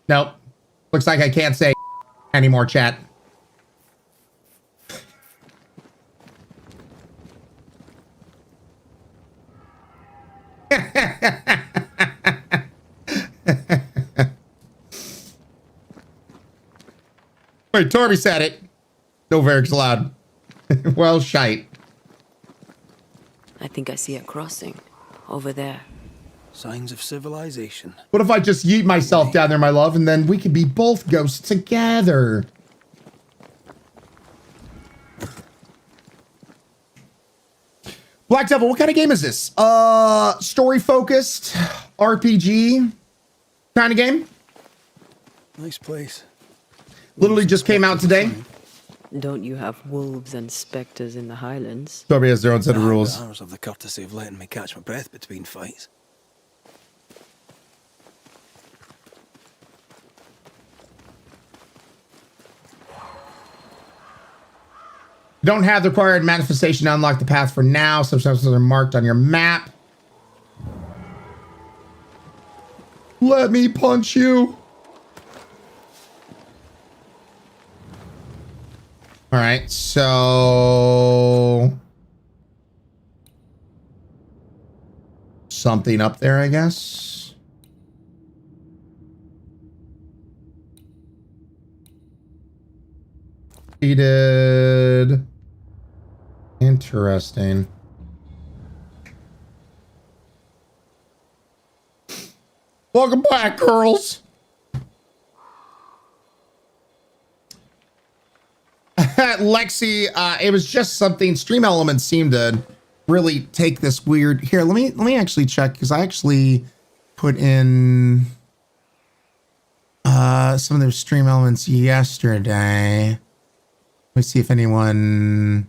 Nope. Looks like I can't say anymore, chat. Wait, Torby said it. No Varric's allowed. Well, shite. I think I see a crossing over there. Signs of civilization. What if I just yeet myself down there, my love, and then we could be both ghosts together? Black Devil, what kind of game is this? Story focused, RPG kind of game? Nice place. Literally just came out today. Don't you have wolves and spectres in the Highlands? Toby has their own set of rules. Ours have the courtesy of letting me catch my breath between fights. Don't have the required manifestation to unlock the path for now. Substances are marked on your map. Let me punch you. All right, so something up there, I guess. Defeated. Interesting. Welcome back, girls. Lexi, it was just something. Stream Elements seemed to really take this weird. Here, let me actually check, because I actually put in some of their Stream Elements yesterday. Let me see if anyone.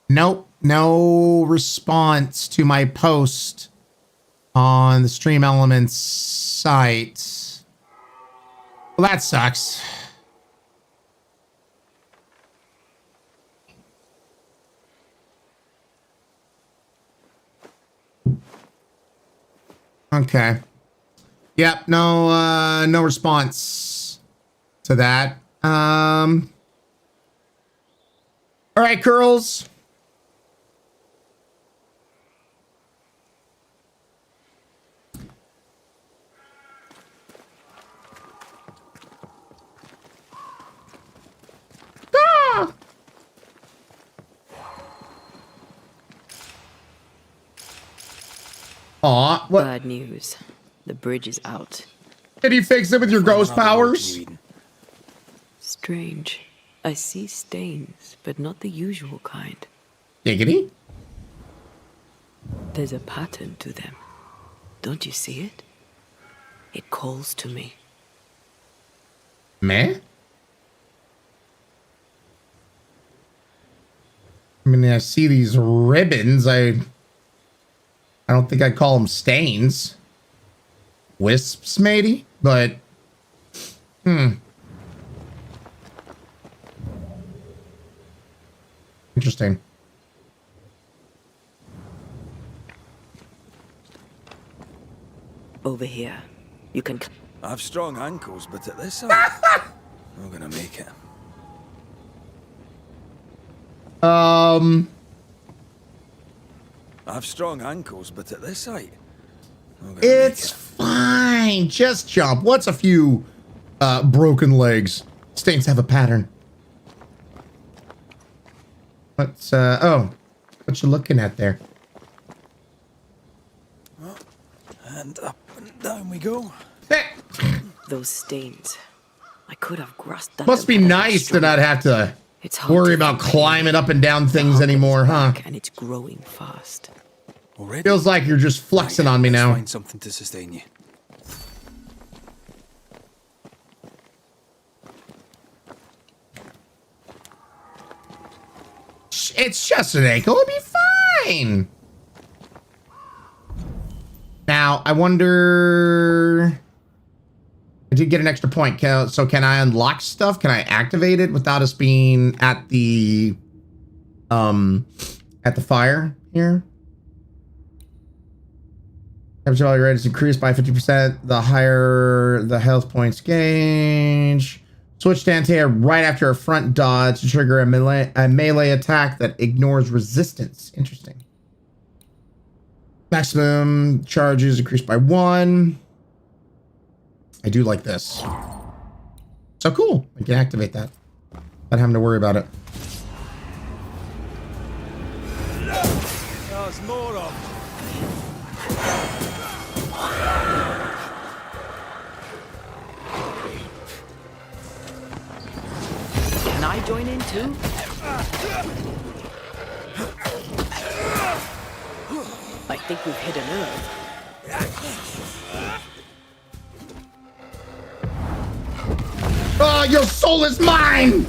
Nope, no response to my post on the Stream Elements site. Well, that sucks. Okay. Yep, no response to that. All right, girls. Aw, what? Bad news. The bridge is out. Did you fix it with your ghost powers? Strange. I see stains, but not the usual kind. Giggity? There's a pattern to them. Don't you see it? It calls to me. Meh? I mean, I see these ribbons. I don't think I'd call them stains. Wisps, maybe? But, interesting. Over here. You can... I've strong ankles, but at this I'm gonna make it. I've strong ankles, but at this height, it's fine. Just jump. What's a few broken legs? Stains have a pattern. What's oh, what you looking at there? And up and down we go. Those stains. I could have grasped that. Must be nice to not have to worry about climbing up and down things anymore, huh? And it's growing fast. Already? Feels like you're just flexing on me Let's now. Find something to sustain you. It's just an ankle. It'll be fine. Now, I wonder... I did get an extra point. So can I unlock stuff? Can I activate it without us being at the fire here? Temperature value rate is increased by 50%. The higher the health points gauge. Switch to anti-air right after a front dodge to trigger a melee attack that ignores resistance. Interesting. Maximum charges increased by 1. I do like this. So cool. I can activate that without having to worry about it. There's more of. Can I join in too? I think we've hit a nerve. Oh, your soul is mine!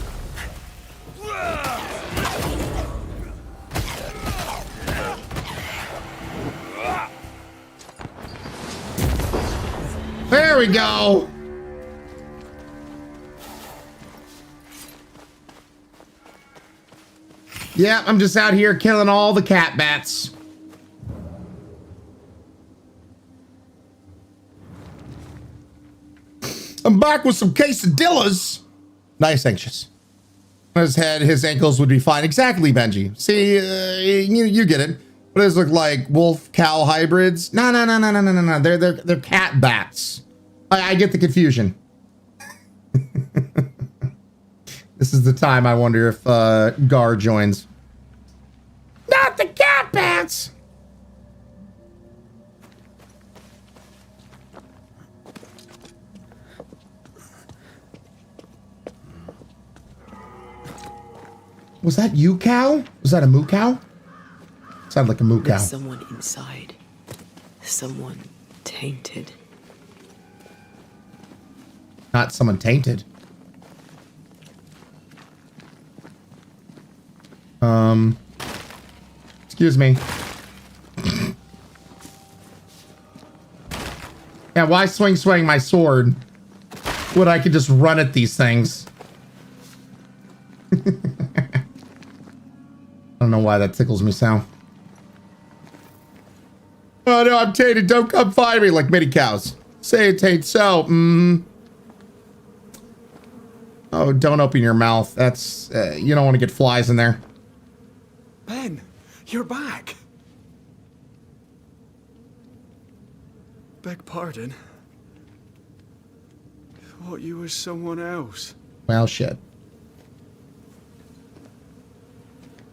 There we go. Yeah, I'm just out here killing all the cat bats. I'm back with some quesadillas. Nice, anxious. On his head, his ankles would be fine. Exactly, Benji. See, you get it. What does it look like? Wolf cow hybrids? No. They're cat bats. I get the confusion. This is the time I wonder if Gar joins. Not the cat bats. Was that you, cow? Was that a moo cow? Sounded like a moo cow. There's someone inside. Someone tainted. Not someone tainted. Excuse me. Yeah, why swing my sword when I could just run at these things? I don't know why that tickles me so. Oh no, I'm tainted. Don't come find me like many cows. Say it ain't so. Oh, don't open your mouth. That's, you don't want to get flies in there. Ben, you're back. Beg pardon. Thought you was someone else. Well, shit.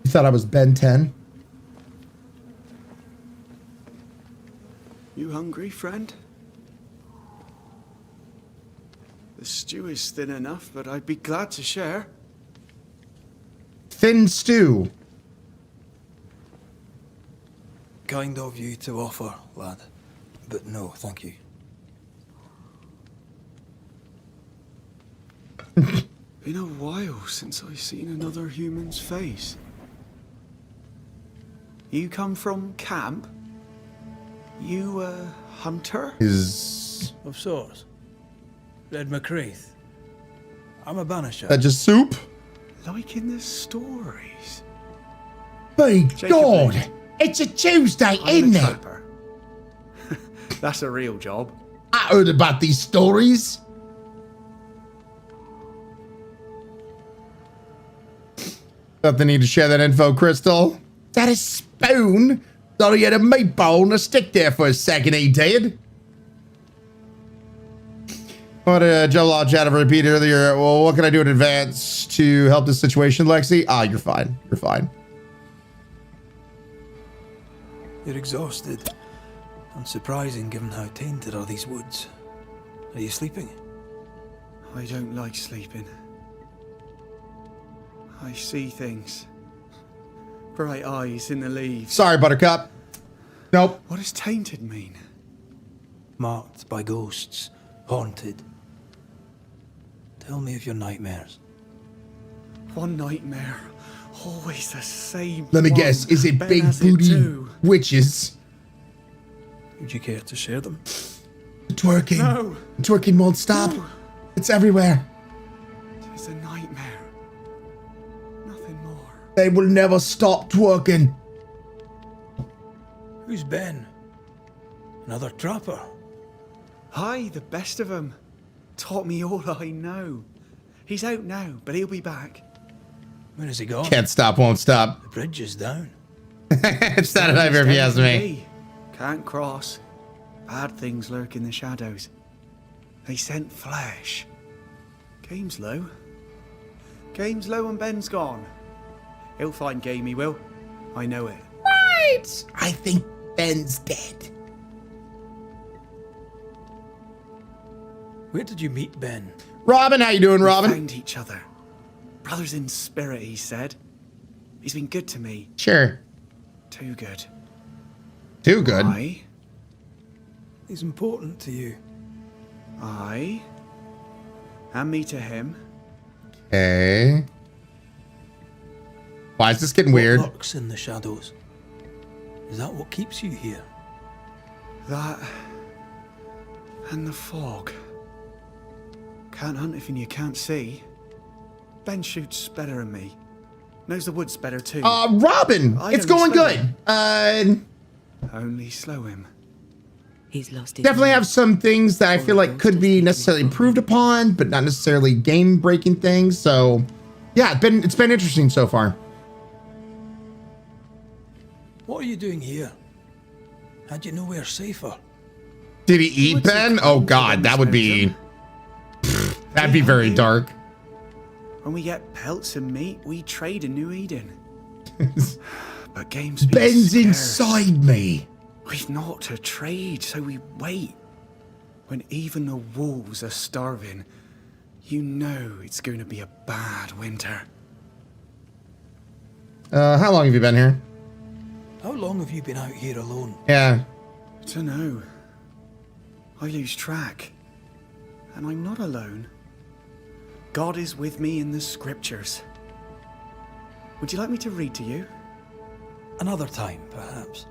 You thought I was Ben 10? You hungry, friend? The stew is thin enough, but I'd be glad to share. Thin stew. Kind of you to offer, lad. But no, thank you. Been a while since I've seen another human's face. You come from camp? You a hunter? Of sorts. Red McCreath. I'm a banisher. That just soup? Like in the stories. My Jacob God! Lee. It's a Tuesday, I'm isn't the it? trapper. That's a real job. I heard about these stories. Felt the need to share that info, Crystal. Is that a spoon? Thought he had a meatball and a stick there for a second, he did. What Joe chat have repeated earlier. Well, what can I do in advance to help this situation, Lexi? Ah, you're fine. You're fine. You're exhausted. Unsurprising given how tainted are these woods. Are you sleeping? I don't like sleeping. I see things. Bright eyes in the leaves. Sorry, Buttercup. Nope. What does tainted mean? Marked by ghosts, haunted. Tell me of your nightmares. One nightmare, always the same. Let me one. guess, is it Ben big has booty too. witches? Would you care to share them? The twerking. No. The twerking won't stop. No. It's everywhere. It's a nightmare. Nothing more. They will never stop twerking. Who's Ben? Another trapper? Aye, the best of them. Taught me all I know. He's out now, but he'll be back. When is he gone? Can't stop, won't stop. The bridge is down. It's not a nightmare if you ask me. Can't cross. Bad things lurk in the shadows. They scent flesh. Game's low. Game's low and Ben's gone. He'll find game, he will. I know it. Right. I think Ben's dead. Where did you meet Ben? Robin, how you doing, Robin? We found each other. Brothers in spirit, he said. He's been good to me. Sure. Too good. Too good. Aye. He's important to you. Aye. And me to him. Okay. Why is this getting weird? What lurks in the shadows? Is that what keeps you here? That and the fog. Can't hunt anything you can't see. Ben shoots better than me. Knows the woods better too. Robin, it's going good. Only slow him. He's lost his Definitely mind. have some things that I feel like could be necessarily improved upon, but not necessarily game-breaking things. So, yeah, it's been interesting so far. What are you doing here? Had you nowhere safer? Did he eat Ben? Oh God, that would be that'd be very dark. When we get pelts and meat, we trade in New Eden. But games be Ben's scarce. inside me. We've naught to trade, so we wait. When even the wolves are starving, you know it's going to be a bad winter. How long have you been here? How long have you been out here alone? Yeah. Dunno. I lose track. And I'm not alone. God is with me in the scriptures. Would you like me to read to you? Another time, perhaps.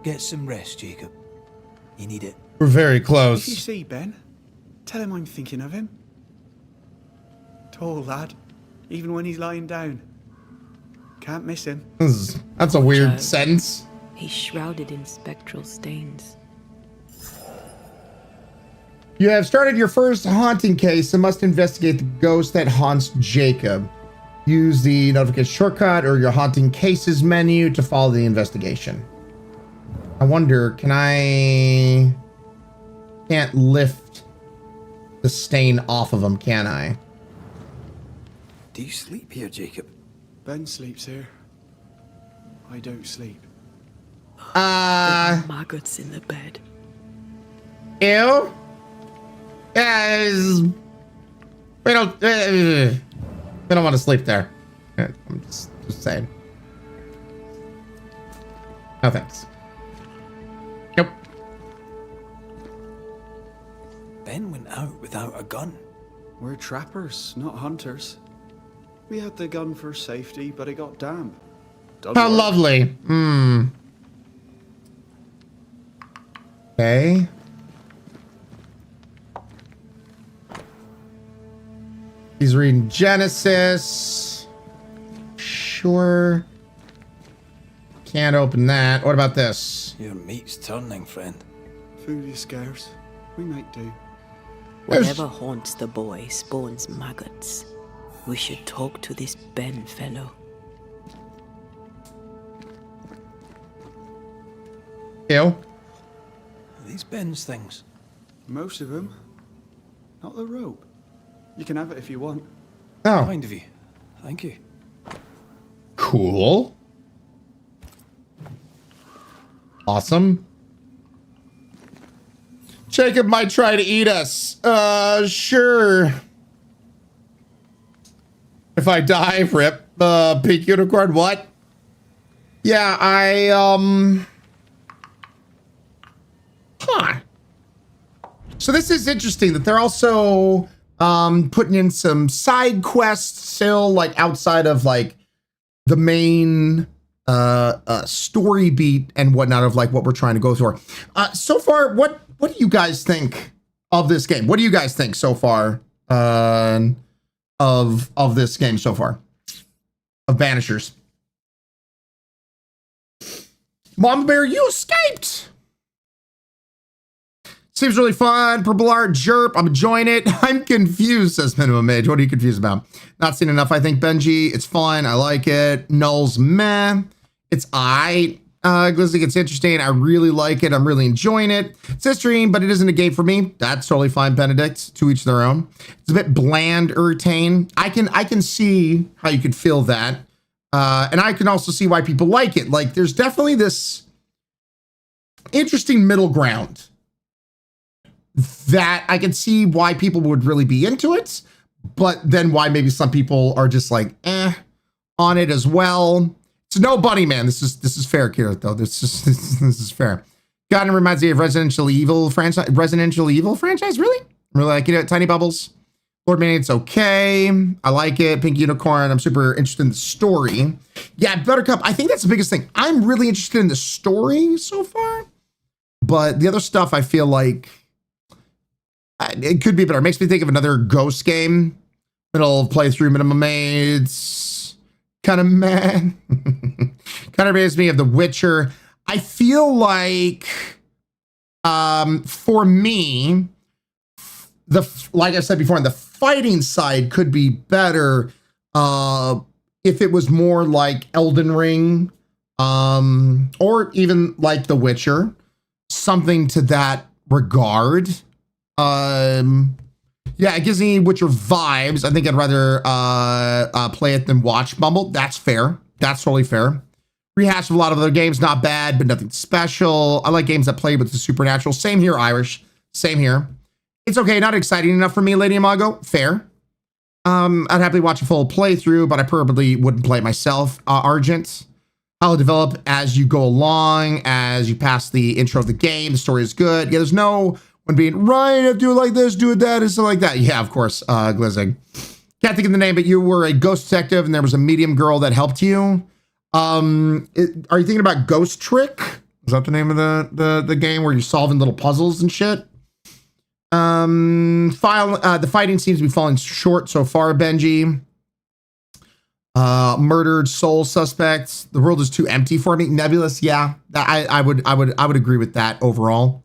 Get some rest, Jacob. You need it. We're very If you close. see Ben, tell him I'm thinking of him. Tall lad, even when he's lying down. Can't miss him. That's a weird Child. sentence. He's shrouded in spectral stains. You have started your first haunting case and must investigate the ghost that haunts Jacob. Use the notification shortcut or your haunting cases menu to follow the investigation. I wonder, can't lift the stain off of him, can I? Do you sleep here, Jacob? Ben sleeps here. I don't sleep. There are maggots in the bed. Ew. Yes. We don't want to sleep there. I'm just saying. No thanks. Nope. Ben went out without a gun. We're trappers, not hunters. We had the gun for safety, but it got damp. How lovely. Okay. He's reading Genesis. Sure. Can't open that. What about this? Your meat's turning, friend. Food is scarce. We make do. Whatever haunts the boy spawns maggots. We should talk to this Ben fellow. Ew. Are these Ben's things? Most of them. Not the rope. You can have it if you want. Oh. Kind of you. Thank you. Cool. Awesome. Jacob might try to eat us. Sure. If I die, rip. Pink unicorn, what? Yeah, huh. So this is interesting that they're also putting in some side quests still, like outside of like the main story beat and whatnot of like what we're trying to go through. So far, what do you guys think of this game? What do you guys think so far of this game so far? Of Banishers. Mama Bear, you escaped! Seems really fun. Purple art, jerp. I'm enjoying it. I'm confused, says Minimum Age. What are you confused about? Not seen enough, I think, Benji. It's fun. I like it. Null's meh. It's Glizzy, it's interesting. I really like it. I'm really enjoying it. It's a stream, but it isn't a game for me. That's totally fine, Benedict. To each their own. It's a bit bland, irritating. I can see how you could feel that. And I can also see why people like it. Like, there's definitely this interesting middle ground that I can see why people would really be into it, but then why maybe some people are just like, on it as well. It's no Bunny Man. This is fair, Kira, though. This is fair. God, it reminds me of Residential Evil franchise. Really? Really like it. Tiny Bubbles. Lord Man, it's okay. I like it. Pink Unicorn. I'm super interested in the story. Yeah, Buttercup. I think that's the biggest thing. I'm really interested in the story so far, but the other stuff I feel like it could be better. It makes me think of another Ghost game. Middle playthrough, minimum aids. Kind of meh. Kind of reminds me of The Witcher. I feel like, for me, like I said before, the fighting side could be better if it was more like Elden Ring, or even like The Witcher, something to that regard. Yeah, it gives me Witcher vibes. I think I'd rather play it than watch Bumble. That's fair. That's totally fair. Rehash of a lot of other games, not bad, but nothing special. I like games that play with the supernatural. Same here, Irish. Same here. It's okay, not exciting enough for me, Lady Imago. Fair. I'd happily watch a full playthrough, but I probably wouldn't play it myself. Argent. I'll develop as you go along, as you pass the intro of the game. The story is good. Yeah, there's no one being, Ryan, have to do it like this, do it that, and stuff like that. Yeah, of course, Glizzig. Can't think of the name, but you were a ghost detective and there was a medium girl that helped you. Are you thinking about Ghost Trick? Is that the name of the game where you're solving little puzzles and shit? The fighting seems to be falling short so far, Benji. Murdered soul suspects. The world is too empty for me. Nebulous, yeah. I would agree with that overall.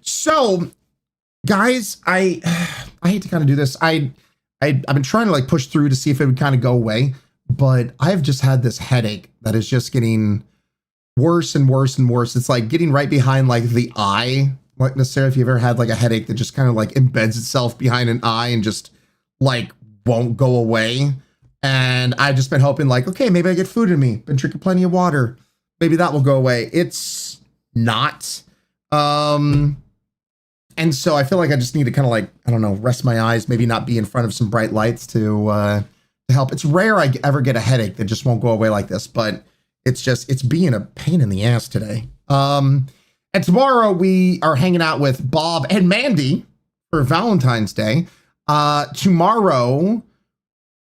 So guys, I hate to kind of do this. I've been trying to like push through to see if it would kind of go away, but I've just had this headache that is just getting worse and worse and worse. It's like getting right behind like the eye. Like necessarily if you've ever had like a headache that just kind of like embeds itself behind an eye and just like won't go away. And I've just been hoping like, okay, maybe I get food in me. Been drinking plenty of water. Maybe that will go away. It's not. And so I feel like I just need to kind of like, I don't know, rest my eyes, maybe not be in front of some bright lights to help. It's rare I ever get a headache that just won't go away like this, but it's being a pain in the ass today. And tomorrow we are hanging out with Bob and Mandy for Valentine's Day. Tomorrow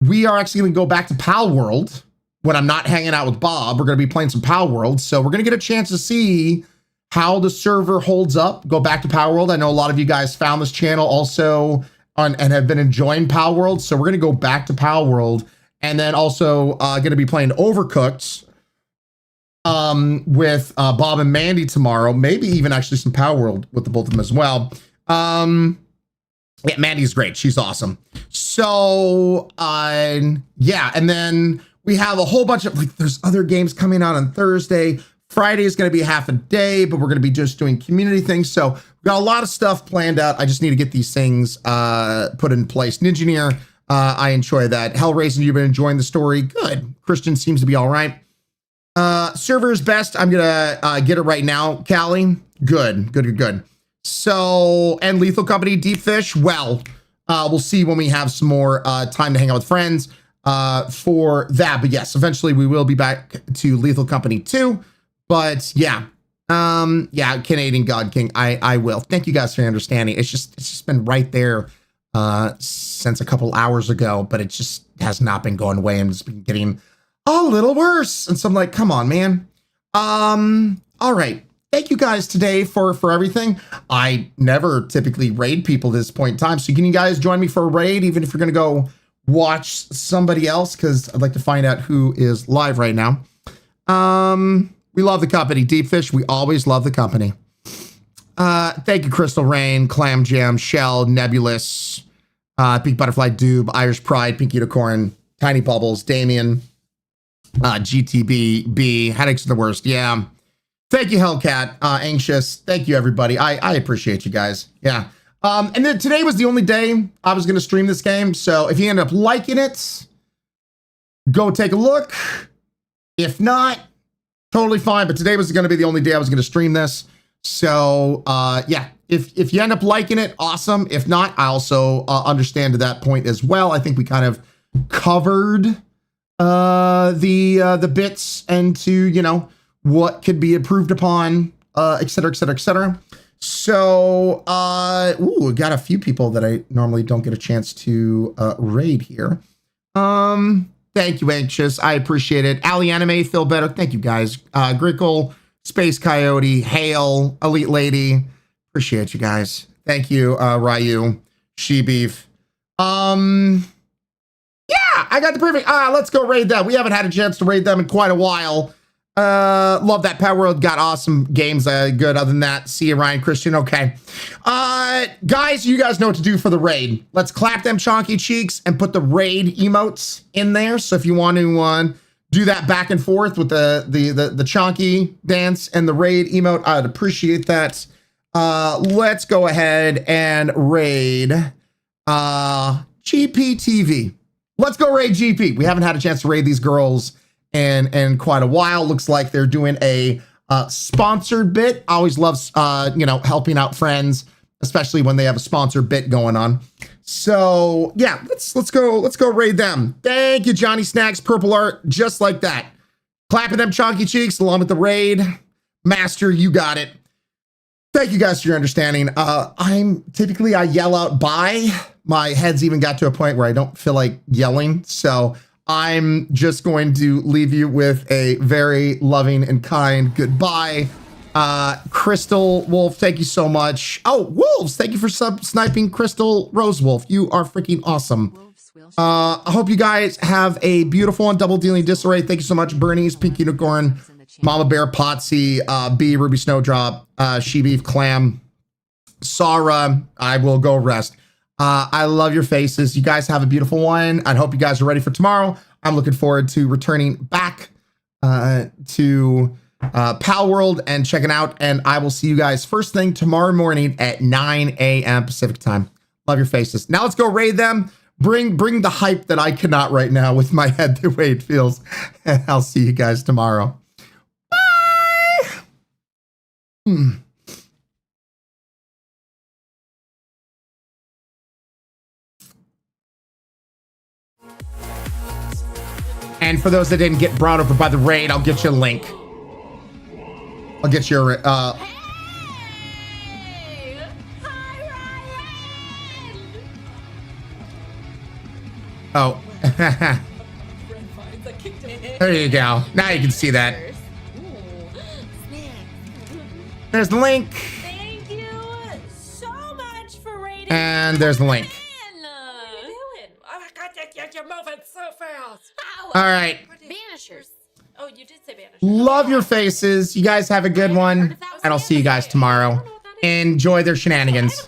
we are actually going to go back to Pal World when I'm not hanging out with Bob. We're going to be playing some Pal World. So we're going to get a chance to see how the server holds up. Go back to Pal World. I know a lot of you guys found this channel also and have been enjoying Pal World. So we're going to go back to Pal World and then also going to be playing Overcooked with Bob and Mandy tomorrow, maybe even actually some Power World with the both of them as well. Yeah, Mandy's great. She's awesome. So, yeah, and then we have a whole bunch of, like, there's other games coming out on Thursday. Friday is going to be half a day, but we're going to be just doing community things. So we've got a lot of stuff planned out. I just need to get these things put in place. Ninjaneer, I enjoy that. Hellraiser, you've been enjoying the story. Good. Christian seems to be all right. Server's best. I'm gonna get it right now. Callie, good. So, and Lethal Company, Deep Fish. Well, we'll see when we have some more time to hang out with friends. for that. But yes, eventually we will be back to Lethal Company 2. But yeah, yeah, Canadian God King, I will. Thank you guys for your understanding. It's just been right there since a couple hours ago, but it just has not been going away and it's been getting a little worse. And so I'm like, come on, man. All right. Thank you guys today for everything. I never typically raid people at this point in time. So can you guys join me for a raid, even if you're going to go watch somebody else? Because I'd like to find out who is live right now. We love the company. Deep Fish, we always love the company. Thank you, Crystal Rain, Clam Jam, Shell, Nebulous, Pink Butterfly, Doob, Irish Pride, Pink Unicorn, Tiny Bubbles, Damien, GTB, B, Headaches are the worst. Yeah. Thank you, Hellcat, Anxious. Thank you, everybody. I appreciate you guys. Yeah. And then today was the only day I was going to stream this game. So if you end up liking it, go take a look. If not, totally fine. But today was going to be the only day I was going to stream this. So yeah, if you end up liking it, awesome. If not, I also understand to that point as well. I think we kind of covered the bits into, you know, what could be improved upon, et cetera, et cetera, et cetera. So, ooh, got a few people that I normally don't get a chance to raid here. Thank you, Anxious. I appreciate it. Ali Anime, Feel Better. Thank you, guys. Grickle, Space Coyote, Hail, Elite Lady. Appreciate you guys. Thank you, Ryu, She-Beef. Yeah, I got the perfect. Let's go raid them. We haven't had a chance to raid them in quite a while. Love that. Power World got awesome games. Good. Other than that, see you, Ryan Christian. Okay. Guys, you guys know what to do for the raid. Let's clap them chonky cheeks and put the raid emotes in there. So if you want to do that back and forth with the chonky dance and the raid emote, I'd appreciate that. Let's go ahead and raid GPTV. Let's go raid GP. We haven't had a chance to raid these girls in quite a while. Looks like they're doing a sponsored bit. Always loves you know, helping out friends, especially when they have a sponsored bit going on. So yeah, let's go raid them. Thank you, Johnny Snacks, Purple Art, just like that. Clapping them chonky cheeks along with the raid. Master, you got it. Thank you guys for your understanding. I yell out bye. My head's even got to a point where I don't feel like yelling. So I'm just going to leave you with a very loving and kind goodbye. Crystal Wolf, thank you so much. Oh, Wolves, thank you for sniping Crystal Rose Wolf. You are freaking awesome. I hope you guys have a beautiful one. Double Dealing Disarray, thank you so much. Bernie's, Pink Unicorn, Mama Bear, Potsy, B, Ruby Snowdrop, She-Beef, Clam, Sarah, I will go rest. I love your faces. You guys have a beautiful one. I hope you guys are ready for tomorrow. I'm looking forward to returning back to Pal World and checking out. And I will see you guys first thing tomorrow morning at 9 a.m. Pacific time. Love your faces. Now let's go raid them. Bring the hype that I cannot right now with my head the way it feels. And I'll see you guys tomorrow. Bye. And for those that didn't get brought over by the raid, I'll get you a link. I'll get you a, oh. There you go. Now you can see that. There's the link. Thank you so much for raiding. And there's the link. What are you doing? Oh my God, you're moving so fast. All right. Banishers. Oh, you did say Banishers. Love your faces. You guys have a good one. And I'll see you guys tomorrow. Enjoy their shenanigans.